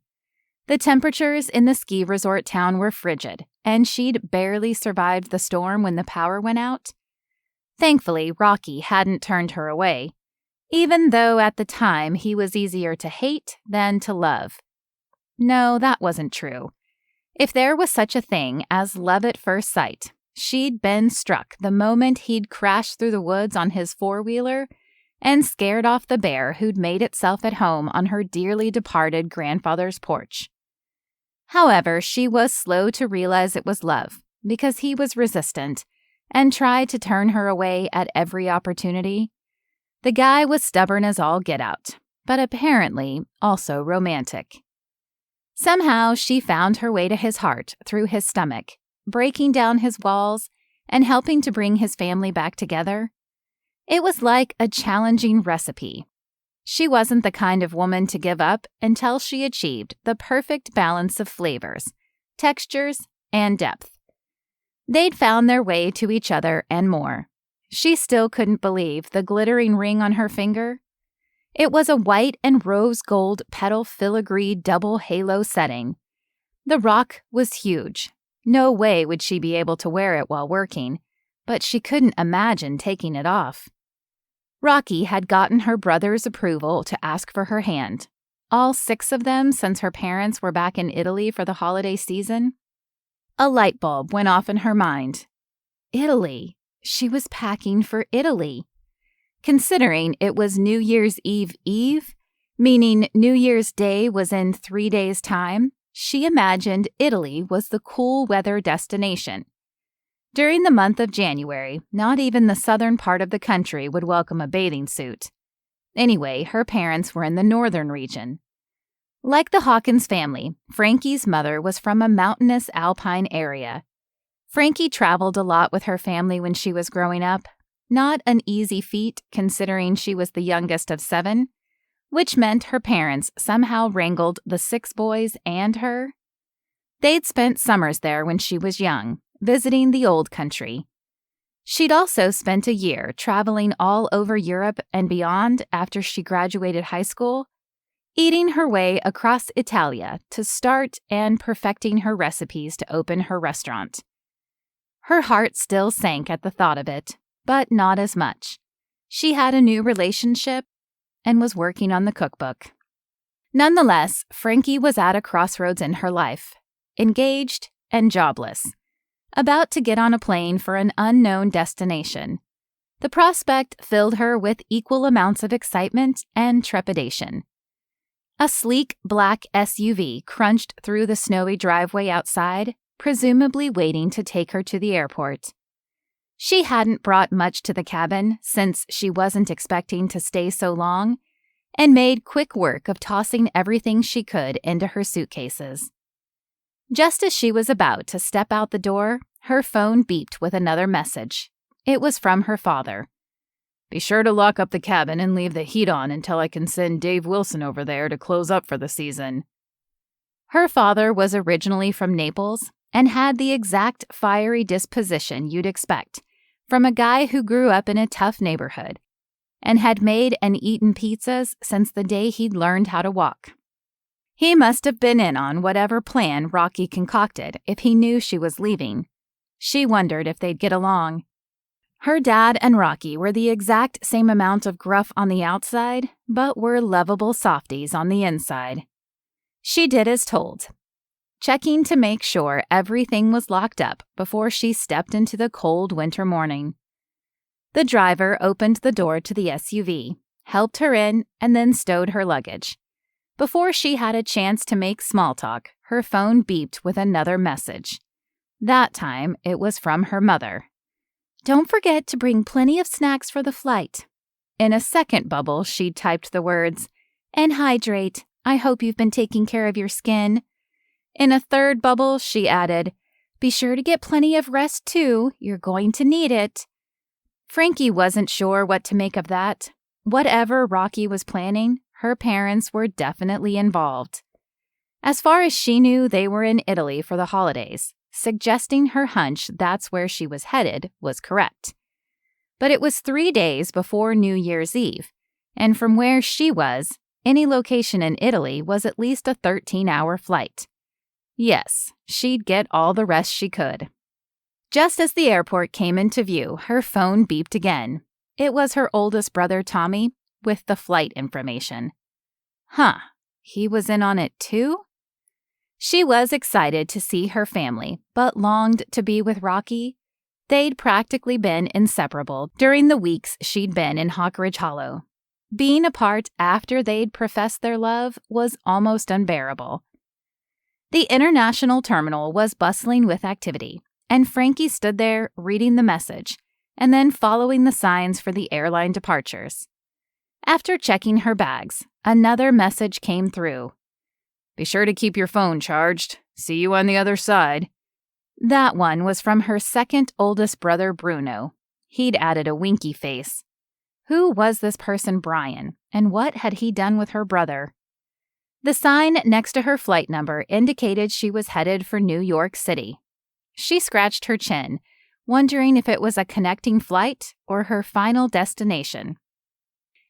The temperatures in the ski resort town were frigid, and she'd barely survived the storm when the power went out. Thankfully, Rocky hadn't turned her away, even though at the time he was easier to hate than to love. No, that wasn't true. If there was such a thing as love at first sight, she'd been struck the moment he'd crashed through the woods on his 4-wheeler and scared off the bear who'd made itself at home on her dearly departed grandfather's porch. However, she was slow to realize it was love because he was resistant and tried to turn her away at every opportunity. The guy was stubborn as all get out, but apparently also romantic. Somehow, she found her way to his heart through his stomach, breaking down his walls and helping to bring his family back together. It was like a challenging recipe. She wasn't the kind of woman to give up until she achieved the perfect balance of flavors, textures, and depth. They'd found their way to each other and more. She still couldn't believe the glittering ring on her finger. It was a white and rose gold petal filigree double halo setting. The rock was huge. No way would she be able to wear it while working, but she couldn't imagine taking it off. Rocky had gotten her brother's approval to ask for her hand, all 6 of them since her parents were back in Italy for the holiday season. A light bulb went off in her mind. Italy. She was packing for Italy. Considering it was New Year's Eve, meaning New Year's Day was in 3 days' time, she imagined Italy was the cool weather destination. During the month of January, not even the southern part of the country would welcome a bathing suit. Anyway, her parents were in the northern region. Like the Hawkins family, Frankie's mother was from a mountainous alpine area. Frankie traveled a lot with her family when she was growing up, not an easy feat considering she was the youngest of 7, which meant her parents somehow wrangled the 6 boys and her. They'd spent summers there when she was young, visiting the old country. She'd also spent a year traveling all over Europe and beyond after she graduated high school, eating her way across Italia to start and perfecting her recipes to open her restaurant. Her heart still sank at the thought of it, but not as much. She had a new relationship and was working on the cookbook. Nonetheless, Frankie was at a crossroads in her life, engaged and jobless, about to get on a plane for an unknown destination. The prospect filled her with equal amounts of excitement and trepidation. A sleek black SUV crunched through the snowy driveway outside, presumably waiting to take her to the airport. She hadn't brought much to the cabin since she wasn't expecting to stay so long, and made quick work of tossing everything she could into her suitcases. Just as she was about to step out the door, her phone beeped with another message. It was from her father. Be sure to lock up the cabin and leave the heat on until I can send Dave Wilson over there to close up for the season." Her father was originally from Naples and had the exact fiery disposition you'd expect from a guy who grew up in a tough neighborhood and had made and eaten pizzas since the day he'd learned how to walk. He must have been in on whatever plan Rocky concocted if he knew she was leaving. She wondered if they'd get along. Her dad and Rocky were the exact same amount of gruff on the outside, but were lovable softies on the inside. She did as told, checking to make sure everything was locked up before she stepped into the cold winter morning. The driver opened the door to the SUV, helped her in, and then stowed her luggage. Before she had a chance to make small talk, her phone beeped with another message. That time, it was from her mother. "Don't forget to bring plenty of snacks for the flight." In a second bubble, she typed the words, "And hydrate. I hope you've been taking care of your skin." In a third bubble, she added, "Be sure to get plenty of rest too. You're going to need it." Frankie wasn't sure what to make of that. Whatever Rocky was planning, her parents were definitely involved. As far as she knew, they were in Italy for the holidays. Suggesting her hunch that's where she was headed was correct. But it was 3 days before New Year's Eve, and from where she was, any location in Italy was at least a 13-hour flight. Yes, she'd get all the rest she could. Just as the airport came into view, her phone beeped again. It was her oldest brother, Tommy, with the flight information. He was in on it too? She was excited to see her family, but longed to be with Rocky. They'd practically been inseparable during the weeks she'd been in Hawkridge Hollow. Being apart after they'd professed their love was almost unbearable. The international terminal was bustling with activity, and Frankie stood there reading the message and then following the signs for the airline departures. After checking her bags, another message came through. "Be sure to keep your phone charged. See you on the other side." That one was from her second oldest brother, Bruno. He'd added a winky face. Who was this person, Brian, and what had he done with her brother? The sign next to her flight number indicated she was headed for New York City. She scratched her chin, wondering if it was a connecting flight or her final destination.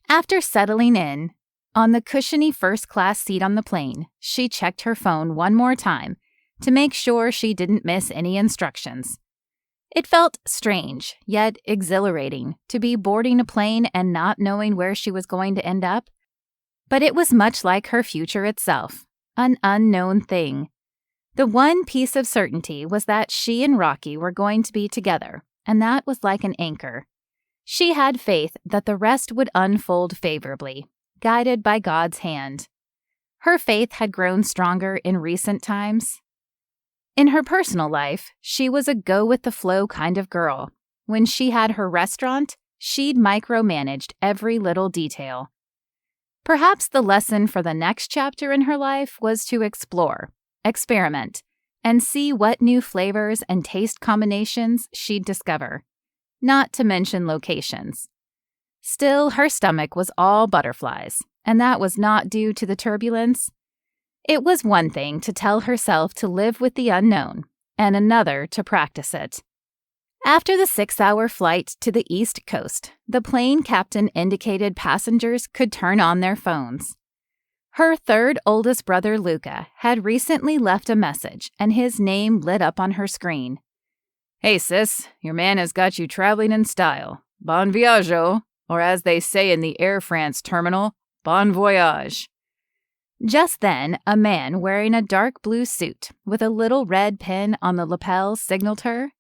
After settling in, on the cushiony first-class seat on the plane, she checked her phone one more time to make sure she didn't miss any instructions. It felt strange, yet exhilarating, to be boarding a plane and not knowing where she was going to end up. But it was much like her future itself, an unknown thing. The one piece of certainty was that she and Rocky were going to be together, and that was like an anchor. She had faith that the rest would unfold favorably, guided by God's hand. Her faith had grown stronger in recent times. In her personal life, she was a go-with-the-flow kind of girl. When she had her restaurant, she'd micromanaged every little detail. Perhaps the lesson for the next chapter in her life was to explore, experiment, and see what new flavors and taste combinations she'd discover, not to mention locations. Still, her stomach was all butterflies, and that was not due to the turbulence. It was one thing to tell herself to live with the unknown, and another to practice it. After the 6-hour flight to the East Coast, the plane captain indicated passengers could turn on their phones. Her third oldest brother, Luca, had recently left a message, and his name lit up on her screen. "Hey sis, your man has got you traveling in style. Bon viaggio, or as they say in the Air France terminal, bon voyage." Just then, a man wearing a dark blue suit with a little red pin on the lapel signaled her.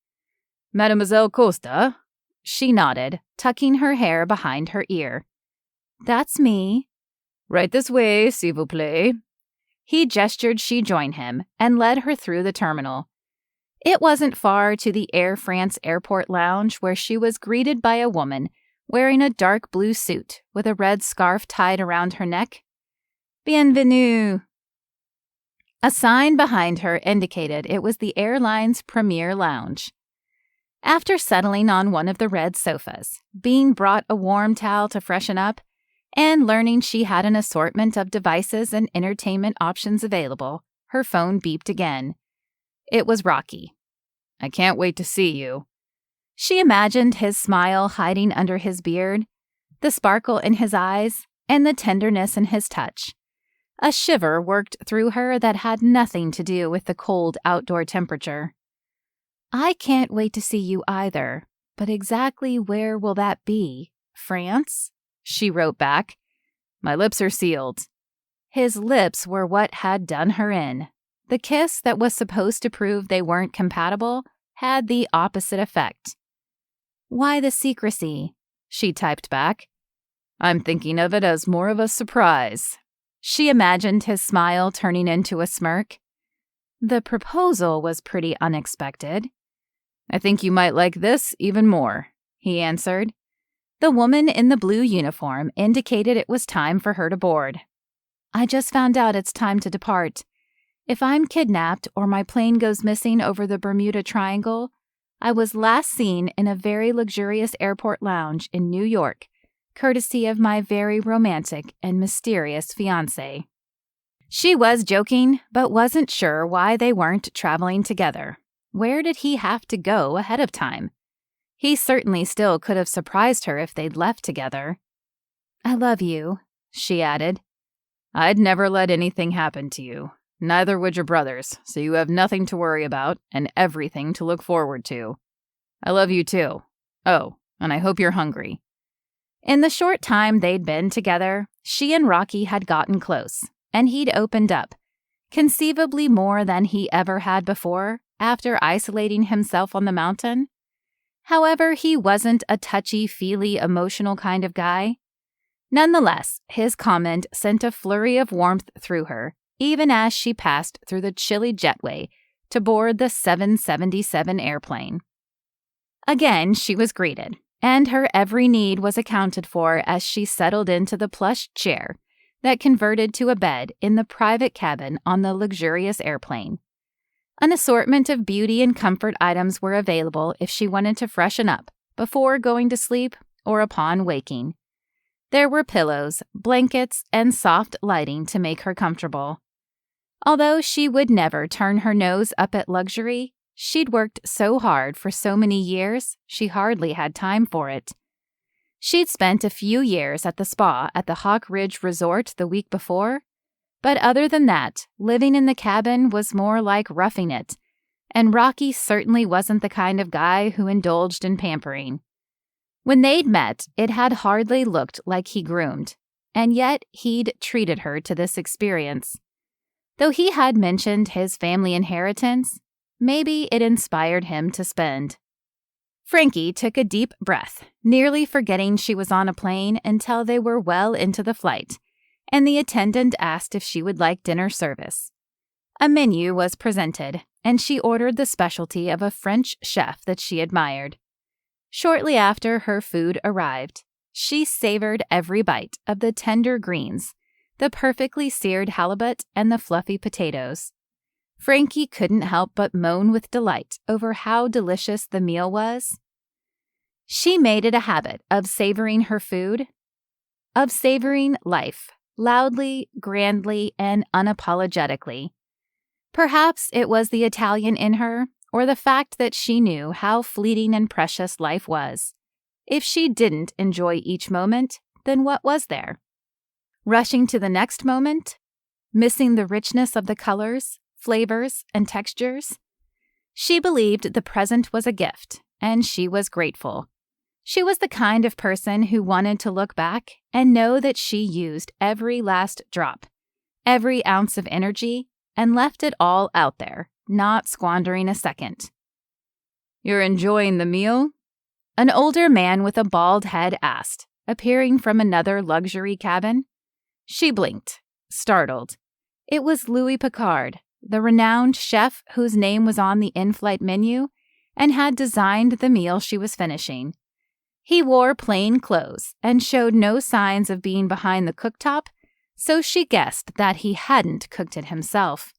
"Mademoiselle Costa?" She nodded, tucking her hair behind her ear. "That's me." "Right this way, s'il vous plaît." He gestured she join him and led her through the terminal. It wasn't far to the Air France airport lounge where she was greeted by a woman wearing a dark blue suit with a red scarf tied around her neck. "Bienvenue." A sign behind her indicated it was the airline's premier lounge. After settling on one of the red sofas, being brought a warm towel to freshen up, and learning she had an assortment of devices and entertainment options available, her phone beeped again. It was Rocky. I can't wait to see you. She imagined his smile hiding under his beard, the sparkle in his eyes, and the tenderness in his touch. A shiver worked through her that had nothing to do with the cold outdoor temperature. I can't wait to see you either, but exactly where will that be? France? She wrote back. My lips are sealed. His lips were what had done her in. The kiss that was supposed to prove they weren't compatible had the opposite effect. Why the secrecy? She typed back. I'm thinking of it as more of a surprise. She imagined his smile turning into a smirk. The proposal was pretty unexpected. I think you might like this even more, he answered. The woman in the blue uniform indicated it was time for her to board. I just found out it's time to depart. If I'm kidnapped or my plane goes missing over the Bermuda Triangle, I was last seen in a very luxurious airport lounge in New York, courtesy of my very romantic and mysterious fiancé. She was joking, but wasn't sure why they weren't traveling together. Where did he have to go ahead of time? He certainly still could have surprised her if they'd left together. I love you, she added. I'd never let anything happen to you. Neither would your brothers, so you have nothing to worry about and everything to look forward to. I love you too. Oh, and I hope you're hungry. In the short time they'd been together, she and Rocky had gotten close, and he'd opened up, conceivably more than he ever had before, after isolating himself on the mountain. However, he wasn't a touchy-feely, emotional kind of guy. Nonetheless, his comment sent a flurry of warmth through her, even as she passed through the chilly jetway to board the 777 airplane. Again, she was greeted, and her every need was accounted for as she settled into the plush chair that converted to a bed in the private cabin on the luxurious airplane. An assortment of beauty and comfort items were available if she wanted to freshen up before going to sleep or upon waking. There were pillows, blankets, and soft lighting to make her comfortable. Although she would never turn her nose up at luxury, she'd worked so hard for so many years, she hardly had time for it. She'd spent a few years at the spa at the Hawk Ridge Resort the week before, but other than that, living in the cabin was more like roughing it, and Rocky certainly wasn't the kind of guy who indulged in pampering. When they'd met, it had hardly looked like he groomed, and yet he'd treated her to this experience. Though he had mentioned his family inheritance, maybe it inspired him to spend. Frankie took a deep breath, nearly forgetting she was on a plane until they were well into the flight, and the attendant asked if she would like dinner service. A menu was presented, and she ordered the specialty of a French chef that she admired. Shortly after her food arrived, she savored every bite of the tender greens, the perfectly seared halibut, and the fluffy potatoes. Frankie couldn't help but moan with delight over how delicious the meal was. She made it a habit of savoring her food, of savoring life, loudly, grandly, and unapologetically. Perhaps it was the Italian in her, or the fact that she knew how fleeting and precious life was. If she didn't enjoy each moment, then what was there? Rushing to the next moment? Missing the richness of the colors, flavors, and textures? She believed the present was a gift, and she was grateful. She was the kind of person who wanted to look back and know that she used every last drop, every ounce of energy, and left it all out there, not squandering a second. You're enjoying the meal? An older man with a bald head asked, appearing from another luxury cabin. She blinked, startled. It was Louis Picard, the renowned chef whose name was on the in-flight menu and had designed the meal she was finishing. He wore plain clothes and showed no signs of being behind the cooktop, so she guessed that he hadn't cooked it himself.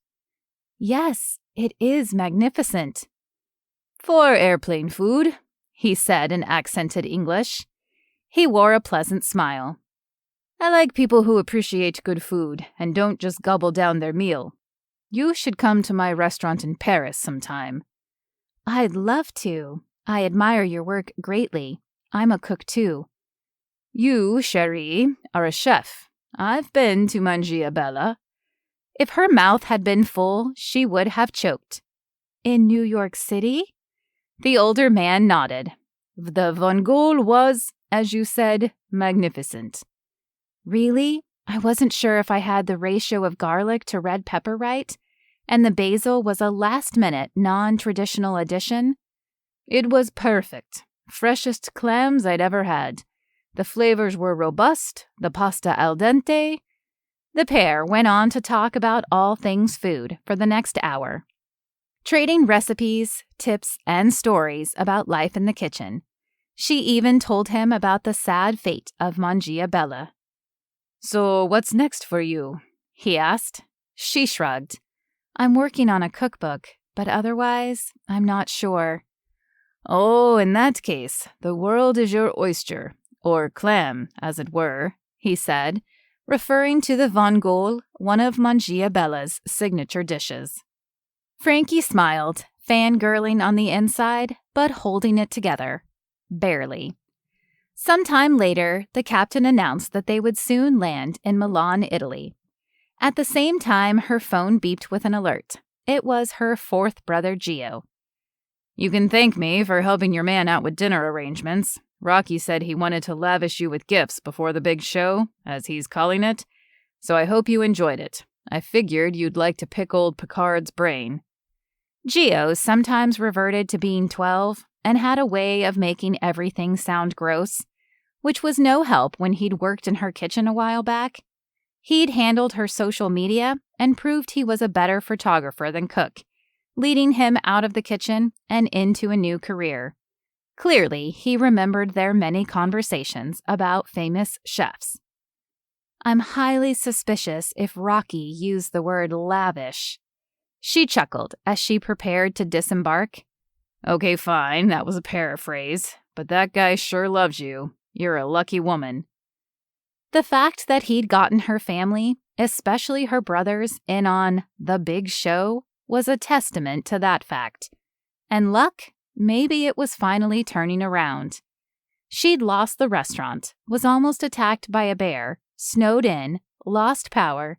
Yes, it is magnificent. For airplane food, he said in accented English. He wore a pleasant smile. I like people who appreciate good food and don't just gobble down their meal. You should come to my restaurant in Paris sometime. I'd love to. I admire your work greatly. I'm a cook too. You, chérie, are a chef. I've been to Manjia Bella. If her mouth had been full, she would have choked. In New York City? The older man nodded. The Von Gaulle was, as you said, magnificent. Really? I wasn't sure if I had the ratio of garlic to red pepper right, and the basil was a last-minute, non-traditional addition. It was perfect. Freshest clams I'd ever had. The flavors were robust, the pasta al dente. The pair went on to talk about all things food for the next hour, trading recipes, tips, and stories about life in the kitchen. She even told him about the sad fate of Manjia Bella. So what's next for you? He asked. She shrugged. I'm working on a cookbook, but otherwise, I'm not sure. Oh, in that case, the world is your oyster, or clam, as it were, he said, referring to the Von Gaulle, one of Manjia Bella's signature dishes. Frankie smiled, fangirling on the inside, but holding it together. Barely. Sometime later, the captain announced that they would soon land in Milan, Italy. At the same time, her phone beeped with an alert. It was her fourth brother, Gio. You can thank me for helping your man out with dinner arrangements. Rocky said he wanted to lavish you with gifts before the big show, as he's calling it, so I hope you enjoyed it. I figured you'd like to pick old Picard's brain. Gio sometimes reverted to being 12 and had a way of making everything sound gross, which was no help when he'd worked in her kitchen a while back. He'd handled her social media and proved he was a better photographer than cook, leading him out of the kitchen and into a new career. Clearly, he remembered their many conversations about famous chefs. I'm highly suspicious if Rocky used the word lavish. She chuckled as she prepared to disembark. Okay, fine, that was a paraphrase, but that guy sure loves you. You're a lucky woman. The fact that he'd gotten her family, especially her brothers, in on the big show was a testament to that fact. And luck, maybe it was finally turning around. She'd lost the restaurant, was almost attacked by a bear, snowed in, lost power.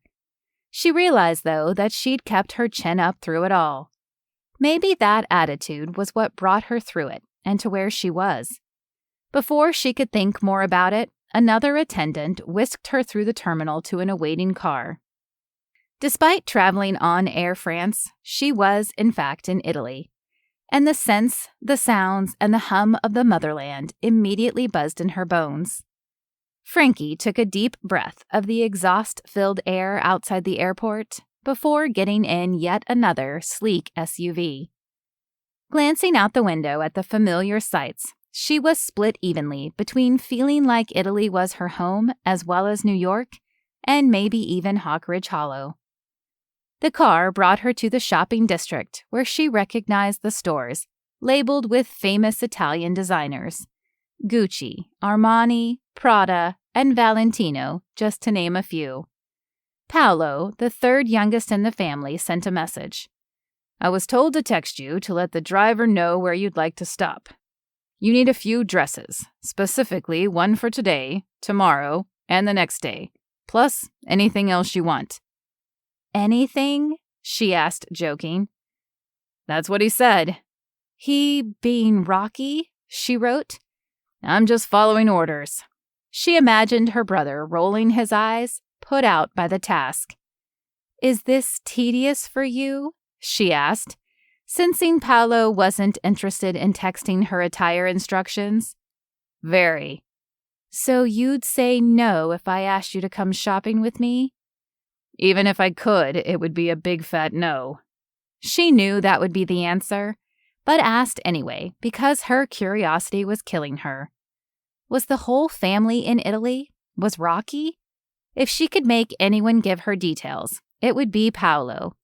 She realized, though, that she'd kept her chin up through it all. Maybe that attitude was what brought her through it and to where she was. Before she could think more about it, another attendant whisked her through the terminal to an awaiting car. Despite traveling on Air France, she was, in fact, in Italy. And the scents, the sounds, and the hum of the motherland immediately buzzed in her bones. Frankie took a deep breath of the exhaust-filled air outside the airport before getting in yet another sleek SUV. Glancing out the window at the familiar sights, she was split evenly between feeling like Italy was her home as well as New York, and maybe even Hawk Ridge Hollow. The car brought her to the shopping district where she recognized the stores, labeled with famous Italian designers. Gucci, Armani, Prada, and Valentino, just to name a few. Paolo, the third youngest in the family, sent a message. I was told to text you to let the driver know where you'd like to stop. You need a few dresses, specifically one for today, tomorrow, and the next day, plus anything else you want. Anything? She asked, joking. That's what he said. He being Rocky? She wrote. I'm just following orders. She imagined her brother rolling his eyes, put out by the task. Is this tedious for you? She asked, sensing Paolo wasn't interested in texting her attire instructions. Very. So you'd say no if I asked you to come shopping with me? Even if I could, it would be a big fat no. She knew that would be the answer, but asked anyway because her curiosity was killing her. Was the whole family in Italy? Was Rocky? If she could make anyone give her details, it would be Paolo.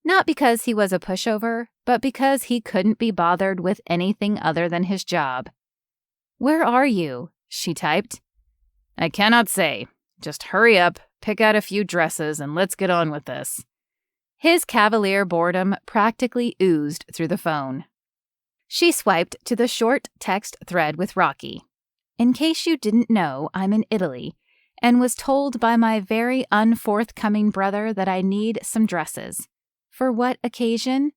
Not because he was a pushover, but because he couldn't be bothered with anything other than his job. "Where are you?" she typed. "I cannot say. Just hurry up, pick out a few dresses, and let's get on with this." His cavalier boredom practically oozed through the phone. She swiped to the short text thread with Rocky. "In case you didn't know, I'm in Italy, and was told by my very unforthcoming brother that I need some dresses. For what occasion?"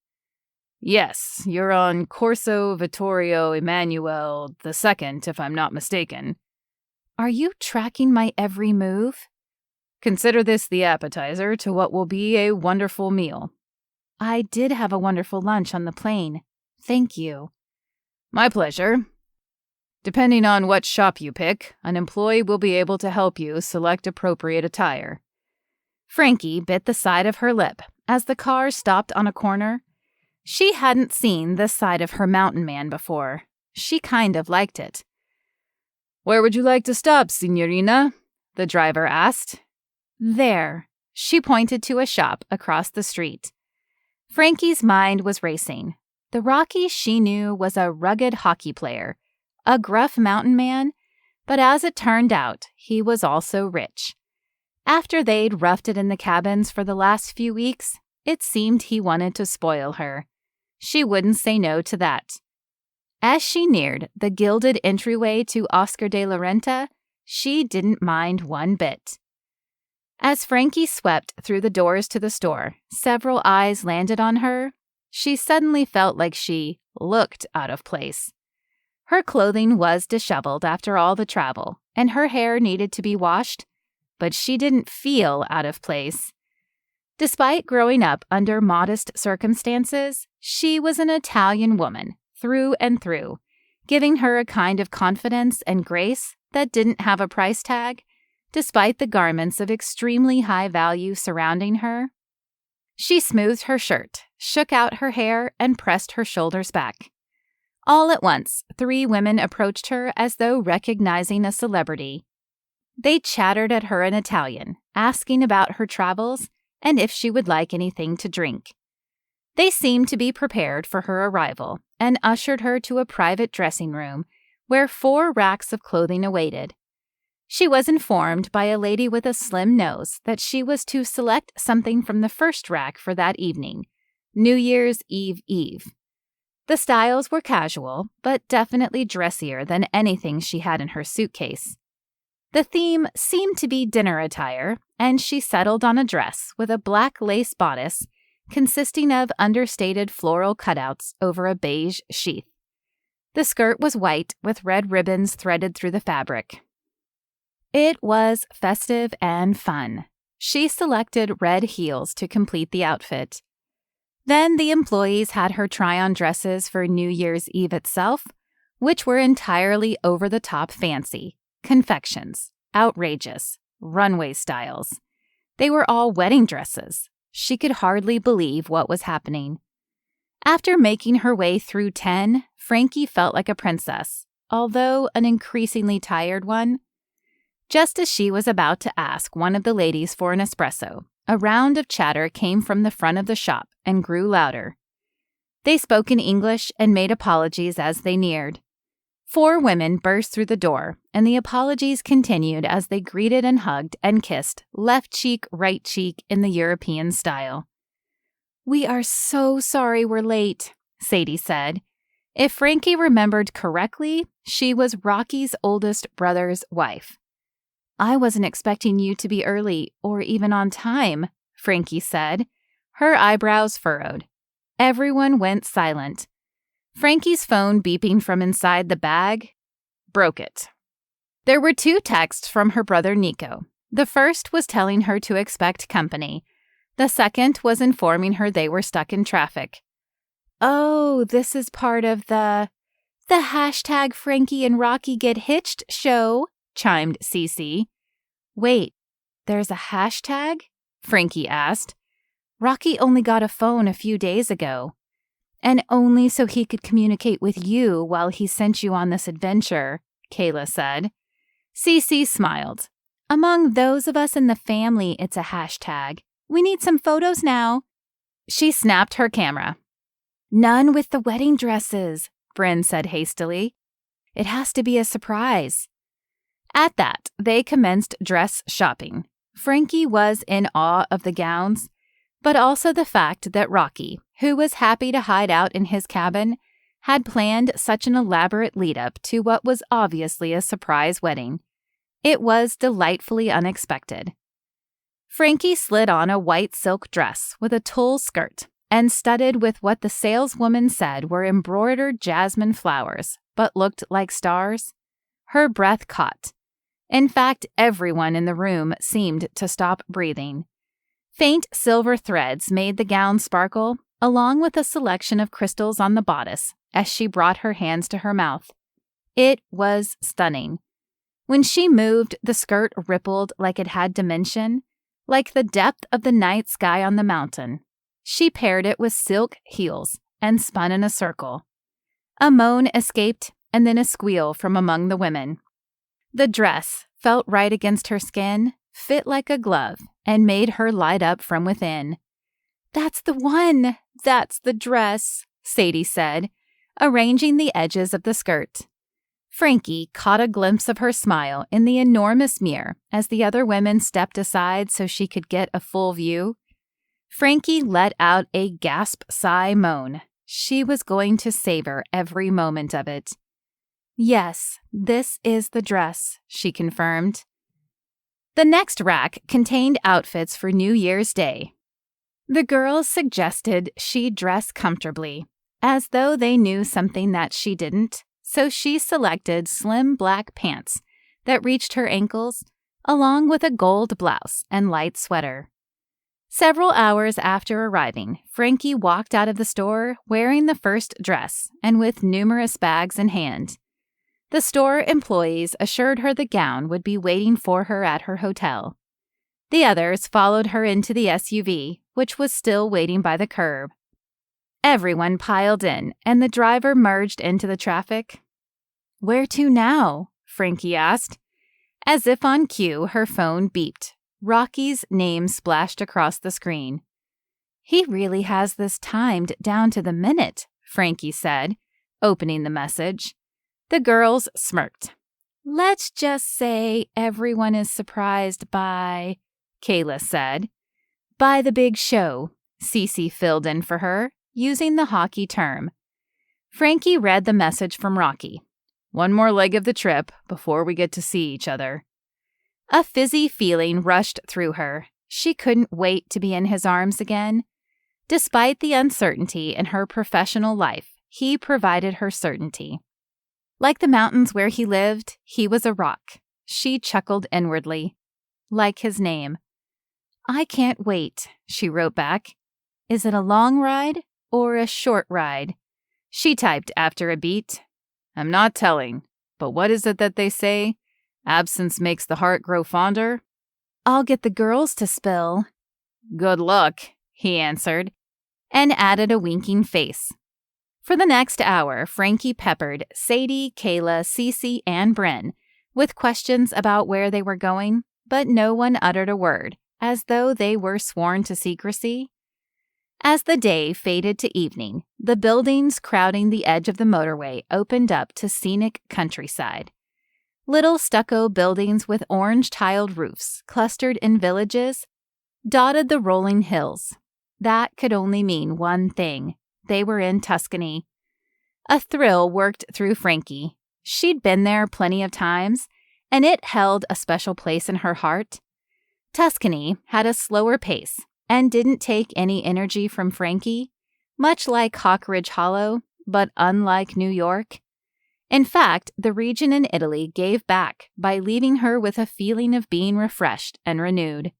"Yes, you're on Corso Vittorio Emanuele II, if I'm not mistaken." "Are you tracking my every move?" "Consider this the appetizer to what will be a wonderful meal." "I did have a wonderful lunch on the plane. Thank you." "My pleasure. Depending on what shop you pick, an employee will be able to help you select appropriate attire." Frankie bit the side of her lip as the car stopped on a corner. She hadn't seen this side of her mountain man before. She kind of liked it. "Where would you like to stop, signorina?" the driver asked. "There." She pointed to a shop across the street. Frankie's mind was racing. The Rocky she knew was a rugged hockey player, a gruff mountain man, but as it turned out, he was also rich. After they'd roughed it in the cabins for the last few weeks, it seemed he wanted to spoil her. She wouldn't say no to that. As she neared the gilded entryway to Oscar de la Renta, she didn't mind one bit. As Frankie swept through the doors to the store, several eyes landed on her. She suddenly felt like she looked out of place. Her clothing was disheveled after all the travel, and her hair needed to be washed, but she didn't feel out of place. Despite growing up under modest circumstances, she was an Italian woman, through and through, giving her a kind of confidence and grace that didn't have a price tag, despite the garments of extremely high value surrounding her. She smoothed her shirt, shook out her hair, and pressed her shoulders back. All at once, 3 women approached her as though recognizing a celebrity. They chattered at her in Italian, asking about her travels and if she would like anything to drink. They seemed to be prepared for her arrival and ushered her to a private dressing room where 4 racks of clothing awaited. She was informed by a lady with a slim nose that she was to select something from the first rack for that evening, New Year's Eve. The styles were casual, but definitely dressier than anything she had in her suitcase. The theme seemed to be dinner attire, and she settled on a dress with a black lace bodice consisting of understated floral cutouts over a beige sheath. The skirt was white with red ribbons threaded through the fabric. It was festive and fun. She selected red heels to complete the outfit. Then the employees had her try on dresses for New Year's Eve itself, which were entirely over-the-top fancy, confections, outrageous, runway styles. They were all wedding dresses. She could hardly believe what was happening. After making her way through 10, Frankie felt like a princess, although an increasingly tired one. Just as she was about to ask one of the ladies for an espresso, a round of chatter came from the front of the shop and grew louder. They spoke in English and made apologies as they neared. 4 women burst through the door, and the apologies continued as they greeted and hugged and kissed, left cheek, right cheek in the European style. "We are so sorry we're late," Sadie said. If Frankie remembered correctly, she was Rocky's oldest brother's wife. "I wasn't expecting you to be early, or even on time," Frankie said, her eyebrows furrowed. Everyone went silent. Frankie's phone beeping from inside the bag broke it. There were 2 texts from her brother Nico. The first was telling her to expect company. The second was informing her they were stuck in traffic. "Oh, this is part of the hashtag Frankie and Rocky get hitched show," chimed Cece. "Wait, there's a hashtag?" Frankie asked. "Rocky only got a phone a few days ago. And only so he could communicate with you while he sent you on this adventure," Kayla said. Cece smiled. "Among those of us in the family, it's a hashtag. We need some photos now." She snapped her camera. "None with the wedding dresses," Bryn said hastily. "It has to be a surprise." At that, they commenced dress shopping. Frankie was in awe of the gowns, but also the fact that Rocky, who was happy to hide out in his cabin, had planned such an elaborate lead-up to what was obviously a surprise wedding. It was delightfully unexpected. Frankie slid on a white silk dress with a tulle skirt and studded with what the saleswoman said were embroidered jasmine flowers, but looked like stars. Her breath caught. In fact, everyone in the room seemed to stop breathing. Faint silver threads made the gown sparkle, along with a selection of crystals on the bodice, as she brought her hands to her mouth. It was stunning. When she moved, the skirt rippled like it had dimension, like the depth of the night sky on the mountain. She paired it with silk heels and spun in a circle. A moan escaped and then a squeal from among the women. The dress felt right against her skin, fit like a glove, and made her light up from within. "That's the one! That's the dress," Sadie said, arranging the edges of the skirt. Frankie caught a glimpse of her smile in the enormous mirror as the other women stepped aside so she could get a full view. Frankie let out a gasp-sigh moan. She was going to savor every moment of it. "Yes, this is the dress," she confirmed. The next rack contained outfits for New Year's Day. The girls suggested she dress comfortably, as though they knew something that she didn't, so she selected slim black pants that reached her ankles, along with a gold blouse and light sweater. Several hours after arriving, Frankie walked out of the store wearing the first dress and with numerous bags in hand. The store employees assured her the gown would be waiting for her at her hotel. The others followed her into the SUV, which was still waiting by the curb. Everyone piled in, and the driver merged into the traffic. "Where to now?" Frankie asked. As if on cue, her phone beeped. Rocky's name splashed across the screen. "He really has this timed down to the minute," Frankie said, opening the message. The girls smirked. "Let's just say everyone is surprised by," Kayla said. "By the big show," Cece filled in for her, using the hockey term. Frankie read the message from Rocky. "One more leg of the trip before we get to see each other." A fizzy feeling rushed through her. She couldn't wait to be in his arms again. Despite the uncertainty in her professional life, he provided her certainty. Like the mountains where he lived, he was a rock. She chuckled inwardly. Like his name. "I can't wait," she wrote back. "Is it a long ride or a short ride?" She typed after a beat. "I'm not telling, but what is it that they say? Absence makes the heart grow fonder." "I'll get the girls to spill." "Good luck," he answered, and added a winking face. For the next hour, Frankie peppered Sadie, Kayla, Cece, and Bryn with questions about where they were going, but no one uttered a word, as though they were sworn to secrecy. As the day faded to evening, the buildings crowding the edge of the motorway opened up to scenic countryside. Little stucco buildings with orange-tiled roofs, clustered in villages, dotted the rolling hills. That could only mean one thing. They were in Tuscany. A thrill worked through Frankie. She'd been there plenty of times, and it held a special place in her heart. Tuscany had a slower pace and didn't take any energy from Frankie, much like Hawk Ridge Hollow, but unlike New York. In fact, the region in Italy gave back by leaving her with a feeling of being refreshed and renewed.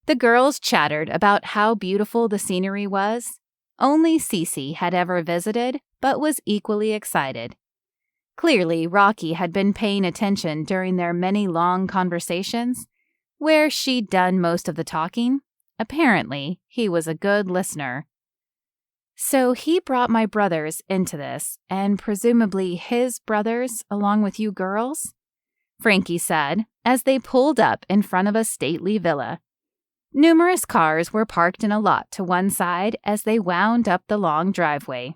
The girls chattered about how beautiful the scenery was. Only Cece had ever visited, but was equally excited. Clearly, Rocky had been paying attention during their many long conversations, where she'd done most of the talking. Apparently, he was a good listener. "So he brought my brothers into this, and presumably his brothers along with you girls?" Frankie said, as they pulled up in front of a stately villa. Numerous cars were parked in a lot to one side as they wound up the long driveway.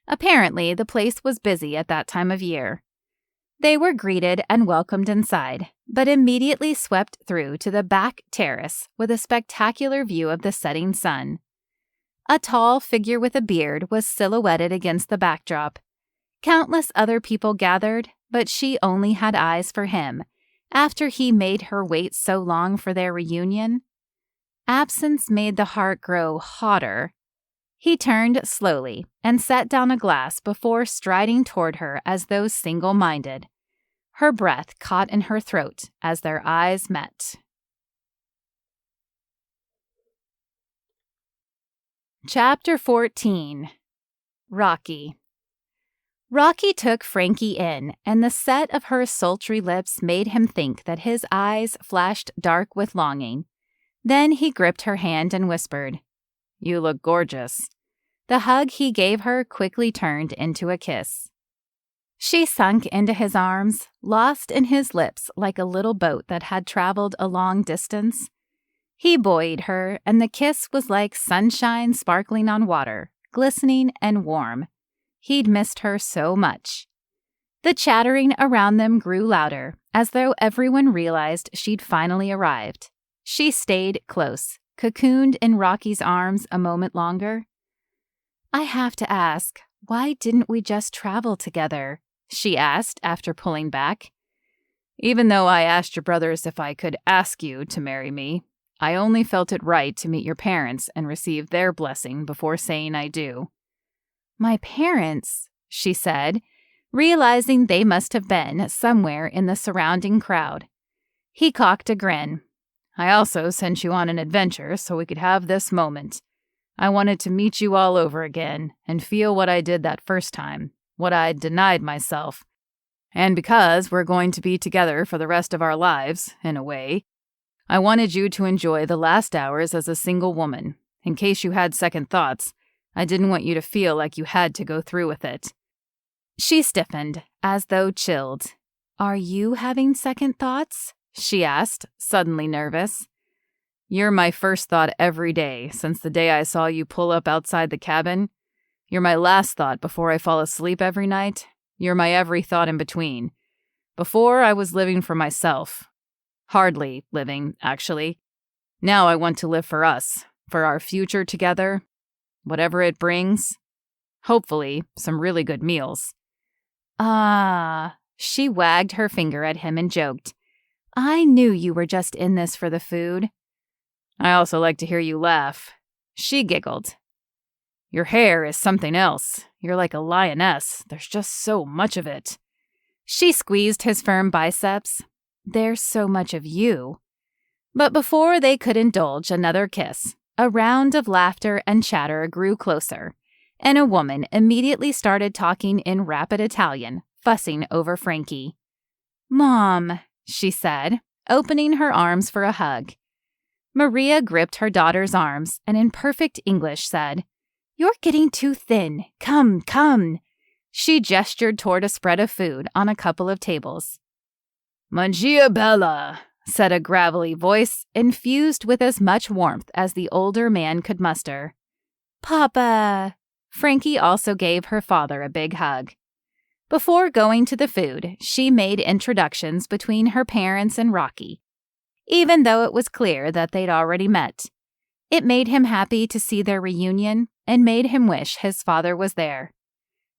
Apparently, the place was busy at that time of year. They were greeted and welcomed inside, but immediately swept through to the back terrace with a spectacular view of the setting sun. A tall figure with a beard was silhouetted against the backdrop. Countless other people gathered, but she only had eyes for him, after he made her wait so long for their reunion. Absence made the heart grow hotter. He turned slowly and set down a glass before striding toward her as though single-minded. Her breath caught in her throat as their eyes met. Chapter 14. Rocky. Rocky took Frankie in, and the set of her sultry lips made him think that his eyes flashed dark with longing. Then he gripped her hand and whispered, "You look gorgeous." The hug he gave her quickly turned into a kiss. She sunk into his arms, lost in his lips like a little boat that had traveled a long distance. He buoyed her, and the kiss was like sunshine sparkling on water, glistening and warm. He'd missed her so much. The chattering around them grew louder, as though everyone realized she'd finally arrived. She stayed close, cocooned in Rocky's arms a moment longer. "I have to ask, why didn't we just travel together?" she asked after pulling back. "Even though I asked your brothers if I could ask you to marry me, I only felt it right to meet your parents and receive their blessing before saying I do." "My parents," she said, realizing they must have been somewhere in the surrounding crowd. He cocked a grin. "I also sent you on an adventure so we could have this moment. I wanted to meet you all over again and feel what I did that first time, what I'd denied myself. And because we're going to be together for the rest of our lives, in a way, I wanted you to enjoy the last hours as a single woman. In case you had second thoughts, I didn't want you to feel like you had to go through with it." She stiffened, as though chilled. "Are you having second thoughts?" she asked, suddenly nervous. "You're my first thought every day since the day I saw you pull up outside the cabin. You're my last thought before I fall asleep every night. You're my every thought in between. Before, I was living for myself. Hardly living, actually. Now I want to live for us, for our future together, whatever it brings. Hopefully, some really good meals." "Ah," she wagged her finger at him and joked. "I knew you were just in this for the food." "I also like to hear you laugh." She giggled. "Your hair is something else. You're like a lioness. There's just so much of it." She squeezed his firm biceps. "There's so much of you." But before they could indulge another kiss, a round of laughter and chatter grew closer, and a woman immediately started talking in rapid Italian, fussing over Frankie. "Mom," she said, opening her arms for a hug. Maria gripped her daughter's arms and in perfect English said, "You're getting too thin. Come, come." She gestured toward a spread of food on a couple of tables. "Manjia bella," said a gravelly voice, infused with as much warmth as the older man could muster. "Papa." Frankie also gave her father a big hug. Before going to the food, she made introductions between her parents and Rocky, even though it was clear that they'd already met. It made him happy to see their reunion and made him wish his father was there.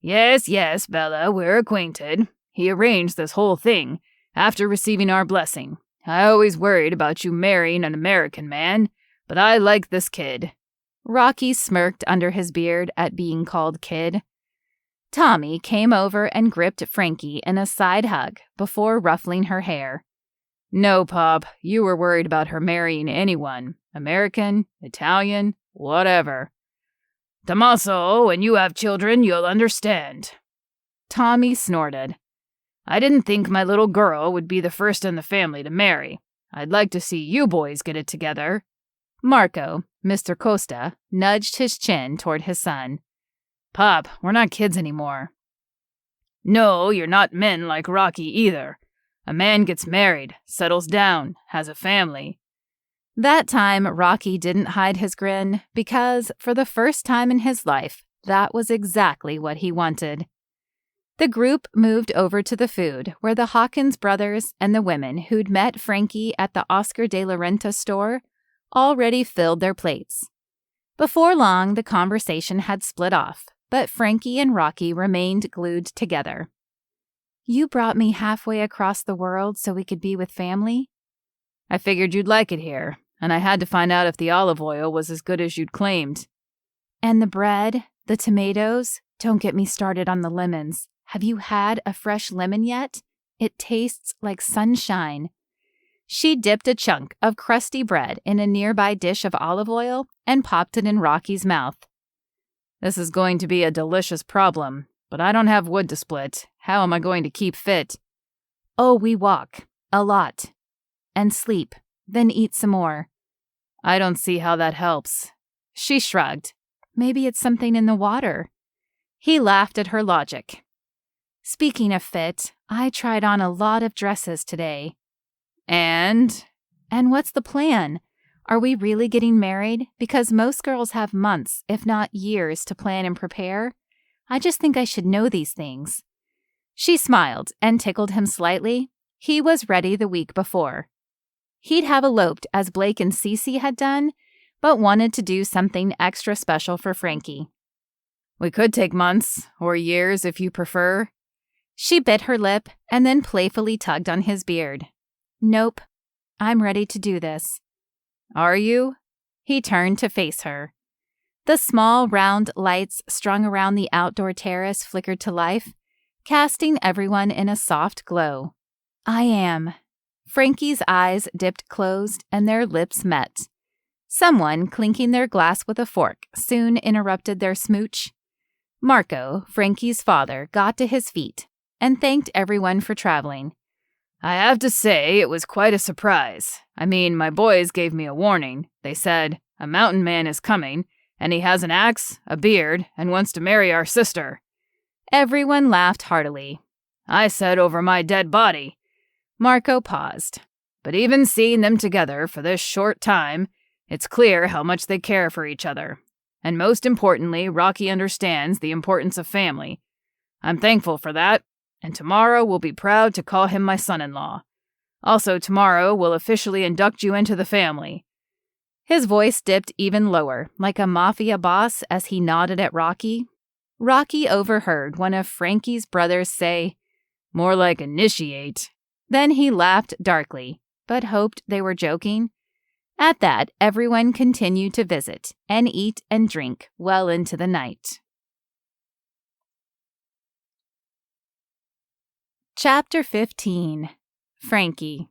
Yes, Bella, we're acquainted. He arranged this whole thing after receiving our blessing. I always worried about you marrying an American man, but I like this kid." Rocky smirked under his beard at being called kid. Tommy came over and gripped Frankie in a side hug before ruffling her hair. "No, Pop, you were worried about her marrying anyone. American, Italian, whatever. Tommaso, when you have children, you'll understand." Tommy snorted. "I didn't think my little girl would be the first in the family to marry. I'd like to see you boys get it together." Marco, Mr. Costa, nudged his chin toward his son. "Pop, we're not kids anymore." "No, you're not men like Rocky either. A man gets married, settles down, has a family." That time, Rocky didn't hide his grin because, for the first time in his life, that was exactly what he wanted. The group moved over to the food, where the Hawkins brothers and the women who'd met Frankie at the Oscar de la Renta store already filled their plates. Before long, the conversation had split off, but Frankie and Rocky remained glued together. "You brought me halfway across the world so we could be with family?" "I figured you'd like it here, and I had to find out if the olive oil was as good as you'd claimed." "And the bread, the tomatoes? Don't get me started on the lemons. Have you had a fresh lemon yet? It tastes like sunshine." She dipped a chunk of crusty bread in a nearby dish of olive oil and popped it in Rocky's mouth. "This is going to be a delicious problem, but I don't have wood to split. How am I going to keep fit?" "Oh, we walk. A lot. And sleep. Then eat some more." "I don't see how that helps." She shrugged. "Maybe it's something in the water." He laughed at her logic. "Speaking of fit, I tried on a lot of dresses today." And what's the plan? Are we really getting married? Because most girls have months, if not years, to plan and prepare. I just think I should know these things." She smiled and tickled him slightly. He was ready the week before. He'd have eloped as Blake and Cece had done, but wanted to do something extra special for Frankie. "We could take months, or years if you prefer." She bit her lip and then playfully tugged on his beard. "Nope. I'm ready to do this." "Are you?" He turned to face her. The small, round lights strung around the outdoor terrace flickered to life, casting everyone in a soft glow. "I am." Frankie's eyes dipped closed and their lips met. Someone, clinking their glass with a fork, soon interrupted their smooch. Marco, Frankie's father, got to his feet and thanked everyone for traveling. "I have to say it was quite a surprise. I mean, my boys gave me a warning. They said, 'A mountain man is coming, and he has an axe, a beard, and wants to marry our sister.'" Everyone laughed heartily. "I said, 'Over my dead body.'" Marco paused. "But even seeing them together for this short time, it's clear how much they care for each other. And most importantly, Rocky understands the importance of family. I'm thankful for that, and tomorrow we'll be proud to call him my son-in-law. Also, tomorrow we'll officially induct you into the family." His voice dipped even lower, like a mafia boss, as he nodded at Rocky. Rocky overheard one of Frankie's brothers say, "More like initiate." Then he laughed darkly, but hoped they were joking. At that, everyone continued to visit and eat and drink well into the night. Chapter 15. Frankie.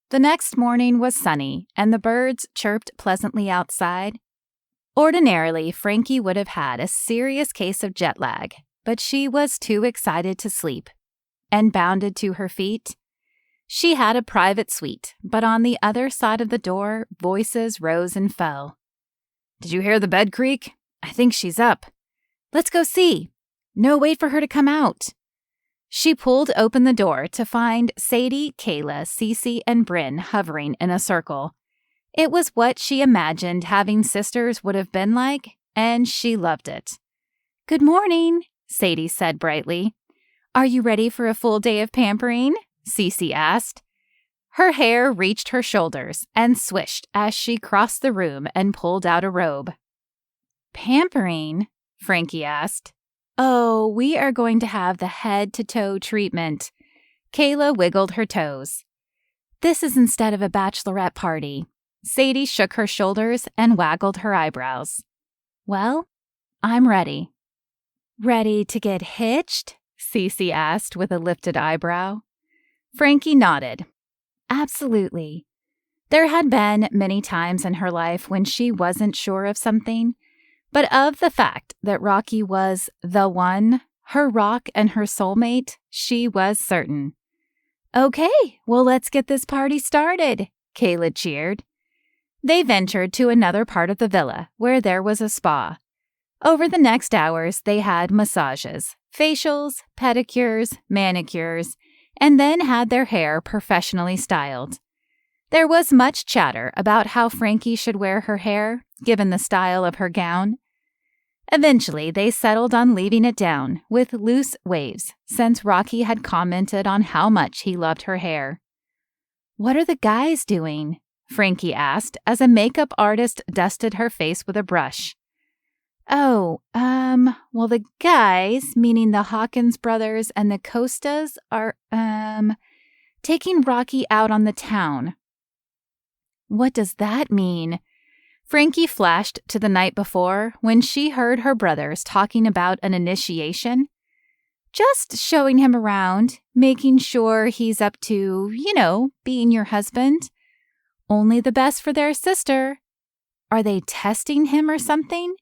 The next morning was sunny, and the birds chirped pleasantly outside. Ordinarily, Frankie would have had a serious case of jet lag, but she was too excited to sleep and bounded to her feet. She had a private suite, but on the other side of the door, voices rose and fell. "Did you hear the bed creak? I think she's up." "Let's go see." "No, wait for her to come out." She pulled open the door to find Sadie, Kayla, Cece, and Bryn hovering in a circle. It was what she imagined having sisters would have been like, and she loved it. "Good morning," Sadie said brightly. "Are you ready for a full day of pampering?" Cece asked. Her hair reached her shoulders and swished as she crossed the room and pulled out a robe. "Pampering?" Frankie asked. "Oh, we are going to have the head-to-toe treatment." Kayla wiggled her toes. "This is instead of a bachelorette party." Sadie shook her shoulders and waggled her eyebrows. "Well, I'm ready." "Ready to get hitched?" Cece asked with a lifted eyebrow. Frankie nodded. "Absolutely." There had been many times in her life when she wasn't sure of something, but of the fact that Rocky was the one, her rock and her soulmate, she was certain. "Okay, well, let's get this party started," Kayla cheered. They ventured to another part of the villa where there was a spa. Over the next hours, they had massages, facials, pedicures, manicures, and then had their hair professionally styled. There was much chatter about how Frankie should wear her hair, given the style of her gown. Eventually, they settled on leaving it down with loose waves, since Rocky had commented on how much he loved her hair. "What are the guys doing?" Frankie asked as a makeup artist dusted her face with a brush. "Oh, well, the guys, meaning the Hawkins brothers and the Costas, are, taking Rocky out on the town." "What does that mean?" Frankie flashed to the night before when she heard her brothers talking about an initiation. "Just showing him around, making sure he's up to, being your husband. Only the best for their sister. Are they testing him or something?"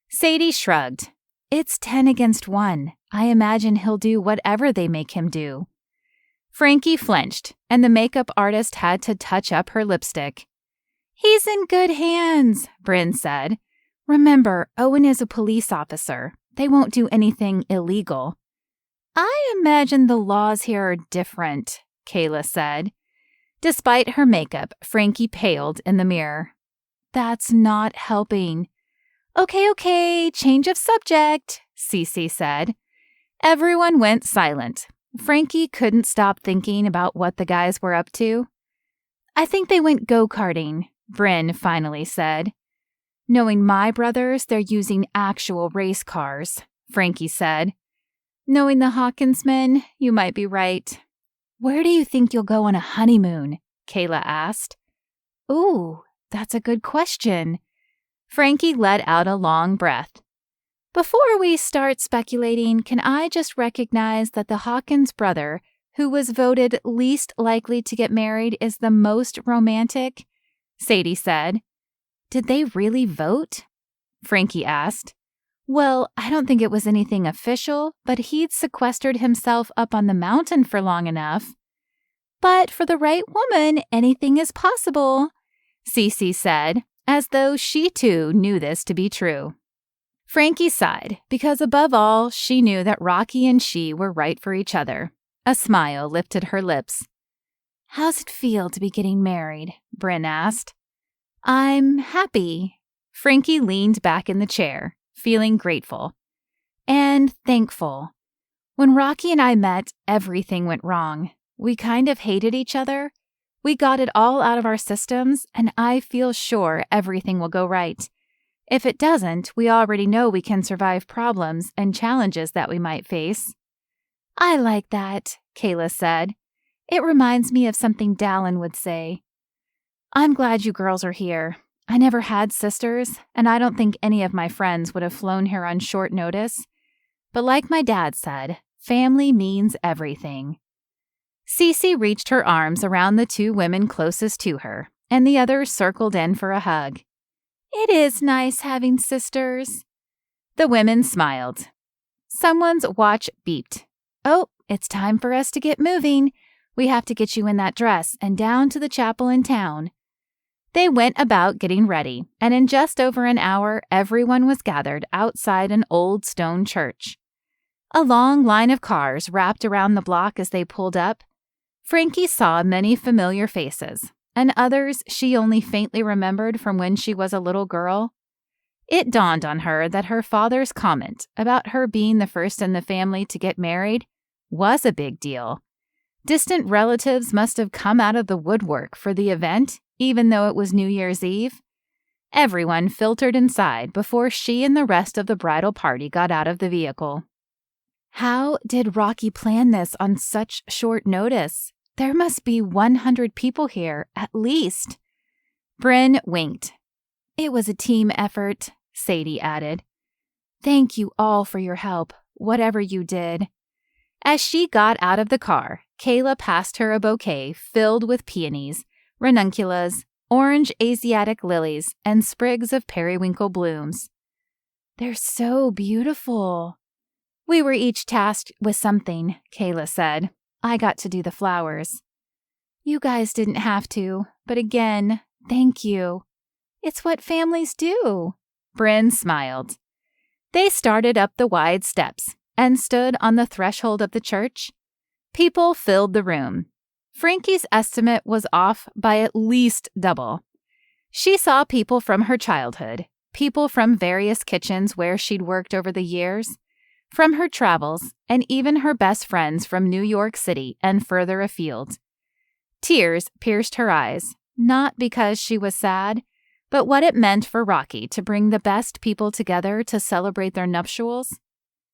Sadie shrugged. "It's 10 against 1. I imagine he'll do whatever they make him do." Frankie flinched, and the makeup artist had to touch up her lipstick. "He's in good hands," Bryn said. "Remember, Owen is a police officer. They won't do anything illegal." "I imagine the laws here are different," Kayla said. Despite her makeup, Frankie paled in the mirror. "That's not helping." Okay, change of subject," Cece said. Everyone went silent. Frankie couldn't stop thinking about what the guys were up to. "I think they went go-karting," Bryn finally said. "Knowing my brothers, they're using actual race cars," Frankie said. "Knowing the Hawkins men, you might be right." "Where do you think you'll go on a honeymoon?" Kayla asked. "Ooh, that's a good question." Frankie let out a long breath. "Before we start speculating, can I just recognize that the Hawkins brother, who was voted least likely to get married, is the most romantic?" Sadie said. "Did they really vote?" Frankie asked. "Well, I don't think it was anything official, but he'd sequestered himself up on the mountain for long enough." "But for the right woman, anything is possible," Cece said, as though she too knew this to be true. Frankie sighed, because above all, she knew that Rocky and she were right for each other. A smile lifted her lips. "How's it feel to be getting married?" Bryn asked. "I'm happy." Frankie leaned back in the chair, feeling grateful. "And thankful. When Rocky and I met, everything went wrong. We kind of hated each other. We got it all out of our systems, and I feel sure everything will go right. If it doesn't, we already know we can survive problems and challenges that we might face." "I like that," Kayla said. "It reminds me of something Dallin would say." "I'm glad you girls are here. I never had sisters, and I don't think any of my friends would have flown here on short notice. But like my dad said, family means everything." Cece reached her arms around the two women closest to her, and the others circled in for a hug. "It is nice having sisters." The women smiled. Someone's watch beeped. "Oh, it's time for us to get moving. We have to get you in that dress and down to the chapel in town." They went about getting ready, and in just over an hour, everyone was gathered outside an old stone church. A long line of cars wrapped around the block as they pulled up. Frankie saw many familiar faces, and others she only faintly remembered from when she was a little girl. It dawned on her that her father's comment about her being the first in the family to get married was a big deal. Distant relatives must have come out of the woodwork for the event, even though it was New Year's Eve. Everyone filtered inside before she and the rest of the bridal party got out of the vehicle. How did Rocky plan this on such short notice? There must be 100 people here, at least. Bryn winked. "It was a team effort," Sadie added. "Thank you all for your help, whatever you did." As she got out of the car, Kayla passed her a bouquet filled with peonies, ranunculus, orange Asiatic lilies, and sprigs of periwinkle blooms. "They're so beautiful." "We were each tasked with something," Kayla said. "I got to do the flowers." "You guys didn't have to, but again, thank you. It's what families do." Bryn smiled. They started up the wide steps and stood on the threshold of the church. People filled the room. Frankie's estimate was off by at least double. She saw people from her childhood, people from various kitchens where she'd worked over the years, from her travels, and even her best friends from New York City and further afield. Tears pierced her eyes, not because she was sad, but what it meant for Rocky to bring the best people together to celebrate their nuptials.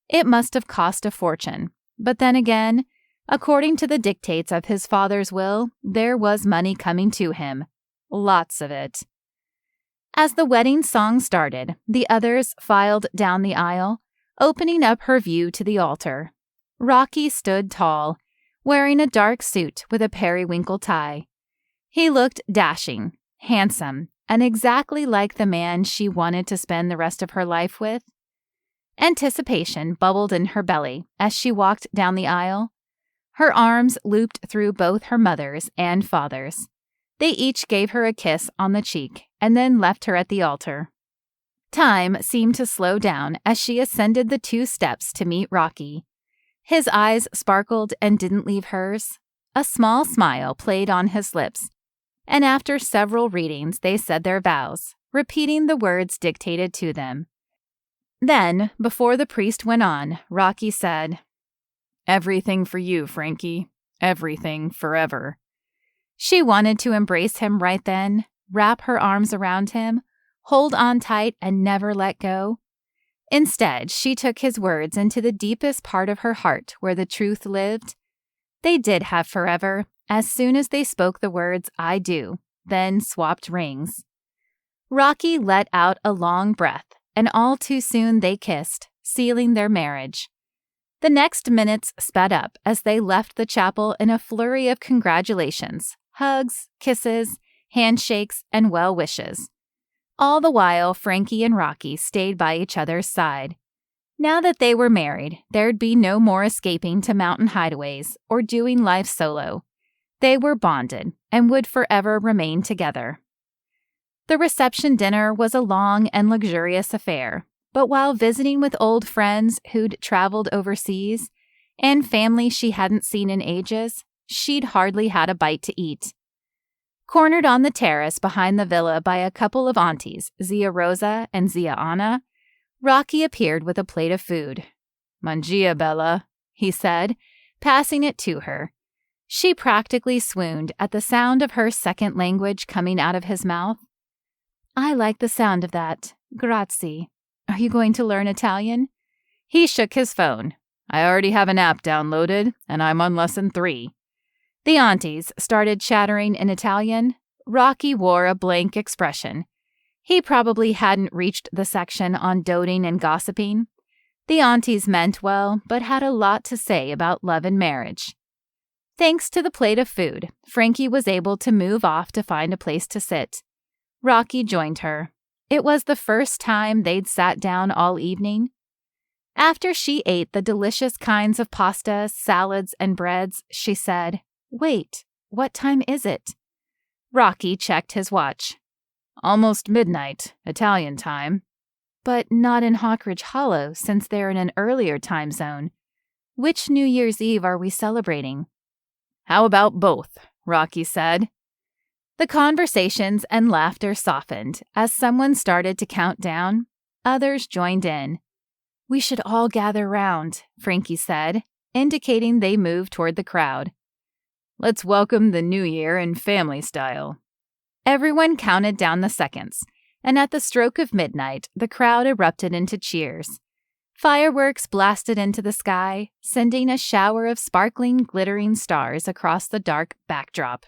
It must have cost a fortune, but then again, according to the dictates of his father's will, there was money coming to him. Lots of it. As the wedding song started, the others filed down the aisle, opening up her view to the altar. Rocky stood tall, wearing a dark suit with a periwinkle tie. He looked dashing, handsome, and exactly like the man she wanted to spend the rest of her life with. Anticipation bubbled in her belly as she walked down the aisle. Her arms looped through both her mother's and father's. They each gave her a kiss on the cheek and then left her at the altar. Time seemed to slow down as she ascended the 2 steps to meet Rocky. His eyes sparkled and didn't leave hers. A small smile played on his lips, and after several readings they said their vows, repeating the words dictated to them. Then, before the priest went on, Rocky said, "Everything for you, Frankie. Everything forever." She wanted to embrace him right then, wrap her arms around him, hold on tight and never let go. Instead, she took his words into the deepest part of her heart where the truth lived. They did have forever, as soon as they spoke the words, "I do," then swapped rings. Rocky let out a long breath, and all too soon they kissed, sealing their marriage. The next minutes sped up as they left the chapel in a flurry of congratulations, hugs, kisses, handshakes, and well wishes. All the while, Frankie and Rocky stayed by each other's side. Now that they were married, there'd be no more escaping to mountain hideaways or doing life solo. They were bonded and would forever remain together. The reception dinner was a long and luxurious affair, but while visiting with old friends who'd traveled overseas and family she hadn't seen in ages, she'd hardly had a bite to eat. Cornered on the terrace behind the villa by a couple of aunties, Zia Rosa and Zia Anna, Rocky appeared with a plate of food. "Manjia, Bella," he said, passing it to her. She practically swooned at the sound of her second language coming out of his mouth. "I like the sound of that. Grazie. Are you going to learn Italian?" He shook his phone. "I already have an app downloaded, and I'm on lesson 3. The aunties started chattering in Italian. Rocky wore a blank expression. He probably hadn't reached the section on doting and gossiping. The aunties meant well, but had a lot to say about love and marriage. Thanks to the plate of food, Frankie was able to move off to find a place to sit. Rocky joined her. It was the first time they'd sat down all evening. After she ate the delicious kinds of pasta, salads, and breads, she said, "Wait, what time is it?" Rocky checked his watch. "Almost midnight, Italian time." "But not in Hawkridge Hollow, since they're in an earlier time zone. Which New Year's Eve are we celebrating?" "How about both?" Rocky said. The conversations and laughter softened as someone started to count down. Others joined in. "We should all gather round," Frankie said, indicating they moved toward the crowd. "Let's welcome the new year in family style." Everyone counted down the seconds, and at the stroke of midnight, the crowd erupted into cheers. Fireworks blasted into the sky, sending a shower of sparkling, glittering stars across the dark backdrop.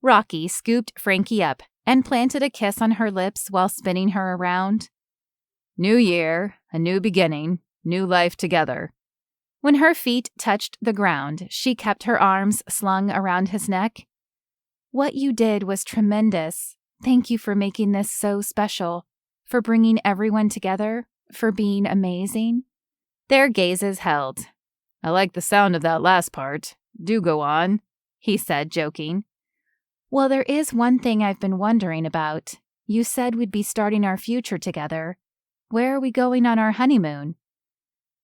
Rocky scooped Frankie up and planted a kiss on her lips while spinning her around. "New year, a new beginning, new life together." When her feet touched the ground, she kept her arms slung around his neck. "What you did was tremendous. Thank you for making this so special, for bringing everyone together, for being amazing." Their gazes held. "I like the sound of that last part. Do go on," he said, joking. "Well, there is one thing I've been wondering about. You said we'd be starting our future together. Where are we going on our honeymoon?"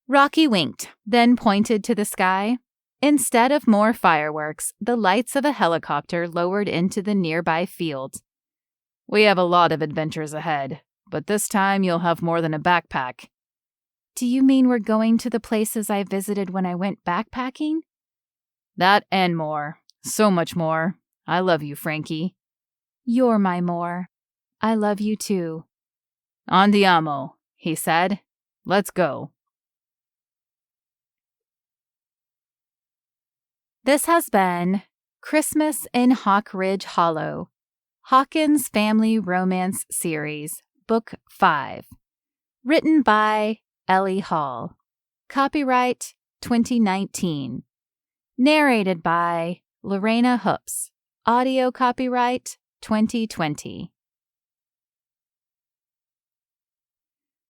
Rocky winked, then pointed to the sky. Instead of more fireworks, the lights of a helicopter lowered into the nearby field. We have a lot of adventures ahead, but this time you'll have more than a backpack. Do you mean we're going to the places I visited when I went backpacking? That and more. So much more. I love you, Frankie. You're my more. I love you too. Andiamo, he said. Let's go. This has been Christmas in Hawk Ridge Hollow, Hawkins Family Romance Series, Book 5. Written by Ellie Hall. Copyright 2019. Narrated by Lorena Hoops. Audio copyright 2020.